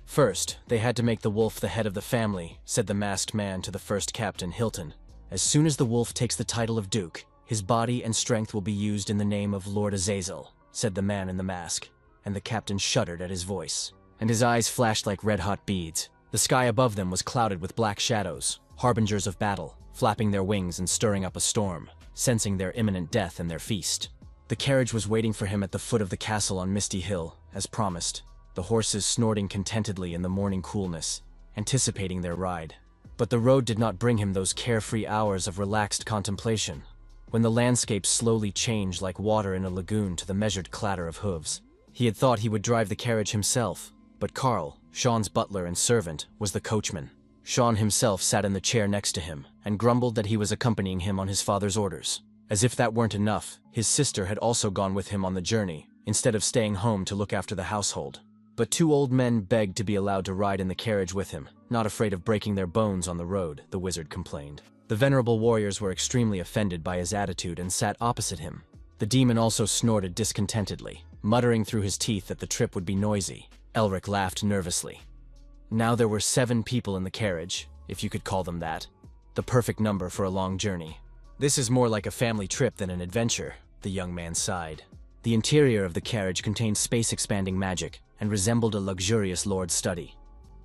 First, they had to make the wolf the head of the family, said the masked man to the first captain, Hilton. As soon as the wolf takes the title of Duke, his body and strength will be used in the name of Lord Azazel, said the man in the mask, and the captain shuddered at his voice, and his eyes flashed like red-hot beads. The sky above them was clouded with black shadows, harbingers of battle, flapping their wings and stirring up a storm, sensing their imminent death and their feast. The carriage was waiting for him at the foot of the castle on Misty Hill, as promised, the horses snorting contentedly in the morning coolness, anticipating their ride. But the road did not bring him those carefree hours of relaxed contemplation, when the landscape slowly changed like water in a lagoon to the measured clatter of hooves. He had thought he would drive the carriage himself, but Carl, Sean's butler and servant, was the coachman. Sean himself sat in the chair next to him and grumbled that he was accompanying him on his father's orders. As if that weren't enough, his sister had also gone with him on the journey, instead of staying home to look after the household. But two old men begged to be allowed to ride in the carriage with him, not afraid of breaking their bones on the road, the wizard complained. The venerable warriors were extremely offended by his attitude and sat opposite him. The demon also snorted discontentedly, muttering through his teeth that the trip would be noisy. Elric laughed nervously. Now there were 7 people in the carriage, if you could call them that. The perfect number for a long journey. This is more like a family trip than an adventure, the young man sighed. The interior of the carriage contained space-expanding magic and resembled a luxurious lord's study.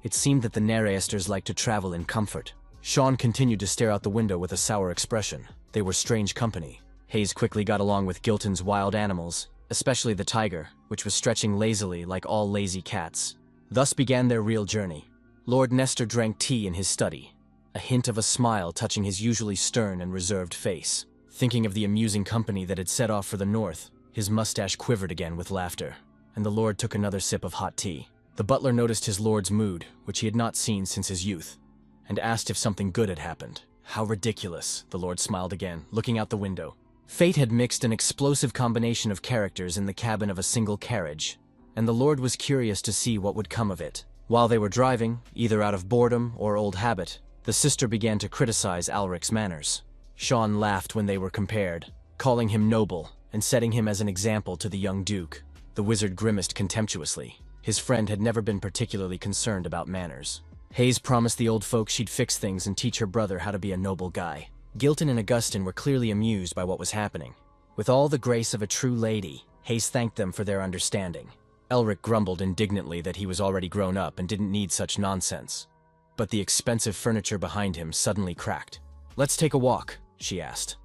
It seemed that the Nor'easters liked to travel in comfort. Sean continued to stare out the window with a sour expression. They were strange company. Hayes quickly got along with Gilton's wild animals, especially the tiger, which was stretching lazily like all lazy cats. Thus began their real journey. Lord Nestor drank tea in his study, a hint of a smile touching his usually stern and reserved face. Thinking of the amusing company that had set off for the north, his mustache quivered again with laughter, and the lord took another sip of hot tea. The butler noticed his lord's mood, which he had not seen since his youth, and asked if something good had happened. How ridiculous, the lord smiled again, looking out the window. Fate had mixed an explosive combination of characters in the cabin of a single carriage, and the lord was curious to see what would come of it. While they were driving, either out of boredom or old habit, the sister began to criticize Alric's manners. Sean laughed when they were compared, calling him noble and setting him as an example to the young duke. The wizard grimaced contemptuously. His friend had never been particularly concerned about manners. Hayes promised the old folks she'd fix things and teach her brother how to be a noble guy. Gilton and Augustine were clearly amused by what was happening. With all the grace of a true lady, Hayes thanked them for their understanding. Elric grumbled indignantly that he was already grown up and didn't need such nonsense. But the expensive furniture behind him suddenly cracked. "Let's take a walk," she asked.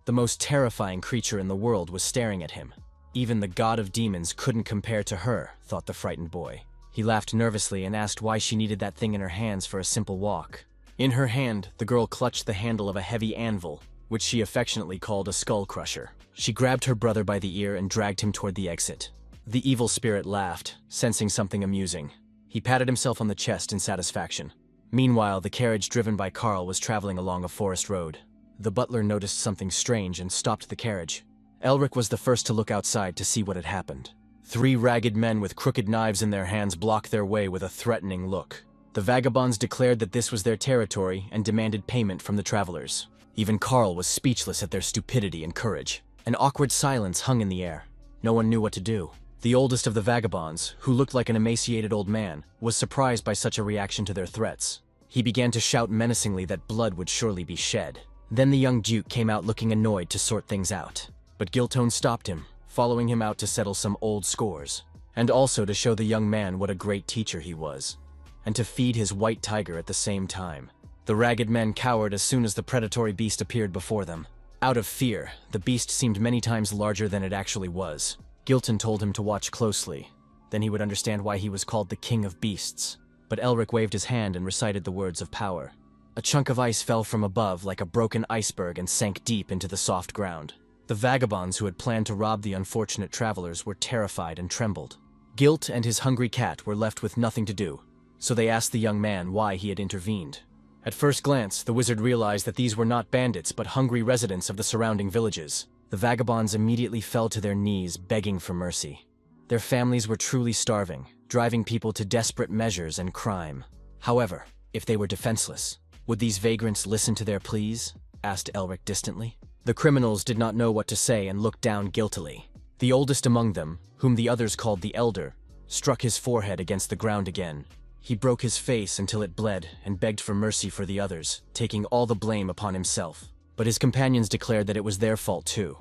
The most terrifying creature in the world was staring at him. Even the god of demons couldn't compare to her, thought the frightened boy. He laughed nervously and asked why she needed that thing in her hands for a simple walk. In her hand, the girl clutched the handle of a heavy anvil, which she affectionately called a skull crusher. She grabbed her brother by the ear and dragged him toward the exit. The evil spirit laughed, sensing something amusing. He patted himself on the chest in satisfaction. Meanwhile, the carriage driven by Carl was traveling along a forest road. The butler noticed something strange and stopped the carriage. Elric was the first to look outside to see what had happened. 3 ragged men with crooked knives in their hands blocked their way with a threatening look. The vagabonds declared that this was their territory and demanded payment from the travelers. Even Carl was speechless at their stupidity and courage. An awkward silence hung in the air. No one knew what to do. The oldest of the vagabonds, who looked like an emaciated old man, was surprised by such a reaction to their threats. He began to shout menacingly that blood would surely be shed. Then the young duke came out looking annoyed to sort things out. But Giltone stopped him, following him out to settle some old scores, and also to show the young man what a great teacher he was, and to feed his white tiger at the same time. The ragged men cowered as soon as the predatory beast appeared before them. Out of fear, the beast seemed many times larger than it actually was. Gilton told him to watch closely. Then he would understand why he was called the King of Beasts. But Elric waved his hand and recited the words of power. A chunk of ice fell from above like a broken iceberg and sank deep into the soft ground. The vagabonds who had planned to rob the unfortunate travelers were terrified and trembled. Gilt and his hungry cat were left with nothing to do, so they asked the young man why he had intervened. At first glance, the wizard realized that these were not bandits but hungry residents of the surrounding villages. The vagabonds immediately fell to their knees, begging for mercy. Their families were truly starving, driving people to desperate measures and crime. However, if they were defenseless, would these vagrants listen to their pleas? Asked Elric distantly. The criminals did not know what to say and looked down guiltily. The oldest among them, whom the others called the Elder, struck his forehead against the ground again. He broke his face until it bled and begged for mercy for the others, taking all the blame upon himself. But his companions declared that it was their fault too.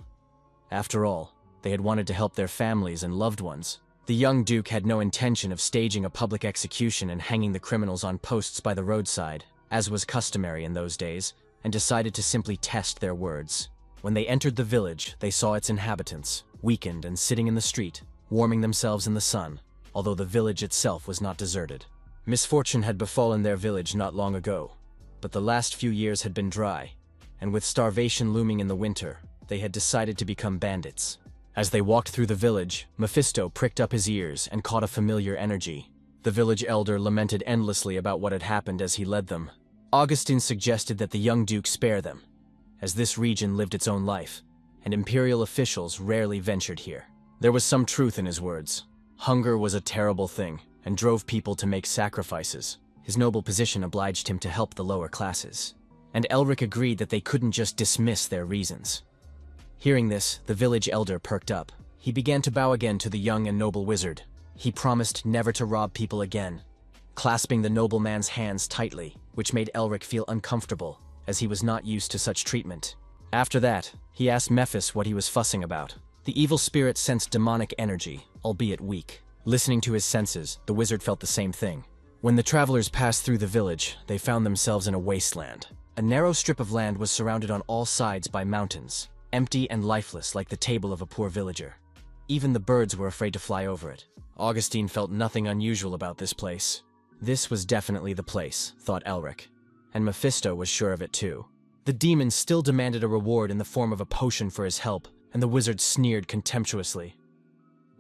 After all, they had wanted to help their families and loved ones. The young duke had no intention of staging a public execution and hanging the criminals on posts by the roadside, as was customary in those days, and decided to simply test their words. When they entered the village, they saw its inhabitants, weakened and sitting in the street, warming themselves in the sun, although the village itself was not deserted. Misfortune had befallen their village not long ago, but the last few years had been dry, and with starvation looming in the winter, they had decided to become bandits. As they walked through the village, Mephisto pricked up his ears and caught a familiar energy. The village elder lamented endlessly about what had happened as he led them. Augustine suggested that the young duke spare them, as this region lived its own life, and imperial officials rarely ventured here. There was some truth in his words. Hunger was a terrible thing, and drove people to make sacrifices. His noble position obliged him to help the lower classes. And Elric agreed that they couldn't just dismiss their reasons. Hearing this, the village elder perked up. He began to bow again to the young and noble wizard. He promised never to rob people again, clasping the nobleman's hands tightly, which made Elric feel uncomfortable, as he was not used to such treatment. After that, he asked Mephis what he was fussing about. The evil spirit sensed demonic energy, albeit weak. Listening to his senses, the wizard felt the same thing. When the travelers passed through the village, they found themselves in a wasteland. A narrow strip of land was surrounded on all sides by mountains, empty and lifeless like the table of a poor villager. Even the birds were afraid to fly over it. Augustine felt nothing unusual about this place. This was definitely the place, thought Elric, and Mephisto was sure of it too. The demon still demanded a reward in the form of a potion for his help, and the wizard sneered contemptuously.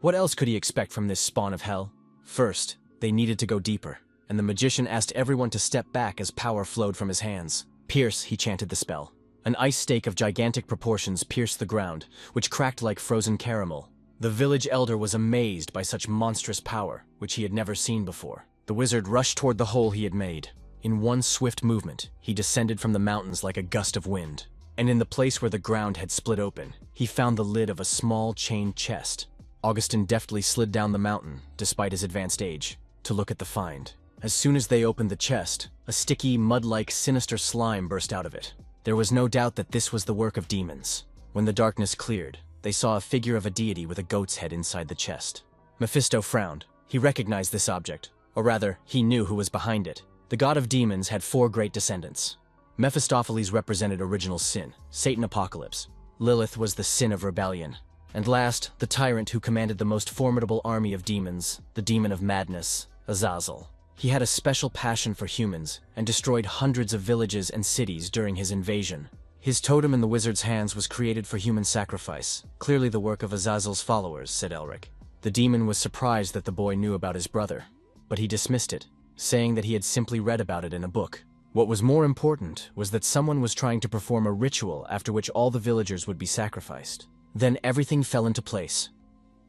What else could he expect from this spawn of hell? First, they needed to go deeper, and the magician asked everyone to step back as power flowed from his hands. Pierce, he chanted the spell. An ice stake of gigantic proportions pierced the ground, which cracked like frozen caramel. The village elder was amazed by such monstrous power, which he had never seen before. The wizard rushed toward the hole he had made. In one swift movement, he descended from the mountains like a gust of wind. and in the place where the ground had split open, he found the lid of a small chained chest. Augustin deftly slid down the mountain, despite his advanced age, to look at the find. As soon as they opened the chest, a sticky, mud-like, sinister slime burst out of it. There was no doubt that this was the work of demons. When the darkness cleared, they saw a figure of a deity with a goat's head inside the chest. Mephisto frowned. He recognized this object, or rather, he knew who was behind it. The god of demons had 4 great descendants. Mephistopheles represented original sin, Satan Apocalypse. Lilith was the sin of rebellion. And last, the tyrant who commanded the most formidable army of demons, the demon of madness, Azazel. He had a special passion for humans and destroyed hundreds of villages and cities during his invasion. His totem in the wizard's hands was created for human sacrifice, clearly the work of Azazel's followers, said Elric. The demon was surprised that the boy knew about his brother, but he dismissed it, saying that he had simply read about it in a book. What was more important was that someone was trying to perform a ritual after which all the villagers would be sacrificed. Then everything fell into place.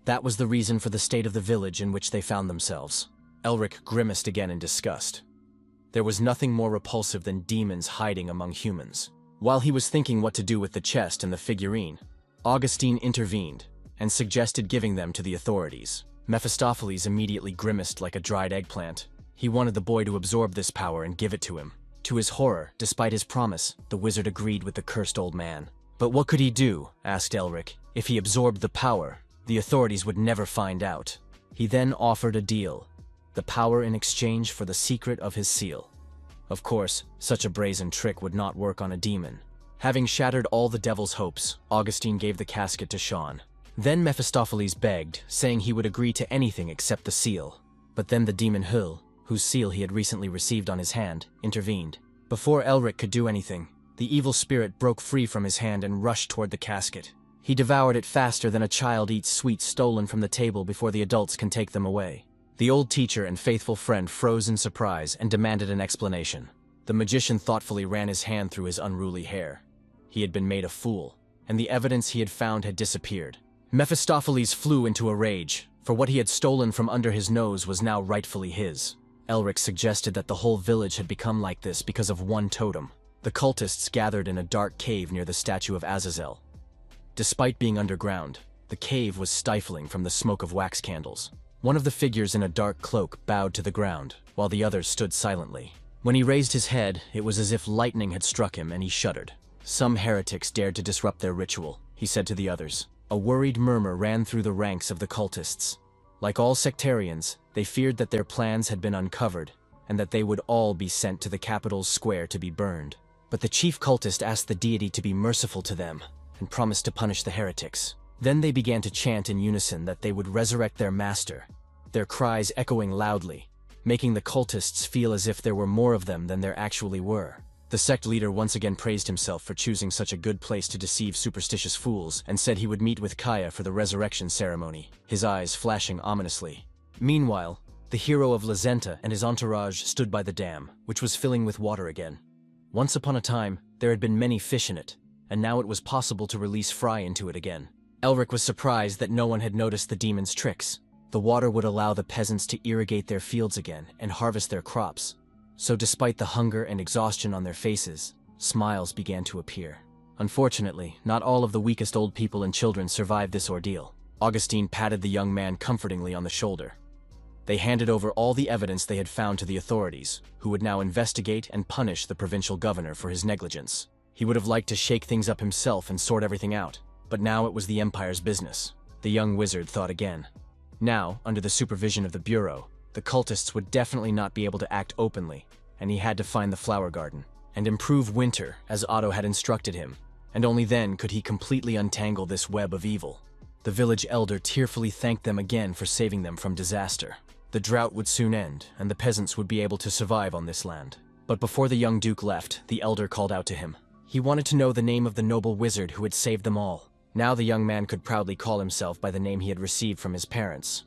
That was the reason for the state of the village in which they found themselves. Elric grimaced again in disgust. There was nothing more repulsive than demons hiding among humans. While he was thinking what to do with the chest and the figurine, Augustine intervened and suggested giving them to the authorities. Mephistopheles immediately grimaced like a dried eggplant. He wanted the boy to absorb this power and give it to him. To his horror, despite his promise, the wizard agreed with the cursed old man. But what could he do, asked Elric. If he absorbed the power, the authorities would never find out. He then offered a deal, the power in exchange for the secret of his seal. Of course, such a brazen trick would not work on a demon. Having shattered all the devil's hopes, Augustine gave the casket to Sean. Then Mephistopheles begged, saying he would agree to anything except the seal. But then the demon Hul, whose seal he had recently received on his hand, intervened. Before Elric could do anything, the evil spirit broke free from his hand and rushed toward the casket. He devoured it faster than a child eats sweets stolen from the table before the adults can take them away. The old teacher and faithful friend froze in surprise and demanded an explanation. The magician thoughtfully ran his hand through his unruly hair. He had been made a fool, and the evidence he had found had disappeared. Mephistopheles flew into a rage, for what he had stolen from under his nose was now rightfully his. Elric suggested that the whole village had become like this because of one totem. The cultists gathered in a dark cave near the statue of Azazel. Despite being underground, the cave was stifling from the smoke of wax candles. One of the figures in a dark cloak bowed to the ground, while the others stood silently. When he raised his head, it was as if lightning had struck him and he shuddered. Some heretics dared to disrupt their ritual, he said to the others. A worried murmur ran through the ranks of the cultists. Like all sectarians, they feared that their plans had been uncovered, and that they would all be sent to the capital's square to be burned. But the chief cultist asked the deity to be merciful to them, and promised to punish the heretics. Then they began to chant in unison that they would resurrect their master, their cries echoing loudly, making the cultists feel as if there were more of them than there actually were. The sect leader once again praised himself for choosing such a good place to deceive superstitious fools, and said he would meet with Kaya for the resurrection ceremony, his eyes flashing ominously. Meanwhile, the hero of Lazenta and his entourage stood by the dam, which was filling with water again. Once upon a time, there had been many fish in it, and now it was possible to release fry into it again. Elric was surprised that no one had noticed the demon's tricks. The water would allow the peasants to irrigate their fields again and harvest their crops. So despite the hunger and exhaustion on their faces, smiles began to appear. Unfortunately, not all of the weakest old people and children survived this ordeal. Augustine patted the young man comfortingly on the shoulder. They handed over all the evidence they had found to the authorities, who would now investigate and punish the provincial governor for his negligence. He would have liked to shake things up himself and sort everything out, but now it was the Empire's business. The young wizard thought again. Now, under the supervision of the Bureau, the cultists would definitely not be able to act openly, and he had to find the flower garden and improve Winter as Otto had instructed him, and only then could he completely untangle this web of evil. The village elder tearfully thanked them again for saving them from disaster. The drought would soon end, and the peasants would be able to survive on this land. But before the young duke left, the elder called out to him. He wanted to know the name of the noble wizard who had saved them all. Now the young man could proudly call himself by the name he had received from his parents.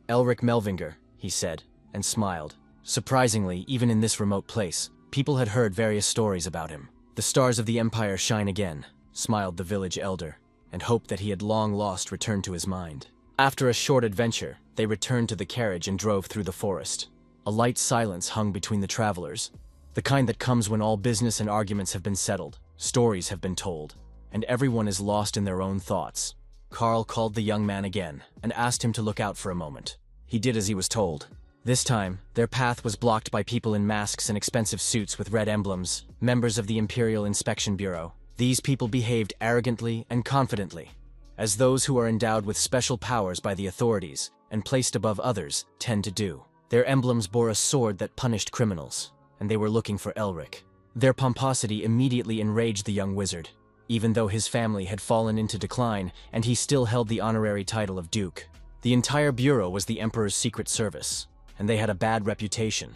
Elric Melvinger, he said, and smiled. Surprisingly, even in this remote place, people had heard various stories about him. The stars of the Empire shine again, smiled the village elder, and hope that he had long lost returned to his mind. After a short adventure, they returned to the carriage and drove through the forest. A light silence hung between the travelers, the kind that comes when all business and arguments have been settled. Stories have been told, and everyone is lost in their own thoughts. Carl called the young man again and asked him to look out for a moment. He did as he was told. This time, their path was blocked by people in masks and expensive suits with red emblems, members of the Imperial Inspection Bureau. These people behaved arrogantly and confidently, as those who are endowed with special powers by the authorities and placed above others tend to do. Their emblems bore a sword that punished criminals, and they were looking for Elric. Their pomposity immediately enraged the young wizard, even though his family had fallen into decline and he still held the honorary title of Duke. The entire bureau was the Emperor's secret service, and they had a bad reputation.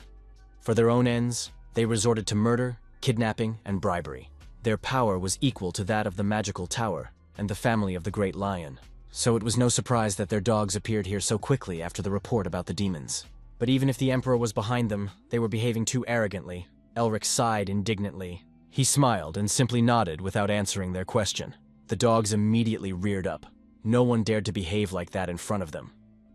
For their own ends, they resorted to murder, kidnapping, and bribery. Their power was equal to that of the Magical Tower and the family of the Great Lion. So it was no surprise that their dogs appeared here so quickly after the report about the demons. But even if the Emperor was behind them, they were behaving too arrogantly. Elric sighed indignantly. He smiled and simply nodded without answering their question. The dogs immediately reared up. No one dared to behave like that in front of them.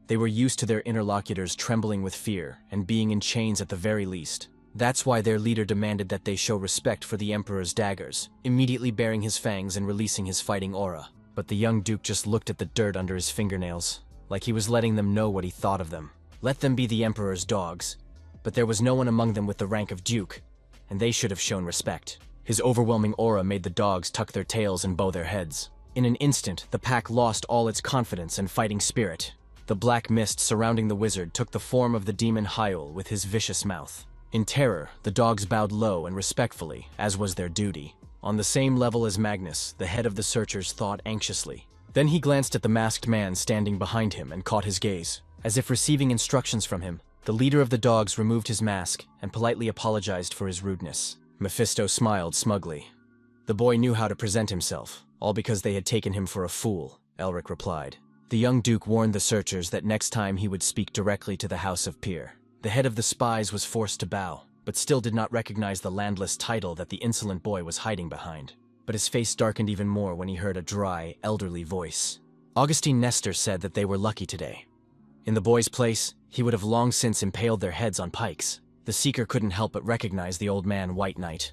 They were used to their interlocutors trembling with fear and being in chains at the very least. That's why their leader demanded that they show respect for the Emperor's daggers, immediately baring his fangs and releasing his fighting aura. But the young Duke just looked at the dirt under his fingernails, like he was letting them know what he thought of them. Let them be the Emperor's dogs, but there was no one among them with the rank of Duke, and they should have shown respect. His overwhelming aura made the dogs tuck their tails and bow their heads. In an instant, the pack lost all its confidence and fighting spirit. The black mist surrounding the wizard took the form of the demon Hyrule with his vicious mouth. In terror, the dogs bowed low and respectfully, as was their duty. On the same level as Magnus, the head of the searchers thought anxiously. Then he glanced at the masked man standing behind him and caught his gaze. As if receiving instructions from him, the leader of the dogs removed his mask and politely apologized for his rudeness. Mephisto smiled smugly. The boy knew how to present himself, all because they had taken him for a fool, Elric replied. The young Duke warned the searchers that next time he would speak directly to the House of Peer. The head of the spies was forced to bow, but still did not recognize the landless title that the insolent boy was hiding behind. But his face darkened even more when he heard a dry, elderly voice. Augustine Nestor said that they were lucky today. In the boy's place, he would have long since impaled their heads on pikes. The seeker couldn't help but recognize the old man, White Knight.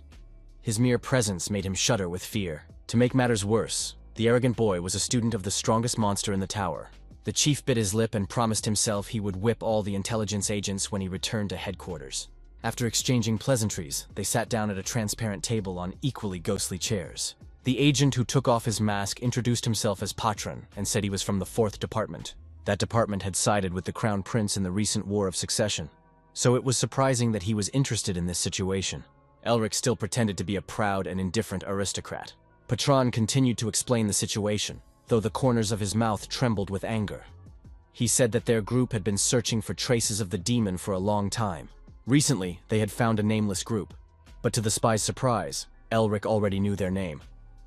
His mere presence made him shudder with fear. To make matters worse, the arrogant boy was a student of the strongest monster in the tower. The chief bit his lip and promised himself he would whip all the intelligence agents when he returned to headquarters. After exchanging pleasantries, they sat down at a transparent table on equally ghostly chairs. The agent who took off his mask introduced himself as Patron and said he was from the 4th Department. That department had sided with the Crown Prince in the recent War of Succession, so it was surprising that he was interested in this situation. Elric still pretended to be a proud and indifferent aristocrat. Patron continued to explain the situation, though the corners of his mouth trembled with anger. He said that their group had been searching for traces of the demon for a long time. Recently, they had found a nameless group, but to the spy's surprise, Elric already knew their name.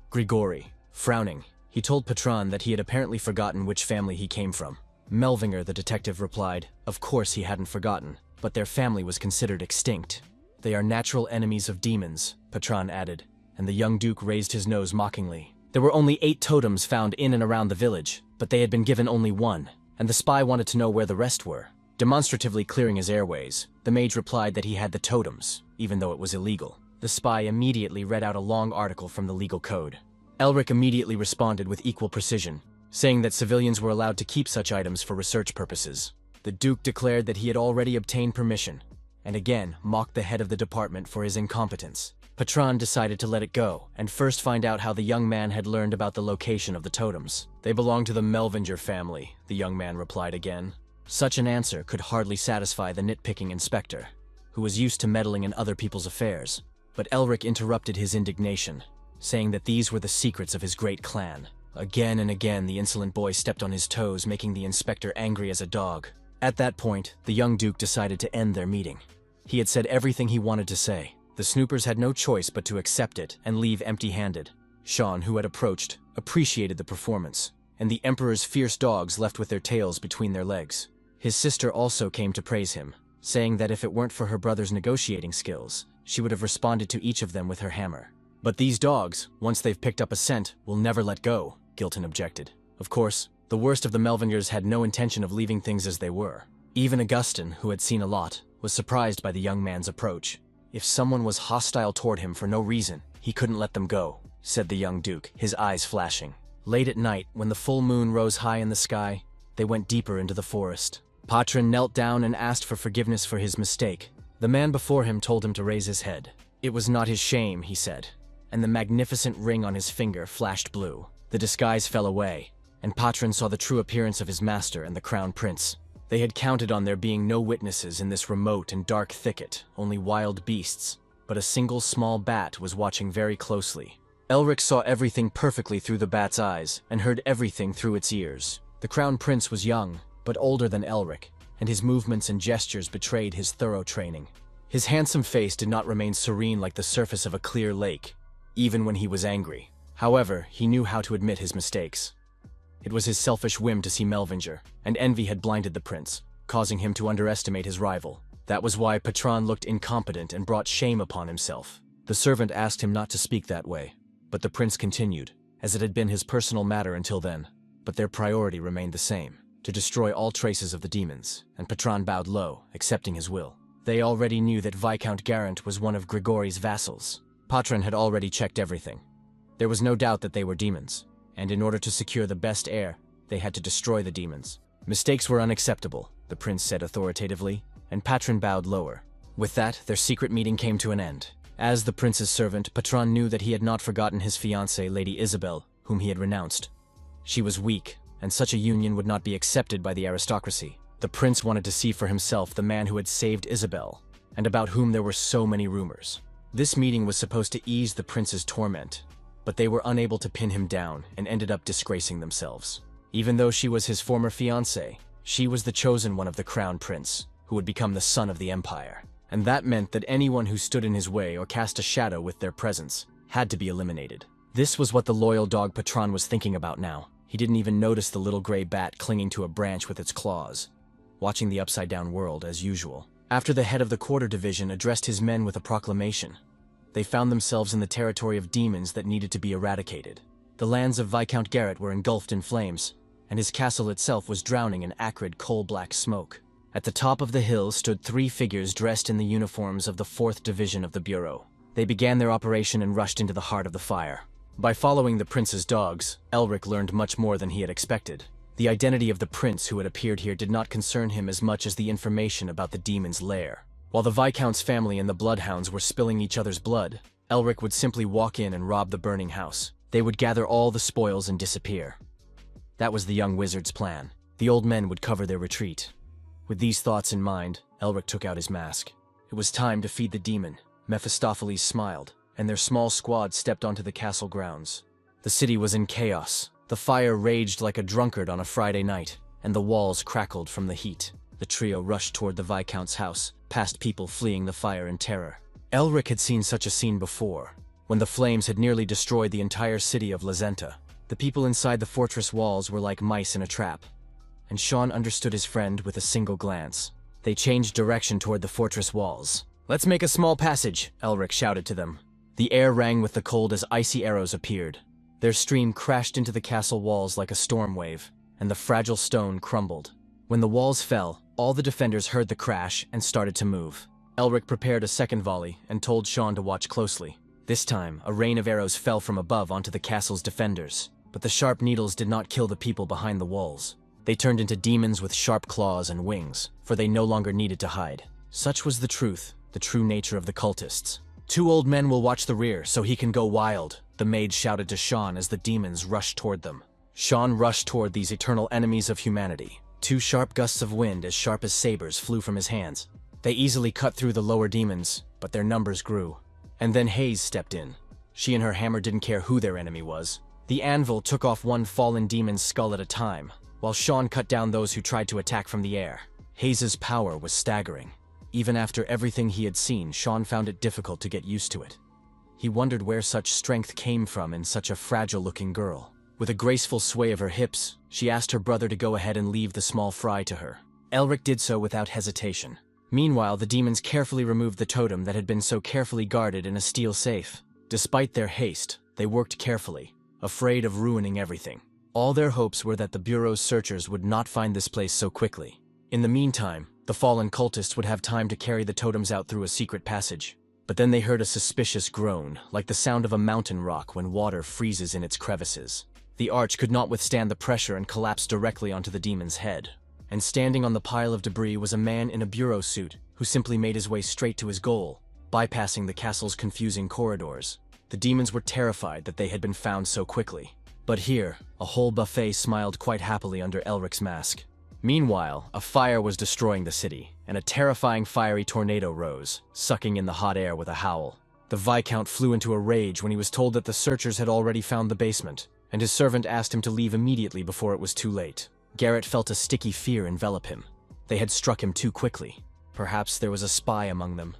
Grigori. Frowning, he told Patron that he had apparently forgotten which family he came from. Melvinger, the detective, replied, of course he hadn't forgotten, but their family was considered extinct. They are natural enemies of demons, Patron added, and the young Duke raised his nose mockingly. There were only 8 totems found in and around the village, but they had been given only 1, and the spy wanted to know where the rest were. Demonstratively clearing his airways, the mage replied that he had the totems, even though it was illegal. The spy immediately read out a long article from the legal code. Elric immediately responded with equal precision, saying that civilians were allowed to keep such items for research purposes. The Duke declared that he had already obtained permission, and again mocked the head of the department for his incompetence. Patron decided to let it go, and first find out how the young man had learned about the location of the totems. They belong to the Melvinger family, the young man replied again. Such an answer could hardly satisfy the nitpicking inspector, who was used to meddling in other people's affairs. But Elric interrupted his indignation, saying that these were the secrets of his great clan. Again and again the insolent boy stepped on his toes, making the inspector angry as a dog. At that point, the young Duke decided to end their meeting. He had said everything he wanted to say. The snoopers had no choice but to accept it and leave empty-handed. Sean, who had approached, appreciated the performance, and the Emperor's fierce dogs left with their tails between their legs. His sister also came to praise him, saying that if it weren't for her brother's negotiating skills, she would have responded to each of them with her hammer. But these dogs, once they've picked up a scent, will never let go, Gilton objected. Of course, the worst of the Melvingers had no intention of leaving things as they were. Even Augustine, who had seen a lot, was surprised by the young man's approach. If someone was hostile toward him for no reason, He couldn't let them go, said the young duke, his eyes flashing. Late at night, when the full moon rose high in the sky, they went deeper into the forest. Patron knelt down and asked for forgiveness for his mistake. The man before him told him to raise his head. It was not his shame, he said, and the magnificent ring on his finger flashed blue. The disguise fell away, and Patron saw the true appearance of his master and the crown prince. They had counted on there being no witnesses in this remote and dark thicket, only wild beasts, but a single small bat was watching very closely. Elric saw everything perfectly through the bat's eyes, and heard everything through its ears. The crown prince was young, but older than Elric, and his movements and gestures betrayed his thorough training. His handsome face did not remain serene like the surface of a clear lake, even when he was angry. However, he knew how to admit his mistakes. It was his selfish whim to see Melvinger, and envy had blinded the prince, causing him to underestimate his rival. That was why Patron looked incompetent and brought shame upon himself. The servant asked him not to speak that way, but the prince continued, as it had been his personal matter until then. But their priority remained the same, to destroy all traces of the demons, and Patron bowed low, accepting his will. They already knew that Viscount Garant was one of Grigori's vassals. Patron had already checked everything. There was no doubt that they were demons, and in order to secure the best heir, they had to destroy the demons. Mistakes were unacceptable, the prince said authoritatively, and Patron bowed lower. With that, their secret meeting came to an end. As the prince's servant, Patron knew that he had not forgotten his fiancée, Lady Isabel, whom he had renounced. She was weak, and such a union would not be accepted by the aristocracy. The prince wanted to see for himself the man who had saved Isabel, and about whom there were so many rumors. This meeting was supposed to ease the prince's torment, but they were unable to pin him down and ended up disgracing themselves. Even though she was his former fiancée, she was the chosen one of the crown prince, who would become the son of the empire. And that meant that anyone who stood in his way or cast a shadow with their presence had to be eliminated. This was what the loyal dog Patron was thinking about now. He didn't even notice the little gray bat clinging to a branch with its claws, watching the upside-down world as usual. After the head of the quarter division addressed his men with a proclamation, they found themselves in the territory of demons that needed to be eradicated. The lands of Viscount Garant were engulfed in flames, and his castle itself was drowning in acrid coal-black smoke. At the top of the hill stood 3 figures dressed in the uniforms of the 4th Division of the Bureau. They began their operation and rushed into the heart of the fire. By following the prince's dogs, Elric learned much more than he had expected. The identity of the prince who had appeared here did not concern him as much as the information about the demon's lair. While the Viscount's family and the Bloodhounds were spilling each other's blood, Elric would simply walk in and rob the burning house. They would gather all the spoils and disappear. That was the young wizard's plan. The old men would cover their retreat. With these thoughts in mind, Elric took out his mask. It was time to feed the demon. Mephistopheles smiled, and their small squad stepped onto the castle grounds. The city was in chaos. The fire raged like a drunkard on a Friday night, and the walls crackled from the heat. The trio rushed toward the Viscount's house, past people fleeing the fire in terror. Elric had seen such a scene before, when the flames had nearly destroyed the entire city of Lazenta. The people inside the fortress walls were like mice in a trap, and Sean understood his friend with a single glance. They changed direction toward the fortress walls. "Let's make a small passage," Elric shouted to them. The air rang with the cold as icy arrows appeared. Their stream crashed into the castle walls like a storm wave, and the fragile stone crumbled. When the walls fell, all the defenders heard the crash and started to move. Elric prepared a second volley and told Sean to watch closely. This time, a rain of arrows fell from above onto the castle's defenders, but the sharp needles did not kill the people behind the walls. They turned into demons with sharp claws and wings, for they no longer needed to hide. Such was the truth, the true nature of the cultists. "2 old men will watch the rear, so he can go wild," the maid shouted to Sean as the demons rushed toward them. Sean rushed toward these eternal enemies of humanity. 2 sharp gusts of wind as sharp as sabers flew from his hands. They easily cut through the lower demons, but their numbers grew. And then Hayes stepped in. She and her hammer didn't care who their enemy was. The anvil took off one fallen demon's skull at a time, while Sean cut down those who tried to attack from the air. Hayes' power was staggering. Even after everything he had seen, Sean found it difficult to get used to it. He wondered where such strength came from in such a fragile-looking girl. With a graceful sway of her hips, she asked her brother to go ahead and leave the small fry to her. Elric did so without hesitation. Meanwhile, the demons carefully removed the totem that had been so carefully guarded in a steel safe. Despite their haste, they worked carefully, afraid of ruining everything. All their hopes were that the Bureau's searchers would not find this place so quickly. In the meantime, the fallen cultists would have time to carry the totems out through a secret passage. But then they heard a suspicious groan, like the sound of a mountain rock when water freezes in its crevices. The arch could not withstand the pressure and collapsed directly onto the demon's head. And standing on the pile of debris was a man in a bureau suit who simply made his way straight to his goal, bypassing the castle's confusing corridors. The demons were terrified that they had been found so quickly. But here, a whole buffet smiled quite happily under Elric's mask. Meanwhile, a fire was destroying the city, and a terrifying fiery tornado rose, sucking in the hot air with a howl. The Viscount flew into a rage when he was told that the searchers had already found the basement, and his servant asked him to leave immediately before it was too late. Garrett felt a sticky fear envelop him. They had struck him too quickly. Perhaps there was a spy among them.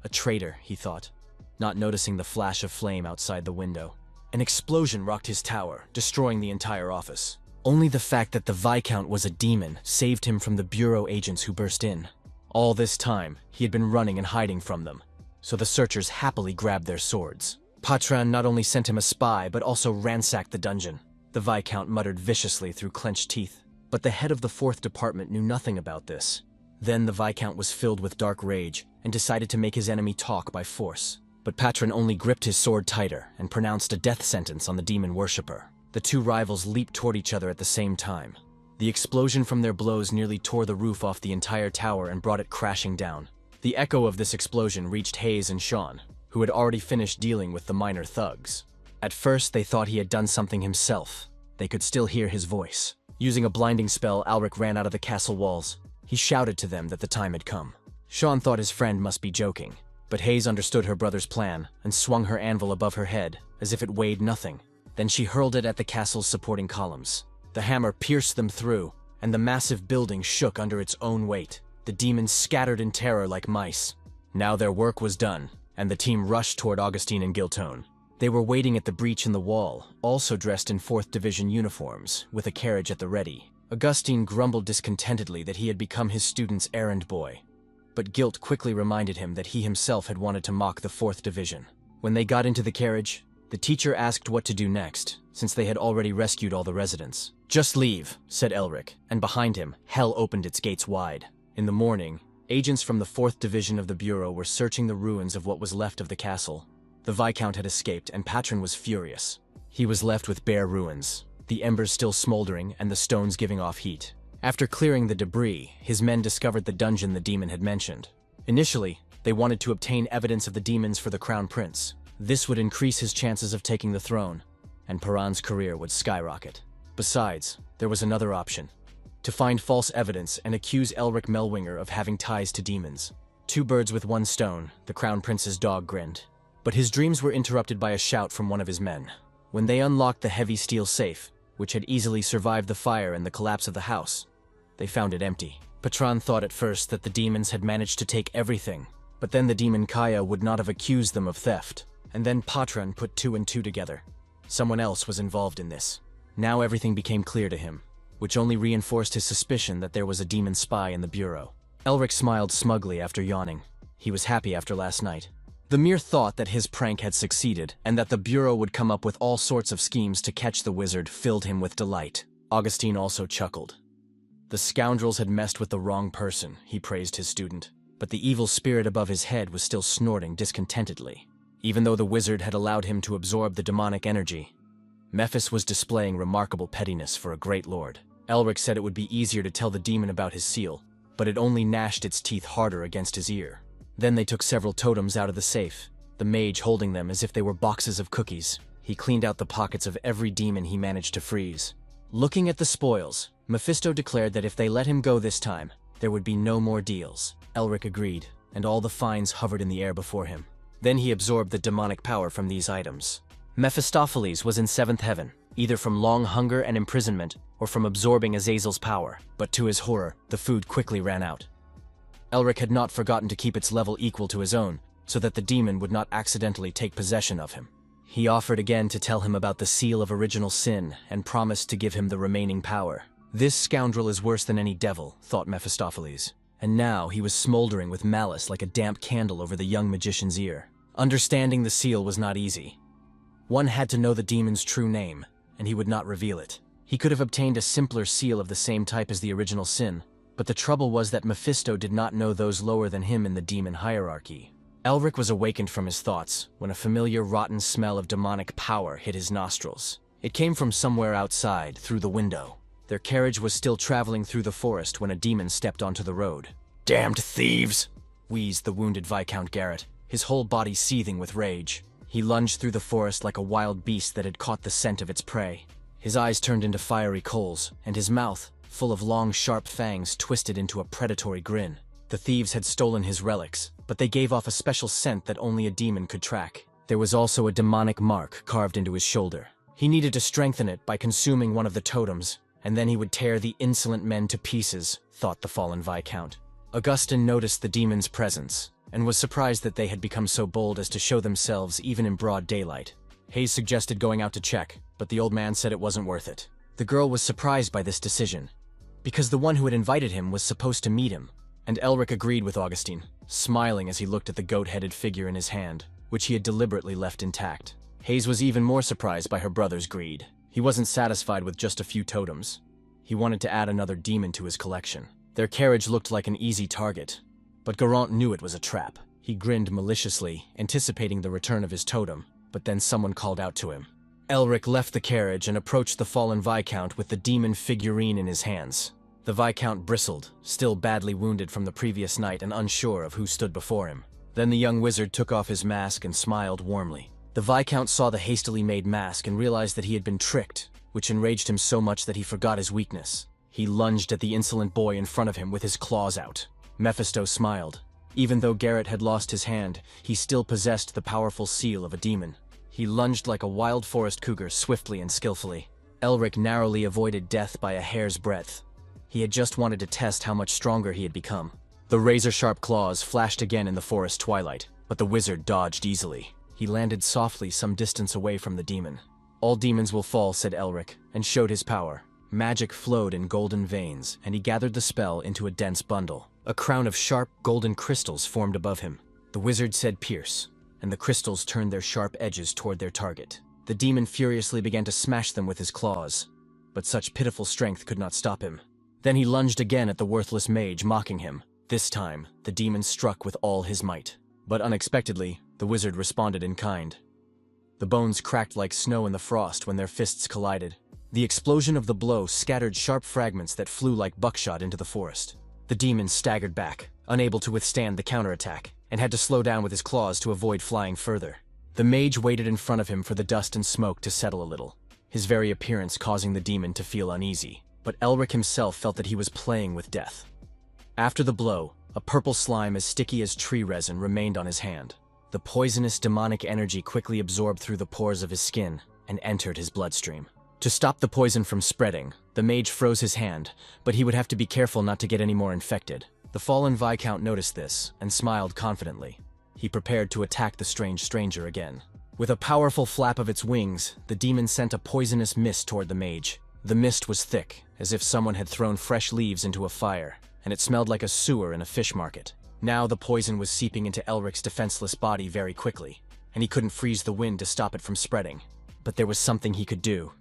A traitor, he thought, not noticing the flash of flame outside the window. An explosion rocked his tower, destroying the entire office. Only the fact that the Viscount was a demon saved him from the bureau agents who burst in. All this time, he had been running and hiding from them, so the searchers happily grabbed their swords. Patran not only sent him a spy, but also ransacked the dungeon. The Viscount muttered viciously through clenched teeth. But the head of the 4th Department knew nothing about this. Then the Viscount was filled with dark rage and decided to make his enemy talk by force. But Patron only gripped his sword tighter and pronounced a death sentence on the demon worshipper. The two rivals leaped toward each other at the same time. The explosion from their blows nearly tore the roof off the entire tower and brought it crashing down. The echo of this explosion reached Hayes and Sean, who had already finished dealing with the minor thugs. At first, they thought he had done something himself. They could still hear his voice. Using a blinding spell, Alric ran out of the castle walls. He shouted to them that the time had come. Sean thought his friend must be joking, but Hayes understood her brother's plan and swung her anvil above her head as if it weighed nothing. Then she hurled it at the castle's supporting columns. The hammer pierced them through, and the massive building shook under its own weight. The demons scattered in terror like mice. Now their work was done, and the team rushed toward Augustine and Giltone. They were waiting at the breach in the wall, also dressed in 4th Division uniforms, with a carriage at the ready. Augustine grumbled discontentedly that he had become his student's errand boy. But guilt quickly reminded him that he himself had wanted to mock the 4th Division. When they got into the carriage, the teacher asked what to do next, since they had already rescued all the residents. "Just leave," said Elric, and behind him, hell opened its gates wide. In the morning, agents from the 4th Division of the Bureau were searching the ruins of what was left of the castle. The Viscount had escaped, and Patron was furious. He was left with bare ruins, the embers still smoldering and the stones giving off heat. After clearing the debris, his men discovered the dungeon the demon had mentioned. Initially, they wanted to obtain evidence of the demons for the Crown Prince. This would increase his chances of taking the throne, and Paran's career would skyrocket. Besides, there was another option: to find false evidence and accuse Elric Melwinger of having ties to demons. 2 birds with 1 stone, the Crown Prince's dog grinned. But his dreams were interrupted by a shout from one of his men. When they unlocked the heavy steel safe, which had easily survived the fire and the collapse of the house, they found it empty. Patron thought at first that the demons had managed to take everything, but then the demon Kaya would not have accused them of theft. And then Patron put 2 and 2 together. Someone else was involved in this. Now everything became clear to him, which only reinforced his suspicion that there was a demon spy in the Bureau. Elric smiled smugly after yawning. He was happy after last night. The mere thought that his prank had succeeded, and that the Bureau would come up with all sorts of schemes to catch the wizard, filled him with delight. Augustine also chuckled. The scoundrels had messed with the wrong person, he praised his student. But the evil spirit above his head was still snorting discontentedly. Even though the wizard had allowed him to absorb the demonic energy, Mephis was displaying remarkable pettiness for a great lord. Elric said it would be easier to tell the demon about his seal, but it only gnashed its teeth harder against his ear. Then they took several totems out of the safe, the mage holding them as if they were boxes of cookies. He cleaned out the pockets of every demon he managed to freeze. Looking at the spoils, Mephisto declared that if they let him go this time, there would be no more deals. Elric agreed, and all the fines hovered in the air before him. Then he absorbed the demonic power from these items. Mephistopheles was in 7th heaven, either from long hunger and imprisonment or from absorbing Azazel's power, but to his horror, the food quickly ran out. Elric had not forgotten to keep its level equal to his own, so that the demon would not accidentally take possession of him. He offered again to tell him about the seal of original sin and promised to give him the remaining power. This scoundrel is worse than any devil, thought Mephistopheles, and now he was smoldering with malice like a damp candle over the young magician's ear. Understanding the seal was not easy. One had to know the demon's true name, and he would not reveal it. He could have obtained a simpler seal of the same type as the original sin, but the trouble was that Mephisto did not know those lower than him in the demon hierarchy. Elric was awakened from his thoughts when a familiar rotten smell of demonic power hit his nostrils. It came from somewhere outside, through the window. Their carriage was still traveling through the forest when a demon stepped onto the road. "Damned thieves!" wheezed the wounded Viscount Garrett, his whole body seething with rage. He lunged through the forest like a wild beast that had caught the scent of its prey. His eyes turned into fiery coals, and his mouth, full of long, sharp fangs, twisted into a predatory grin. The thieves had stolen his relics, but they gave off a special scent that only a demon could track. There was also a demonic mark carved into his shoulder. He needed to strengthen it by consuming one of the totems, and then he would tear the insolent men to pieces, thought the fallen Viscount. Augustin noticed the demon's presence, and was surprised that they had become so bold as to show themselves even in broad daylight. Hayes suggested going out to check, but the old man said it wasn't worth it. The girl was surprised by this decision, because the one who had invited him was supposed to meet him, and Elric agreed with Augustine, smiling as he looked at the goat-headed figure in his hand, which he had deliberately left intact. Hayes was even more surprised by her brother's greed. He wasn't satisfied with just a few totems. He wanted to add another demon to his collection. Their carriage looked like an easy target, but Garant knew it was a trap. He grinned maliciously, anticipating the return of his totem, but then someone called out to him. Elric left the carriage and approached the fallen Viscount with the demon figurine in his hands. The Viscount bristled, still badly wounded from the previous night and unsure of who stood before him. Then the young wizard took off his mask and smiled warmly. The Viscount saw the hastily made mask and realized that he had been tricked, which enraged him so much that he forgot his weakness. He lunged at the insolent boy in front of him with his claws out. Mephisto smiled. Even though Garrett had lost his hand, he still possessed the powerful seal of a demon. He lunged like a wild forest cougar, swiftly and skillfully. Elric narrowly avoided death by a hair's breadth. He had just wanted to test how much stronger he had become. The razor-sharp claws flashed again in the forest twilight, but the wizard dodged easily. He landed softly some distance away from the demon. "All demons will fall," said Elric, and showed his power. Magic flowed in golden veins, and he gathered the spell into a dense bundle. A crown of sharp, golden crystals formed above him. The wizard said pierce, and the crystals turned their sharp edges toward their target. The demon furiously began to smash them with his claws, but such pitiful strength could not stop him. Then he lunged again at the worthless mage, mocking him. This time, the demon struck with all his might. But unexpectedly, the wizard responded in kind. The bones cracked like snow in the frost when their fists collided. The explosion of the blow scattered sharp fragments that flew like buckshot into the forest. The demon staggered back, unable to withstand the counterattack, and had to slow down with his claws to avoid flying further. The mage waited in front of him for the dust and smoke to settle a little, his very appearance causing the demon to feel uneasy. But Elric himself felt that he was playing with death. After the blow, a purple slime as sticky as tree resin remained on his hand. The poisonous demonic energy quickly absorbed through the pores of his skin and entered his bloodstream. To stop the poison from spreading, the mage froze his hand, but he would have to be careful not to get any more infected. The fallen Viscount noticed this and smiled confidently. He prepared to attack the strange stranger again. With a powerful flap of its wings, the demon sent a poisonous mist toward the mage. The mist was thick, as if someone had thrown fresh leaves into a fire, and it smelled like a sewer in a fish market. Now the poison was seeping into Elric's defenseless body very quickly, and he couldn't freeze the wind to stop it from spreading. But there was something he could do.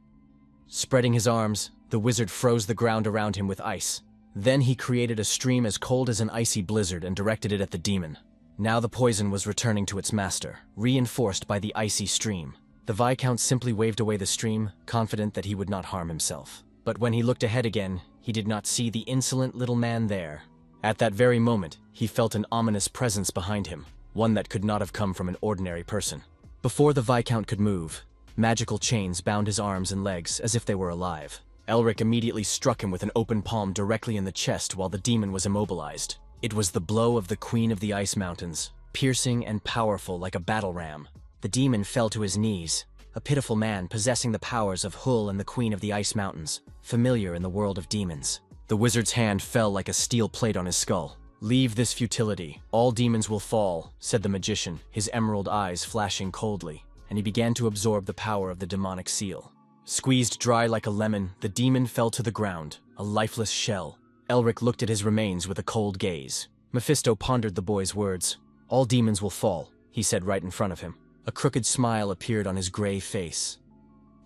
Spreading his arms, the wizard froze the ground around him with ice. Then he created a stream as cold as an icy blizzard and directed it at the demon. Now the poison was returning to its master, reinforced by the icy stream. The Viscount simply waved away the stream, confident that he would not harm himself. But when he looked ahead again, he did not see the insolent little man there. At that very moment, he felt an ominous presence behind him, one that could not have come from an ordinary person. Before the Viscount could move, magical chains bound his arms and legs as if they were alive. Elric immediately struck him with an open palm directly in the chest while the demon was immobilized. It was the blow of the Queen of the Ice Mountains, piercing and powerful like a battle ram. The demon fell to his knees, a pitiful man possessing the powers of Hul and the Queen of the Ice Mountains, familiar in the world of demons. The wizard's hand fell like a steel plate on his skull. "Leave this futility. All demons will fall," said the magician, his emerald eyes flashing coldly, and he began to absorb the power of the demonic seal. Squeezed dry like a lemon, the demon fell to the ground, a lifeless shell. Elric looked at his remains with a cold gaze. Mephisto pondered the boy's words. "All demons will fall," he said right in front of him. A crooked smile appeared on his gray face.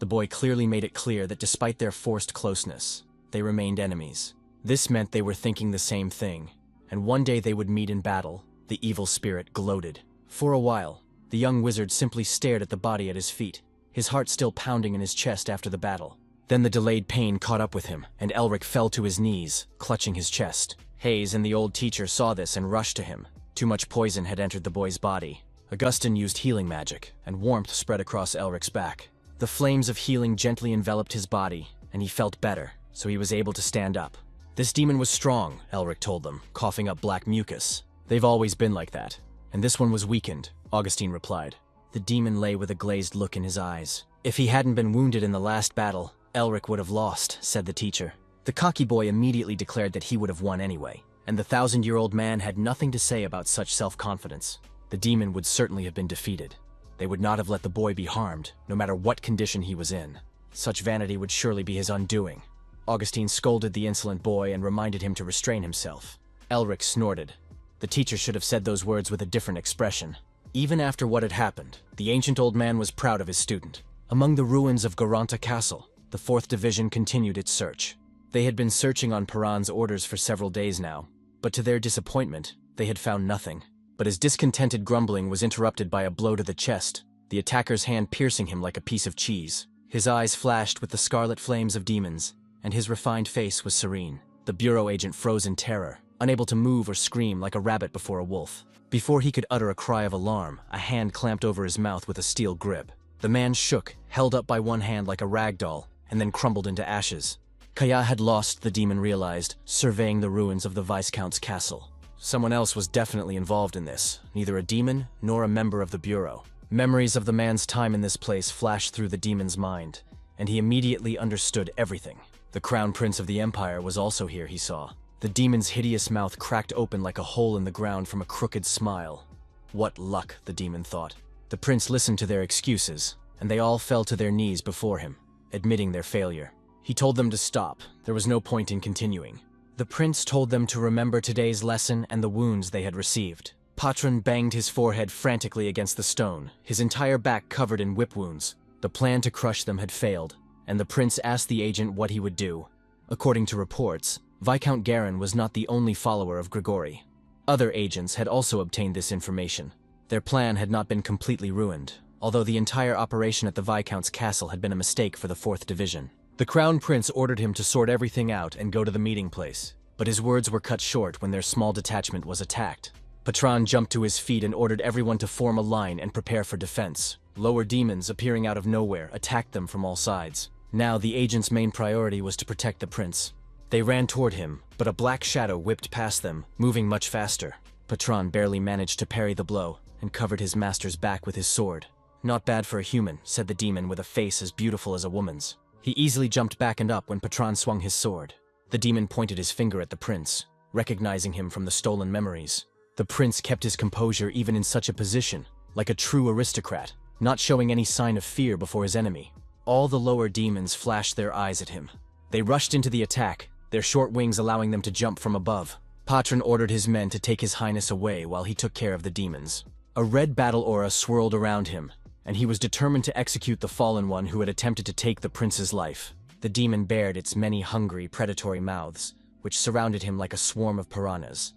The boy clearly made it clear that despite their forced closeness, they remained enemies. This meant they were thinking the same thing, and one day they would meet in battle. The evil spirit gloated. For a while, the young wizard simply stared at the body at his feet, his heart still pounding in his chest after the battle. Then the delayed pain caught up with him, and Elric fell to his knees, clutching his chest. Hayes and the old teacher saw this and rushed to him. Too much poison had entered the boy's body. Augustin used healing magic, and warmth spread across Elric's back. The flames of healing gently enveloped his body, and he felt better, so he was able to stand up. This demon was strong, Elric told them, coughing up black mucus. They've always been like that. And this one was weakened, Augustine replied. The demon lay with a glazed look in his eyes. If he hadn't been wounded in the last battle, Elric would have lost, said the teacher. The cocky boy immediately declared that he would have won anyway, and the 1,000-year-old man had nothing to say about such self-confidence. The demon would certainly have been defeated. They would not have let the boy be harmed, no matter what condition he was in. Such vanity would surely be his undoing. Augustine scolded the insolent boy and reminded him to restrain himself. Elric snorted. The teacher should have said those words with a different expression. Even after what had happened, the ancient old man was proud of his student. Among the ruins of Garanta Castle, the 4th Division continued its search. They had been searching on Paran's orders for several days now, but to their disappointment, they had found nothing. But his discontented grumbling was interrupted by a blow to the chest, the attacker's hand piercing him like a piece of cheese. His eyes flashed with the scarlet flames of demons, and his refined face was serene. The bureau agent froze in terror, unable to move or scream like a rabbit before a wolf. Before he could utter a cry of alarm, a hand clamped over his mouth with a steel grip. The man shook, held up by one hand like a rag doll, and then crumbled into ashes. Kaya had lost, the demon realized, surveying the ruins of the Viscount's castle. Someone else was definitely involved in this, neither a demon nor a member of the Bureau. Memories of the man's time in this place flashed through the demon's mind, and he immediately understood everything. The Crown Prince of the Empire was also here, he saw. The demon's hideous mouth cracked open like a hole in the ground from a crooked smile. What luck, the demon thought. The prince listened to their excuses, and they all fell to their knees before him, admitting their failure. He told them to stop. There was no point in continuing. The prince told them to remember today's lesson and the wounds they had received. Patron banged his forehead frantically against the stone, his entire back covered in whip wounds. The plan to crush them had failed, and the prince asked the agent what he would do. According to reports, Viscount Garin was not the only follower of Grigori. Other agents had also obtained this information. Their plan had not been completely ruined, although the entire operation at the Viscount's castle had been a mistake for the 4th Division. The Crown Prince ordered him to sort everything out and go to the meeting place, but his words were cut short when their small detachment was attacked. Patron jumped to his feet and ordered everyone to form a line and prepare for defense. Lower demons, appearing out of nowhere, attacked them from all sides. Now the agent's main priority was to protect the prince. They ran toward him, but a black shadow whipped past them, moving much faster. Patron barely managed to parry the blow and covered his master's back with his sword. "Not bad for a human," said the demon with a face as beautiful as a woman's. He easily jumped back and up when Patron swung his sword. The demon pointed his finger at the prince, recognizing him from the stolen memories. The prince kept his composure even in such a position, like a true aristocrat, not showing any sign of fear before his enemy. All the lower demons flashed their eyes at him. They rushed into the attack, their short wings allowing them to jump from above. Patron ordered his men to take his highness away while he took care of the demons. A red battle aura swirled around him, and he was determined to execute the fallen one who had attempted to take the prince's life. The demon bared its many hungry, predatory mouths, which surrounded him like a swarm of piranhas.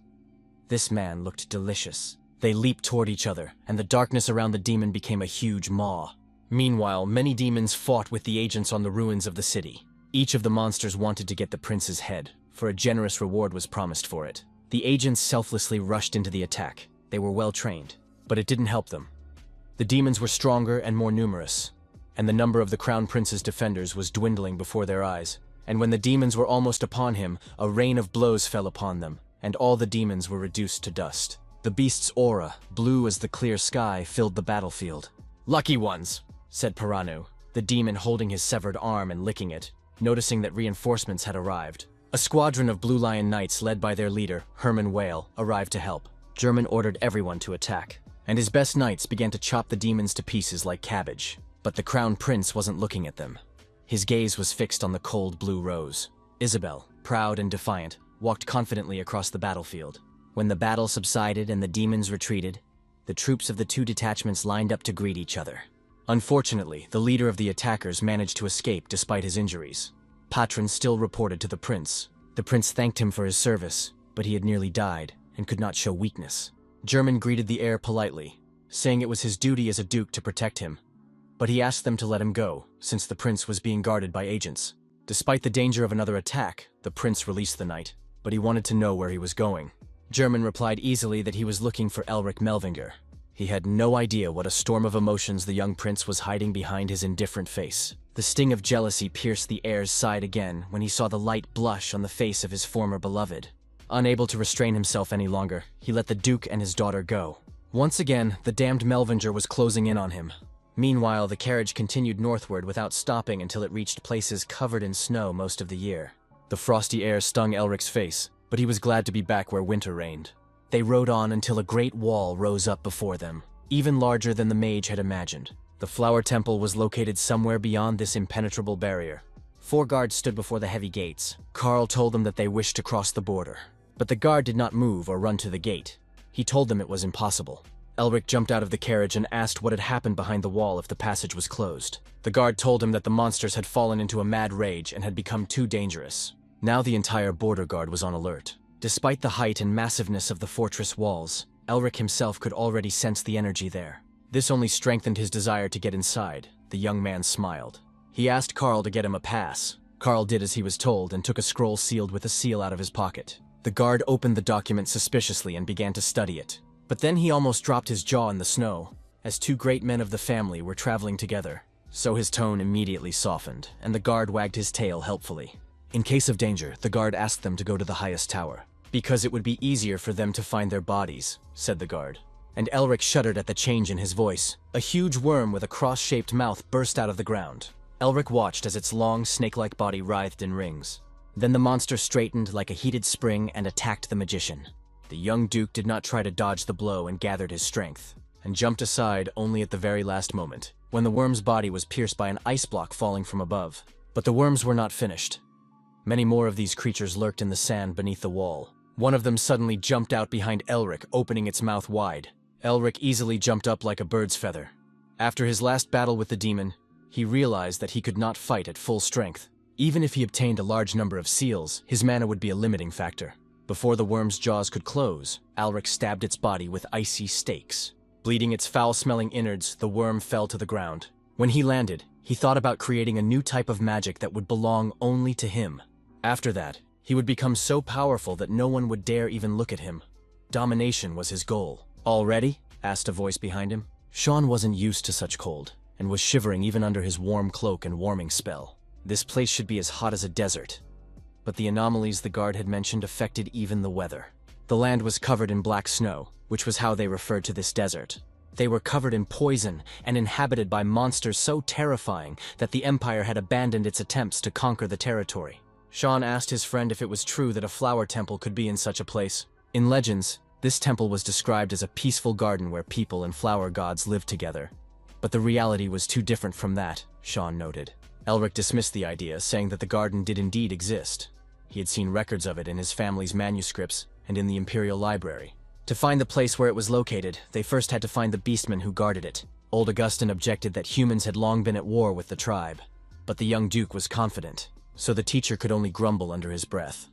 This man looked delicious. They leaped toward each other, and the darkness around the demon became a huge maw. Meanwhile, many demons fought with the agents on the ruins of the city. Each of the monsters wanted to get the prince's head, for a generous reward was promised for it. The agents selflessly rushed into the attack. They were well trained, but it didn't help them. The demons were stronger and more numerous, and the number of the Crown Prince's defenders was dwindling before their eyes. And when the demons were almost upon him, a rain of blows fell upon them, and all the demons were reduced to dust. The beast's aura, blue as the clear sky, filled the battlefield. "Lucky ones," said Piranu, the demon holding his severed arm and licking it, noticing that reinforcements had arrived. A squadron of Blue Lion Knights led by their leader, Hermann Whale, arrived to help. German ordered everyone to attack, and his best knights began to chop the demons to pieces like cabbage. But the Crown Prince wasn't looking at them. His gaze was fixed on the cold blue rose. Isabel, proud and defiant, walked confidently across the battlefield. When the battle subsided and the demons retreated, the troops of the two detachments lined up to greet each other. Unfortunately, the leader of the attackers managed to escape despite his injuries. Patron still reported to the prince. The prince thanked him for his service, but he had nearly died and could not show weakness. German greeted the heir politely, saying it was his duty as a duke to protect him. But he asked them to let him go, since the prince was being guarded by agents. Despite the danger of another attack, the prince released the knight, but he wanted to know where he was going. German replied easily that he was looking for Elric Melvinger. He had no idea what a storm of emotions the young prince was hiding behind his indifferent face. The sting of jealousy pierced the heir's side again when he saw the light blush on the face of his former beloved. Unable to restrain himself any longer, he let the duke and his daughter go. Once again, the damned Melvinger was closing in on him. Meanwhile, the carriage continued northward without stopping until it reached places covered in snow most of the year. The frosty air stung Elric's face, but he was glad to be back where winter reigned. They rode on until a great wall rose up before them, even larger than the mage had imagined. The flower temple was located somewhere beyond this impenetrable barrier. 4 guards stood before the heavy gates. Carl told them that they wished to cross the border, but the guard did not move or run to the gate. He told them it was impossible. Elric jumped out of the carriage and asked what had happened behind the wall if the passage was closed. The guard told him that the monsters had fallen into a mad rage and had become too dangerous. Now the entire border guard was on alert. Despite the height and massiveness of the fortress walls, Elric himself could already sense the energy there. This only strengthened his desire to get inside. The young man smiled. He asked Carl to get him a pass. Carl did as he was told and took a scroll sealed with a seal out of his pocket. The guard opened the document suspiciously and began to study it. But then he almost dropped his jaw in the snow, as 2 great men of the family were traveling together. So his tone immediately softened, and the guard wagged his tail helpfully. In case of danger, the guard asked them to go to the highest tower, because it would be easier for them to find their bodies, said the guard. And Elric shuddered at the change in his voice. A huge worm with a cross-shaped mouth burst out of the ground. Elric watched as its long, snake-like body writhed in rings. Then the monster straightened like a heated spring and attacked the magician. The young duke did not try to dodge the blow and gathered his strength, and jumped aside only at the very last moment, when the worm's body was pierced by an ice block falling from above. But the worms were not finished. Many more of these creatures lurked in the sand beneath the wall. One of them suddenly jumped out behind Elric, opening its mouth wide. Elric easily jumped up like a bird's feather. After his last battle with the demon, he realized that he could not fight at full strength. Even if he obtained a large number of seals, his mana would be a limiting factor. Before the worm's jaws could close, Elric stabbed its body with icy stakes. Bleeding its foul-smelling innards, the worm fell to the ground. When he landed, he thought about creating a new type of magic that would belong only to him. After that, he would become so powerful that no one would dare even look at him. Domination was his goal. "All ready?" asked a voice behind him. Sean wasn't used to such cold, and was shivering even under his warm cloak and warming spell. This place should be as hot as a desert. But the anomalies the guard had mentioned affected even the weather. The land was covered in black snow, which was how they referred to this desert. They were covered in poison and inhabited by monsters so terrifying that the Empire had abandoned its attempts to conquer the territory. Sean asked his friend if it was true that a flower temple could be in such a place. In legends, this temple was described as a peaceful garden where people and flower gods lived together. But the reality was too different from that, Sean noted. Elric dismissed the idea, saying that the garden did indeed exist. He had seen records of it in his family's manuscripts and in the Imperial Library. To find the place where it was located, they first had to find the beastmen who guarded it. Old Augustin objected that humans had long been at war with the tribe. But the young duke was confident, so the teacher could only grumble under his breath.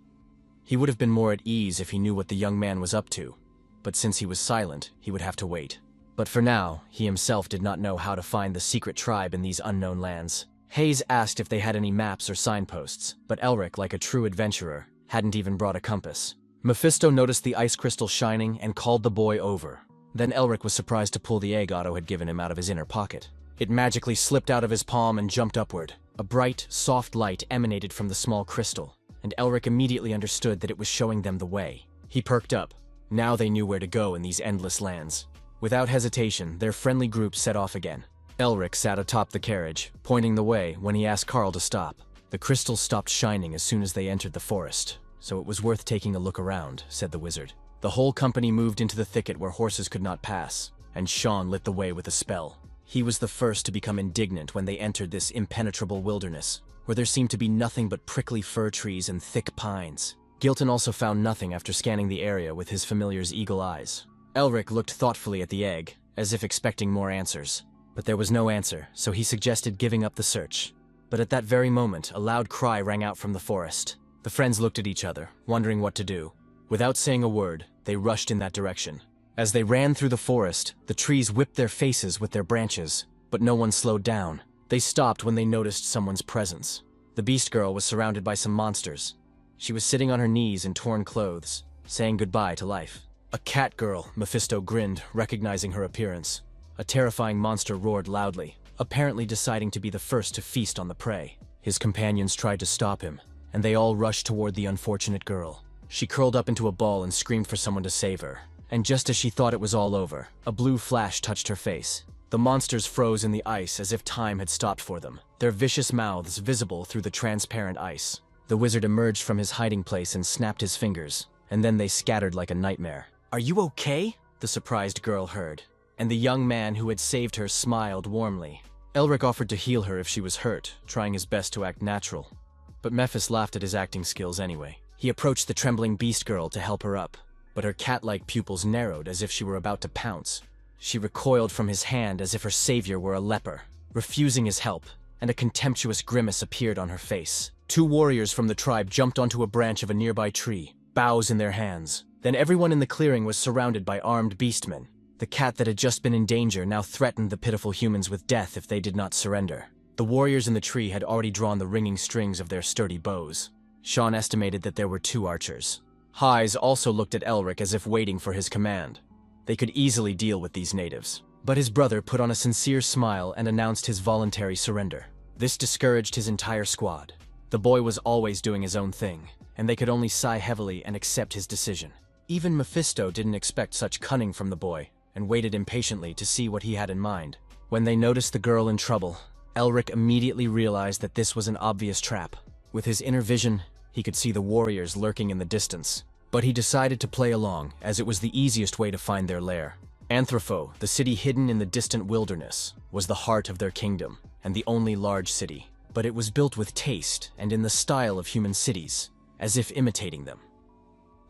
He would have been more at ease if he knew what the young man was up to, but since he was silent, he would have to wait. But for now, he himself did not know how to find the secret tribe in these unknown lands. Hayes asked if they had any maps or signposts, but Elric, like a true adventurer, hadn't even brought a compass. Mephisto noticed the ice crystal shining and called the boy over. Then Elric was surprised to pull the egg Otto had given him out of his inner pocket. It magically slipped out of his palm and jumped upward. A bright, soft light emanated from the small crystal, and Elric immediately understood that it was showing them the way. He perked up. Now they knew where to go in these endless lands. Without hesitation, their friendly group set off again. Elric sat atop the carriage, pointing the way when he asked Carl to stop. The crystal stopped shining as soon as they entered the forest, so it was worth taking a look around, said the wizard. The whole company moved into the thicket where horses could not pass, and Sean lit the way with a spell. He was the first to become indignant when they entered this impenetrable wilderness, where there seemed to be nothing but prickly fir trees and thick pines. Gilton also found nothing after scanning the area with his familiar's eagle eyes. Elric looked thoughtfully at the egg, as if expecting more answers. But there was no answer, so he suggested giving up the search. But at that very moment, a loud cry rang out from the forest. The friends looked at each other, wondering what to do. Without saying a word, they rushed in that direction. As they ran through the forest, the trees whipped their faces with their branches, but no one slowed down. They stopped when they noticed someone's presence. The beast girl was surrounded by some monsters. She was sitting on her knees in torn clothes, saying goodbye to life. A cat girl, Mephisto grinned, recognizing her appearance. A terrifying monster roared loudly, apparently deciding to be the first to feast on the prey. His companions tried to stop him, and they all rushed toward the unfortunate girl. She curled up into a ball and screamed for someone to save her. And just as she thought it was all over, a blue flash touched her face. The monsters froze in the ice as if time had stopped for them, their vicious mouths visible through the transparent ice. The wizard emerged from his hiding place and snapped his fingers, and then they scattered like a nightmare. "Are you okay?" the surprised girl heard, and the young man who had saved her smiled warmly. Elric offered to heal her if she was hurt, trying his best to act natural. But Mephis laughed at his acting skills anyway. He approached the trembling beast girl to help her up, but her cat-like pupils narrowed as if she were about to pounce. She recoiled from his hand as if her savior were a leper, refusing his help, and a contemptuous grimace appeared on her face. Two warriors from the tribe jumped onto a branch of a nearby tree, bows in their hands. Then everyone in the clearing was surrounded by armed beastmen. The cat that had just been in danger now threatened the pitiful humans with death if they did not surrender. The warriors in the tree had already drawn the ringing strings of their sturdy bows. Sean estimated that there were 2 archers. Hyes also looked at Elric as if waiting for his command. They could easily deal with these natives. But his brother put on a sincere smile and announced his voluntary surrender. This discouraged his entire squad. The boy was always doing his own thing, and they could only sigh heavily and accept his decision. Even Mephisto didn't expect such cunning from the boy, and waited impatiently to see what he had in mind. When they noticed the girl in trouble, Elric immediately realized that this was an obvious trap. With his inner vision, he could see the warriors lurking in the distance. But he decided to play along, as it was the easiest way to find their lair. Anthropho, the city hidden in the distant wilderness, was the heart of their kingdom, and the only large city. But it was built with taste and in the style of human cities, as if imitating them.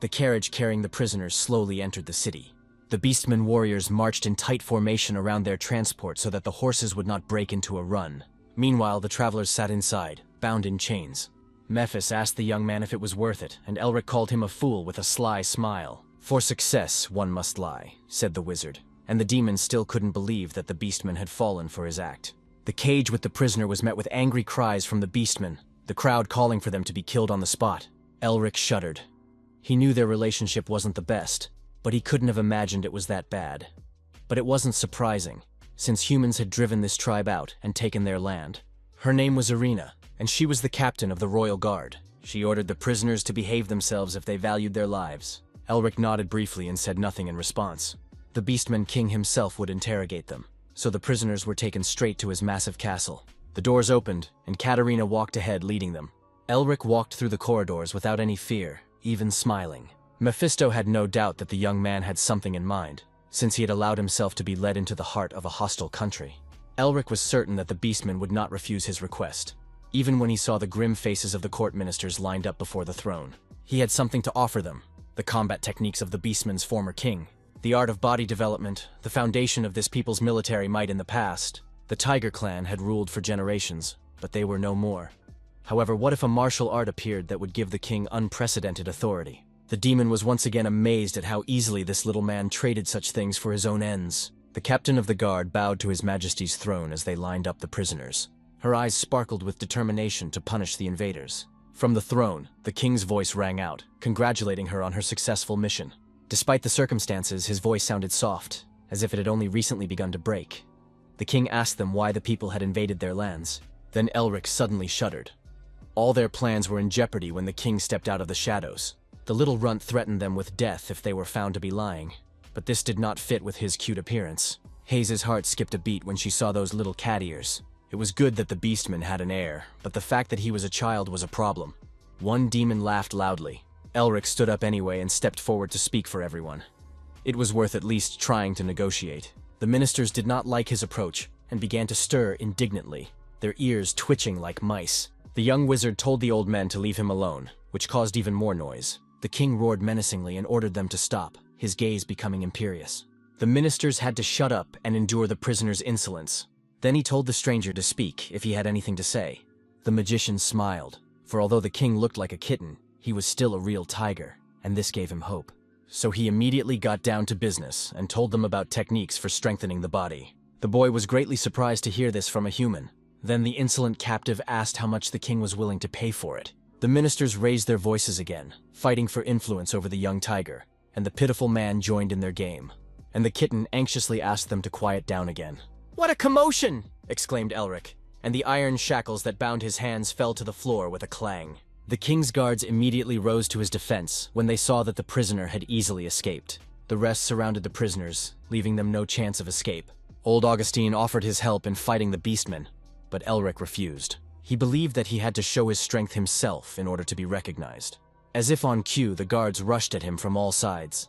The carriage carrying the prisoners slowly entered the city. The beastmen warriors marched in tight formation around their transport so that the horses would not break into a run. Meanwhile, the travelers sat inside, bound in chains. Mephis asked the young man if it was worth it, and Elric called him a fool with a sly smile. "For success, one must lie," said the wizard, and the demon still couldn't believe that the beastman had fallen for his act. The cage with the prisoner was met with angry cries from the beastmen, the crowd calling for them to be killed on the spot. Elric shuddered. He knew their relationship wasn't the best, but he couldn't have imagined it was that bad. But it wasn't surprising, since humans had driven this tribe out and taken their land. Her name was Irina, and she was the captain of the royal guard. She ordered the prisoners to behave themselves if they valued their lives. Elric nodded briefly and said nothing in response. The Beastman King himself would interrogate them, so the prisoners were taken straight to his massive castle. The doors opened, and Katerina walked ahead leading them. Elric walked through the corridors without any fear, even smiling. Mephisto had no doubt that the young man had something in mind, since he had allowed himself to be led into the heart of a hostile country. Elric was certain that the Beastman would not refuse his request, even when he saw the grim faces of the court ministers lined up before the throne. He had something to offer them: the combat techniques of the Beastman's former king, the art of body development, the foundation of this people's military might in the past. The Tiger clan had ruled for generations, but they were no more. However, what if a martial art appeared that would give the king unprecedented authority? The demon was once again amazed at how easily this little man traded such things for his own ends. The captain of the guard bowed to his majesty's throne as they lined up the prisoners. Her eyes sparkled with determination to punish the invaders. From the throne, the king's voice rang out, congratulating her on her successful mission. Despite the circumstances, his voice sounded soft, as if it had only recently begun to break. The king asked them why the people had invaded their lands. Then Elric suddenly shuddered. All their plans were in jeopardy when the king stepped out of the shadows. The little runt threatened them with death if they were found to be lying, but this did not fit with his cute appearance. Haze's heart skipped a beat when she saw those little cat ears. It was good that the Beastman had an heir, but the fact that he was a child was a problem. One demon laughed loudly. Elric stood up anyway and stepped forward to speak for everyone. It was worth at least trying to negotiate. The ministers did not like his approach and began to stir indignantly, their ears twitching like mice. The young wizard told the old men to leave him alone, which caused even more noise. The king roared menacingly and ordered them to stop, his gaze becoming imperious. The ministers had to shut up and endure the prisoner's insolence. Then he told the stranger to speak if he had anything to say. The magician smiled, for although the king looked like a kitten, he was still a real tiger, and this gave him hope. so he immediately got down to business and told them about techniques for strengthening the body. The boy was greatly surprised to hear this from a human. Then the insolent captive asked how much the king was willing to pay for it. The ministers raised their voices again, fighting for influence over the young tiger, and the pitiful man joined in their game. And the kitten anxiously asked them to quiet down again. "What a commotion!" exclaimed Elric, and the iron shackles that bound his hands fell to the floor with a clang. The king's guards immediately rose to his defense when they saw that the prisoner had easily escaped. The rest surrounded the prisoners, leaving them no chance of escape. Old Augustine offered his help in fighting the beastmen, but Elric refused. He believed that he had to show his strength himself in order to be recognized. As if on cue, the guards rushed at him from all sides.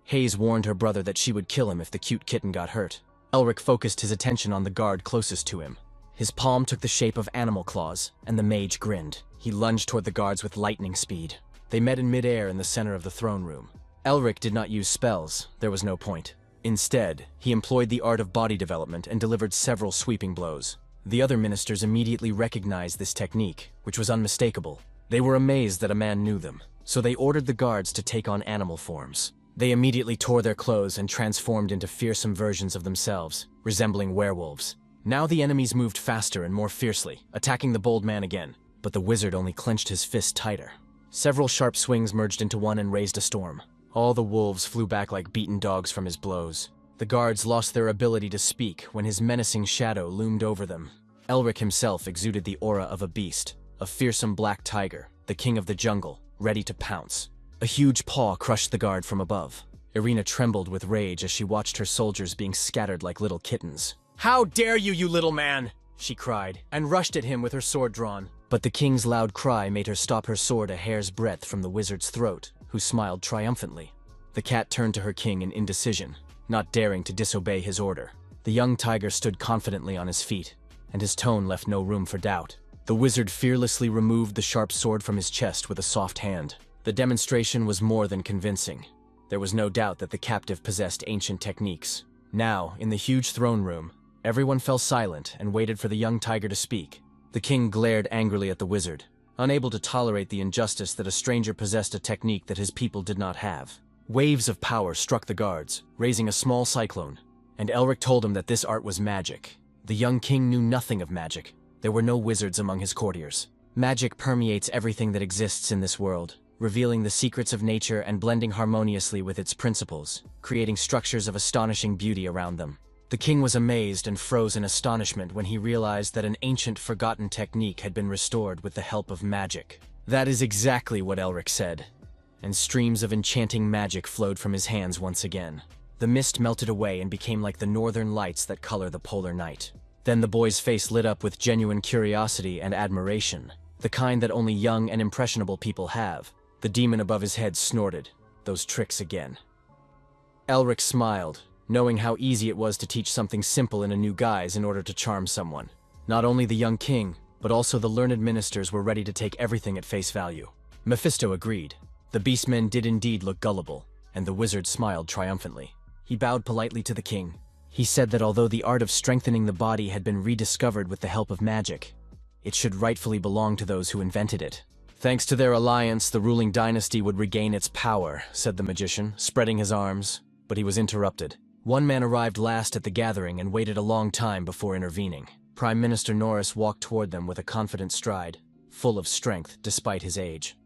Hayes warned her brother that she would kill him if the cute kitten got hurt. Elric focused his attention on the guard closest to him. His palm took the shape of animal claws, and the mage grinned. He lunged toward the guards with lightning speed. They met in midair in the center of the throne room. Elric did not use spells, there was no point. Instead, he employed the art of body development and delivered several sweeping blows. The other ministers immediately recognized this technique, which was unmistakable. They were amazed that a man knew them, so they ordered the guards to take on animal forms. They immediately tore their clothes and transformed into fearsome versions of themselves, resembling werewolves. Now the enemies moved faster and more fiercely, attacking the bold man again, but the wizard only clenched his fist tighter. Several sharp swings merged into one and raised a storm. All the wolves flew back like beaten dogs from his blows. The guards lost their ability to speak when his menacing shadow loomed over them. Elric himself exuded the aura of a beast, a fearsome black tiger, the king of the jungle, ready to pounce. A huge paw crushed the guard from above. Irina trembled with rage as she watched her soldiers being scattered like little kittens. "How dare you, you little man!" she cried, and rushed at him with her sword drawn. But the king's loud cry made her stop her sword a hair's breadth from the wizard's throat, who smiled triumphantly. The cat turned to her king in indecision, not daring to disobey his order. The young tiger stood confidently on his feet, and his tone left no room for doubt. The wizard fearlessly removed the sharp sword from his chest with a soft hand. The demonstration was more than convincing. There was no doubt that the captive possessed ancient techniques. Now, in the huge throne room, everyone fell silent and waited for the young tiger to speak. The king glared angrily at the wizard, unable to tolerate the injustice that a stranger possessed a technique that his people did not have. Waves of power struck the guards, raising a small cyclone, and Elric told him that this art was magic. The young king knew nothing of magic. There were no wizards among his courtiers. Magic permeates everything that exists in this world, revealing the secrets of nature and blending harmoniously with its principles, creating structures of astonishing beauty around them. The king was amazed and froze in astonishment when he realized that an ancient forgotten technique had been restored with the help of magic. That is exactly what Elric said, and streams of enchanting magic flowed from his hands once again. The mist melted away and became like the northern lights that color the polar night. Then the boy's face lit up with genuine curiosity and admiration, the kind that only young and impressionable people have. The demon above his head snorted. Those tricks again. Elric smiled, knowing how easy it was to teach something simple in a new guise in order to charm someone. Not only the young king, but also the learned ministers were ready to take everything at face value. Mephisto agreed. The beastmen did indeed look gullible, and the wizard smiled triumphantly. He bowed politely to the king. He said that although the art of strengthening the body had been rediscovered with the help of magic, it should rightfully belong to those who invented it. Thanks to their alliance, the ruling dynasty would regain its power, said the magician, spreading his arms, but he was interrupted. One man arrived last at the gathering and waited a long time before intervening. Prime Minister Norris walked toward them with a confident stride, full of strength despite his age.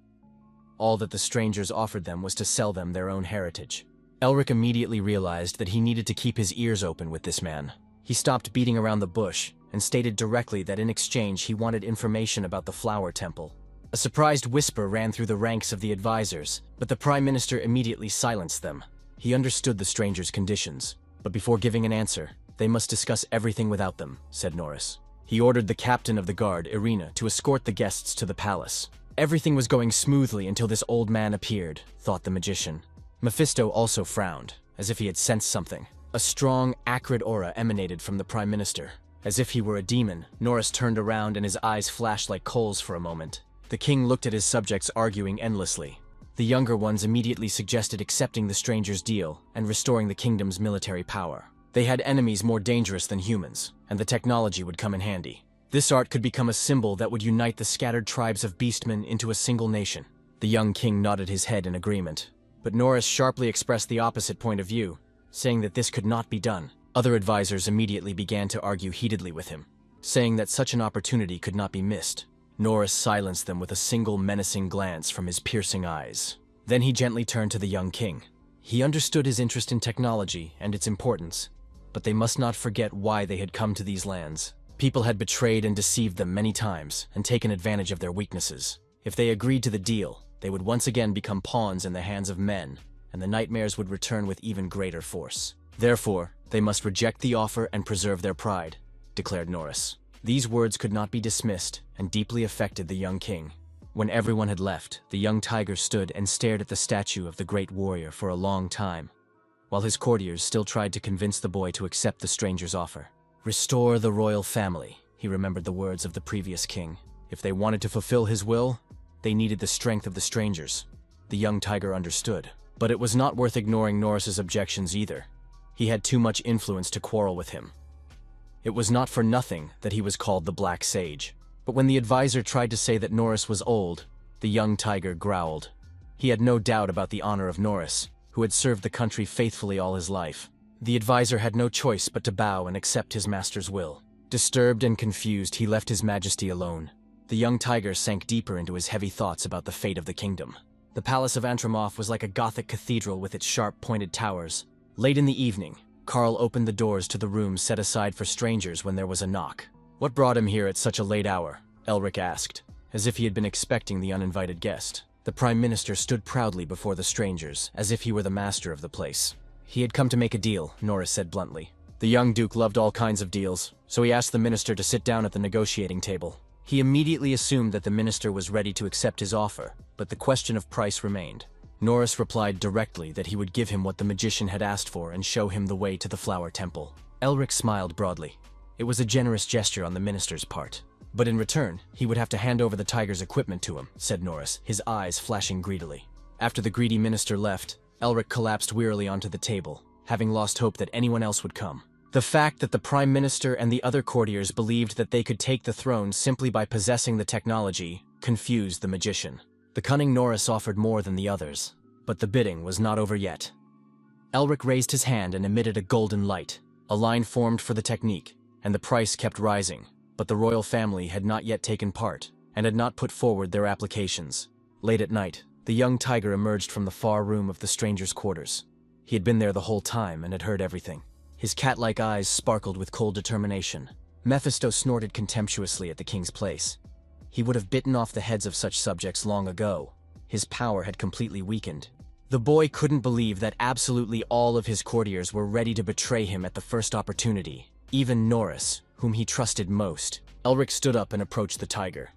All that the strangers offered them was to sell them their own heritage. Elric immediately realized that he needed to keep his ears open with this man. He stopped beating around the bush and stated directly that in exchange he wanted information about the Flower Temple. A surprised whisper ran through the ranks of the advisors, but the Prime Minister immediately silenced them. He understood the strangers' conditions, but before giving an answer, they must discuss everything without them, said Norris. He ordered the captain of the guard, Irina, to escort the guests to the palace. Everything was going smoothly until this old man appeared, thought the magician. Mephisto also frowned, as if he had sensed something. A strong, acrid aura emanated from the Prime Minister. As if he were a demon, Norris turned around and his eyes flashed like coals for a moment. The king looked at his subjects arguing endlessly. The younger ones immediately suggested accepting the stranger's deal and restoring the kingdom's military power. They had enemies more dangerous than humans, and the technology would come in handy. This art could become a symbol that would unite the scattered tribes of beastmen into a single nation. The young king nodded his head in agreement, But Norris sharply expressed the opposite point of view, saying that this could not be done. Other advisors immediately began to argue heatedly with him, saying that such an opportunity could not be missed. Norris silenced them with a single menacing glance from his piercing eyes. Then he gently turned to the young king. He understood his interest in technology and its importance, but they must not forget why they had come to these lands. People had betrayed and deceived them many times and taken advantage of their weaknesses. If they agreed to the deal, they would once again become pawns in the hands of men, and the nightmares would return with even greater force. Therefore, they must reject the offer and preserve their pride, declared Norris. These words could not be dismissed and deeply affected the young king. When everyone had left, the young tiger stood and stared at the statue of the great warrior for a long time, while his courtiers still tried to convince the boy to accept the stranger's offer. Restore the royal family, he remembered the words of the previous king. If they wanted to fulfill his will, they needed the strength of the strangers. The young tiger understood, but it was not worth ignoring Norris's objections either. He had too much influence to quarrel with him. It was not for nothing that he was called the Black Sage. But when the advisor tried to say that Norris was old, the young tiger growled. He had no doubt about the honor of Norris, who had served the country faithfully all his life. The advisor had no choice but to bow and accept his master's will. Disturbed and confused, he left his majesty alone. The young tiger sank deeper into his heavy thoughts about the fate of the kingdom. The palace of Antromoth was like a Gothic cathedral with its sharp, pointed towers. Late in the evening, Carl opened the doors to the rooms set aside for strangers when there was a knock. What brought him here at such a late hour? Elric asked, as if he had been expecting the uninvited guest. The Prime Minister stood proudly before the strangers, as if he were the master of the place. He had come to make a deal, Norris said bluntly. The young duke loved all kinds of deals, so he asked the minister to sit down at the negotiating table. He immediately assumed that the minister was ready to accept his offer, but the question of price remained. Norris replied directly that he would give him what the magician had asked for and show him the way to the Flower Temple. Elric smiled broadly. It was a generous gesture on the minister's part. But in return, he would have to hand over the tiger's equipment to him, said Norris, his eyes flashing greedily. After the greedy minister left, Elric collapsed wearily onto the table, having lost hope that anyone else would come. The fact that the Prime Minister and the other courtiers believed that they could take the throne simply by possessing the technology confused the magician. The cunning Norris offered more than the others, but the bidding was not over yet. Elric raised his hand and emitted a golden light. A line formed for the technique, and the price kept rising, but the royal family had not yet taken part, and had not put forward their applications. Late at night, the young tiger emerged from the far room of the stranger's quarters. He had been there the whole time and had heard everything. His cat-like eyes sparkled with cold determination. Mephisto snorted contemptuously at the king's place. He would have bitten off the heads of such subjects long ago. His power had completely weakened. The boy couldn't believe that absolutely all of his courtiers were ready to betray him at the first opportunity. Even Norris, whom he trusted most. Elric stood up and approached the tiger.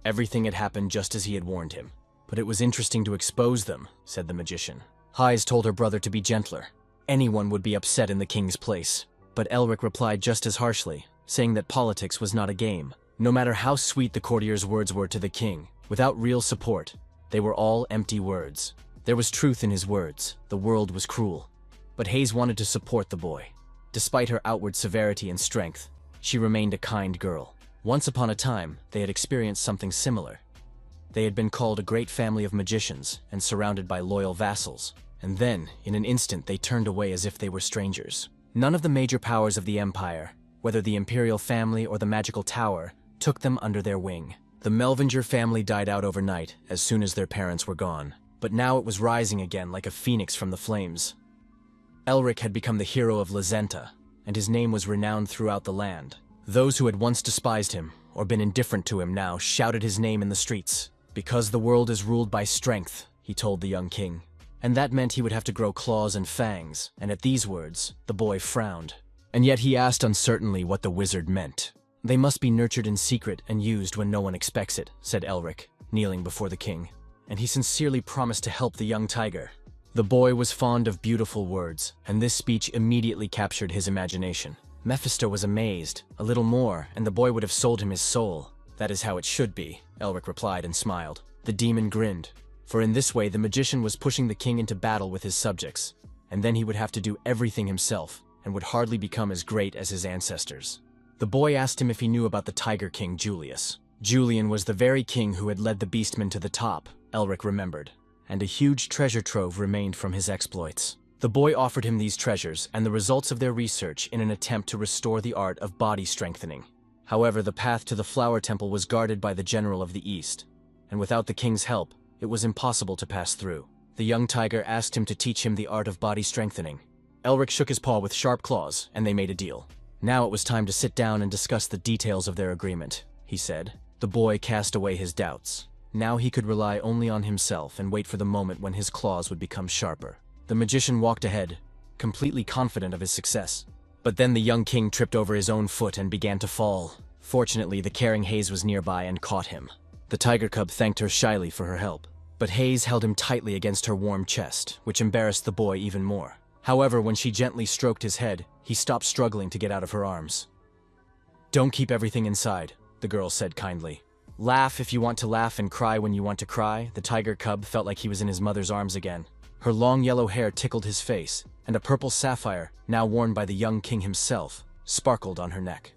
Everything had happened just as he had warned him. But it was interesting to expose them, said the magician. Hyes told her brother to be gentler. Anyone would be upset in the king's place. But Elric replied just as harshly, saying that politics was not a game. No matter how sweet the courtiers' words were to the king, without real support, they were all empty words. There was truth in his words. The world was cruel. But Hayes wanted to support the boy. Despite her outward severity and strength, she remained a kind girl. Once upon a time, they had experienced something similar. They had been called a great family of magicians and surrounded by loyal vassals. And then, in an instant, they turned away as if they were strangers. None of the major powers of the empire, whether the imperial family or the magical tower, took them under their wing. The Melvinger family died out overnight as soon as their parents were gone. But now it was rising again like a phoenix from the flames. Elric had become the hero of Lazenta, and his name was renowned throughout the land. Those who had once despised him, or been indifferent to him now, shouted his name in the streets. Because the world is ruled by strength, he told the young king. And that meant he would have to grow claws and fangs, and at these words, the boy frowned. And yet he asked uncertainly what the wizard meant. They must be nurtured in secret and used when no one expects it, said Elric, kneeling before the king. And he sincerely promised to help the young tiger. The boy was fond of beautiful words, and this speech immediately captured his imagination. Mephisto was amazed. A little more, and the boy would have sold him his soul. That is how it should be, Elric replied and smiled. The demon grinned. For in this way the magician was pushing the king into battle with his subjects, and then he would have to do everything himself, and would hardly become as great as his ancestors. The boy asked him if he knew about the Tiger King Julius. Julian was the very king who had led the beastmen to the top, Elric remembered. and a huge treasure trove remained from his exploits. The boy offered him these treasures and the results of their research in an attempt to restore the art of body strengthening. However, the path to the Flower Temple was guarded by the General of the East, and without the king's help, it was impossible to pass through. The young tiger asked him to teach him the art of body strengthening. Elric shook his paw with sharp claws, and they made a deal. Now it was time to sit down and discuss the details of their agreement, he said. The boy cast away his doubts. Now he could rely only on himself and wait for the moment when his claws would become sharper. The magician walked ahead, completely confident of his success. But then the young king tripped over his own foot and began to fall. Fortunately, the caring Hayes was nearby and caught him. The tiger cub thanked her shyly for her help, but Hayes held him tightly against her warm chest, which embarrassed the boy even more. However, when she gently stroked his head, he stopped struggling to get out of her arms. "Don't keep everything inside," the girl said kindly. "Laugh if you want to laugh and cry when you want to cry." The tiger cub felt like he was in his mother's arms again. Her long yellow hair tickled his face, and a purple sapphire, now worn by the young king himself, sparkled on her neck.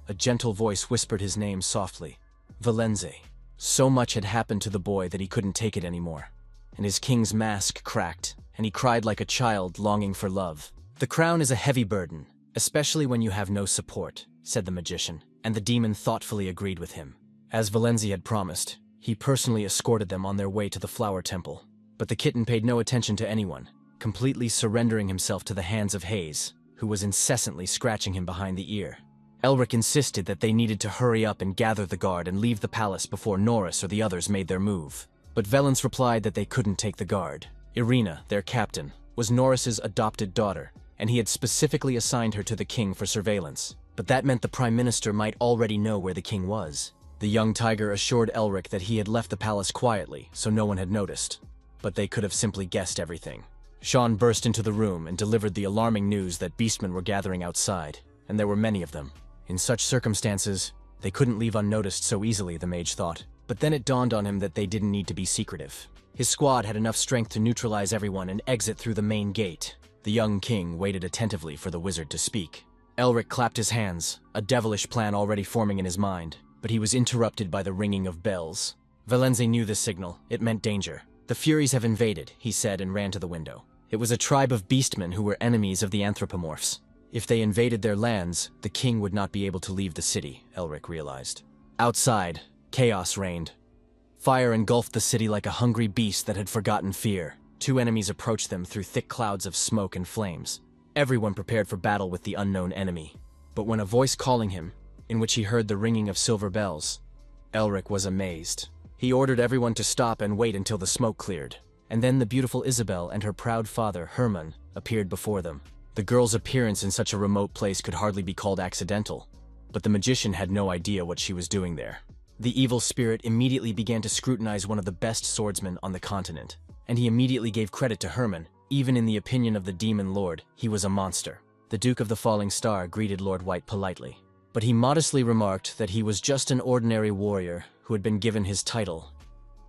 A gentle voice whispered his name softly. Valenze. So much had happened to the boy that he couldn't take it anymore, and his king's mask cracked, and he cried like a child longing for love. "The crown is a heavy burden, especially when you have no support," said the magician, and the demon thoughtfully agreed with him. As Valenze had promised, he personally escorted them on their way to the Flower Temple. But the kitten paid no attention to anyone, completely surrendering himself to the hands of Hayes, who was incessantly scratching him behind the ear. Elric insisted that they needed to hurry up and gather the guard and leave the palace before Norris or the others made their move. But Valence replied that they couldn't take the guard. Irina, their captain, was Norris's adopted daughter, and he had specifically assigned her to the king for surveillance. But that meant the prime minister might already know where the king was. The young tiger assured Elric that he had left the palace quietly, so no one had noticed. But they could have simply guessed everything. Sean burst into the room and delivered the alarming news that beastmen were gathering outside, and there were many of them. In such circumstances, they couldn't leave unnoticed so easily, the mage thought. But then it dawned on him that they didn't need to be secretive. His squad had enough strength to neutralize everyone and exit through the main gate. The young king waited attentively for the wizard to speak. Elric clapped his hands, a devilish plan already forming in his mind, but he was interrupted by the ringing of bells. Valenze knew this signal. It meant danger. "The Furies have invaded," he said and ran to the window. It was a tribe of beastmen who were enemies of the anthropomorphs. If they invaded their lands, the king would not be able to leave the city, Elric realized. Outside, chaos reigned. Fire engulfed the city like a hungry beast that had forgotten fear. Two enemies approached them through thick clouds of smoke and flames. Everyone prepared for battle with the unknown enemy. But when a voice calling him, in which he heard the ringing of silver bells, Elric was amazed. He ordered everyone to stop and wait until the smoke cleared. And then the beautiful Isabel and her proud father, Herman, appeared before them. The girl's appearance in such a remote place could hardly be called accidental, but the magician had no idea what she was doing there. The evil spirit immediately began to scrutinize one of the best swordsmen on the continent, and he immediately gave credit to Herman. Even in the opinion of the demon lord, he was a monster. The Duke of the Falling Star greeted Lord White politely, but he modestly remarked that he was just an ordinary warrior who had been given his title,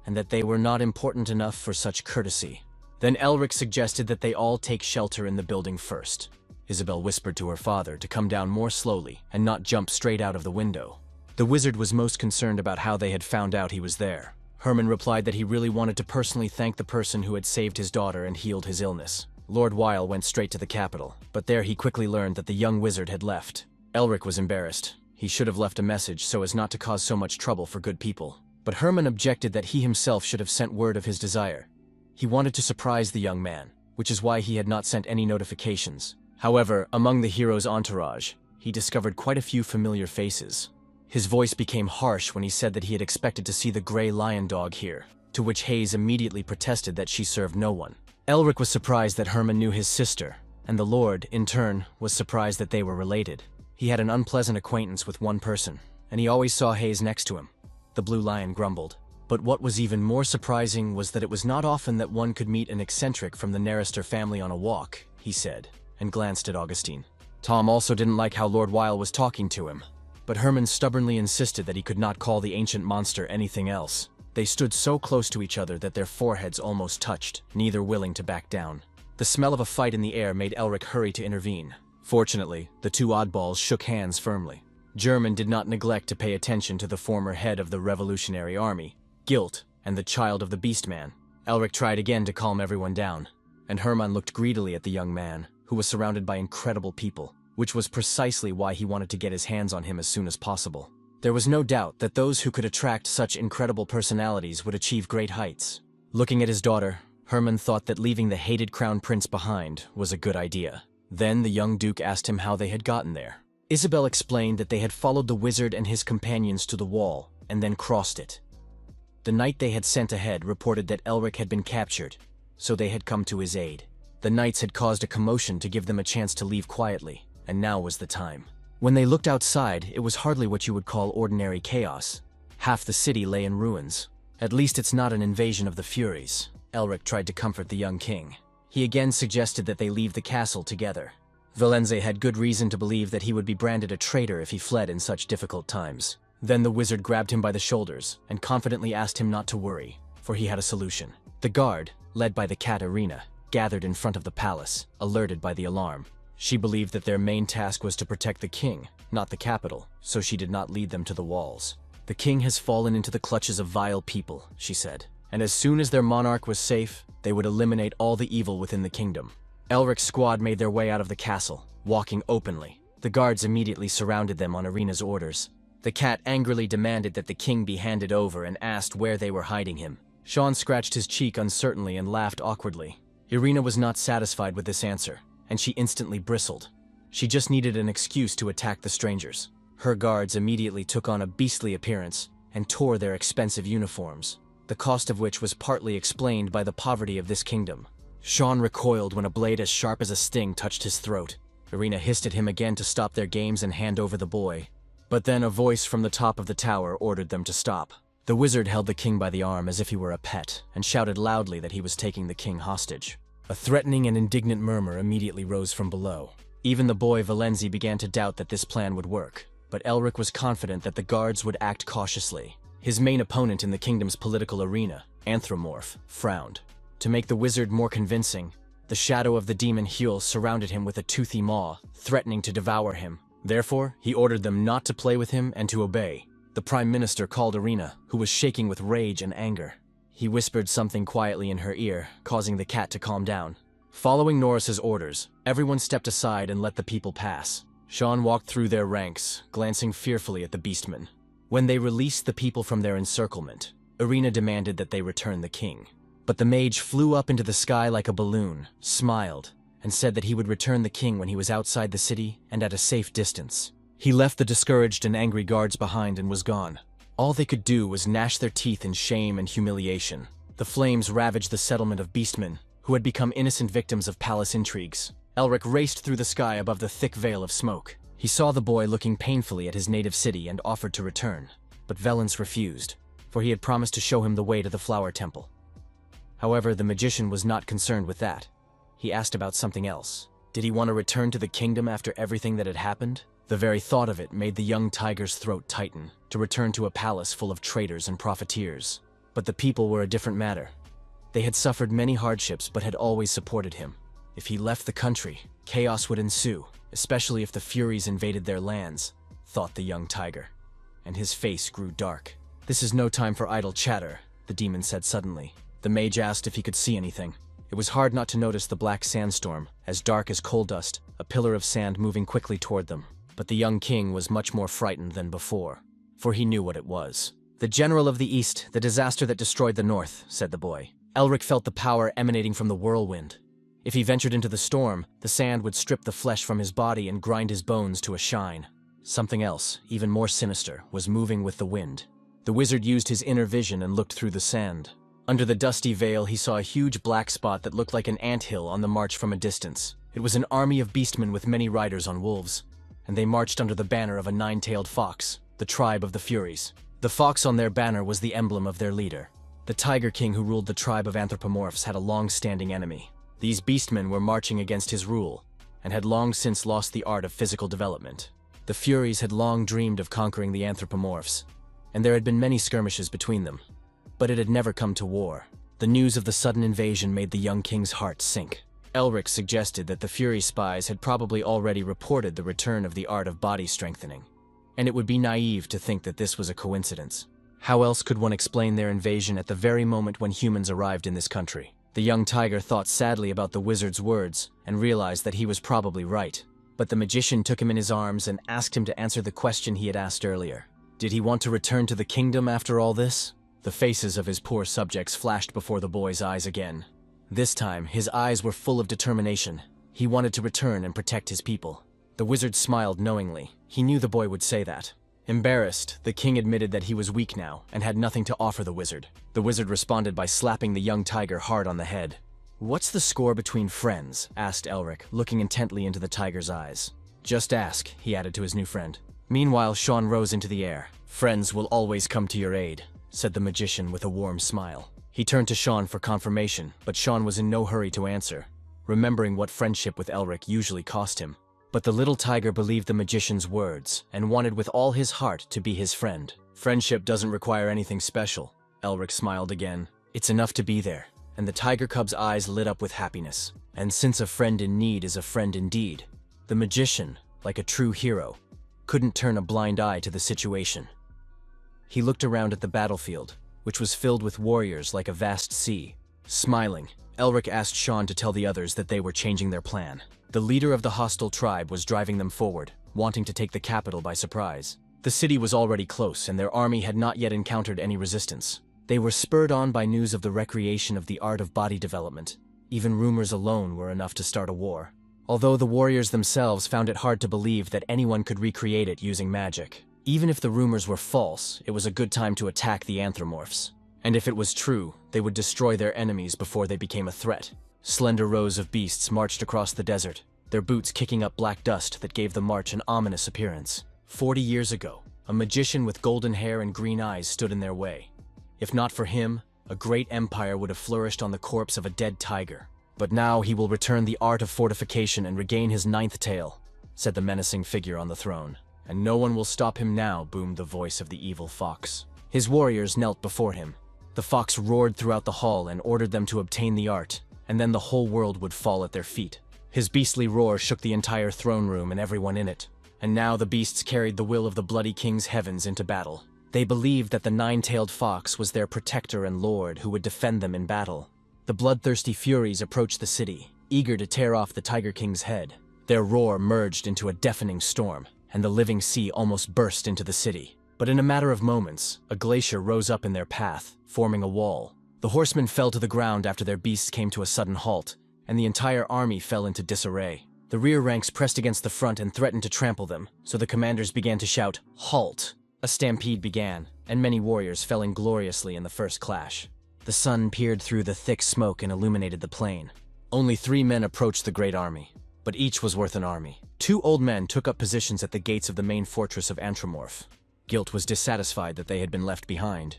and that they were not important enough for such courtesy. Then Elric suggested that they all take shelter in the building first. Isabel whispered to her father to come down more slowly and not jump straight out of the window. The wizard was most concerned about how they had found out he was there. Herman replied that he really wanted to personally thank the person who had saved his daughter and healed his illness. Lord Weil went straight to the capital, but there he quickly learned that the young wizard had left. Elric was embarrassed. He should have left a message so as not to cause so much trouble for good people. But Herman objected that he himself should have sent word of his desire. He wanted to surprise the young man, which is why he had not sent any notifications. However, among the hero's entourage, he discovered quite a few familiar faces. His voice became harsh when he said that he had expected to see the gray lion dog here, to which Hayes immediately protested that she served no one. Elric was surprised that Herman knew his sister, and the Lord, in turn, was surprised that they were related. He had an unpleasant acquaintance with one person, and he always saw Hayes next to him. The blue lion grumbled. But what was even more surprising was that it was not often that one could meet an eccentric from the Narrister family on a walk, he said, and glanced at Augustine. Tom also didn't like how Lord Weil was talking to him, but Herman stubbornly insisted that he could not call the ancient monster anything else. They stood so close to each other that their foreheads almost touched, neither willing to back down. The smell of a fight in the air made Elric hurry to intervene. Fortunately, the two oddballs shook hands firmly. German did not neglect to pay attention to the former head of the Revolutionary Army, Guilt, and the child of the Beastman. Elric tried again to calm everyone down, and Hermann looked greedily at the young man, who was surrounded by incredible people, which was precisely why he wanted to get his hands on him as soon as possible. There was no doubt that those who could attract such incredible personalities would achieve great heights. Looking at his daughter, Hermann thought that leaving the hated crown prince behind was a good idea. Then the young duke asked him how they had gotten there. Isabel explained that they had followed the wizard and his companions to the wall, and then crossed it. The knight they had sent ahead reported that Elric had been captured, so they had come to his aid. The knights had caused a commotion to give them a chance to leave quietly, and now was the time. When they looked outside, it was hardly what you would call ordinary chaos. Half the city lay in ruins. At least it's not an invasion of the Furies. Elric tried to comfort the young king. He again suggested that they leave the castle together. Valenze had good reason to believe that he would be branded a traitor if he fled in such difficult times. Then the wizard grabbed him by the shoulders and confidently asked him not to worry, for he had a solution. The guard, led by the cat Irina, gathered in front of the palace, alerted by the alarm. She believed that their main task was to protect the king, not the capital, so she did not lead them to the walls. The king has fallen into the clutches of vile people, she said, and as soon as their monarch was safe, they would eliminate all the evil within the kingdom. Elric's squad made their way out of the castle, walking openly. The guards immediately surrounded them on Irina's orders. The cat angrily demanded that the king be handed over and asked where they were hiding him. Sean scratched his cheek uncertainly and laughed awkwardly. Irina was not satisfied with this answer, and she instantly bristled. She just needed an excuse to attack the strangers. Her guards immediately took on a beastly appearance and tore their expensive uniforms, the cost of which was partly explained by the poverty of this kingdom. Sean recoiled when a blade as sharp as a sting touched his throat. Irina hissed at him again to stop their games and hand over the boy. But then a voice from the top of the tower ordered them to stop. The wizard held the king by the arm as if he were a pet and shouted loudly that he was taking the king hostage. A threatening and indignant murmur immediately rose from below. Even the boy Valenze began to doubt that this plan would work, but Elric was confident that the guards would act cautiously. His main opponent in the kingdom's political arena, Anthromorph, frowned. To make the wizard more convincing, the shadow of the demon Huel surrounded him with a toothy maw, threatening to devour him. Therefore, he ordered them not to play with him and to obey. The Prime Minister called Irina, who was shaking with rage and anger. He whispered something quietly in her ear, causing the cat to calm down. Following Norris's orders, everyone stepped aside and let the people pass. Sean walked through their ranks, glancing fearfully at the beastmen. When they released the people from their encirclement, Irina demanded that they return the king. But the mage flew up into the sky like a balloon, smiled, and said that he would return the king when he was outside the city and at a safe distance. He left the discouraged and angry guards behind and was gone. All they could do was gnash their teeth in shame and humiliation. The flames ravaged the settlement of beastmen, who had become innocent victims of palace intrigues. Elric raced through the sky above the thick veil of smoke. He saw the boy looking painfully at his native city and offered to return, but Valens refused, for he had promised to show him the way to the Flower Temple. However, the magician was not concerned with that. He asked about something else. Did he want to return to the kingdom after everything that had happened? The very thought of it made the young tiger's throat tighten, to return to a palace full of traitors and profiteers. But the people were a different matter. They had suffered many hardships but had always supported him. If he left the country, chaos would ensue, especially if the Furies invaded their lands, thought the young tiger. And his face grew dark. "This is no time for idle chatter," the demon said suddenly. The mage asked if he could see anything. It was hard not to notice the black sandstorm, as dark as coal dust, a pillar of sand moving quickly toward them. But the young king was much more frightened than before, for he knew what it was. "The general of the east, the disaster that destroyed the north," said the boy. Elric felt the power emanating from the whirlwind. If he ventured into the storm, the sand would strip the flesh from his body and grind his bones to a shine. Something else, even more sinister, was moving with the wind. The wizard used his inner vision and looked through the sand. Under the dusty veil, he saw a huge black spot that looked like an anthill on the march from a distance. It was an army of beastmen with many riders on wolves, and they marched under the banner of a nine-tailed fox, the tribe of the Furies. The fox on their banner was the emblem of their leader. The Tiger King who ruled the tribe of anthropomorphs had a long-standing enemy. These beastmen were marching against his rule, and had long since lost the art of physical development. The Furies had long dreamed of conquering the anthropomorphs, and there had been many skirmishes between them. But it had never come to war. The news of the sudden invasion made the young king's heart sink. Elric suggested that the Fury spies had probably already reported the return of the art of body strengthening, and it would be naive to think that this was a coincidence. How else could one explain their invasion at the very moment when humans arrived in this country? The young tiger thought sadly about the wizard's words and realized that he was probably right. But the magician took him in his arms and asked him to answer the question he had asked earlier. Did he want to return to the kingdom after all this? The faces of his poor subjects flashed before the boy's eyes again. This time, his eyes were full of determination. He wanted to return and protect his people. The wizard smiled knowingly. He knew the boy would say that. Embarrassed, the king admitted that he was weak now and had nothing to offer the wizard. The wizard responded by slapping the young tiger hard on the head. "What's the score between friends?" asked Elric, looking intently into the tiger's eyes. "Just ask," he added to his new friend. Meanwhile, Sean rose into the air. "Friends will always come to your aid," said the magician with a warm smile. He turned to Sean for confirmation, but Sean was in no hurry to answer, remembering what friendship with Elric usually cost him. But the little tiger believed the magician's words and wanted with all his heart to be his friend. "Friendship doesn't require anything special," Elric smiled again. "It's enough to be there." And the tiger cub's eyes lit up with happiness. And since a friend in need is a friend indeed, the magician, like a true hero, couldn't turn a blind eye to the situation. He looked around at the battlefield, which was filled with warriors like a vast sea. Smiling, Elric asked Sean to tell the others that they were changing their plan. The leader of the hostile tribe was driving them forward, wanting to take the capital by surprise. The city was already close, and their army had not yet encountered any resistance. They were spurred on by news of the recreation of the art of body development. Even rumors alone were enough to start a war. Although the warriors themselves found it hard to believe that anyone could recreate it using magic. Even if the rumors were false, it was a good time to attack the anthropomorphs. And if it was true, they would destroy their enemies before they became a threat. Slender rows of beasts marched across the desert, their boots kicking up black dust that gave the march an ominous appearance. 40 years ago, a magician with golden hair and green eyes stood in their way. If not for him, a great empire would have flourished on the corpse of a dead tiger. But now he will return the art of fortification and regain his 9th tail, said the menacing figure on the throne. And no one will stop him now, boomed the voice of the evil fox. His warriors knelt before him. The fox roared throughout the hall and ordered them to obtain the art, and then the whole world would fall at their feet. His beastly roar shook the entire throne room and everyone in it. And now the beasts carried the will of the bloody king's heavens into battle. They believed that the 9-tailed fox was their protector and lord who would defend them in battle. The bloodthirsty furies approached the city, eager to tear off the Tiger King's head. Their roar merged into a deafening storm, and the living sea almost burst into the city. But in a matter of moments, a glacier rose up in their path, forming a wall. The horsemen fell to the ground after their beasts came to a sudden halt, and the entire army fell into disarray. The rear ranks pressed against the front and threatened to trample them, so the commanders began to shout, "Halt!" A stampede began, and many warriors fell ingloriously in the first clash. The sun peered through the thick smoke and illuminated the plain. Only 3 men approached the great army, but each was worth an army. 2 old men took up positions at the gates of the main fortress of Antromorph. Guilt was dissatisfied that they had been left behind,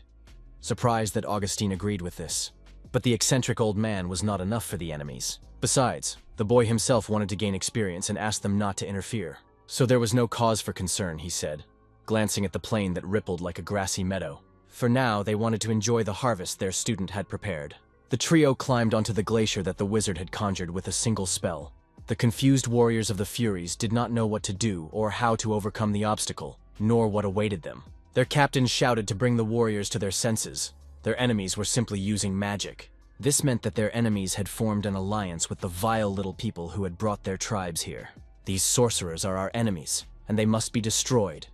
surprised that Augustine agreed with this. But the eccentric old man was not enough for the enemies. Besides, the boy himself wanted to gain experience and asked them not to interfere. So there was no cause for concern, he said, glancing at the plain that rippled like a grassy meadow. For now, they wanted to enjoy the harvest their student had prepared. The trio climbed onto the glacier that the wizard had conjured with a single spell. The confused warriors of the Furies did not know what to do or how to overcome the obstacle, nor what awaited them. Their captain shouted to bring the warriors to their senses. Their enemies were simply using magic. This meant that their enemies had formed an alliance with the vile little people who had brought their tribes here. These sorcerers are our enemies, and they must be destroyed.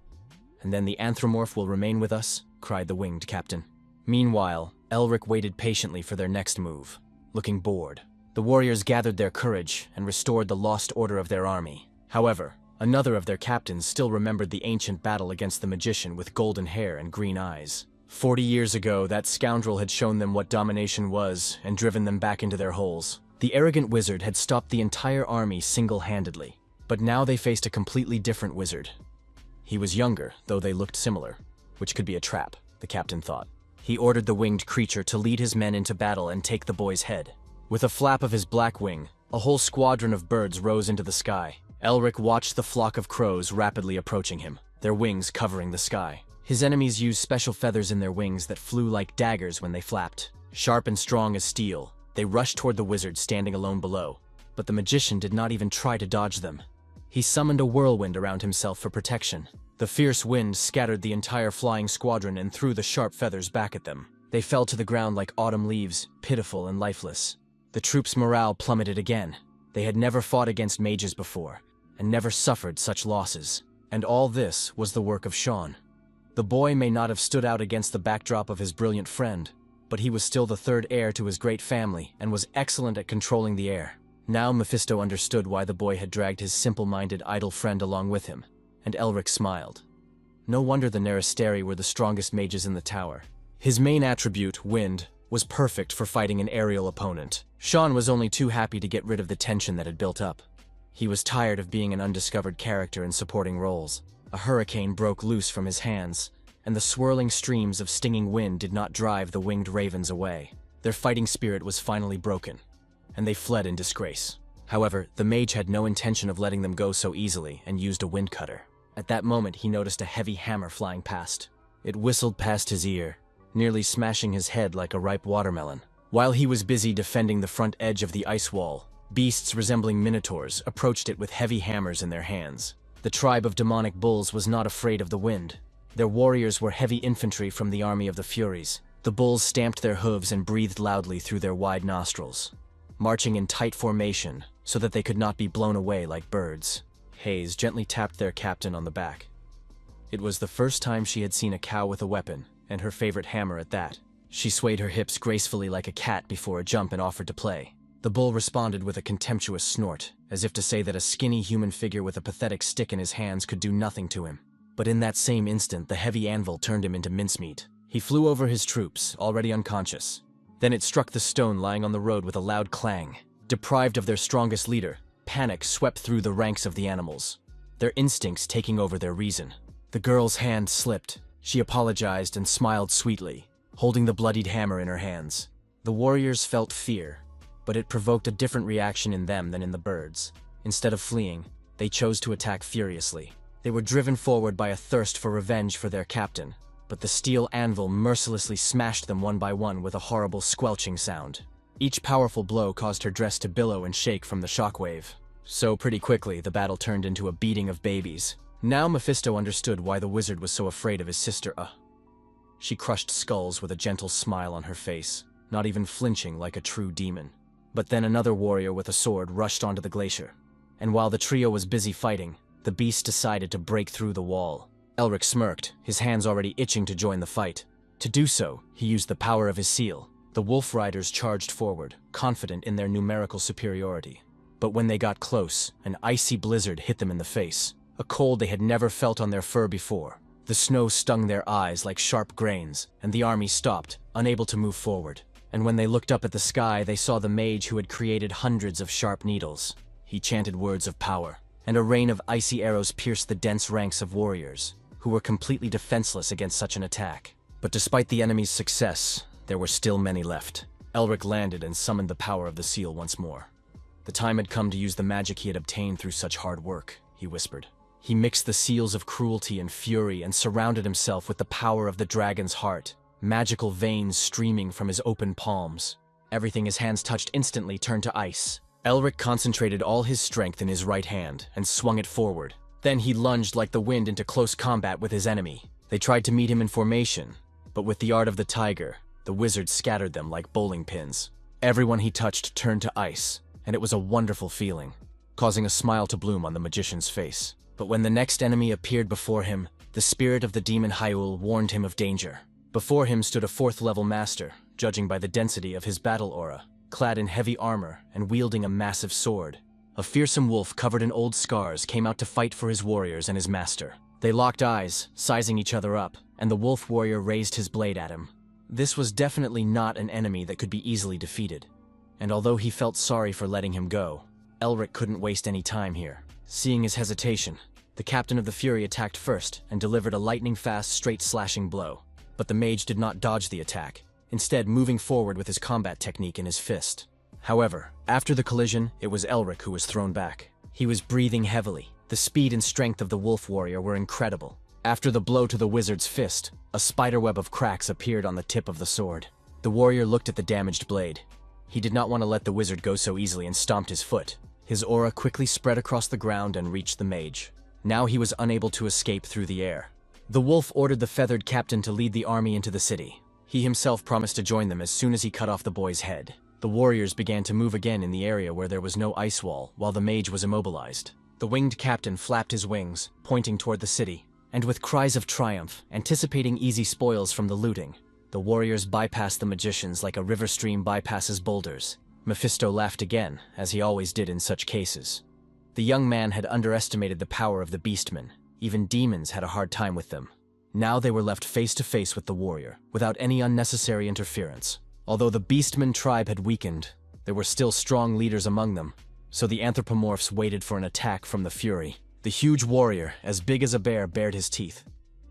And then the anthropomorph will remain with us, cried the winged captain. Meanwhile, Elric waited patiently for their next move, looking bored. The warriors gathered their courage and restored the lost order of their army. However, another of their captains still remembered the ancient battle against the magician with golden hair and green eyes. 40 years ago, that scoundrel had shown them what domination was and driven them back into their holes. The arrogant wizard had stopped the entire army single-handedly, but now they faced a completely different wizard. He was younger, though they looked similar, which could be a trap, the captain thought. He ordered the winged creature to lead his men into battle and take the boy's head. With a flap of his black wing, a whole squadron of birds rose into the sky. Elric watched the flock of crows rapidly approaching him, their wings covering the sky. His enemies used special feathers in their wings that flew like daggers when they flapped. Sharp and strong as steel, they rushed toward the wizard standing alone below. But the magician did not even try to dodge them. He summoned a whirlwind around himself for protection. The fierce wind scattered the entire flying squadron and threw the sharp feathers back at them. They fell to the ground like autumn leaves, pitiful and lifeless. The troops' morale plummeted again. They had never fought against mages before, and never suffered such losses. And all this was the work of Sean. The boy may not have stood out against the backdrop of his brilliant friend, but he was still the third heir to his great family and was excellent at controlling the air. Now Mephisto understood why the boy had dragged his simple-minded idle friend along with him, and Elric smiled. No wonder the Neristeri were the strongest mages in the tower. His main attribute, wind, was perfect for fighting an aerial opponent. Sean was only too happy to get rid of the tension that had built up. He was tired of being an undiscovered character in supporting roles. A hurricane broke loose from his hands, and the swirling streams of stinging wind did not drive the winged ravens away. Their fighting spirit was finally broken, and they fled in disgrace. However, the mage had no intention of letting them go so easily and used a wind cutter. At that moment, he noticed a heavy hammer flying past. It whistled past his ear, nearly smashing his head like a ripe watermelon. While he was busy defending the front edge of the ice wall, beasts resembling minotaurs approached it with heavy hammers in their hands. The tribe of demonic bulls was not afraid of the wind. Their warriors were heavy infantry from the army of the Furies. The bulls stamped their hooves and breathed loudly through their wide nostrils, marching in tight formation so that they could not be blown away like birds. Hayes gently tapped their captain on the back. It was the first time she had seen a cow with a weapon, and her favorite hammer at that. She swayed her hips gracefully like a cat before a jump and offered to play. The bull responded with a contemptuous snort, as if to say that a skinny human figure with a pathetic stick in his hands could do nothing to him. But in that same instant, the heavy anvil turned him into mincemeat. He flew over his troops, already unconscious. Then it struck the stone lying on the road with a loud clang. Deprived of their strongest leader, panic swept through the ranks of the animals, their instincts taking over their reason. The girl's hand slipped. She apologized and smiled sweetly, holding the bloodied hammer in her hands. The warriors felt fear, but it provoked a different reaction in them than in the birds. Instead of fleeing, they chose to attack furiously. They were driven forward by a thirst for revenge for their captain, but the steel anvil mercilessly smashed them one by one with a horrible squelching sound. Each powerful blow caused her dress to billow and shake from the shockwave. So pretty quickly, the battle turned into a beating of babies. Now Mephisto understood why the wizard was so afraid of his sister. She crushed skulls with a gentle smile on her face, not even flinching like a true demon. But then another warrior with a sword rushed onto the glacier, and while the trio was busy fighting, the beast decided to break through the wall. Elric smirked, his hands already itching to join the fight. To do so, he used the power of his seal. The wolf riders charged forward, confident in their numerical superiority. But when they got close, an icy blizzard hit them in the face, a cold they had never felt on their fur before. The snow stung their eyes like sharp grains, and the army stopped, unable to move forward. And when they looked up at the sky, they saw the mage who had created hundreds of sharp needles. He chanted words of power, and a rain of icy arrows pierced the dense ranks of warriors, who were completely defenseless against such an attack. But despite the enemy's success, there were still many left. Elric landed and summoned the power of the seal once more. The time had come to use the magic he had obtained through such hard work, he whispered. He mixed the seals of cruelty and fury and surrounded himself with the power of the dragon's heart, magical veins streaming from his open palms. Everything his hands touched instantly turned to ice. Elric concentrated all his strength in his right hand and swung it forward. Then he lunged like the wind into close combat with his enemy. They tried to meet him in formation, but with the art of the tiger, the wizard scattered them like bowling pins. Everyone he touched turned to ice, and it was a wonderful feeling, causing a smile to bloom on the magician's face. But when the next enemy appeared before him, the spirit of the demon Hyul warned him of danger. Before him stood a fourth-level master, judging by the density of his battle aura, clad in heavy armor and wielding a massive sword. A fearsome wolf covered in old scars came out to fight for his warriors and his master. They locked eyes, sizing each other up, and the wolf warrior raised his blade at him. This was definitely not an enemy that could be easily defeated, and although he felt sorry for letting him go, Elric couldn't waste any time here. Seeing his hesitation, the captain of the Fury attacked first and delivered a lightning-fast, straight-slashing blow. But the mage did not dodge the attack, instead moving forward with his combat technique in his fist. However, after the collision, it was Elric who was thrown back. He was breathing heavily. The speed and strength of the wolf warrior were incredible. After the blow to the wizard's fist, a spiderweb of cracks appeared on the tip of the sword. The warrior looked at the damaged blade. He did not want to let the wizard go so easily and stomped his foot. His aura quickly spread across the ground and reached the mage. Now he was unable to escape through the air. The wolf ordered the feathered captain to lead the army into the city. He himself promised to join them as soon as he cut off the boy's head. The warriors began to move again in the area where there was no ice wall, while the mage was immobilized. The winged captain flapped his wings, pointing toward the city, and with cries of triumph, anticipating easy spoils from the looting, the warriors bypassed the magicians like a river stream bypasses boulders. Mephisto laughed again, as he always did in such cases. The young man had underestimated the power of the beastmen. Even demons had a hard time with them. Now they were left face to face with the warrior, without any unnecessary interference. Although the beastman tribe had weakened, there were still strong leaders among them, so the anthropomorphs waited for an attack from the Fury. The huge warrior, as big as a bear, bared his teeth.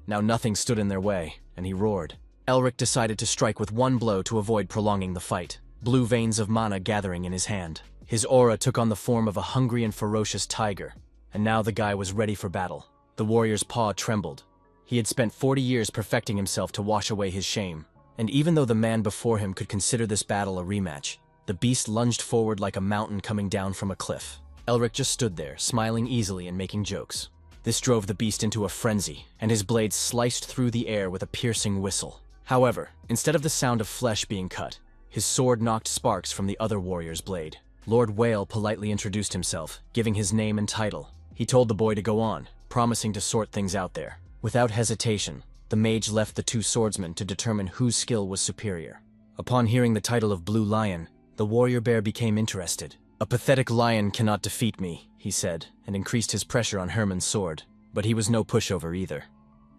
Now nothing stood in their way, and he roared. Elric decided to strike with one blow to avoid prolonging the fight, blue veins of mana gathering in his hand. His aura took on the form of a hungry and ferocious tiger, and now the guy was ready for battle. The warrior's paw trembled. He had spent 40 years perfecting himself to wash away his shame, and even though the man before him could consider this battle a rematch, the beast lunged forward like a mountain coming down from a cliff. Elric just stood there, smiling easily and making jokes. This drove the beast into a frenzy, and his blades sliced through the air with a piercing whistle. However, instead of the sound of flesh being cut, his sword knocked sparks from the other warrior's blade. Lord Whale politely introduced himself, giving his name and title. He told the boy to go on, promising to sort things out there. Without hesitation, the mage left the two swordsmen to determine whose skill was superior. Upon hearing the title of Blue Lion, the warrior bear became interested. "A pathetic lion cannot defeat me," he said, and increased his pressure on Herman's sword. But he was no pushover either.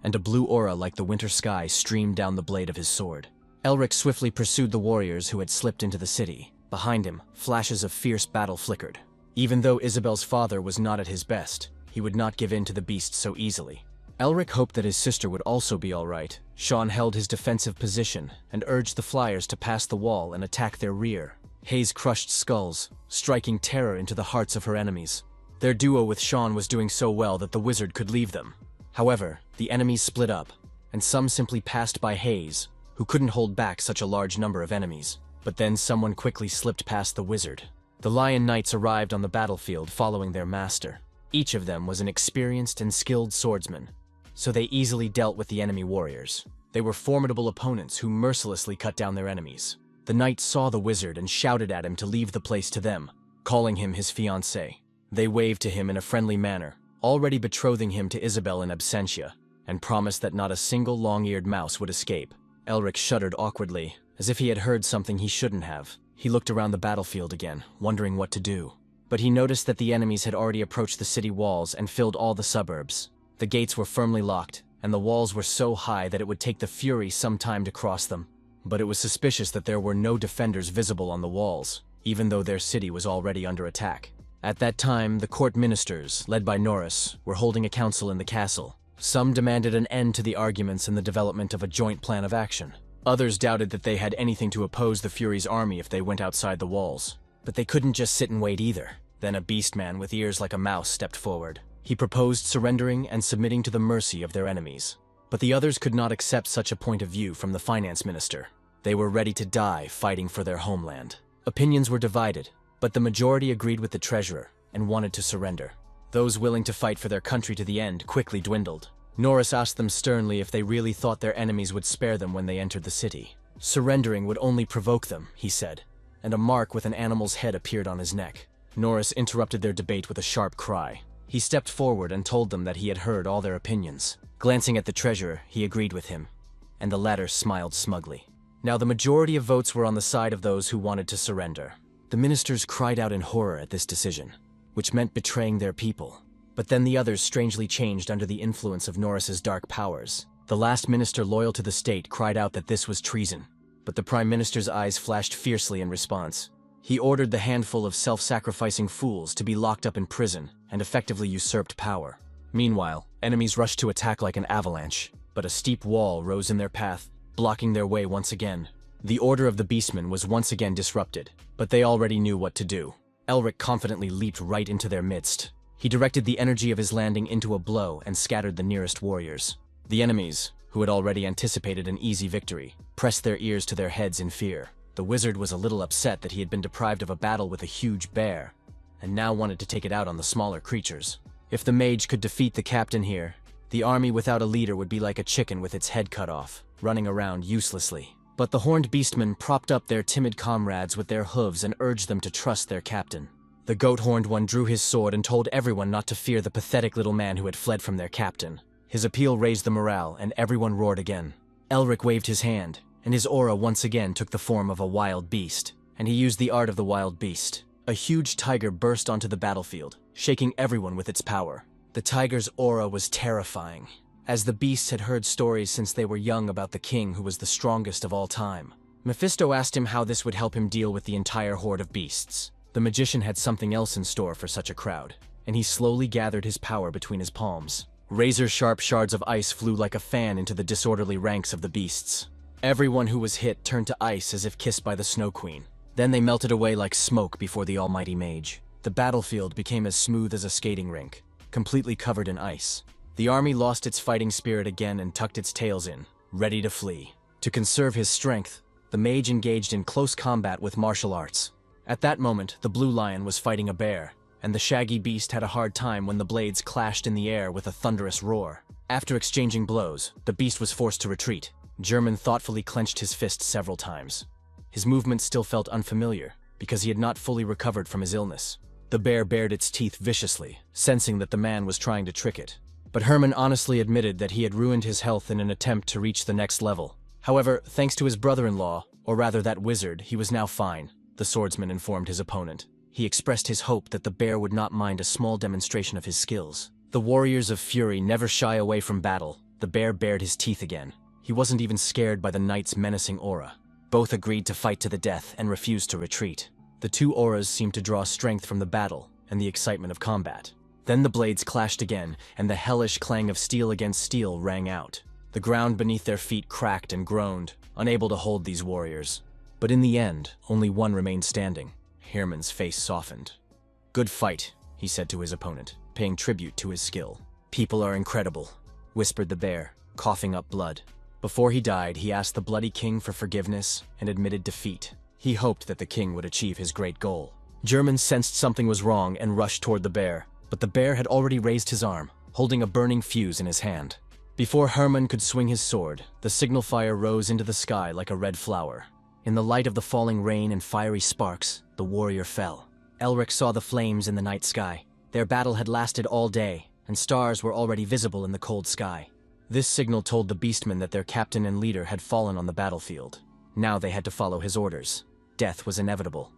And a blue aura like the winter sky streamed down the blade of his sword. Elric swiftly pursued the warriors who had slipped into the city. Behind him, flashes of fierce battle flickered. Even though Isabel's father was not at his best, he would not give in to the beast so easily. Elric hoped that his sister would also be all right. Sean held his defensive position and urged the flyers to pass the wall and attack their rear. Hayes crushed skulls, striking terror into the hearts of her enemies. Their duo with Sean was doing so well that the wizard could leave them. However, the enemies split up, and some simply passed by Hayes, who couldn't hold back such a large number of enemies. But then someone quickly slipped past the wizard. The Lion Knights arrived on the battlefield following their master. Each of them was an experienced and skilled swordsman, so they easily dealt with the enemy warriors. They were formidable opponents who mercilessly cut down their enemies. The knights saw the wizard and shouted at him to leave the place to them, calling him his fiancée. They waved to him in a friendly manner, already betrothing him to Isabel in absentia, and promised that not a single long-eared mouse would escape. Elric shuddered awkwardly, as if he had heard something he shouldn't have. He looked around the battlefield again, wondering what to do. But he noticed that the enemies had already approached the city walls and filled all the suburbs. The gates were firmly locked, and the walls were so high that it would take the Fury some time to cross them. But it was suspicious that there were no defenders visible on the walls, even though their city was already under attack. At that time, the court ministers, led by Norris, were holding a council in the castle. Some demanded an end to the arguments and the development of a joint plan of action. Others doubted that they had anything to oppose the Fury's army if they went outside the walls. But they couldn't just sit and wait either. Then a beastman with ears like a mouse stepped forward. He proposed surrendering and submitting to the mercy of their enemies. But the others could not accept such a point of view from the finance minister. They were ready to die fighting for their homeland. Opinions were divided, but the majority agreed with the treasurer and wanted to surrender. Those willing to fight for their country to the end quickly dwindled. Norris asked them sternly if they really thought their enemies would spare them when they entered the city. Surrendering would only provoke them, he said, and a mark with an animal's head appeared on his neck. Norris interrupted their debate with a sharp cry. He stepped forward and told them that he had heard all their opinions. Glancing at the treasurer, he agreed with him, and the latter smiled smugly. Now the majority of votes were on the side of those who wanted to surrender. The ministers cried out in horror at this decision, which meant betraying their people. But then the others strangely changed under the influence of Norris's dark powers. The last minister loyal to the state cried out that this was treason, but the prime minister's eyes flashed fiercely in response. He ordered the handful of self-sacrificing fools to be locked up in prison and effectively usurped power. Meanwhile, enemies rushed to attack like an avalanche, but a steep wall rose in their path, blocking their way once again. The order of the beastmen was once again disrupted, but they already knew what to do. Elric confidently leaped right into their midst. He directed the energy of his landing into a blow and scattered the nearest warriors. The enemies, who had already anticipated an easy victory, pressed their ears to their heads in fear. The wizard was a little upset that he had been deprived of a battle with a huge bear, and now wanted to take it out on the smaller creatures. If the mage could defeat the captain here, the army without a leader would be like a chicken with its head cut off, running around uselessly. But the horned beastmen propped up their timid comrades with their hooves and urged them to trust their captain. The goat-horned one drew his sword and told everyone not to fear the pathetic little man who had fled from their captain. His appeal raised the morale, and everyone roared again. Elric waved his hand, and his aura once again took the form of a wild beast, and he used the art of the wild beast. A huge tiger burst onto the battlefield, shaking everyone with its power. The tiger's aura was terrifying, as the beasts had heard stories since they were young about the king who was the strongest of all time. Mephisto asked him how this would help him deal with the entire horde of beasts. The magician had something else in store for such a crowd, and he slowly gathered his power between his palms. Razor-sharp shards of ice flew like a fan into the disorderly ranks of the beasts. Everyone who was hit turned to ice as if kissed by the Snow Queen. Then they melted away like smoke before the almighty mage. The battlefield became as smooth as a skating rink, completely covered in ice. The army lost its fighting spirit again and tucked its tails in, ready to flee. To conserve his strength, the mage engaged in close combat with martial arts. At that moment, the blue lion was fighting a bear, and the shaggy beast had a hard time when the blades clashed in the air with a thunderous roar. After exchanging blows, the beast was forced to retreat. German thoughtfully clenched his fist several times. His movements still felt unfamiliar, because he had not fully recovered from his illness. The bear bared its teeth viciously, sensing that the man was trying to trick it. But Herman honestly admitted that he had ruined his health in an attempt to reach the next level. However, thanks to his brother-in-law, or rather that wizard, he was now fine, the swordsman informed his opponent. He expressed his hope that the bear would not mind a small demonstration of his skills. The warriors of fury never shy away from battle. The bear bared his teeth again. He wasn't even scared by the knight's menacing aura. Both agreed to fight to the death and refused to retreat. The two auras seemed to draw strength from the battle and the excitement of combat. Then the blades clashed again, and the hellish clang of steel against steel rang out. The ground beneath their feet cracked and groaned, unable to hold these warriors. But in the end, only one remained standing. Herman's face softened. "Good fight," he said to his opponent, paying tribute to his skill. "People are incredible," whispered the bear, coughing up blood. Before he died, he asked the bloody king for forgiveness and admitted defeat. He hoped that the king would achieve his great goal. German sensed something was wrong and rushed toward the bear, but the bear had already raised his arm, holding a burning fuse in his hand. Before Herman could swing his sword, the signal fire rose into the sky like a red flower. In the light of the falling rain and fiery sparks, the warrior fell. Elric saw the flames in the night sky. Their battle had lasted all day, and stars were already visible in the cold sky. This signal told the beastmen that their captain and leader had fallen on the battlefield. Now they had to follow his orders. Death was inevitable.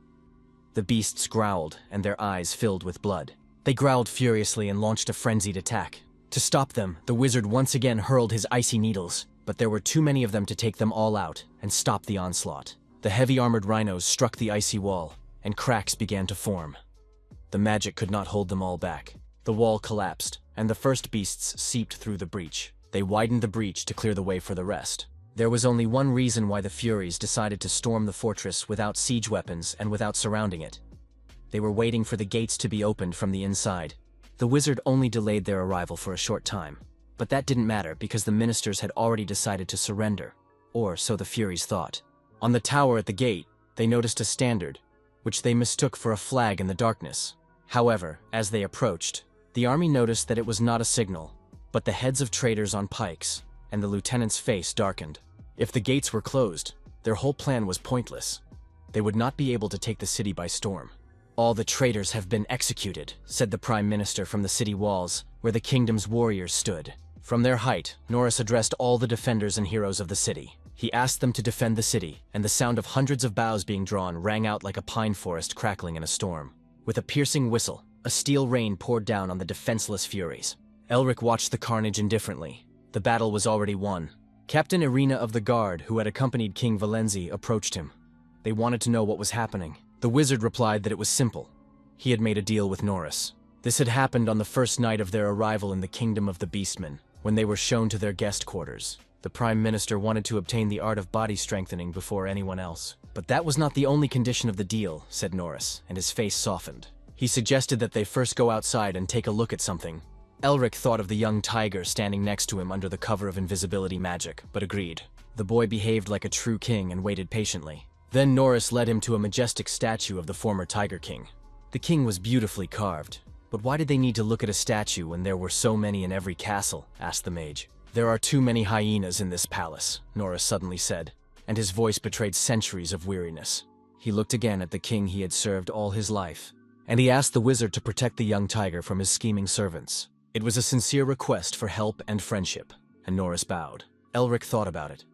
The beasts growled, and their eyes filled with blood. They growled furiously and launched a frenzied attack. To stop them, the wizard once again hurled his icy needles, but there were too many of them to take them all out and stop the onslaught. The heavy-armored rhinos struck the icy wall, and cracks began to form. The magic could not hold them all back. The wall collapsed, and the first beasts seeped through the breach. They widened the breach to clear the way for the rest. There was only one reason why the Furies decided to storm the fortress without siege weapons and without surrounding it. They were waiting for the gates to be opened from the inside. The wizard only delayed their arrival for a short time, but that didn't matter because the ministers had already decided to surrender, or so the Furies thought. On the tower at the gate, they noticed a standard, which they mistook for a flag in the darkness. However, as they approached, the army noticed that it was not a signal, but the heads of traitors on pikes, and the lieutenant's face darkened. If the gates were closed, their whole plan was pointless. They would not be able to take the city by storm. "All the traitors have been executed," said the prime minister from the city walls, where the kingdom's warriors stood. From their height, Norris addressed all the defenders and heroes of the city. He asked them to defend the city, and the sound of hundreds of boughs being drawn rang out like a pine forest crackling in a storm. With a piercing whistle, a steel rain poured down on the defenseless Furies. Elric watched the carnage indifferently. The battle was already won. Captain Irina of the Guard, who had accompanied King Valenzi, approached him. They wanted to know what was happening. The wizard replied that it was simple. He had made a deal with Norris. This had happened on the first night of their arrival in the Kingdom of the Beastmen, when they were shown to their guest quarters. The Prime Minister wanted to obtain the art of body strengthening before anyone else. "But that was not the only condition of the deal," said Norris, and his face softened. He suggested that they first go outside and take a look at something. Elric thought of the young tiger standing next to him under the cover of invisibility magic, but agreed. The boy behaved like a true king and waited patiently. Then Norris led him to a majestic statue of the former Tiger King. The king was beautifully carved, But why did they need to look at a statue when there were so many in every castle? Asked the mage. There are too many hyenas in this palace, Norris suddenly said, and his voice betrayed centuries of weariness. He looked again at the king he had served all his life, and he asked the wizard to protect the young tiger from his scheming servants. It was a sincere request for help and friendship, and Norris bowed. Elric thought about it.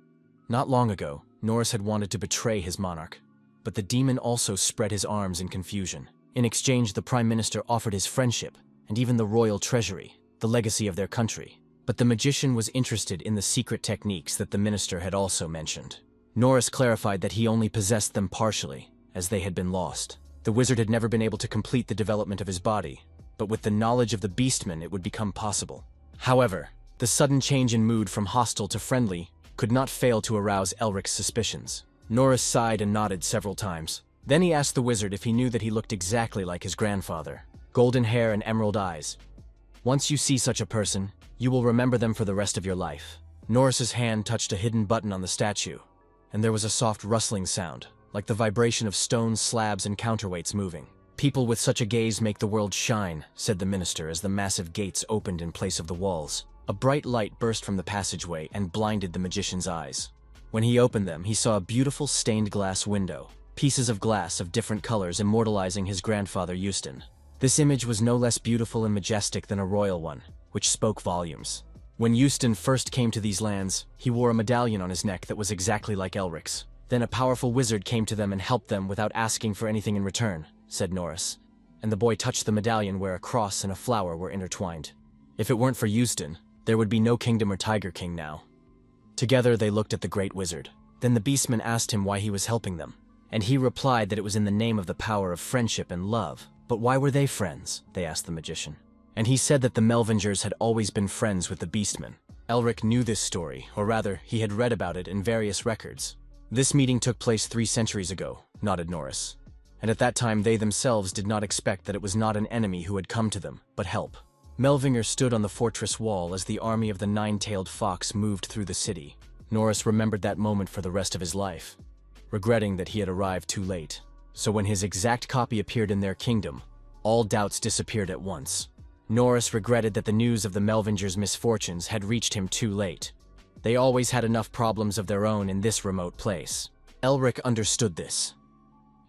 Not long ago, Norris had wanted to betray his monarch, but the demon also spread his arms in confusion. In exchange, the prime minister offered his friendship, and even the royal treasury, the legacy of their country. But the magician was interested in the secret techniques that the minister had also mentioned. Norris clarified that he only possessed them partially, as they had been lost. The wizard had never been able to complete the development of his body, but with the knowledge of the beastmen it would become possible. However, the sudden change in mood from hostile to friendly could not fail to arouse Elric's suspicions. Norris sighed and nodded several times. Then he asked the wizard if he knew that he looked exactly like his grandfather. Golden hair and emerald eyes. Once you see such a person, you will remember them for the rest of your life. Norris's hand touched a hidden button on the statue, and there was a soft rustling sound, like the vibration of stones, slabs, and counterweights moving. People with such a gaze make the world shine, said the minister as the massive gates opened in place of the walls. A bright light burst from the passageway and blinded the magician's eyes. When he opened them, he saw a beautiful stained glass window, pieces of glass of different colors immortalizing his grandfather Euston. This image was no less beautiful and majestic than a royal one, which spoke volumes. When Euston first came to these lands, he wore a medallion on his neck that was exactly like Elric's. Then a powerful wizard came to them and helped them without asking for anything in return, said Norris. And the boy touched the medallion where a cross and a flower were intertwined. If it weren't for Euston, there would be no kingdom or Tiger King now. Together they looked at the great wizard. Then the beastmen asked him why he was helping them, and he replied that it was in the name of the power of friendship and love. But why were they friends? They asked the magician. And he said that the Melvingers had always been friends with the beastmen. Elric knew this story, or rather, he had read about it in various records. This meeting took place 3 centuries ago, nodded Norris. And at that time they themselves did not expect that it was not an enemy who had come to them, but help. Melvinger stood on the fortress wall as the army of the nine-tailed fox moved through the city. Norris remembered that moment for the rest of his life, regretting that he had arrived too late. So when his exact copy appeared in their kingdom, all doubts disappeared at once. Norris regretted that the news of the Melvingers' misfortunes had reached him too late. They always had enough problems of their own in this remote place. Elric understood this.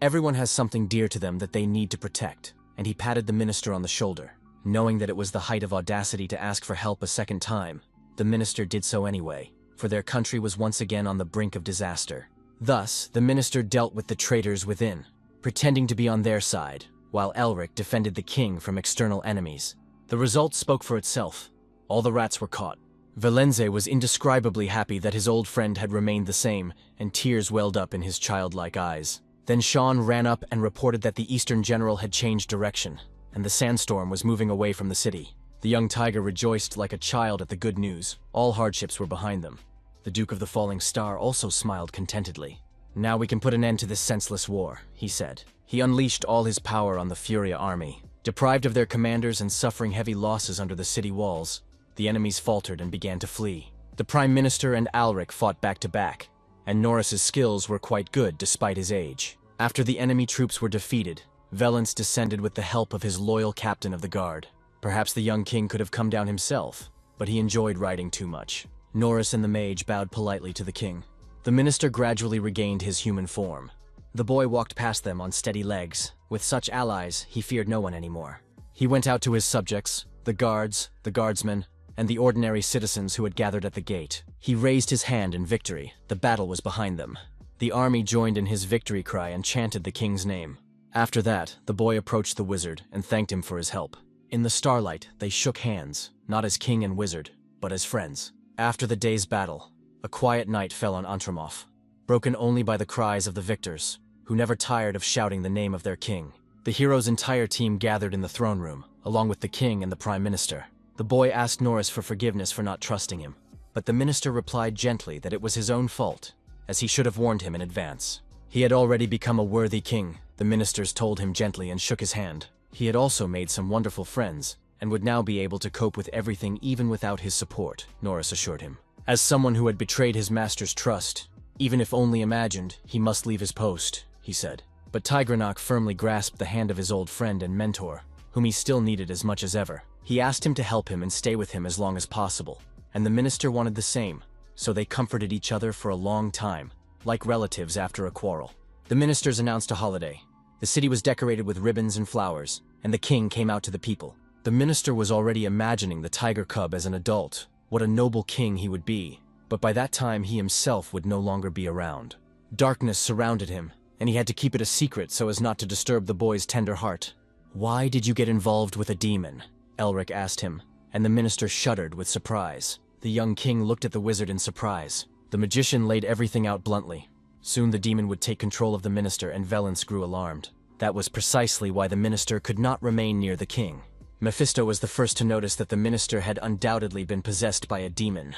Everyone has something dear to them that they need to protect, and he patted the minister on the shoulder. Knowing that it was the height of audacity to ask for help a second time, the minister did so anyway, for their country was once again on the brink of disaster. Thus, the minister dealt with the traitors within, pretending to be on their side, while Elric defended the king from external enemies. The result spoke for itself. All the rats were caught. Valenze was indescribably happy that his old friend had remained the same, and tears welled up in his childlike eyes. Then Sean ran up and reported that the Eastern general had changed direction, and the sandstorm was moving away from the city. The young tiger rejoiced like a child at the good news. All hardships were behind them. The Duke of the Falling Star also smiled contentedly. Now we can put an end to this senseless war, he said. He unleashed all his power on the Furia army. Deprived of their commanders and suffering heavy losses under the city walls, the enemies faltered and began to flee. The Prime Minister and Alric fought back to back, and Norris's skills were quite good despite his age. After the enemy troops were defeated, Valence descended with the help of his loyal captain of the guard. Perhaps the young king could have come down himself, but he enjoyed riding too much. Norris and the mage bowed politely to the king. The minister gradually regained his human form. The boy walked past them on steady legs. With such allies, he feared no one anymore. He went out to his subjects, the guards, the guardsmen, and the ordinary citizens who had gathered at the gate. He raised his hand in victory. The battle was behind them. The army joined in his victory cry and chanted the king's name. After that, the boy approached the wizard and thanked him for his help. In the starlight, they shook hands, not as king and wizard, but as friends. After the day's battle, a quiet night fell on Antrimov, broken only by the cries of the victors, who never tired of shouting the name of their king. The hero's entire team gathered in the throne room, along with the king and the prime minister. The boy asked Norris for forgiveness for not trusting him, but the minister replied gently that it was his own fault, as he should have warned him in advance. He had already become a worthy king, the ministers told him gently and shook his hand. He had also made some wonderful friends, and would now be able to cope with everything even without his support, Norris assured him. As someone who had betrayed his master's trust, even if only imagined, he must leave his post, he said. But Tigranok firmly grasped the hand of his old friend and mentor. whom he still needed as much as ever. He asked him to help him and stay with him as long as possible, and the minister wanted the same, so they comforted each other for a long time, like relatives after a quarrel. The ministers announced a holiday. The city was decorated with ribbons and flowers, and the king came out to the people. The minister was already imagining the tiger cub as an adult, what a noble king he would be, but by that time he himself would no longer be around. Darkness surrounded him, and he had to keep it a secret so as not to disturb the boy's tender heart. "Why did you get involved with a demon?" Elric asked him, and the minister shuddered with surprise. The young king looked at the wizard in surprise. The magician laid everything out bluntly. Soon the demon would take control of the minister, and Valence grew alarmed. That was precisely why the minister could not remain near the king. Mephisto was the first to notice that the minister had undoubtedly been possessed by a demon.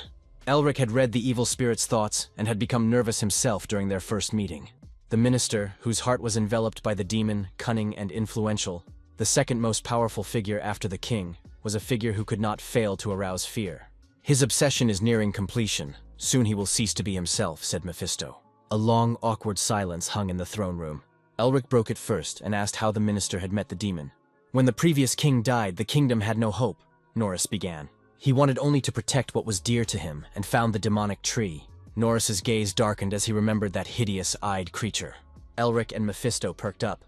Elric had read the evil spirit's thoughts and had become nervous himself during their first meeting. The minister, whose heart was enveloped by the demon, cunning and influential, the second most powerful figure after the king, was a figure who could not fail to arouse fear. "His obsession is nearing completion. Soon he will cease to be himself," said Mephisto. A long, awkward silence hung in the throne room. Elric broke it first and asked how the minister had met the demon. "When the previous king died, the kingdom had no hope," Norris began. "He wanted only to protect what was dear to him and found the demonic tree." Norris's gaze darkened as he remembered that hideous-eyed creature. Elric and Mephisto perked up,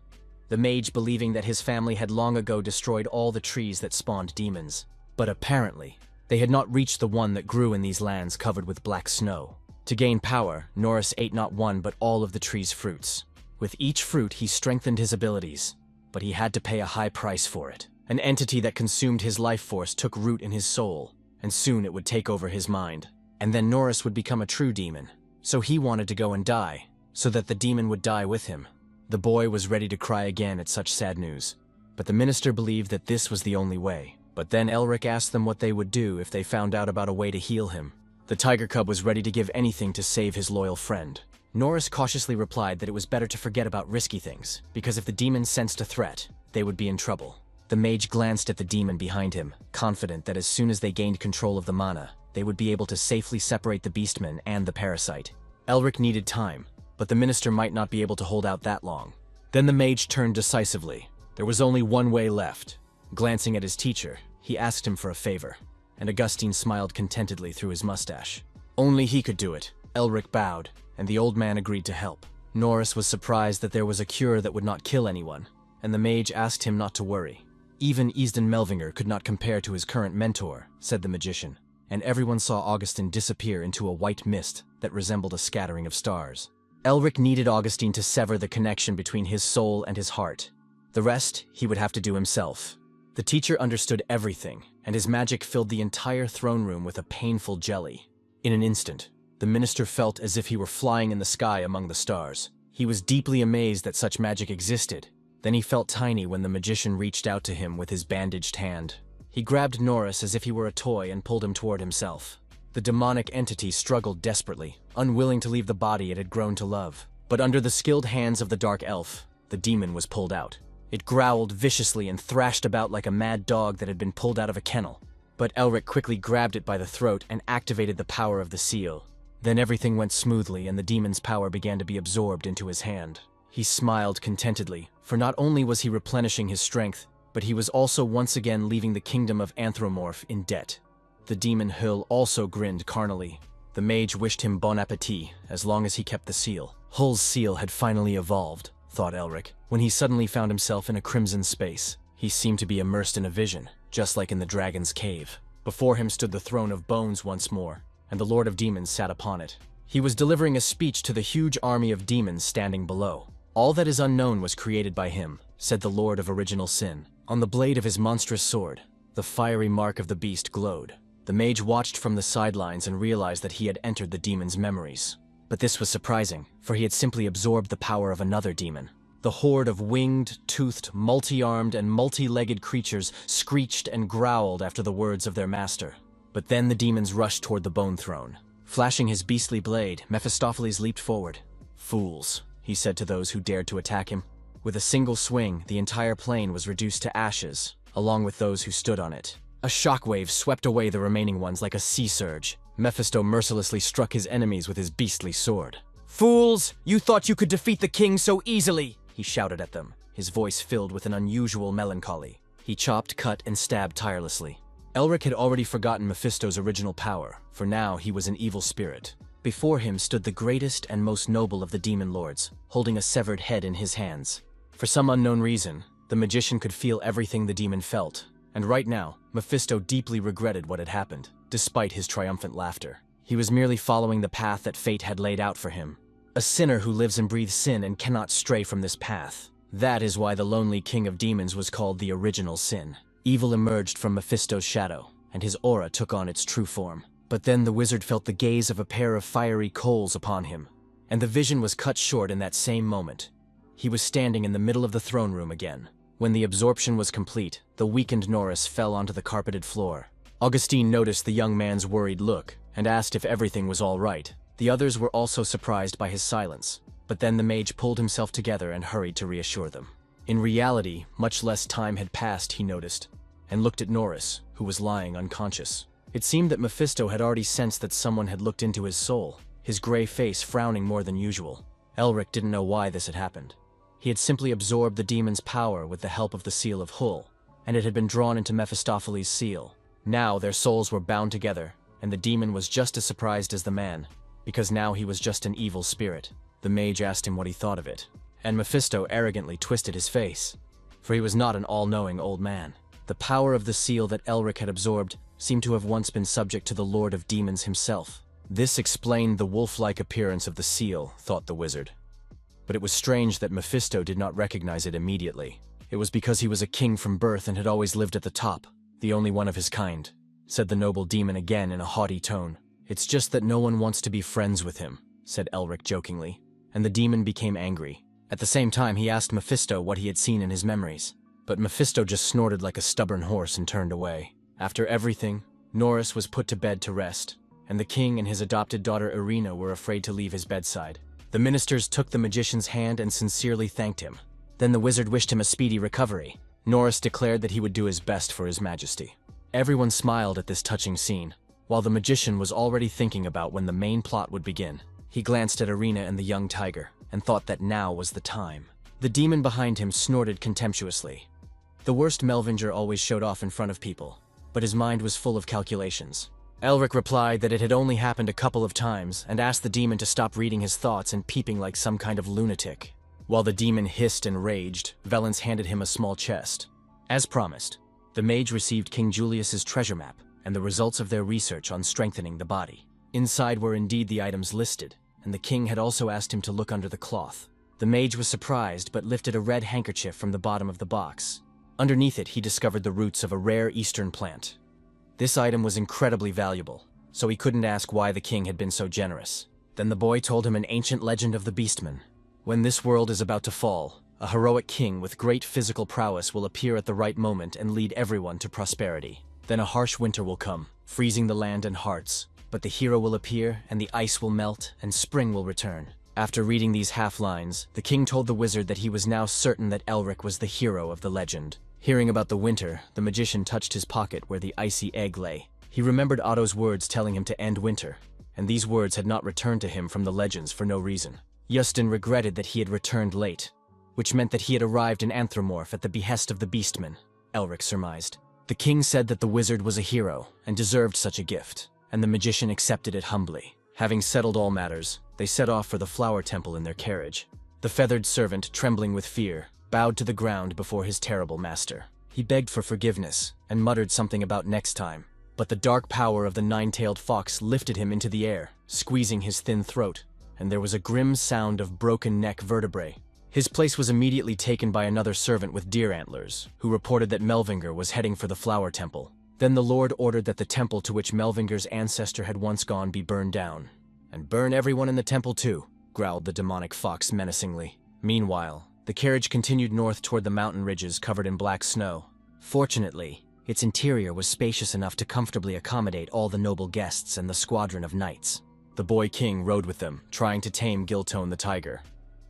the mage believing that his family had long ago destroyed all the trees that spawned demons. But apparently, they had not reached the one that grew in these lands covered with black snow. To gain power, Norris ate not one but all of the tree's fruits. With each fruit, he strengthened his abilities, but he had to pay a high price for it. An entity that consumed his life force took root in his soul, and soon it would take over his mind. And then Norris would become a true demon. So he wanted to go and die, so that the demon would die with him. The boy was ready to cry again at such sad news, but the minister believed that this was the only way. But then Elric asked them what they would do if they found out about a way to heal him. The tiger cub was ready to give anything to save his loyal friend. Norris cautiously replied that it was better to forget about risky things, because if the demon sensed a threat, they would be in trouble. The mage glanced at the demon behind him, confident that as soon as they gained control of the mana, they would be able to safely separate the beastman and the parasite. Elric needed time, but the minister might not be able to hold out that long. Then the mage turned decisively. There was only one way left. Glancing at his teacher, he asked him for a favor, and Augustine smiled contentedly through his mustache. Only he could do it. Elric bowed, and the old man agreed to help. Norris was surprised that there was a cure that would not kill anyone, and the mage asked him not to worry. "Even Easton Melvinger could not compare to his current mentor," said the magician, and everyone saw Augustine disappear into a white mist that resembled a scattering of stars. Elric needed Augustine to sever the connection between his soul and his heart. The rest he would have to do himself. The teacher understood everything, and his magic filled the entire throne room with a painful jelly. In an instant, the minister felt as if he were flying in the sky among the stars. He was deeply amazed that such magic existed. Then he felt tiny when the magician reached out to him with his bandaged hand. He grabbed Norris as if he were a toy and pulled him toward himself. The demonic entity struggled desperately, unwilling to leave the body it had grown to love. But under the skilled hands of the dark elf, the demon was pulled out. It growled viciously and thrashed about like a mad dog that had been pulled out of a kennel. But Elric quickly grabbed it by the throat and activated the power of the seal. Then everything went smoothly and the demon's power began to be absorbed into his hand. He smiled contentedly, for not only was he replenishing his strength, but he was also once again leaving the kingdom of Anthromorph in debt. The demon Hull also grinned carnally. The mage wished him bon appetit, as long as he kept the seal. Hull's seal had finally evolved, thought Elric, when he suddenly found himself in a crimson space. He seemed to be immersed in a vision, just like in the dragon's cave. Before him stood the throne of bones once more, and the Lord of Demons sat upon it. He was delivering a speech to the huge army of demons standing below. "All that is unknown was created by him," said the Lord of Original Sin. On the blade of his monstrous sword, the fiery mark of the beast glowed. The mage watched from the sidelines and realized that he had entered the demon's memories. But this was surprising, for he had simply absorbed the power of another demon. The horde of winged, toothed, multi-armed, and multi-legged creatures screeched and growled after the words of their master. But then the demons rushed toward the bone throne. Flashing his beastly blade, Mephistopheles leaped forward. "Fools," he said to those who dared to attack him. With a single swing, the entire plane was reduced to ashes, along with those who stood on it. A shockwave swept away the remaining ones like a sea surge. Mephisto mercilessly struck his enemies with his beastly sword. "Fools! You thought you could defeat the king so easily!" he shouted at them, his voice filled with an unusual melancholy. He chopped, cut, and stabbed tirelessly. Elric had already forgotten Mephisto's original power, for now he was an evil spirit. Before him stood the greatest and most noble of the demon lords, holding a severed head in his hands. For some unknown reason, the magician could feel everything the demon felt, and right now, Mephisto deeply regretted what had happened, despite his triumphant laughter. He was merely following the path that fate had laid out for him. A sinner who lives and breathes sin and cannot stray from this path. That is why the lonely king of demons was called the original sin. Evil emerged from Mephisto's shadow, and his aura took on its true form. But then the wizard felt the gaze of a pair of fiery coals upon him, and the vision was cut short in that same moment. He was standing in the middle of the throne room again. When the absorption was complete, the weakened Norris fell onto the carpeted floor. Augustine noticed the young man's worried look, and asked if everything was all right. The others were also surprised by his silence, but then the mage pulled himself together and hurried to reassure them. In reality, much less time had passed, he noticed, and looked at Norris, who was lying unconscious. It seemed that Mephisto had already sensed that someone had looked into his soul, his gray face frowning more than usual. Elric didn't know why this had happened. He had simply absorbed the demon's power with the help of the seal of Hull, and it had been drawn into Mephistopheles' seal. Now their souls were bound together, and the demon was just as surprised as the man, because now he was just an evil spirit. The mage asked him what he thought of it, and Mephisto arrogantly twisted his face, for he was not an all-knowing old man. The power of the seal that Elric had absorbed seemed to have once been subject to the Lord of Demons himself. This explained the wolf-like appearance of the seal, thought the wizard. But it was strange that Mephisto did not recognize it immediately. It was because he was a king from birth and had always lived at the top, the only one of his kind, said the noble demon again in a haughty tone. It's just that no one wants to be friends with him, said Elric jokingly, and the demon became angry. At the same time, he asked Mephisto what he had seen in his memories, but Mephisto just snorted like a stubborn horse and turned away. After everything, Norris was put to bed to rest, and the king and his adopted daughter Irina were afraid to leave his bedside. The ministers took the magician's hand and sincerely thanked him. Then the wizard wished him a speedy recovery. Norris declared that he would do his best for his majesty. Everyone smiled at this touching scene, while the magician was already thinking about when the main plot would begin. He glanced at Irina and the young tiger, and thought that now was the time. The demon behind him snorted contemptuously. The worst Melvinger always showed off in front of people, but his mind was full of calculations. Elric replied that it had only happened a couple of times and asked the demon to stop reading his thoughts and peeping like some kind of lunatic. While the demon hissed and raged, Valens handed him a small chest. As promised, the mage received King Julius's treasure map and the results of their research on strengthening the body. Inside were indeed the items listed, and the king had also asked him to look under the cloth. The mage was surprised but lifted a red handkerchief from the bottom of the box. Underneath it, he discovered the roots of a rare eastern plant. This item was incredibly valuable, so he couldn't ask why the king had been so generous. Then the boy told him an ancient legend of the Beastman. When this world is about to fall, a heroic king with great physical prowess will appear at the right moment and lead everyone to prosperity. Then a harsh winter will come, freezing the land and hearts, but the hero will appear and the ice will melt and spring will return. After reading these half-lines, the king told the wizard that he was now certain that Elric was the hero of the legend. Hearing about the winter, the magician touched his pocket where the icy egg lay. He remembered Otto's words telling him to end winter, and these words had not returned to him from the legends for no reason. Justin regretted that he had returned late, which meant that he had arrived in Anthromorph at the behest of the Beastman, Elric surmised. The king said that the wizard was a hero and deserved such a gift, and the magician accepted it humbly. Having settled all matters, they set off for the flower temple in their carriage. The feathered servant, trembling with fear, bowed to the ground before his terrible master. He begged for forgiveness and muttered something about next time, but the dark power of the nine-tailed fox lifted him into the air, squeezing his thin throat, and there was a grim sound of broken neck vertebrae. His place was immediately taken by another servant with deer antlers, who reported that Melvinger was heading for the flower temple. Then the lord ordered that the temple to which Melvinger's ancestor had once gone be burned down. "And burn everyone in the temple too," growled the demonic fox menacingly. Meanwhile, the carriage continued north toward the mountain ridges covered in black snow. Fortunately, its interior was spacious enough to comfortably accommodate all the noble guests and the squadron of knights. The boy king rode with them, trying to tame Giltone the tiger.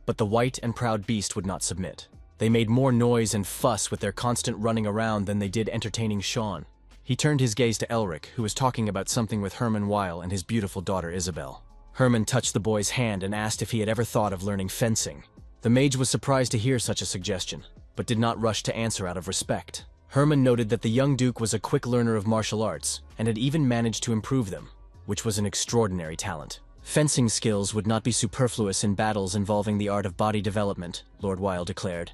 But the white and proud beast would not submit. They made more noise and fuss with their constant running around than they did entertaining Sean. He turned his gaze to Elric, who was talking about something with Herman Weil and his beautiful daughter Isabel. Herman touched the boy's hand and asked if he had ever thought of learning fencing. The mage was surprised to hear such a suggestion, but did not rush to answer out of respect. Herman noted that the young duke was a quick learner of martial arts and had even managed to improve them, which was an extraordinary talent. Fencing skills would not be superfluous in battles involving the art of body development, Lord Weil declared.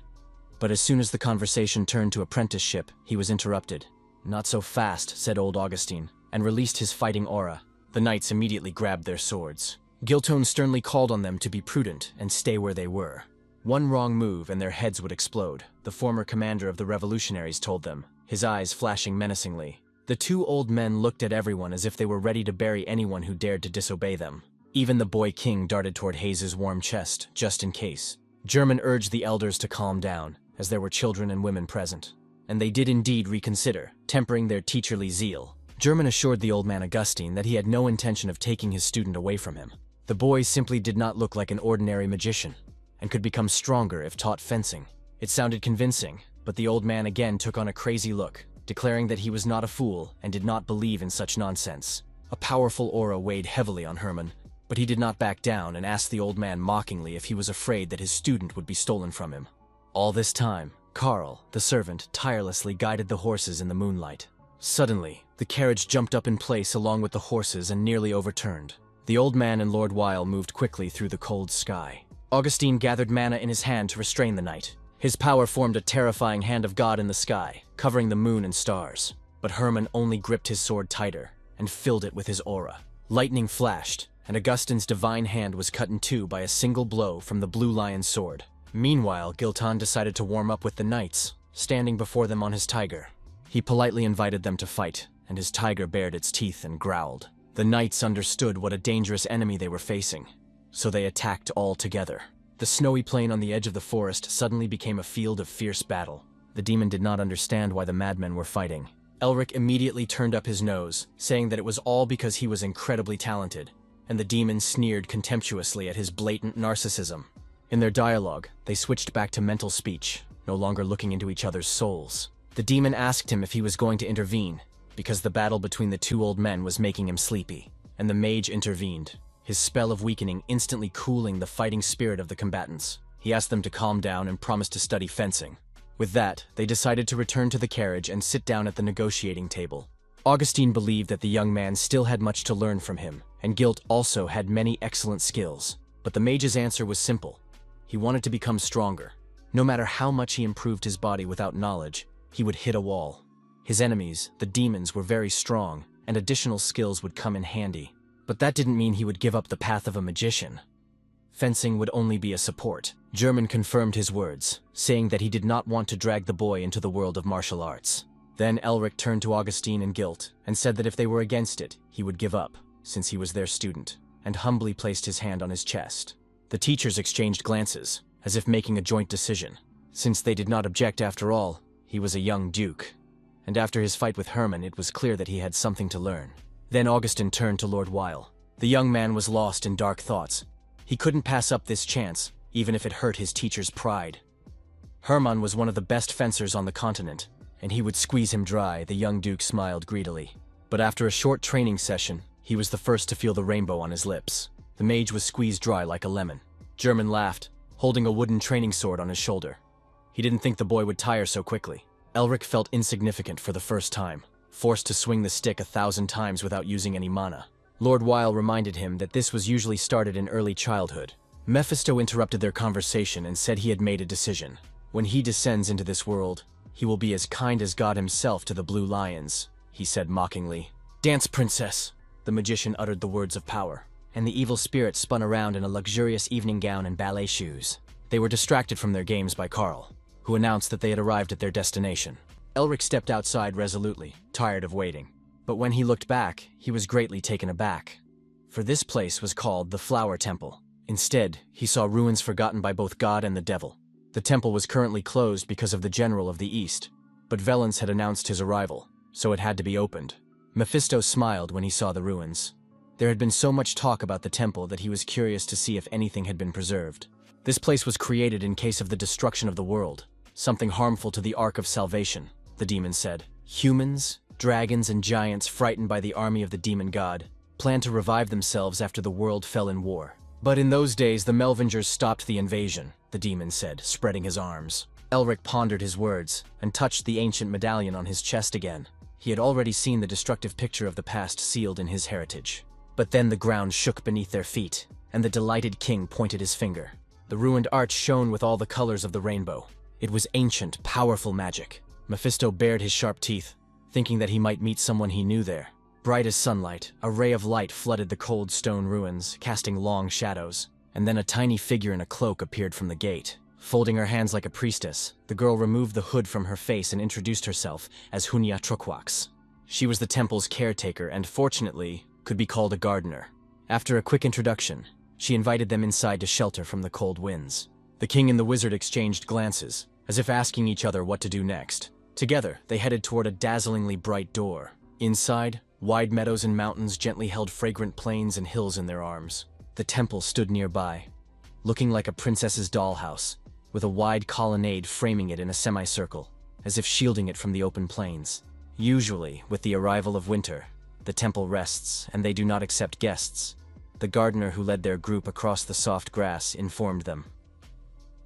But as soon as the conversation turned to apprenticeship, he was interrupted. "Not so fast," said old Augustine, and released his fighting aura. The knights immediately grabbed their swords. Giltone sternly called on them to be prudent and stay where they were. One wrong move and their heads would explode, the former commander of the revolutionaries told them, his eyes flashing menacingly. The two old men looked at everyone as if they were ready to bury anyone who dared to disobey them. Even the boy king darted toward Hayes's warm chest, just in case. German urged the elders to calm down, as there were children and women present. And they did indeed reconsider, tempering their teacherly zeal. German assured the old man Augustine that he had no intention of taking his student away from him. The boy simply did not look like an ordinary magician, and could become stronger if taught fencing. It sounded convincing, but the old man again took on a crazy look, declaring that he was not a fool and did not believe in such nonsense. A powerful aura weighed heavily on Herman, but he did not back down and asked the old man mockingly if he was afraid that his student would be stolen from him. All this time, Karl, the servant, tirelessly guided the horses in the moonlight. Suddenly, the carriage jumped up in place along with the horses and nearly overturned. The old man and Lord Weil moved quickly through the cold sky. Augustine gathered mana in his hand to restrain the knight. His power formed a terrifying hand of God in the sky, covering the moon and stars. But Herman only gripped his sword tighter and filled it with his aura. Lightning flashed, and Augustine's divine hand was cut in two by a single blow from the blue lion's sword. Meanwhile, Giltan decided to warm up with the knights, standing before them on his tiger. He politely invited them to fight, and his tiger bared its teeth and growled. The knights understood what a dangerous enemy they were facing, so they attacked all together. The snowy plain on the edge of the forest suddenly became a field of fierce battle. The demon did not understand why the madmen were fighting. Elric immediately turned up his nose, saying that it was all because he was incredibly talented, and the demon sneered contemptuously at his blatant narcissism. In their dialogue, they switched back to mental speech, no longer looking into each other's souls. The demon asked him if he was going to intervene, because the battle between the two old men was making him sleepy, and the mage intervened, his spell of weakening instantly cooling the fighting spirit of the combatants. He asked them to calm down and promised to study fencing. With that, they decided to return to the carriage and sit down at the negotiating table. Augustine believed that the young man still had much to learn from him, and Gilt also had many excellent skills. But the mage's answer was simple. He wanted to become stronger. No matter how much he improved his body without knowledge, he would hit a wall. His enemies, the demons, were very strong, and additional skills would come in handy. But that didn't mean he would give up the path of a magician. Fencing would only be a support. German confirmed his words, saying that he did not want to drag the boy into the world of martial arts. Then Elric turned to Augustine and Gilt and said that if they were against it, he would give up, since he was their student, and humbly placed his hand on his chest. The teachers exchanged glances, as if making a joint decision. Since they did not object after all, he was a young duke. And after his fight with Herman, it was clear that he had something to learn. Then Augustine turned to Lord Weil. The young man was lost in dark thoughts. He couldn't pass up this chance, even if it hurt his teacher's pride. Herman was one of the best fencers on the continent, and he would squeeze him dry. The young duke smiled greedily. But after a short training session, he was the first to feel the rainbow on his lips. The mage was squeezed dry like a lemon. German laughed, holding a wooden training sword on his shoulder. He didn't think the boy would tire so quickly. Elric felt insignificant for the first time, forced to swing the stick 1,000 times without using any mana. Lord Weil reminded him that this was usually started in early childhood. Mephisto interrupted their conversation and said he had made a decision. When he descends into this world, he will be as kind as God himself to the blue lions, he said mockingly. "Dance, princess!" The magician uttered the words of power, and the evil spirit spun around in a luxurious evening gown and ballet shoes. They were distracted from their games by Karl, who announced that they had arrived at their destination. Elric stepped outside resolutely, tired of waiting. But when he looked back, he was greatly taken aback. For this place was called the Flower Temple. Instead, he saw ruins forgotten by both God and the devil. The temple was currently closed because of the general of the East, but Velens had announced his arrival, so it had to be opened. Mephisto smiled when he saw the ruins. There had been so much talk about the temple that he was curious to see if anything had been preserved. This place was created in case of the destruction of the world, something harmful to the Ark of Salvation, the demon said. Humans, dragons, and giants, frightened by the army of the demon god, planned to revive themselves after the world fell in war. But in those days, the Melvingers stopped the invasion, the demon said, spreading his arms. Elric pondered his words and touched the ancient medallion on his chest again. He had already seen the destructive picture of the past sealed in his heritage. But then the ground shook beneath their feet, and the delighted king pointed his finger. The ruined arch shone with all the colors of the rainbow. It was ancient, powerful magic. Mephisto bared his sharp teeth, thinking that he might meet someone he knew there. Bright as sunlight, a ray of light flooded the cold stone ruins, casting long shadows. And then a tiny figure in a cloak appeared from the gate. Folding her hands like a priestess, the girl removed the hood from her face and introduced herself as Hunya Trukwax. She was the temple's caretaker and, fortunately, could be called a gardener. After a quick introduction, she invited them inside to shelter from the cold winds. The king and the wizard exchanged glances, as if asking each other what to do next. Together, they headed toward a dazzlingly bright door. Inside, wide meadows and mountains gently held fragrant plains and hills in their arms. The temple stood nearby, looking like a princess's dollhouse, with a wide colonnade framing it in a semicircle, as if shielding it from the open plains. Usually, with the arrival of winter, the temple rests, and they do not accept guests. The gardener who led their group across the soft grass informed them.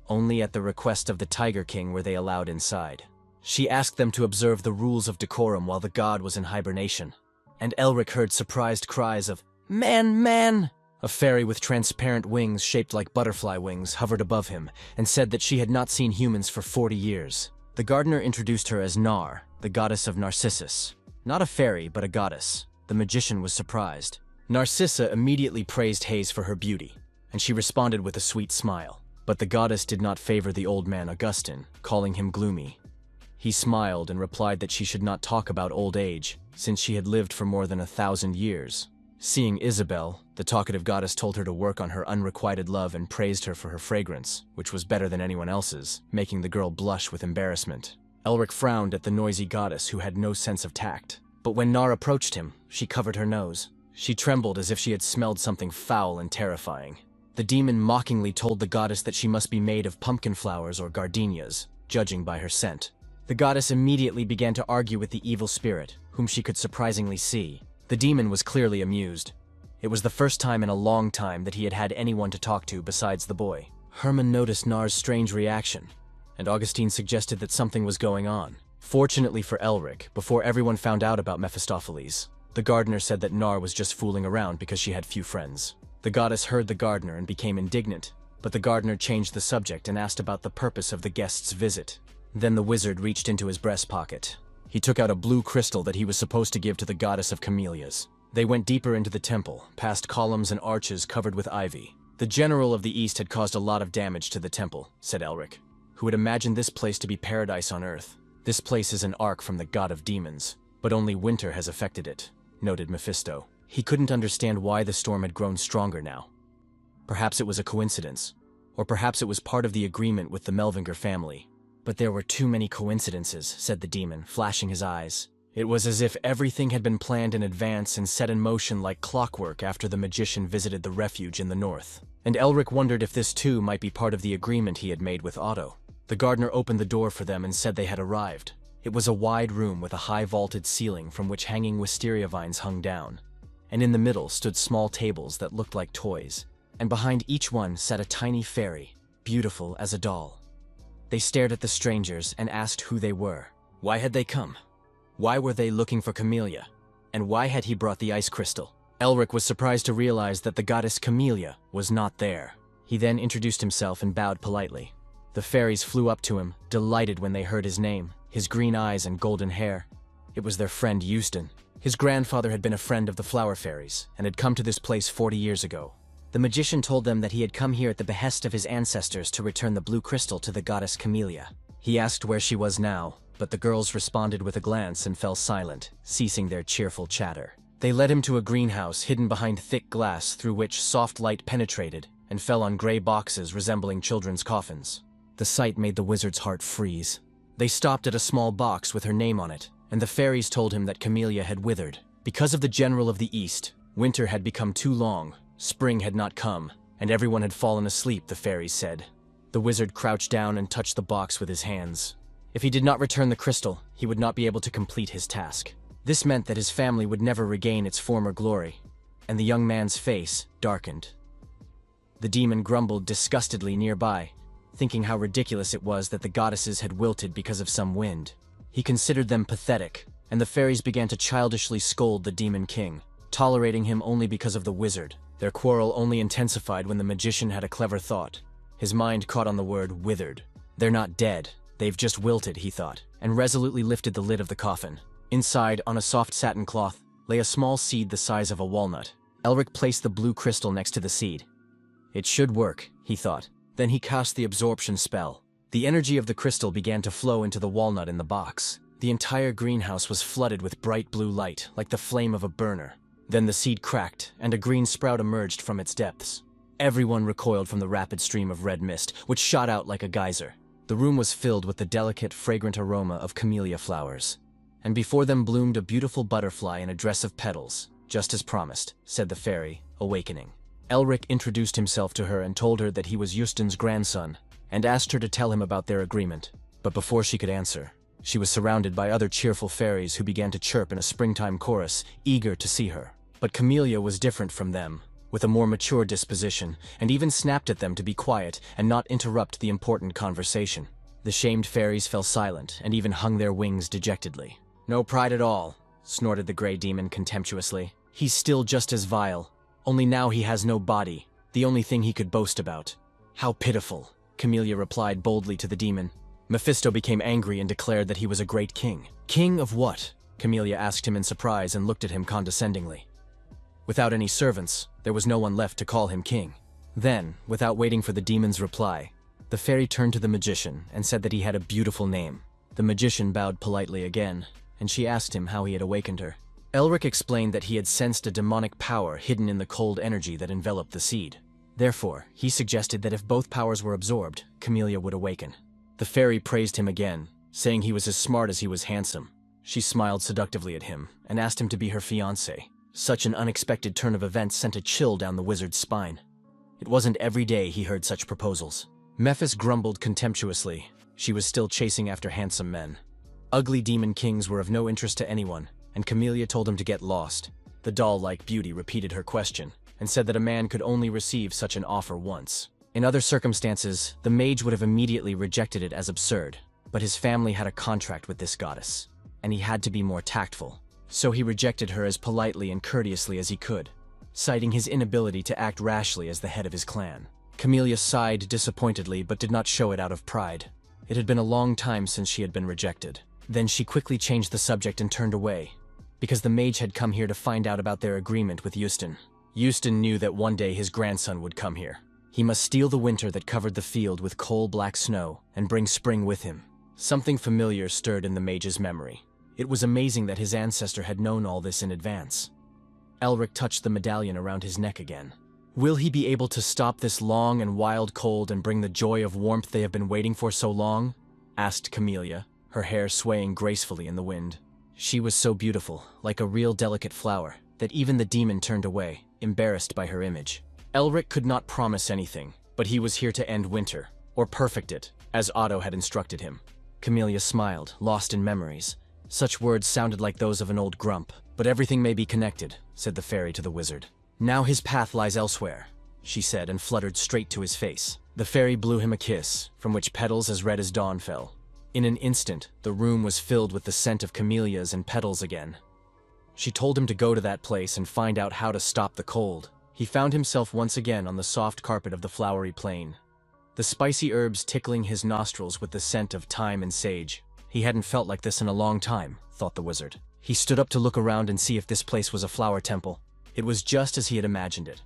Only at the request of the Tiger King were they allowed inside. She asked them to observe the rules of decorum while the god was in hibernation, and Elric heard surprised cries of, "Man, man!" A fairy with transparent wings shaped like butterfly wings hovered above him and said that she had not seen humans for 40 years. The gardener introduced her as Nar, the goddess of Narcissus. Not a fairy, but a goddess. The magician was surprised. Narcissa immediately praised Hayes for her beauty, and she responded with a sweet smile. But the goddess did not favor the old man Augustin, calling him gloomy. He smiled and replied that she should not talk about old age, since she had lived for more than 1,000 years. Seeing Isabel, the talkative goddess told her to work on her unrequited love and praised her for her fragrance, which was better than anyone else's, making the girl blush with embarrassment. Elric frowned at the noisy goddess who had no sense of tact. But when Nar approached him, she covered her nose. She trembled as if she had smelled something foul and terrifying. The demon mockingly told the goddess that she must be made of pumpkin flowers or gardenias, judging by her scent. The goddess immediately began to argue with the evil spirit, whom she could surprisingly see. The demon was clearly amused. It was the first time in a long time that he had had anyone to talk to besides the boy. Herman noticed Nar's strange reaction, and Augustine suggested that something was going on. Fortunately for Elric, before everyone found out about Mephistopheles, the gardener said that Nar was just fooling around because she had few friends. The goddess heard the gardener and became indignant, but the gardener changed the subject and asked about the purpose of the guest's visit. Then the wizard reached into his breast pocket. He took out a blue crystal that he was supposed to give to the goddess of camellias. They went deeper into the temple, past columns and arches covered with ivy. The general of the East had caused a lot of damage to the temple, said Elric, who had imagined this place to be paradise on earth. This place is an ark from the god of demons, but only winter has affected it, noted Mephisto. He couldn't understand why the storm had grown stronger now. Perhaps it was a coincidence, or perhaps it was part of the agreement with the Melvinger family. But there were too many coincidences, said the demon, flashing his eyes. It was as if everything had been planned in advance and set in motion like clockwork after the magician visited the refuge in the north. And Elric wondered if this too might be part of the agreement he had made with Otto. The gardener opened the door for them and said they had arrived. It was a wide room with a high vaulted ceiling from which hanging wisteria vines hung down. And in the middle stood small tables that looked like toys. And behind each one sat a tiny fairy, beautiful as a doll. They stared at the strangers and asked who they were. Why had they come? Why were they looking for Camellia? And why had he brought the ice crystal? Elric was surprised to realize that the goddess Camellia was not there. He then introduced himself and bowed politely. The fairies flew up to him, delighted when they heard his name, his green eyes and golden hair. It was their friend Euston. His grandfather had been a friend of the flower fairies and had come to this place 40 years ago. The magician told them that he had come here at the behest of his ancestors to return the blue crystal to the goddess Camellia. He asked where she was now, but the girls responded with a glance and fell silent, ceasing their cheerful chatter. They led him to a greenhouse hidden behind thick glass through which soft light penetrated and fell on gray boxes resembling children's coffins. The sight made the wizard's heart freeze. They stopped at a small box with her name on it, and the fairies told him that Camellia had withered. Because of the general of the East, winter had become too long, spring had not come, and everyone had fallen asleep, the fairies said. The wizard crouched down and touched the box with his hands. If he did not return the crystal, he would not be able to complete his task. This meant that his family would never regain its former glory, and the young man's face darkened. The demon grumbled disgustedly nearby. thinking how ridiculous it was that the goddesses had wilted because of some wind. He considered them pathetic, and the fairies began to childishly scold the Demon King, tolerating him only because of the wizard. Their quarrel only intensified when the magician had a clever thought. His mind caught on the word withered. They're not dead, they've just wilted, he thought, and resolutely lifted the lid of the coffin. Inside, on a soft satin cloth, lay a small seed the size of a walnut. Elric placed the blue crystal next to the seed. It should work, he thought. Then he cast the absorption spell. The energy of the crystal began to flow into the walnut in the box. The entire greenhouse was flooded with bright blue light, like the flame of a burner. Then the seed cracked, and a green sprout emerged from its depths. Everyone recoiled from the rapid stream of red mist, which shot out like a geyser. The room was filled with the delicate, fragrant aroma of camellia flowers. And before them bloomed a beautiful butterfly in a dress of petals, just as promised, said the fairy, awakening. Elric introduced himself to her and told her that he was Euston's grandson, and asked her to tell him about their agreement. But before she could answer, she was surrounded by other cheerful fairies who began to chirp in a springtime chorus, eager to see her. But Camellia was different from them, with a more mature disposition, and even snapped at them to be quiet and not interrupt the important conversation. The shamed fairies fell silent and even hung their wings dejectedly. "No pride at all," snorted the gray demon contemptuously. "He's still just as vile, only now he has no body, the only thing he could boast about." "How pitiful," Camellia replied boldly to the demon. Mephisto became angry and declared that he was a great king. "King of what?" Camellia asked him in surprise and looked at him condescendingly. Without any servants, there was no one left to call him king. Then, without waiting for the demon's reply, the fairy turned to the magician and said that he had a beautiful name. The magician bowed politely again, and she asked him how he had awakened her. Elric explained that he had sensed a demonic power hidden in the cold energy that enveloped the seed. Therefore, he suggested that if both powers were absorbed, Camellia would awaken. The fairy praised him again, saying he was as smart as he was handsome. She smiled seductively at him and asked him to be her fiancé. Such an unexpected turn of events sent a chill down the wizard's spine. It wasn't every day he heard such proposals. Mephis grumbled contemptuously. She was still chasing after handsome men. Ugly demon kings were of no interest to anyone, and Camellia told him to get lost. The doll-like beauty repeated her question, and said that a man could only receive such an offer once. In other circumstances, the mage would have immediately rejected it as absurd, but his family had a contract with this goddess, and he had to be more tactful. So he rejected her as politely and courteously as he could, citing his inability to act rashly as the head of his clan. Camellia sighed disappointedly but did not show it out of pride. It had been a long time since she had been rejected. Then she quickly changed the subject and turned away, because the mage had come here to find out about their agreement with Euston. Euston knew that one day his grandson would come here. He must steal the winter that covered the field with coal-black snow and bring spring with him. Something familiar stirred in the mage's memory. It was amazing that his ancestor had known all this in advance. Elric touched the medallion around his neck again. Will he be able to stop this long and wild cold and bring the joy of warmth they have been waiting for so long? Asked Camellia, her hair swaying gracefully in the wind. She was so beautiful, like a real delicate flower, that even the demon turned away, embarrassed by her image. Elric could not promise anything, but he was here to end winter, or perfect it, as Otto had instructed him. Camellia smiled, lost in memories. Such words sounded like those of an old grump. "But everything may be connected," said the fairy to the wizard. "Now his path lies elsewhere," she said, and fluttered straight to his face. The fairy blew him a kiss, from which petals as red as dawn fell. In an instant, the room was filled with the scent of camellias and petals again. She told him to go to that place and find out how to stop the cold. He found himself once again on the soft carpet of the flowery plain, the spicy herbs tickling his nostrils with the scent of thyme and sage. He hadn't felt like this in a long time, thought the wizard. He stood up to look around and see if this place was a flower temple. It was just as he had imagined it.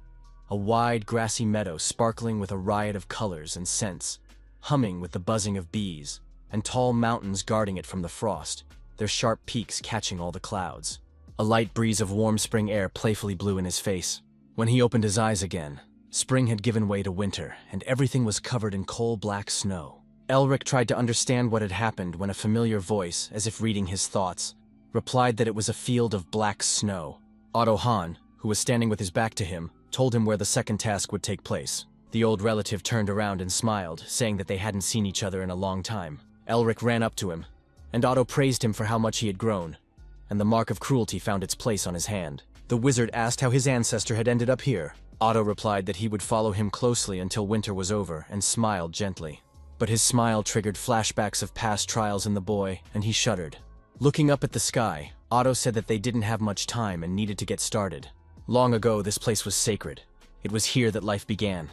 A wide, grassy meadow sparkling with a riot of colors and scents, humming with the buzzing of bees, and tall mountains guarding it from the frost, their sharp peaks catching all the clouds. A light breeze of warm spring air playfully blew in his face. When he opened his eyes again, spring had given way to winter, and everything was covered in coal-black snow. Elric tried to understand what had happened when a familiar voice, as if reading his thoughts, replied that it was a field of black snow. Otto Hahn, who was standing with his back to him, told him where the second task would take place. The old relative turned around and smiled, saying that they hadn't seen each other in a long time. Elric ran up to him, and Otto praised him for how much he had grown, and the mark of cruelty found its place on his hand. The wizard asked how his ancestor had ended up here. Otto replied that he would follow him closely until winter was over and smiled gently. But his smile triggered flashbacks of past trials in the boy, and he shuddered. Looking up at the sky, Otto said that they didn't have much time and needed to get started. Long ago, this place was sacred. It was here that life began.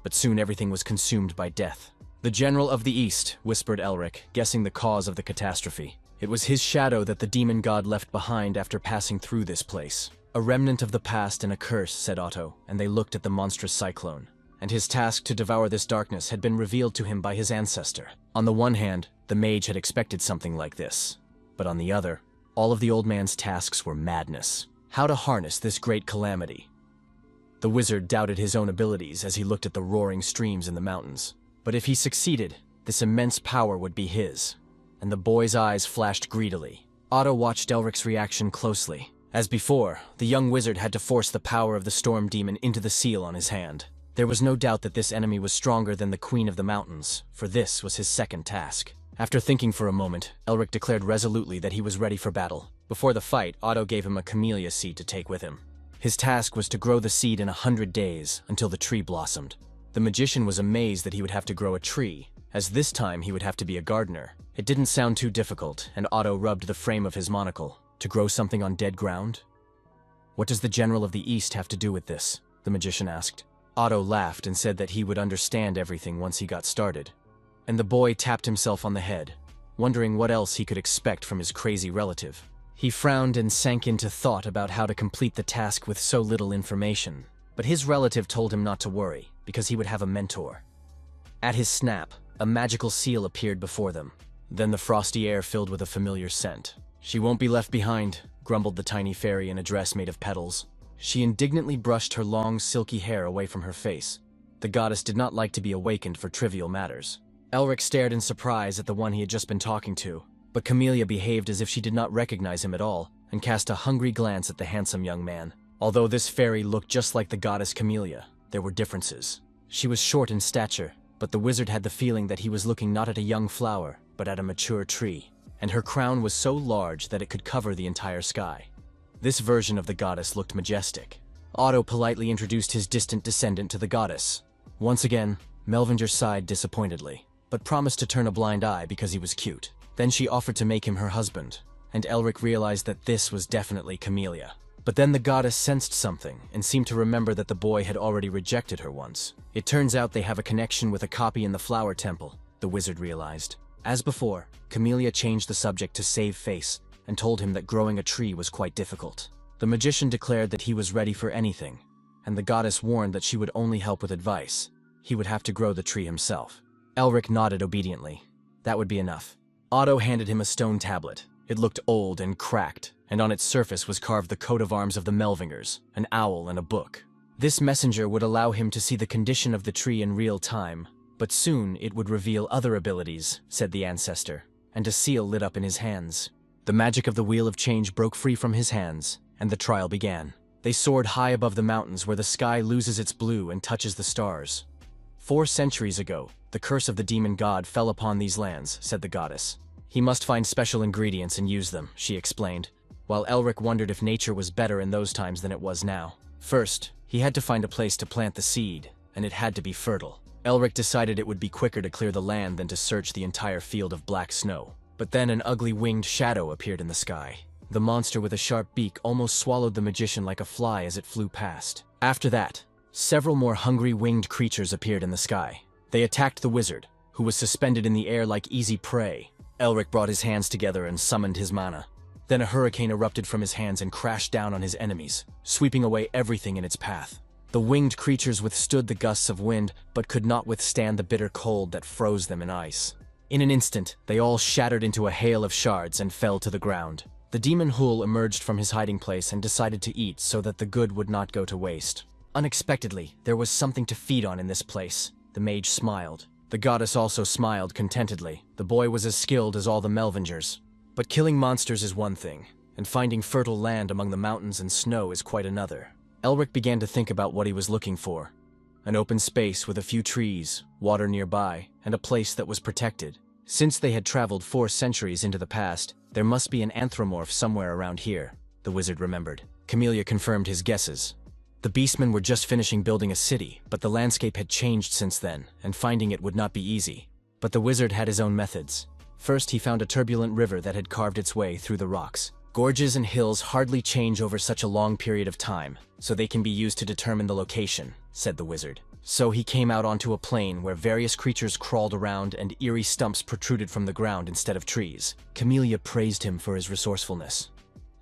But soon everything was consumed by death. "The General of the East," whispered Elric, guessing the cause of the catastrophe. It was his shadow that the demon god left behind after passing through this place. "A remnant of the past and a curse," said Otto, and they looked at the monstrous cyclone. And his task to devour this darkness had been revealed to him by his ancestor. On the one hand, the mage had expected something like this. But on the other, all of the old man's tasks were madness. How to harness this great calamity? The wizard doubted his own abilities as he looked at the roaring streams in the mountains. But if he succeeded, this immense power would be his. And the boy's eyes flashed greedily. Otto watched Elric's reaction closely. As before, the young wizard had to force the power of the storm demon into the seal on his hand. There was no doubt that this enemy was stronger than the Queen of the Mountains, for this was his second task. After thinking for a moment, Elric declared resolutely that he was ready for battle. Before the fight, Otto gave him a camellia seed to take with him. His task was to grow the seed in 100 days, until the tree blossomed. The magician was amazed that he would have to grow a tree, as this time he would have to be a gardener. It didn't sound too difficult, and Otto rubbed the frame of his monocle. To grow something on dead ground? "What does the General of the East have to do with this?" the magician asked. Otto laughed and said that he would understand everything once he got started. And the boy tapped himself on the head, wondering what else he could expect from his crazy relative. He frowned and sank into thought about how to complete the task with so little information. But his relative told him not to worry, because he would have a mentor. At his snap, a magical seal appeared before them. Then the frosty air filled with a familiar scent. "She won't be left behind," grumbled the tiny fairy in a dress made of petals. She indignantly brushed her long, silky hair away from her face. The goddess did not like to be awakened for trivial matters. Elric stared in surprise at the one he had just been talking to, but Camellia behaved as if she did not recognize him at all, and cast a hungry glance at the handsome young man. Although this fairy looked just like the goddess Camellia, there were differences. She was short in stature, but the wizard had the feeling that he was looking not at a young flower, but at a mature tree, and her crown was so large that it could cover the entire sky. This version of the goddess looked majestic. Otto politely introduced his distant descendant to the goddess. Once again, Melvinger sighed disappointedly, but promised to turn a blind eye because he was cute. Then she offered to make him her husband, and Elric realized that this was definitely Camellia. But then the goddess sensed something and seemed to remember that the boy had already rejected her once. It turns out they have a connection with a copy in the flower temple, the wizard realized. As before, Camellia changed the subject to save face and told him that growing a tree was quite difficult. The magician declared that he was ready for anything, and the goddess warned that she would only help with advice. He would have to grow the tree himself. Elric nodded obediently. That would be enough. Otto handed him a stone tablet. It looked old and cracked, and on its surface was carved the coat of arms of the Melvingers, an owl and a book. This messenger would allow him to see the condition of the tree in real time, but soon it would reveal other abilities, said the ancestor, and a seal lit up in his hands. The magic of the Wheel of Change broke free from his hands, and the trial began. They soared high above the mountains where the sky loses its blue and touches the stars. 4 centuries ago, the curse of the demon god fell upon these lands, said the goddess. He must find special ingredients and use them, she explained, while Elric wondered if nature was better in those times than it was now. First, he had to find a place to plant the seed, and it had to be fertile. Elric decided it would be quicker to clear the land than to search the entire field of black snow. But then an ugly winged shadow appeared in the sky. The monster with a sharp beak almost swallowed the magician like a fly as it flew past. After that, several more hungry winged creatures appeared in the sky. They attacked the wizard, who was suspended in the air like easy prey. Elric brought his hands together and summoned his mana. Then a hurricane erupted from his hands and crashed down on his enemies, sweeping away everything in its path. The winged creatures withstood the gusts of wind, but could not withstand the bitter cold that froze them in ice. In an instant, they all shattered into a hail of shards and fell to the ground. The demon Hul emerged from his hiding place and decided to eat so that the good would not go to waste. Unexpectedly, there was something to feed on in this place. The mage smiled. The goddess also smiled contentedly. The boy was as skilled as all the Melvingers. But killing monsters is one thing, and finding fertile land among the mountains and snow is quite another. Elric began to think about what he was looking for. An open space with a few trees, water nearby, and a place that was protected. Since they had traveled 4 centuries into the past, there must be an anthropomorph somewhere around here, the wizard remembered. Camellia confirmed his guesses. The beastmen were just finishing building a city, but the landscape had changed since then, and finding it would not be easy. But the wizard had his own methods. First, he found a turbulent river that had carved its way through the rocks. Gorges and hills hardly change over such a long period of time, so they can be used to determine the location, said the wizard. So he came out onto a plain where various creatures crawled around and eerie stumps protruded from the ground instead of trees. Camellia praised him for his resourcefulness.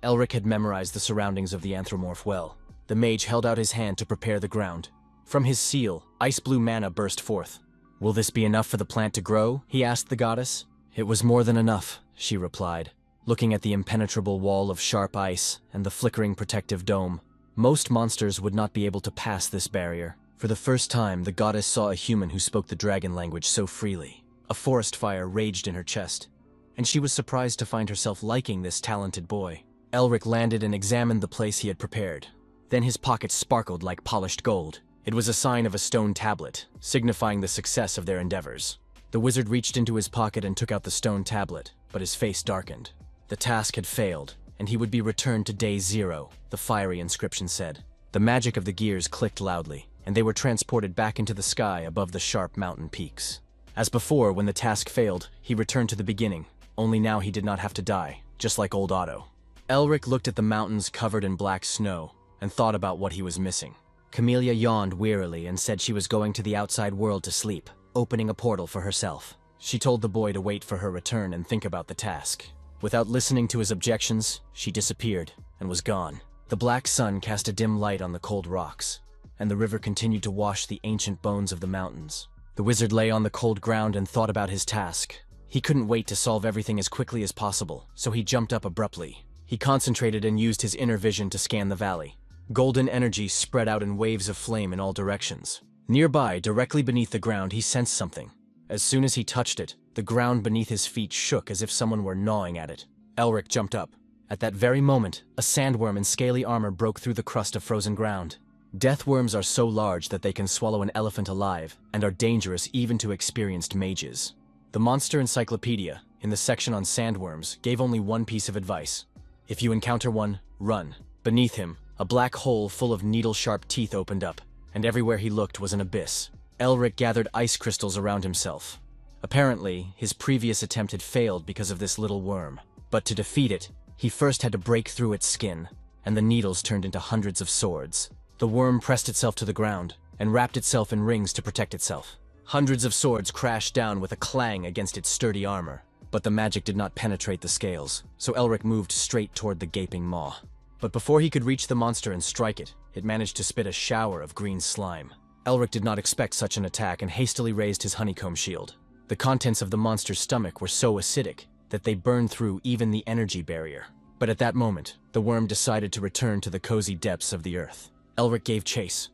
Elric had memorized the surroundings of the anthropomorph well. The mage held out his hand to prepare the ground. From his seal, ice-blue mana burst forth. "Will this be enough for the plant to grow?" he asked the goddess. "It was more than enough," she replied, looking at the impenetrable wall of sharp ice and the flickering protective dome. Most monsters would not be able to pass this barrier. For the first time, the goddess saw a human who spoke the dragon language so freely. A forest fire raged in her chest, and she was surprised to find herself liking this talented boy. Elric landed and examined the place he had prepared. Then his pockets sparkled like polished gold. It was a sign of a stone tablet, signifying the success of their endeavors. The wizard reached into his pocket and took out the stone tablet, but his face darkened. The task had failed, and he would be returned to day 0, the fiery inscription said. The magic of the gears clicked loudly, and they were transported back into the sky above the sharp mountain peaks. As before, when the task failed, he returned to the beginning, only now he did not have to die, just like old Otto. Elric looked at the mountains covered in black snow, and thought about what he was missing. Camellia yawned wearily and said she was going to the outside world to sleep, opening a portal for herself. She told the boy to wait for her return and think about the task. Without listening to his objections, she disappeared and was gone. The black sun cast a dim light on the cold rocks, and the river continued to wash the ancient bones of the mountains. The wizard lay on the cold ground and thought about his task. He couldn't wait to solve everything as quickly as possible, so he jumped up abruptly. He concentrated and used his inner vision to scan the valley. Golden energy spread out in waves of flame in all directions. Nearby, directly beneath the ground, he sensed something. As soon as he touched it, the ground beneath his feet shook as if someone were gnawing at it. Elric jumped up. At that very moment, a sandworm in scaly armor broke through the crust of frozen ground. Death worms are so large that they can swallow an elephant alive, and are dangerous even to experienced mages. The Monster Encyclopedia, in the section on sandworms, gave only one piece of advice. If you encounter one, run. Beneath him, a black hole full of needle-sharp teeth opened up, and everywhere he looked was an abyss. Elric gathered ice crystals around himself. Apparently, his previous attempt had failed because of this little worm. But to defeat it, he first had to break through its skin, and the needles turned into hundreds of swords. The worm pressed itself to the ground, and wrapped itself in rings to protect itself. Hundreds of swords crashed down with a clang against its sturdy armor. But the magic did not penetrate the scales, so Elric moved straight toward the gaping maw. But before he could reach the monster and strike it, it managed to spit a shower of green slime. Elric did not expect such an attack and hastily raised his honeycomb shield. The contents of the monster's stomach were so acidic that they burned through even the energy barrier. But at that moment, the worm decided to return to the cozy depths of the earth. Elric gave chase.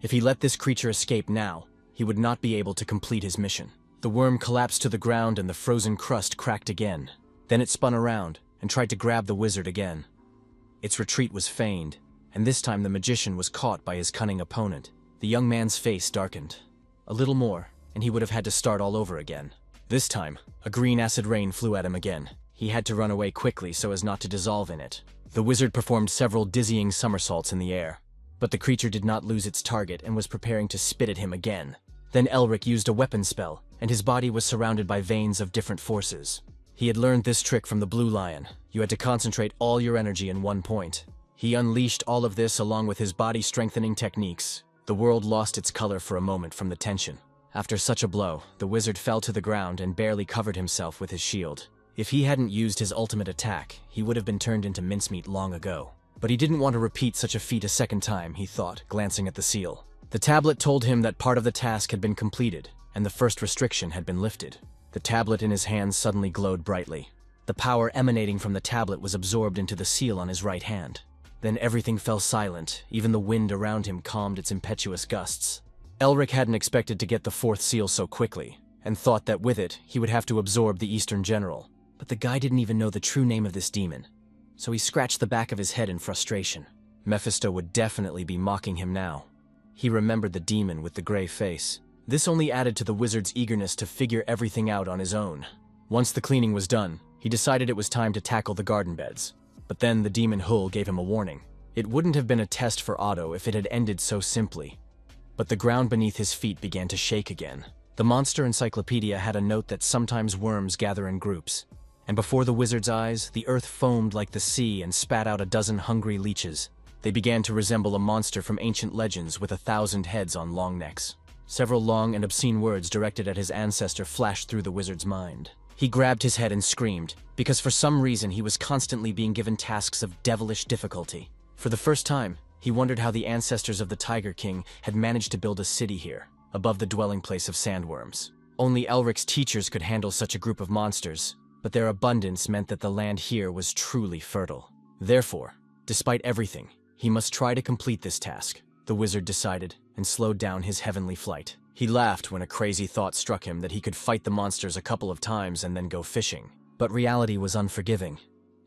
If he let this creature escape now, he would not be able to complete his mission. The worm collapsed to the ground and the frozen crust cracked again. Then it spun around and tried to grab the wizard again. Its retreat was feigned, and this time the magician was caught by his cunning opponent. The young man's face darkened. A little more, and he would have had to start all over again. This time, a green acid rain flew at him again. He had to run away quickly so as not to dissolve in it. The wizard performed several dizzying somersaults in the air, but the creature did not lose its target and was preparing to spit at him again. Then Elric used a weapon spell, and his body was surrounded by veins of different forces. He had learned this trick from the Blue Lion. You had to concentrate all your energy in one point. He unleashed all of this along with his body-strengthening techniques. The world lost its color for a moment from the tension. After such a blow, the wizard fell to the ground and barely covered himself with his shield. If he hadn't used his ultimate attack, he would have been turned into mincemeat long ago. But he didn't want to repeat such a feat a second time, he thought, glancing at the seal. The tablet told him that part of the task had been completed, and the first restriction had been lifted. The tablet in his hands suddenly glowed brightly. The power emanating from the tablet was absorbed into the seal on his right hand. Then everything fell silent, even the wind around him calmed its impetuous gusts. Elric hadn't expected to get the fourth seal so quickly, and thought that with it, he would have to absorb the Eastern General. But the guy didn't even know the true name of this demon, so he scratched the back of his head in frustration. Mephisto would definitely be mocking him now. He remembered the demon with the gray face. This only added to the wizard's eagerness to figure everything out on his own. Once the cleaning was done, he decided it was time to tackle the garden beds. But then the demon Hull gave him a warning. It wouldn't have been a test for Otto if it had ended so simply. But the ground beneath his feet began to shake again. The monster encyclopedia had a note that sometimes worms gather in groups, and before the wizard's eyes, the earth foamed like the sea and spat out a dozen hungry leeches. They began to resemble a monster from ancient legends with 1,000 heads on long necks. Several long and obscene words directed at his ancestor flashed through the wizard's mind. He grabbed his head and screamed, because for some reason he was constantly being given tasks of devilish difficulty. For the first time, he wondered how the ancestors of the Tiger King had managed to build a city here, above the dwelling place of sandworms. Only Elric's teachers could handle such a group of monsters, but their abundance meant that the land here was truly fertile. Therefore, despite everything, he must try to complete this task, the wizard decided, and slowed down his heavenly flight. He laughed when a crazy thought struck him that he could fight the monsters a couple of times and then go fishing. But reality was unforgiving,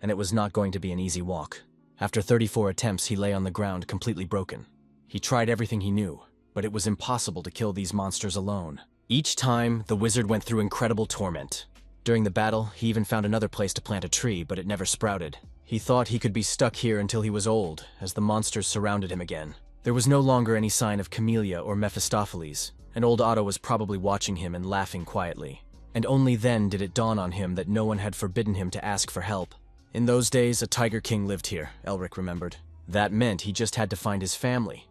and it was not going to be an easy walk. After 34 attempts, he lay on the ground completely broken. He tried everything he knew, but it was impossible to kill these monsters alone. Each time, the wizard went through incredible torment. During the battle, he even found another place to plant a tree, but it never sprouted. He thought he could be stuck here until he was old, as the monsters surrounded him again. There was no longer any sign of Camellia or Mephistopheles, and old Otto was probably watching him and laughing quietly. And only then did it dawn on him that no one had forbidden him to ask for help. In those days, a Tiger King lived here, Elric remembered. That meant he just had to find his family,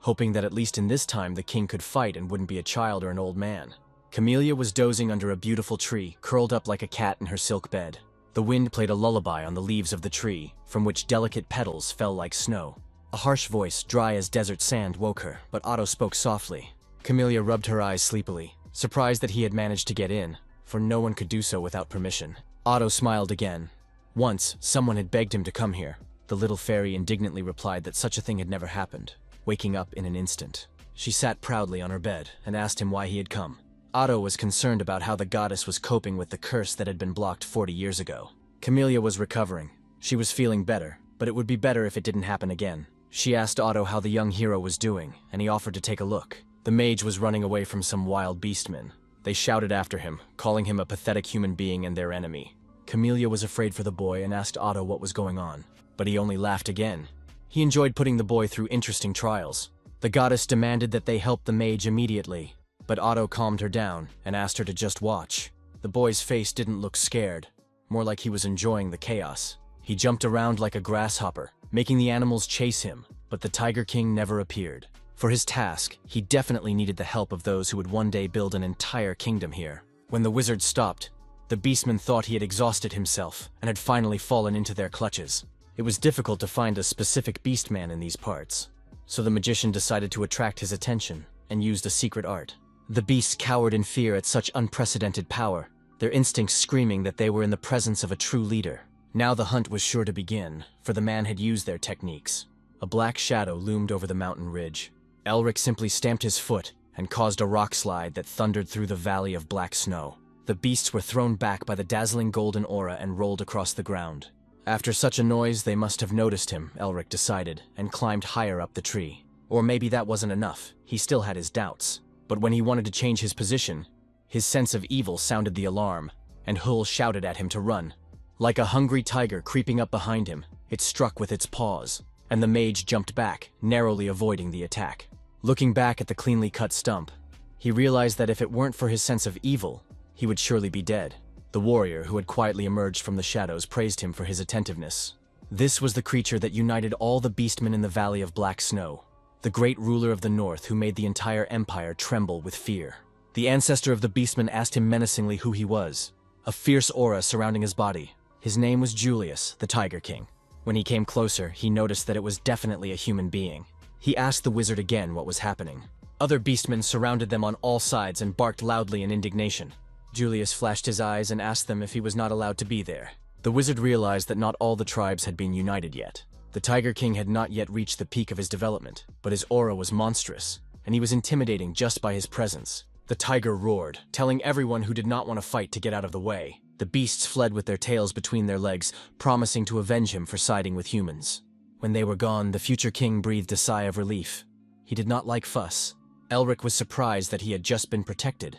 hoping that at least in this time the king could fight and wouldn't be a child or an old man. Camellia was dozing under a beautiful tree, curled up like a cat in her silk bed. The wind played a lullaby on the leaves of the tree, from which delicate petals fell like snow. A harsh voice, dry as desert sand, woke her, but Otto spoke softly. Camellia rubbed her eyes sleepily, surprised that he had managed to get in, for no one could do so without permission. Otto smiled again. Once, someone had begged him to come here. The little fairy indignantly replied that such a thing had never happened, waking up in an instant. She sat proudly on her bed and asked him why he had come. Otto was concerned about how the goddess was coping with the curse that had been blocked 40 years ago. Camellia was recovering. She was feeling better, but it would be better if it didn't happen again. She asked Otto how the young hero was doing, and he offered to take a look. The mage was running away from some wild beastmen. They shouted after him, calling him a pathetic human being and their enemy. Camellia was afraid for the boy and asked Otto what was going on, but he only laughed again. He enjoyed putting the boy through interesting trials. The goddess demanded that they help the mage immediately, but Otto calmed her down and asked her to just watch. The boy's face didn't look scared, more like he was enjoying the chaos. He jumped around like a grasshopper, making the animals chase him, but the Tiger King never appeared. For his task, he definitely needed the help of those who would one day build an entire kingdom here. When the wizard stopped, the beastman thought he had exhausted himself and had finally fallen into their clutches. It was difficult to find a specific beastman in these parts, so the magician decided to attract his attention and used a secret art. The beasts cowered in fear at such unprecedented power, their instincts screaming that they were in the presence of a true leader. Now the hunt was sure to begin, for the man had used their techniques. A black shadow loomed over the mountain ridge. Elric simply stamped his foot and caused a rock slide that thundered through the valley of black snow. The beasts were thrown back by the dazzling golden aura and rolled across the ground. After such a noise, they must have noticed him, Elric decided, and climbed higher up the tree. Or maybe that wasn't enough. He still had his doubts. But when he wanted to change his position, his sense of evil sounded the alarm, and Hull shouted at him to run. Like a hungry tiger creeping up behind him, it struck with its paws, and the mage jumped back, narrowly avoiding the attack. Looking back at the cleanly cut stump, he realized that if it weren't for his sense of evil, he would surely be dead. The warrior, who had quietly emerged from the shadows, praised him for his attentiveness. This was the creature that united all the beastmen in the Valley of Black Snow, the great ruler of the North who made the entire empire tremble with fear. The ancestor of the beastmen asked him menacingly who he was, a fierce aura surrounding his body. His name was Julius, the Tiger King. When he came closer, he noticed that it was definitely a human being. He asked the wizard again what was happening. Other beastmen surrounded them on all sides and barked loudly in indignation. Julius flashed his eyes and asked them if he was not allowed to be there. The wizard realized that not all the tribes had been united yet. The Tiger King had not yet reached the peak of his development, but his aura was monstrous, and he was intimidating just by his presence. The tiger roared, telling everyone who did not want to fight to get out of the way. The beasts fled with their tails between their legs, promising to avenge him for siding with humans. When they were gone, the future king breathed a sigh of relief. He did not like fuss. Elric was surprised that he had just been protected.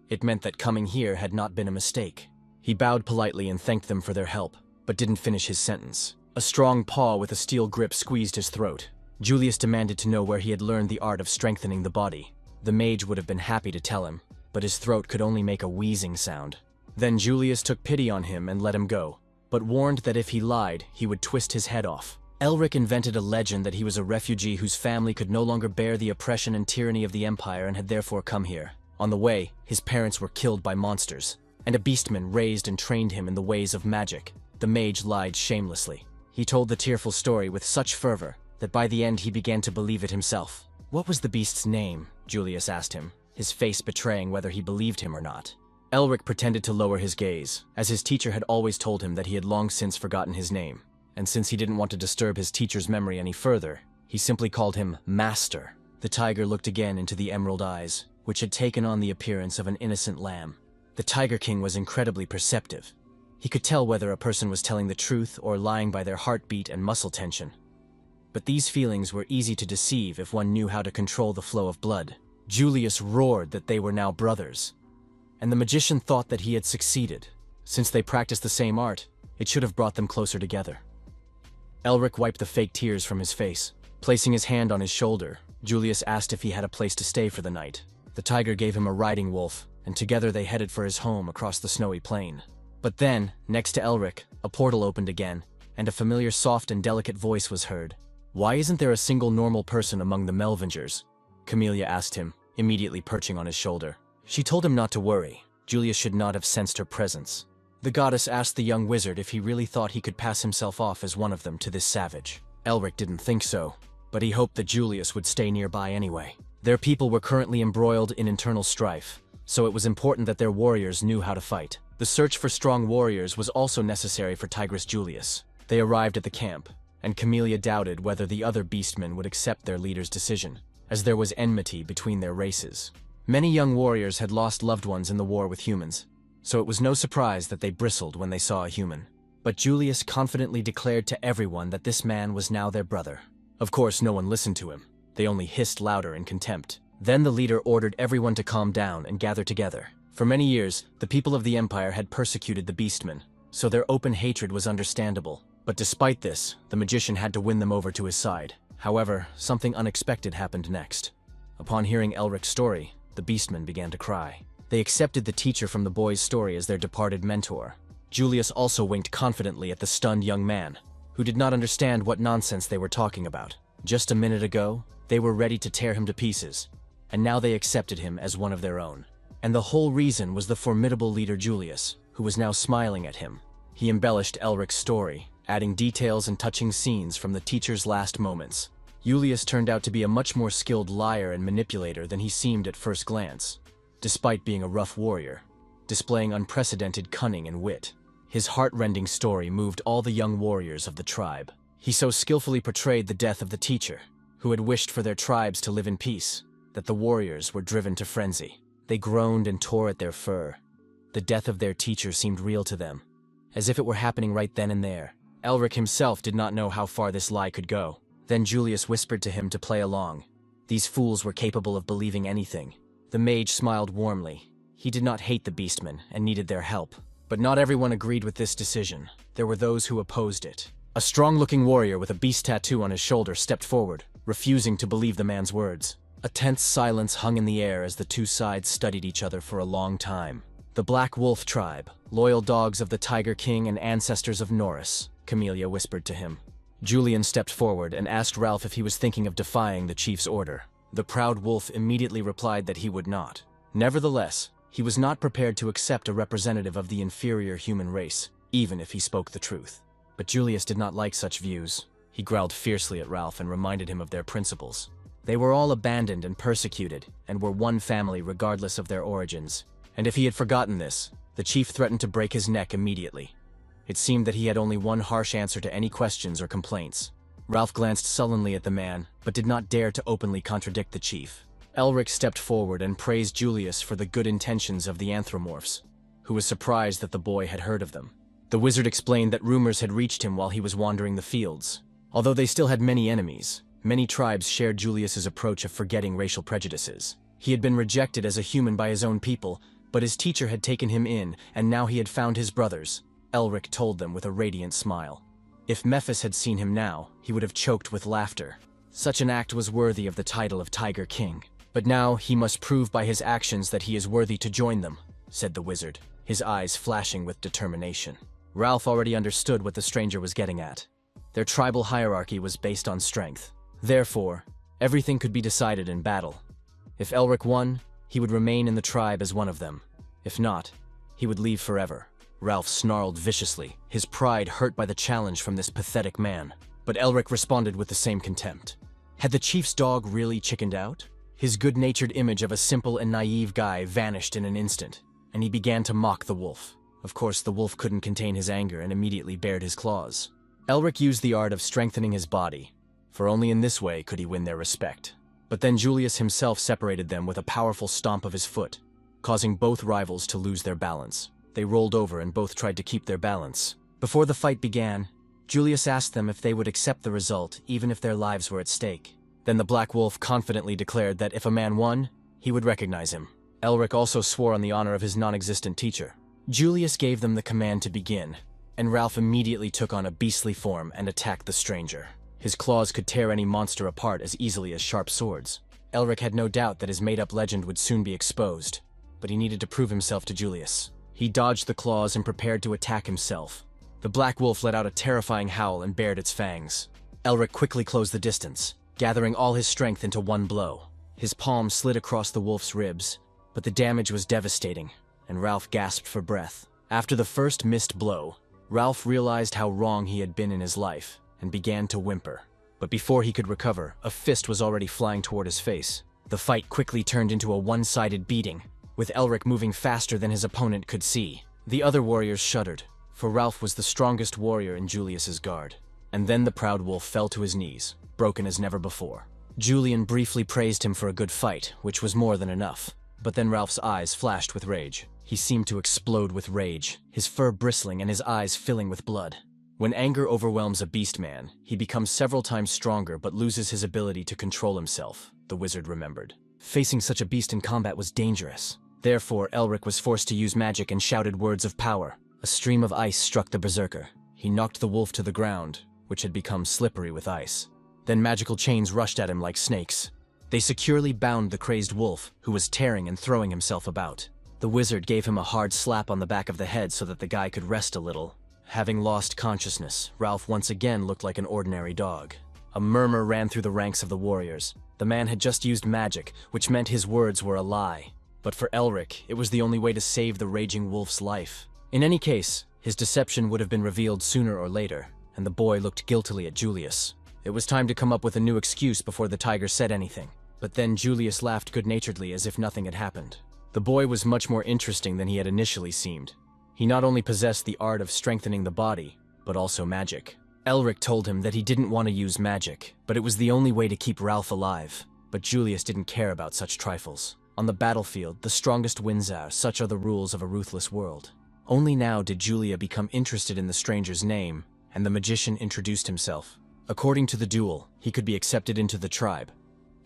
It meant that coming here had not been a mistake. He bowed politely and thanked them for their help, but didn't finish his sentence. A strong paw with a steel grip squeezed his throat. Julius demanded to know where he had learned the art of strengthening the body. The mage would have been happy to tell him, but his throat could only make a wheezing sound. Then Julius took pity on him and let him go, but warned that if he lied, he would twist his head off. Elric invented a legend that he was a refugee whose family could no longer bear the oppression and tyranny of the Empire and had therefore come here. On the way, his parents were killed by monsters, and a beastman raised and trained him in the ways of magic. The mage lied shamelessly. He told the tearful story with such fervor that by the end he began to believe it himself. "What was the beast's name?" Julius asked him, his face betraying whether he believed him or not. Elric pretended to lower his gaze, as his teacher had always told him that he had long since forgotten his name, and since he didn't want to disturb his teacher's memory any further, he simply called him Master. The tiger looked again into the emerald eyes, which had taken on the appearance of an innocent lamb. The Tiger King was incredibly perceptive. He could tell whether a person was telling the truth or lying by their heartbeat and muscle tension. But these feelings were easy to deceive if one knew how to control the flow of blood. Julius roared that they were now brothers, and the magician thought that he had succeeded. Since they practiced the same art, it should have brought them closer together. Elric wiped the fake tears from his face. Placing his hand on his shoulder, Julius asked if he had a place to stay for the night. The tiger gave him a riding wolf, and together they headed for his home across the snowy plain. But then, next to Elric, a portal opened again, and a familiar soft and delicate voice was heard. "Why isn't there a single normal person among the Melvingers?" Camellia asked him, immediately perching on his shoulder. She told him not to worry. Julius should not have sensed her presence. The goddess asked the young wizard if he really thought he could pass himself off as one of them to this savage. Elric didn't think so, but he hoped that Julius would stay nearby anyway. Their people were currently embroiled in internal strife, so it was important that their warriors knew how to fight. The search for strong warriors was also necessary for Tigress Julius. They arrived at the camp, and Camellia doubted whether the other beastmen would accept their leader's decision, as there was enmity between their races. Many young warriors had lost loved ones in the war with humans, so it was no surprise that they bristled when they saw a human. But Julius confidently declared to everyone that this man was now their brother. Of course, no one listened to him. They only hissed louder in contempt. Then the leader ordered everyone to calm down and gather together. For many years, the people of the Empire had persecuted the beastmen, so their open hatred was understandable. But despite this, the magician had to win them over to his side. However, something unexpected happened next. Upon hearing Elric's story, the beastmen began to cry. They accepted the teacher from the boy's story as their departed mentor. Julius also winked confidently at the stunned young man, who did not understand what nonsense they were talking about. Just a minute ago, they were ready to tear him to pieces, and now they accepted him as one of their own. And the whole reason was the formidable leader Julius, who was now smiling at him. He embellished Elric's story, adding details and touching scenes from the teacher's last moments. Julius turned out to be a much more skilled liar and manipulator than he seemed at first glance, despite being a rough warrior, displaying unprecedented cunning and wit. His heart-rending story moved all the young warriors of the tribe. He so skillfully portrayed the death of the teacher, who had wished for their tribes to live in peace, that the warriors were driven to frenzy. They groaned and tore at their fur. The death of their teacher seemed real to them, as if it were happening right then and there. Elric himself did not know how far this lie could go. Then Julius whispered to him to play along. These fools were capable of believing anything. The mage smiled warmly. He did not hate the beastmen and needed their help. But not everyone agreed with this decision. There were those who opposed it. A strong-looking warrior with a beast tattoo on his shoulder stepped forward, refusing to believe the man's words. A tense silence hung in the air as the two sides studied each other for a long time. "The Black Wolf Tribe, loyal dogs of the Tiger King and ancestors of Norris," Camellia whispered to him. Julian stepped forward and asked Ralph if he was thinking of defying the chief's order. The proud wolf immediately replied that he would not. Nevertheless, he was not prepared to accept a representative of the inferior human race, even if he spoke the truth. But Julius did not like such views. He growled fiercely at Ralph and reminded him of their principles. They were all abandoned and persecuted, and were one family regardless of their origins. And if he had forgotten this, the chief threatened to break his neck immediately. It seemed that he had only one harsh answer to any questions or complaints. Ralph glanced sullenly at the man, but did not dare to openly contradict the chief. Elric stepped forward and praised Julius for the good intentions of the anthropomorphs, who was surprised that the boy had heard of them. The wizard explained that rumors had reached him while he was wandering the fields. Although they still had many enemies, many tribes shared Julius's approach of forgetting racial prejudices. He had been rejected as a human by his own people, but his teacher had taken him in, and now he had found his brothers, Elric told them with a radiant smile. If Mephis had seen him now, he would have choked with laughter. Such an act was worthy of the title of Tiger King. But now he must prove by his actions that he is worthy to join them, said the wizard, his eyes flashing with determination. Ralph already understood what the stranger was getting at. Their tribal hierarchy was based on strength. Therefore, everything could be decided in battle. If Elric won, he would remain in the tribe as one of them. If not, he would leave forever. Ralph snarled viciously, his pride hurt by the challenge from this pathetic man. But Elric responded with the same contempt. Had the chief's dog really chickened out? His good-natured image of a simple and naive guy vanished in an instant, and he began to mock the wolf. Of course, the wolf couldn't contain his anger and immediately bared his claws. Elric used the art of strengthening his body, for only in this way could he win their respect. But then Julius himself separated them with a powerful stomp of his foot, causing both rivals to lose their balance. They rolled over and both tried to keep their balance. Before the fight began, Julius asked them if they would accept the result even if their lives were at stake. Then the Black Wolf confidently declared that if a man won, he would recognize him. Elric also swore on the honor of his non-existent teacher. Julius gave them the command to begin, and Ralph immediately took on a beastly form and attacked the stranger. His claws could tear any monster apart as easily as sharp swords. Elric had no doubt that his made-up legend would soon be exposed, but he needed to prove himself to Julius. He dodged the claws and prepared to attack himself. The Black Wolf let out a terrifying howl and bared its fangs. Elric quickly closed the distance, gathering all his strength into one blow. His palm slid across the wolf's ribs, but the damage was devastating, and Ralph gasped for breath. After the first missed blow, Ralph realized how wrong he had been in his life, and began to whimper. But before he could recover, a fist was already flying toward his face. The fight quickly turned into a one-sided beating, with Elric moving faster than his opponent could see. The other warriors shuddered, for Ralph was the strongest warrior in Julius's guard. And then the proud wolf fell to his knees, broken as never before. Julian briefly praised him for a good fight, which was more than enough. But then Ralph's eyes flashed with rage. He seemed to explode with rage, his fur bristling and his eyes filling with blood. When anger overwhelms a beastman, he becomes several times stronger but loses his ability to control himself, the wizard remembered. Facing such a beast in combat was dangerous. Therefore, Elric was forced to use magic and shouted words of power. A stream of ice struck the berserker. He knocked the wolf to the ground, which had become slippery with ice. Then magical chains rushed at him like snakes. They securely bound the crazed wolf, who was tearing and throwing himself about. The wizard gave him a hard slap on the back of the head so that the guy could rest a little. Having lost consciousness, Ralph once again looked like an ordinary dog. A murmur ran through the ranks of the warriors. The man had just used magic, which meant his words were a lie. But for Elric, it was the only way to save the raging wolf's life. In any case, his deception would have been revealed sooner or later, and the boy looked guiltily at Julius. It was time to come up with a new excuse before the tiger said anything. But then Julius laughed good-naturedly as if nothing had happened. The boy was much more interesting than he had initially seemed. He not only possessed the art of strengthening the body, but also magic. Elric told him that he didn't want to use magic, but it was the only way to keep Ralph alive. But Julius didn't care about such trifles. On the battlefield, the strongest wins out. Such are the rules of a ruthless world. Only now did Julia become interested in the stranger's name, and the magician introduced himself. According to the duel, he could be accepted into the tribe,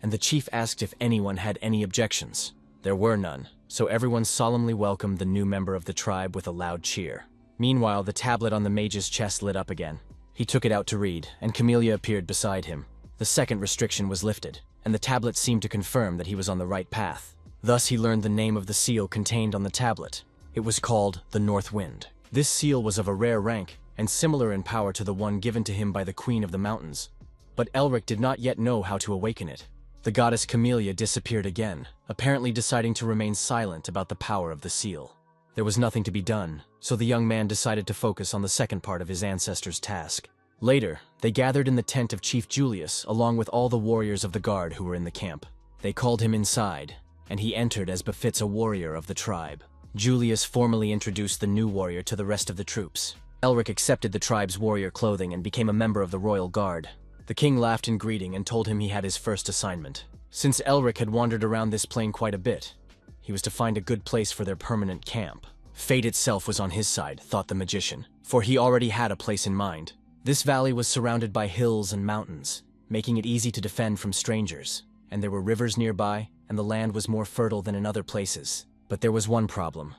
and the chief asked if anyone had any objections. There were none, so everyone solemnly welcomed the new member of the tribe with a loud cheer. Meanwhile, the tablet on the mage's chest lit up again. He took it out to read, and Camellia appeared beside him. The second restriction was lifted, and the tablet seemed to confirm that he was on the right path. Thus he learned the name of the seal contained on the tablet. It was called the North Wind. This seal was of a rare rank, and similar in power to the one given to him by the Queen of the Mountains. But Elric did not yet know how to awaken it. The goddess Camellia disappeared again, apparently deciding to remain silent about the power of the seal. There was nothing to be done, so the young man decided to focus on the second part of his ancestor's task. Later, they gathered in the tent of Chief Julius along with all the warriors of the guard who were in the camp. They called him inside, and he entered as befits a warrior of the tribe. Julius formally introduced the new warrior to the rest of the troops. Elric accepted the tribe's warrior clothing and became a member of the royal guard. The king laughed in greeting and told him he had his first assignment. Since Elric had wandered around this plain quite a bit, he was to find a good place for their permanent camp. Fate itself was on his side, thought the magician, for he already had a place in mind. This valley was surrounded by hills and mountains, making it easy to defend from strangers, and there were rivers nearby, and the land was more fertile than in other places. But there was one problem.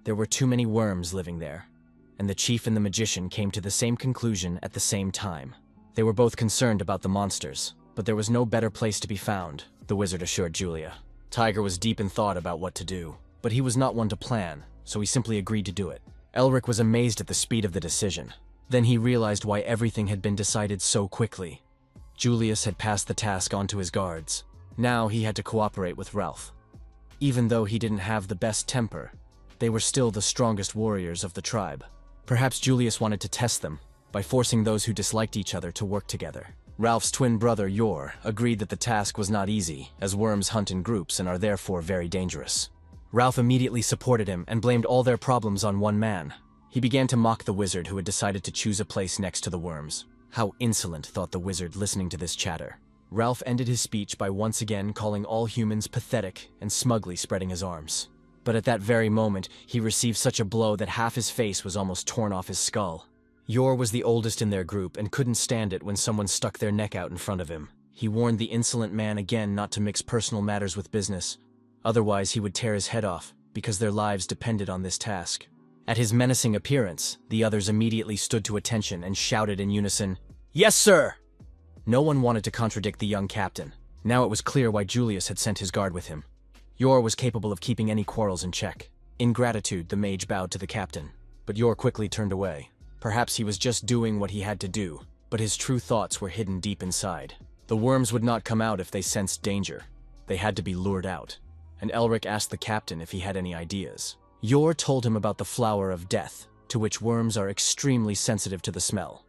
There were too many worms living there, and the chief and the magician came to the same conclusion at the same time. They were both concerned about the monsters, but there was no better place to be found, the wizard assured Julia. Tiger was deep in thought about what to do, but he was not one to plan, so he simply agreed to do it. Elric was amazed at the speed of the decision. Then he realized why everything had been decided so quickly. Julius had passed the task on to his guards. Now he had to cooperate with Ralph. Even though he didn't have the best temper, they were still the strongest warriors of the tribe. Perhaps Julius wanted to test them by forcing those who disliked each other to work together. Ralph's twin brother, Yor, agreed that the task was not easy, as worms hunt in groups and are therefore very dangerous. Ralph immediately supported him and blamed all their problems on one man. He began to mock the wizard who had decided to choose a place next to the worms. How insolent, thought the wizard listening to this chatter. Ralph ended his speech by once again calling all humans pathetic and smugly spreading his arms. But at that very moment, he received such a blow that half his face was almost torn off his skull. Yor was the oldest in their group and couldn't stand it when someone stuck their neck out in front of him. He warned the insolent man again not to mix personal matters with business. Otherwise, he would tear his head off, because their lives depended on this task. At his menacing appearance, the others immediately stood to attention and shouted in unison, "Yes, sir!" No one wanted to contradict the young captain. Now it was clear why Julius had sent his guard with him. Yor was capable of keeping any quarrels in check. In gratitude, the mage bowed to the captain, but Yor quickly turned away. Perhaps he was just doing what he had to do, but his true thoughts were hidden deep inside. The worms would not come out if they sensed danger. They had to be lured out. And Elric asked the captain if he had any ideas. Yor told him about the flower of death, to which worms are extremely sensitive to the smell.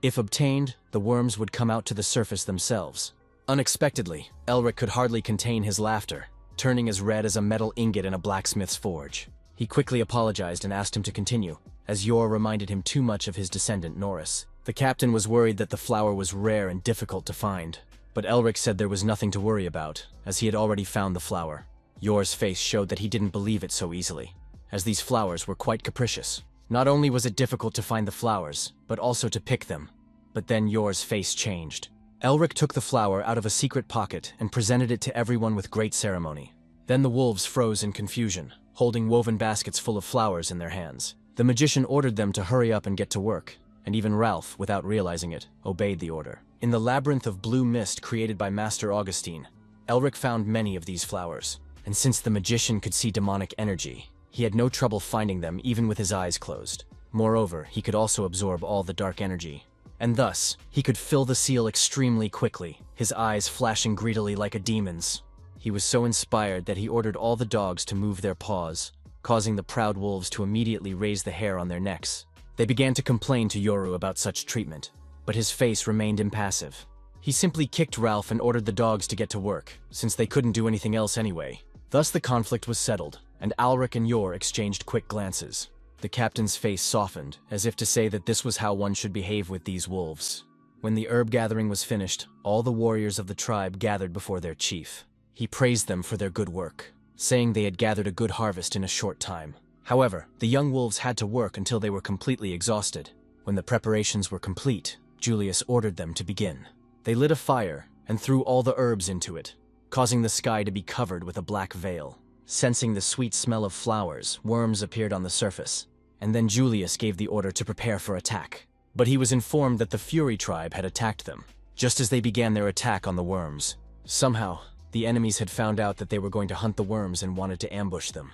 If obtained, the worms would come out to the surface themselves. Unexpectedly, Elric could hardly contain his laughter, turning as red as a metal ingot in a blacksmith's forge. He quickly apologized and asked him to continue, as Yor reminded him too much of his descendant Norris. The captain was worried that the flower was rare and difficult to find, but Elric said there was nothing to worry about, as he had already found the flower. Yor's face showed that he didn't believe it so easily, as these flowers were quite capricious. Not only was it difficult to find the flowers, but also to pick them. But then Yor's face changed. Elric took the flower out of a secret pocket and presented it to everyone with great ceremony. Then the wolves froze in confusion, holding woven baskets full of flowers in their hands. The magician ordered them to hurry up and get to work, and even Ralph, without realizing it, obeyed the order. In the labyrinth of blue mist created by Master Augustine, Elric found many of these flowers, and since the magician could see demonic energy, he had no trouble finding them even with his eyes closed. Moreover, he could also absorb all the dark energy, and thus, he could fill the seal extremely quickly, his eyes flashing greedily like a demon's. He was so inspired that he ordered all the dogs to move their paws, causing the proud wolves to immediately raise the hair on their necks. They began to complain to Yoru about such treatment, but his face remained impassive. He simply kicked Ralph and ordered the dogs to get to work, since they couldn't do anything else anyway. Thus the conflict was settled, and Alric and Yor exchanged quick glances. The captain's face softened, as if to say that this was how one should behave with these wolves. When the herb gathering was finished, all the warriors of the tribe gathered before their chief. He praised them for their good work, saying they had gathered a good harvest in a short time. However, the young wolves had to work until they were completely exhausted. When the preparations were complete, Julius ordered them to begin. They lit a fire and threw all the herbs into it, causing the sky to be covered with a black veil. Sensing the sweet smell of flowers, worms appeared on the surface, and then Julius gave the order to prepare for attack. But he was informed that the Fury tribe had attacked them, just as they began their attack on the worms. Somehow, the enemies had found out that they were going to hunt the worms and wanted to ambush them.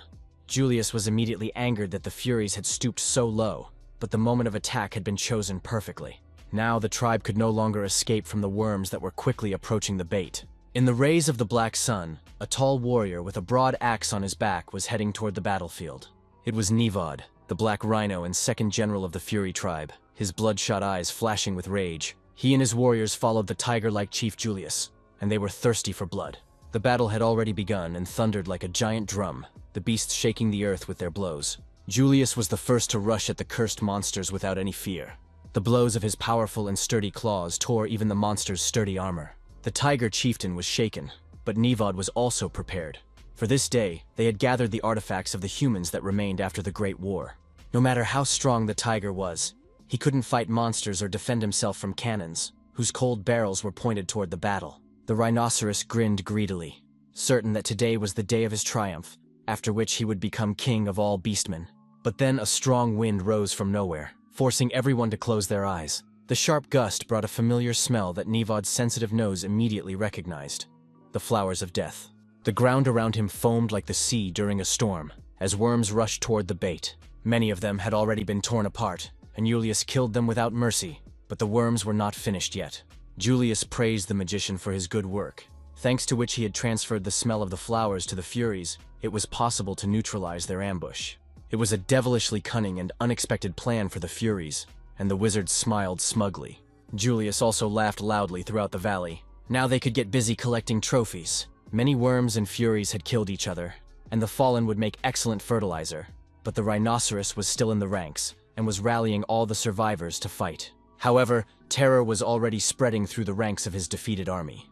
Julius was immediately angered that the Furies had stooped so low, but the moment of attack had been chosen perfectly. Now the tribe could no longer escape from the worms that were quickly approaching the bait. In the rays of the black sun, a tall warrior with a broad axe on his back was heading toward the battlefield. It was Nivod, the Black Rhino and second general of the Fury tribe, his bloodshot eyes flashing with rage. He and his warriors followed the tiger-like chief Julius, and they were thirsty for blood. The battle had already begun and thundered like a giant drum, the beasts shaking the earth with their blows. Julius was the first to rush at the cursed monsters without any fear. The blows of his powerful and sturdy claws tore even the monsters' sturdy armor. The tiger chieftain was shaken, but Nivod was also prepared. For this day, they had gathered the artifacts of the humans that remained after the Great War. No matter how strong the tiger was, he couldn't fight monsters or defend himself from cannons, whose cold barrels were pointed toward the battle. The rhinoceros grinned greedily, certain that today was the day of his triumph, after which he would become king of all beastmen. But then a strong wind rose from nowhere, forcing everyone to close their eyes. The sharp gust brought a familiar smell that Nivod's sensitive nose immediately recognized. The flowers of death. The The ground around him foamed like the sea during a storm, as worms rushed toward the bait. Many of them had already been torn apart, and Julius killed them without mercy, but the worms were not finished yet. Julius praised the magician for his good work. Thanks to which he had transferred the smell of the flowers to the Furies, it was possible to neutralize their ambush. It was a devilishly cunning and unexpected plan for the Furies, and the wizard smiled smugly. Julius also laughed loudly throughout the valley. Now they could get busy collecting trophies. Many worms and Furies had killed each other, and the fallen would make excellent fertilizer. But the rhinoceros was still in the ranks, and was rallying all the survivors to fight. However, terror was already spreading through the ranks of his defeated army.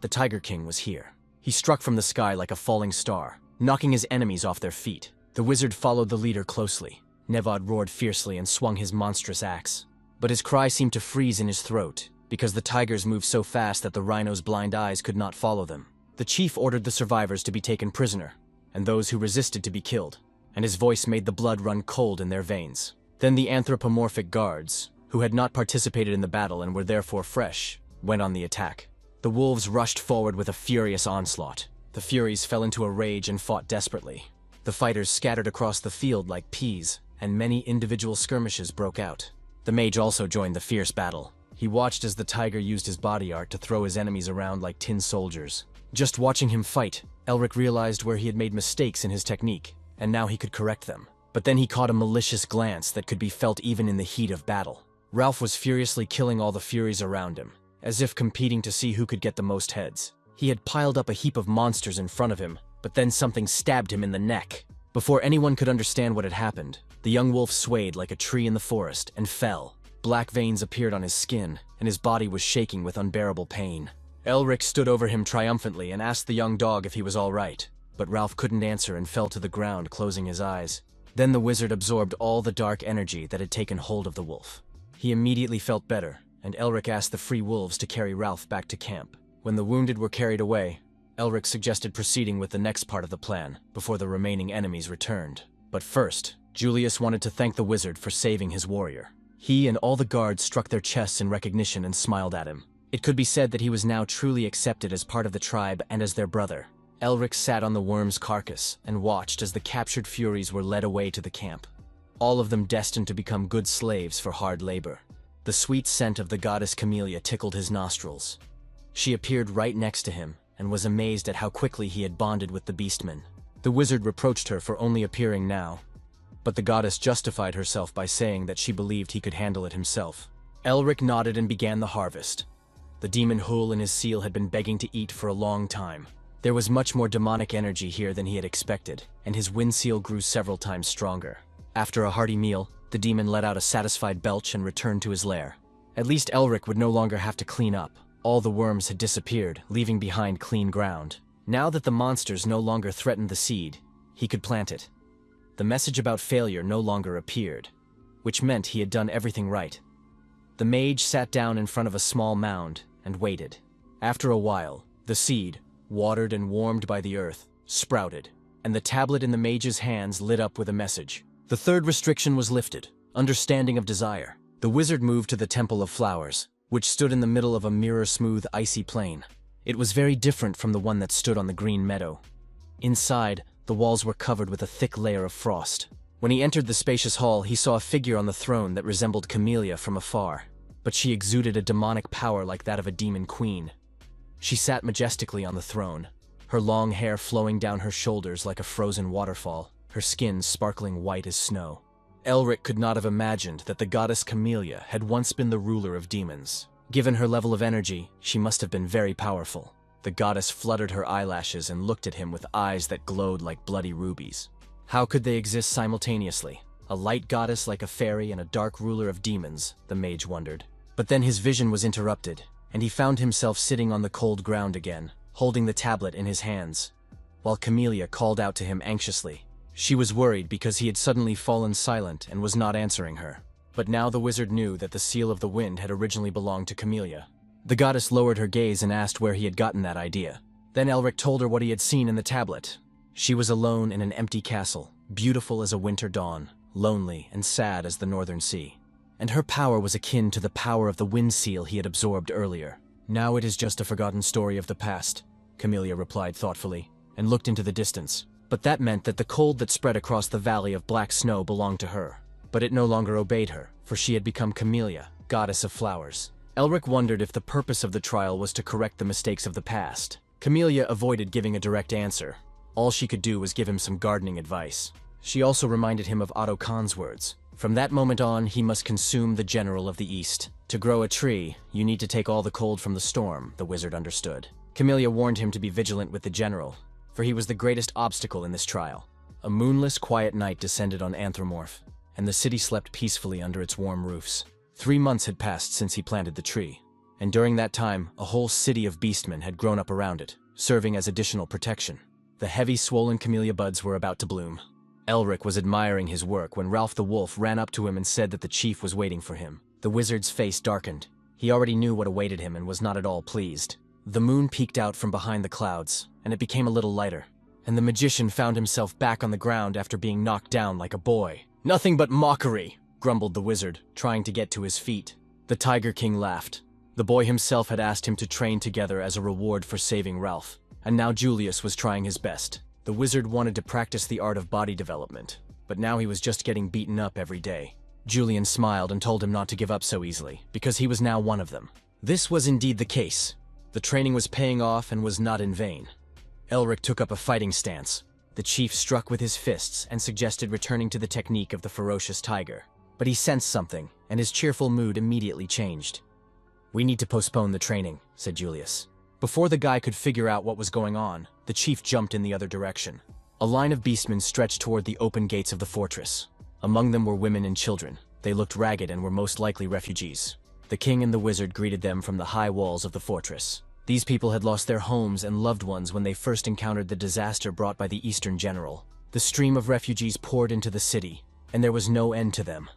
The Tiger King was here. He struck from the sky like a falling star, knocking his enemies off their feet. The wizard followed the leader closely. Nevad roared fiercely and swung his monstrous axe. But his cry seemed to freeze in his throat, because the tigers moved so fast that the rhino's blind eyes could not follow them. The chief ordered the survivors to be taken prisoner, and those who resisted to be killed, and his voice made the blood run cold in their veins. Then the anthropomorphic guards, who had not participated in the battle and were therefore fresh, went on the attack. The wolves rushed forward with a furious onslaught. The Furies fell into a rage and fought desperately. The fighters scattered across the field like peas, and many individual skirmishes broke out. The mage also joined the fierce battle. He watched as the tiger used his body art to throw his enemies around like tin soldiers. Just watching him fight, Elric realized where he had made mistakes in his technique, and now he could correct them. But then he caught a malicious glance that could be felt even in the heat of battle. Ralph was furiously killing all the Furies around him, as if competing to see who could get the most heads. He had piled up a heap of monsters in front of him, but then something stabbed him in the neck. Before anyone could understand what had happened, the young wolf swayed like a tree in the forest and fell. Black veins appeared on his skin, and his body was shaking with unbearable pain. Elric stood over him triumphantly and asked the young dog if he was all right, but Ralph couldn't answer and fell to the ground, closing his eyes. Then the wizard absorbed all the dark energy that had taken hold of the wolf. He immediately felt better, and Elric asked the free wolves to carry Ralph back to camp. When the wounded were carried away, Elric suggested proceeding with the next part of the plan, before the remaining enemies returned. But first, Julius wanted to thank the wizard for saving his warrior. He and all the guards struck their chests in recognition and smiled at him. It could be said that he was now truly accepted as part of the tribe and as their brother. Elric sat on the worm's carcass and watched as the captured Furies were led away to the camp, all of them destined to become good slaves for hard labor. The sweet scent of the goddess Camellia tickled his nostrils. She appeared right next to him and was amazed at how quickly he had bonded with the beastmen. The wizard reproached her for only appearing now, but the goddess justified herself by saying that she believed he could handle it himself. Elric nodded and began the harvest. The demon Hul and his seal had been begging to eat for a long time. There was much more demonic energy here than he had expected, and his wind seal grew several times stronger. After a hearty meal, the demon let out a satisfied belch and returned to his lair. At least Elric would no longer have to clean up. All the worms had disappeared, leaving behind clean ground. Now that the monsters no longer threatened the seed, he could plant it. The message about failure no longer appeared, which meant he had done everything right. The mage sat down in front of a small mound and waited. After a while, the seed, watered and warmed by the earth, sprouted, and the tablet in the mage's hands lit up with a message. The third restriction was lifted, understanding of desire. The wizard moved to the Temple of Flowers, which stood in the middle of a mirror-smooth, icy plain. It was very different from the one that stood on the green meadow. Inside, the walls were covered with a thick layer of frost. When he entered the spacious hall, he saw a figure on the throne that resembled Camellia from afar, but she exuded a demonic power like that of a demon queen. She sat majestically on the throne, her long hair flowing down her shoulders like a frozen waterfall, her skin sparkling white as snow. Elric could not have imagined that the goddess Camellia had once been the ruler of demons. Given her level of energy, she must have been very powerful. The goddess fluttered her eyelashes and looked at him with eyes that glowed like bloody rubies. How could they exist simultaneously? A light goddess like a fairy and a dark ruler of demons, the mage wondered. But then his vision was interrupted, and he found himself sitting on the cold ground again, holding the tablet in his hands, while Camellia called out to him anxiously. She was worried because he had suddenly fallen silent and was not answering her. But now the wizard knew that the Seal of the Wind had originally belonged to Camellia. The goddess lowered her gaze and asked where he had gotten that idea. Then Elric told her what he had seen in the tablet. She was alone in an empty castle, beautiful as a winter dawn, lonely and sad as the northern sea. And her power was akin to the power of the wind seal he had absorbed earlier. Now it is just a forgotten story of the past, Camellia replied thoughtfully, and looked into the distance. But that meant that the cold that spread across the valley of black snow belonged to her. But it no longer obeyed her, for she had become Camellia, goddess of flowers. Elric wondered if the purpose of the trial was to correct the mistakes of the past. Camellia avoided giving a direct answer. All she could do was give him some gardening advice. She also reminded him of Otto Khan's words. From that moment on, he must consume the general of the East. To grow a tree, you need to take all the cold from the storm, the wizard understood. Camellia warned him to be vigilant with the general, for he was the greatest obstacle in this trial. A moonless, quiet night descended on Anthromorph, and the city slept peacefully under its warm roofs. 3 months had passed since he planted the tree, and during that time, a whole city of beastmen had grown up around it, serving as additional protection. The heavy, swollen camellia buds were about to bloom. Elric was admiring his work when Ralph the Wolf ran up to him and said that the chief was waiting for him. The wizard's face darkened. He already knew what awaited him and was not at all pleased. The moon peeked out from behind the clouds, and it became a little lighter, and the magician found himself back on the ground after being knocked down like a boy. "Nothing but mockery," grumbled the wizard, trying to get to his feet. The Tiger King laughed. The boy himself had asked him to train together as a reward for saving Ralph, and now Julius was trying his best. The wizard wanted to practice the art of body development, but now he was just getting beaten up every day. Julian smiled and told him not to give up so easily, because he was now one of them. This was indeed the case. The training was paying off and was not in vain. Elric took up a fighting stance. The chief struck with his fists and suggested returning to the technique of the ferocious tiger. But he sensed something, and his cheerful mood immediately changed. "We need to postpone the training," said Julius. Before the guy could figure out what was going on, the chief jumped in the other direction. A line of beastmen stretched toward the open gates of the fortress. Among them were women and children. They looked ragged and were most likely refugees. The king and the wizard greeted them from the high walls of the fortress. These people had lost their homes and loved ones when they first encountered the disaster brought by the Eastern general. The stream of refugees poured into the city, and there was no end to them.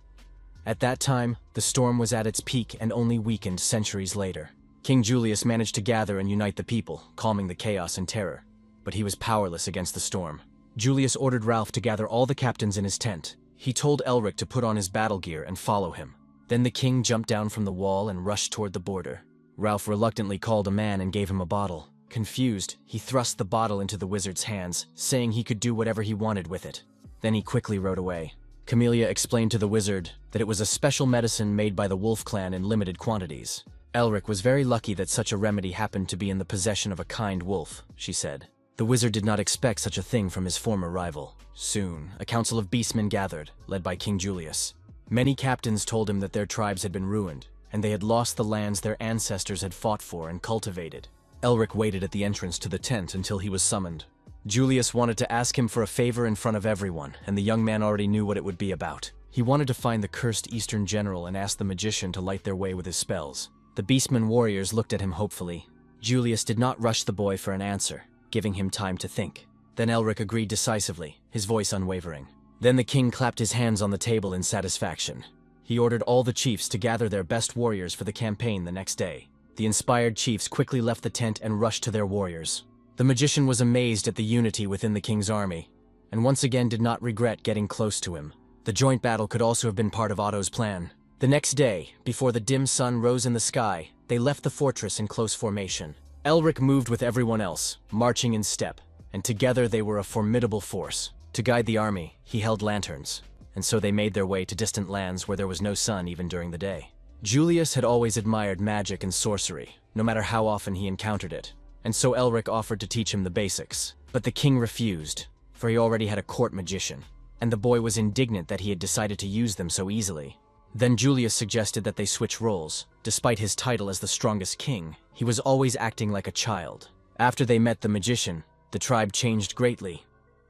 At that time, the storm was at its peak and only weakened centuries later. King Julius managed to gather and unite the people, calming the chaos and terror. But he was powerless against the storm. Julius ordered Ralph to gather all the captains in his tent. He told Elric to put on his battle gear and follow him. Then the king jumped down from the wall and rushed toward the border. Ralph reluctantly called a man and gave him a bottle. Confused, he thrust the bottle into the wizard's hands, saying he could do whatever he wanted with it. Then he quickly rode away. Camellia explained to the wizard that it was a special medicine made by the Wolf clan in limited quantities. Elric was very lucky that such a remedy happened to be in the possession of a kind wolf, she said. The wizard did not expect such a thing from his former rival. Soon, a council of beastmen gathered, led by King Julius. Many captains told him that their tribes had been ruined, and they had lost the lands their ancestors had fought for and cultivated. Elric waited at the entrance to the tent until he was summoned. Julius wanted to ask him for a favor in front of everyone, and the young man already knew what it would be about. He wanted to find the cursed Eastern general and ask the magician to light their way with his spells. The beastmen warriors looked at him hopefully. Julius did not rush the boy for an answer, giving him time to think. Then Elric agreed decisively, his voice unwavering. Then the king clapped his hands on the table in satisfaction. He ordered all the chiefs to gather their best warriors for the campaign the next day. The inspired chiefs quickly left the tent and rushed to their warriors. The magician was amazed at the unity within the king's army, and once again did not regret getting close to him. The joint battle could also have been part of Otto's plan. The next day, before the dim sun rose in the sky, they left the fortress in close formation. Elric moved with everyone else, marching in step, and together they were a formidable force. To guide the army, he held lanterns, and so they made their way to distant lands where there was no sun even during the day. Julius had always admired magic and sorcery, no matter how often he encountered it, and so Elric offered to teach him the basics. But the king refused, for he already had a court magician, and the boy was indignant that he had decided to use them so easily. Then Julius suggested that they switch roles. Despite his title as the strongest king, he was always acting like a child. After they met the magician, the tribe changed greatly,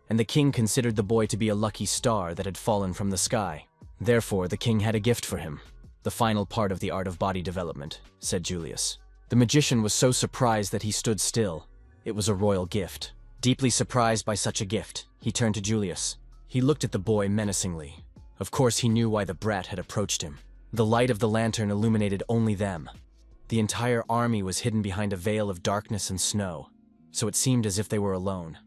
and the king considered the boy to be a lucky star that had fallen from the sky. Therefore, the king had a gift for him. "The final part of the art of body development," said Julius. The magician was so surprised that he stood still. It was a royal gift. Deeply surprised by such a gift, he turned to Julius. He looked at the boy menacingly. Of course, he knew why the brat had approached him. The light of the lantern illuminated only them. The entire army was hidden behind a veil of darkness and snow, so it seemed as if they were alone.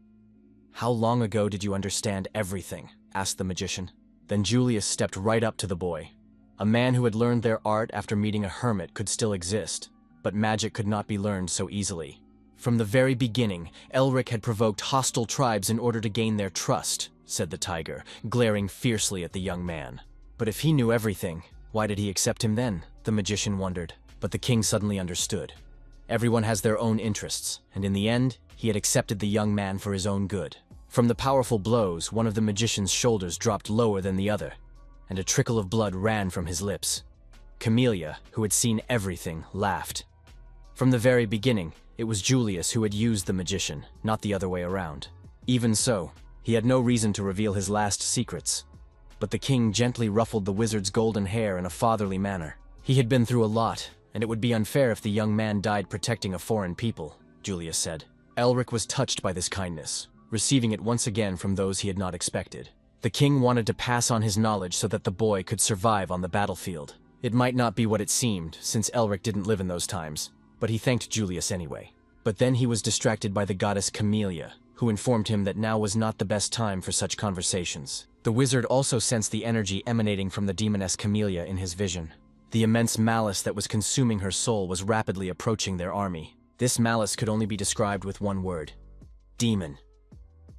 "How long ago did you understand everything?" asked the magician. Then Julius stepped right up to the boy. A man who had learned their art after meeting a hermit could still exist, but magic could not be learned so easily. From the very beginning, Elric had provoked hostile tribes in order to gain their trust, said the tiger, glaring fiercely at the young man. But if he knew everything, why did he accept him then? The magician wondered. But the king suddenly understood. Everyone has their own interests, and in the end, he had accepted the young man for his own good. From the powerful blows, one of the magician's shoulders dropped lower than the other, and a trickle of blood ran from his lips. Camellia, who had seen everything, laughed. From the very beginning, it was Julius who had used the magician, not the other way around. Even so, he had no reason to reveal his last secrets. But the king gently ruffled the wizard's golden hair in a fatherly manner. He had been through a lot, and it would be unfair if the young man died protecting a foreign people, Julius said. Elric was touched by this kindness, receiving it once again from those he had not expected. The king wanted to pass on his knowledge so that the boy could survive on the battlefield. It might not be what it seemed, since Elric didn't live in those times, but he thanked Julius anyway. But then he was distracted by the goddess Camellia, who informed him that now was not the best time for such conversations. The wizard also sensed the energy emanating from the demoness Camellia in his vision. The immense malice that was consuming her soul was rapidly approaching their army. This malice could only be described with one word: demon.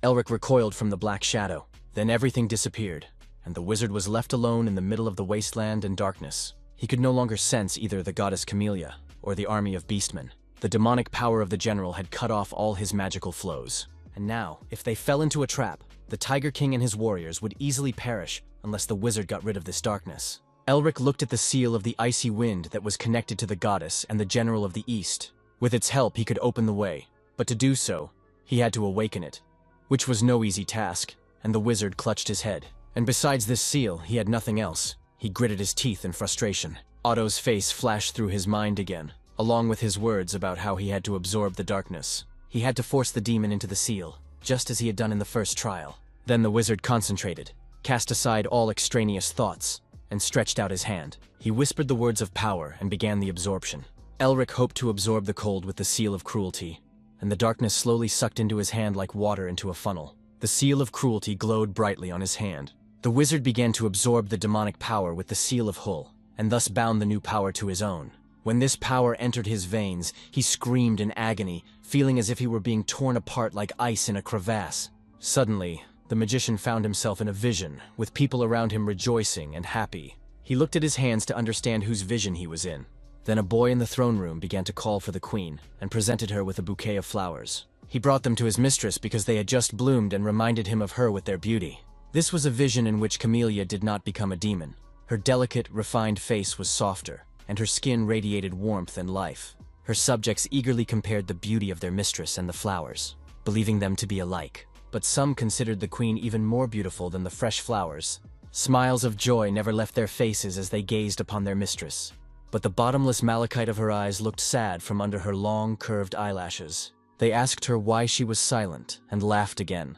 Elric recoiled from the black shadow. Then everything disappeared, and the wizard was left alone in the middle of the wasteland and darkness. He could no longer sense either the goddess Camellia or the army of beastmen. The demonic power of the general had cut off all his magical flows. And now, if they fell into a trap, the Tiger King and his warriors would easily perish unless the wizard got rid of this darkness. Elric looked at the seal of the icy wind that was connected to the goddess and the general of the east. With its help, he could open the way, but to do so, he had to awaken it, which was no easy task, and the wizard clutched his head. And besides this seal, he had nothing else. He gritted his teeth in frustration. Otto's face flashed through his mind again, along with his words about how he had to absorb the darkness. He had to force the demon into the seal, just as he had done in the first trial. Then the wizard concentrated, cast aside all extraneous thoughts, and stretched out his hand. He whispered the words of power and began the absorption. Elric hoped to absorb the cold with the seal of cruelty, and the darkness slowly sucked into his hand like water into a funnel. The seal of cruelty glowed brightly on his hand. The wizard began to absorb the demonic power with the seal of Hull, and thus bound the new power to his own. When this power entered his veins, he screamed in agony, feeling as if he were being torn apart like ice in a crevasse. Suddenly, the magician found himself in a vision, with people around him rejoicing and happy. He looked at his hands to understand whose vision he was in. Then a boy in the throne room began to call for the queen, and presented her with a bouquet of flowers. He brought them to his mistress because they had just bloomed and reminded him of her with their beauty. This was a vision in which Camellia did not become a demon. Her delicate, refined face was softer, and her skin radiated warmth and life. Her subjects eagerly compared the beauty of their mistress and the flowers, believing them to be alike. But some considered the queen even more beautiful than the fresh flowers. Smiles of joy never left their faces as they gazed upon their mistress. But the bottomless malachite of her eyes looked sad from under her long, curved eyelashes. They asked her why she was silent, and laughed again.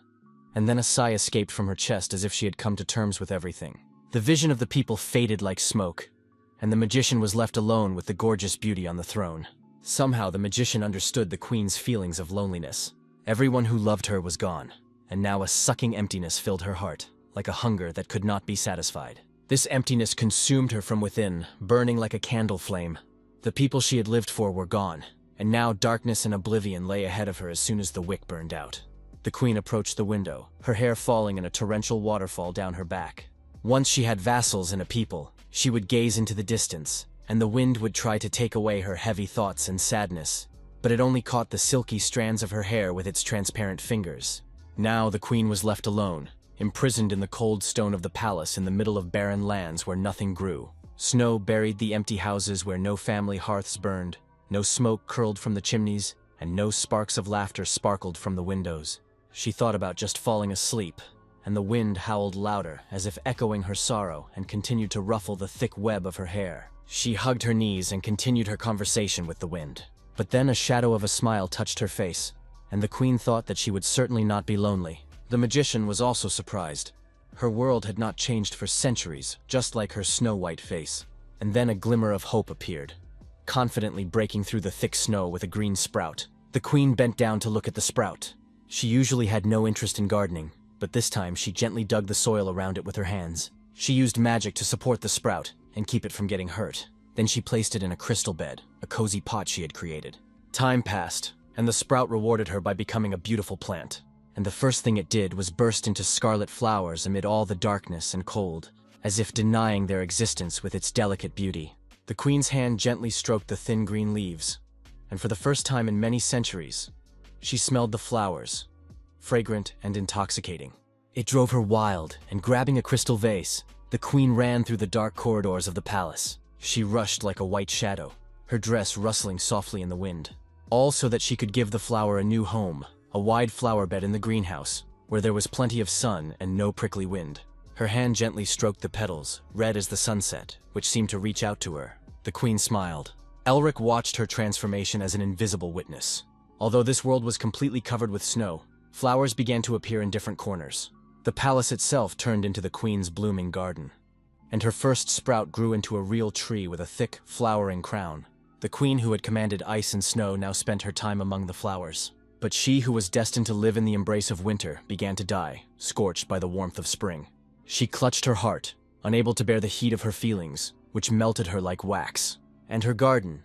And then a sigh escaped from her chest as if she had come to terms with everything. The vision of the people faded like smoke, and the magician was left alone with the gorgeous beauty on the throne. Somehow the magician understood the queen's feelings of loneliness. Everyone who loved her was gone, and now a sucking emptiness filled her heart, like a hunger that could not be satisfied. This emptiness consumed her from within, burning like a candle flame. The people she had lived for were gone, and now darkness and oblivion lay ahead of her as soon as the wick burned out. The queen approached the window, her hair falling in a torrential waterfall down her back. Once she had vassals and a people, she would gaze into the distance, and the wind would try to take away her heavy thoughts and sadness, but it only caught the silky strands of her hair with its transparent fingers. Now the queen was left alone, imprisoned in the cold stone of the palace in the middle of barren lands where nothing grew. Snow buried the empty houses where no family hearths burned, no smoke curled from the chimneys, and no sparks of laughter sparkled from the windows. She thought about just falling asleep, and the wind howled louder, as if echoing her sorrow, and continued to ruffle the thick web of her hair. She hugged her knees and continued her conversation with the wind. But then a shadow of a smile touched her face, and the queen thought that she would certainly not be lonely. The magician was also surprised. Her world had not changed for centuries, just like her snow-white face. And then a glimmer of hope appeared, confidently breaking through the thick snow with a green sprout. The queen bent down to look at the sprout. She usually had no interest in gardening, but this time she gently dug the soil around it with her hands. She used magic to support the sprout and keep it from getting hurt. Then she placed it in a crystal bed, a cozy pot she had created. Time passed, and the sprout rewarded her by becoming a beautiful plant. And the first thing it did was burst into scarlet flowers amid all the darkness and cold, as if denying their existence with its delicate beauty. The queen's hand gently stroked the thin green leaves, and for the first time in many centuries, she smelled the flowers, fragrant and intoxicating. It drove her wild, and grabbing a crystal vase, the queen ran through the dark corridors of the palace. She rushed like a white shadow, her dress rustling softly in the wind. All so that she could give the flower a new home, a wide flower bed in the greenhouse, where there was plenty of sun and no prickly wind. Her hand gently stroked the petals, red as the sunset, which seemed to reach out to her. The queen smiled. Elric watched her transformation as an invisible witness. Although this world was completely covered with snow, flowers began to appear in different corners. The palace itself turned into the queen's blooming garden, and her first sprout grew into a real tree with a thick, flowering crown. The queen who had commanded ice and snow now spent her time among the flowers. But she who was destined to live in the embrace of winter began to die, scorched by the warmth of spring. She clutched her heart, unable to bear the heat of her feelings, which melted her like wax. And her garden,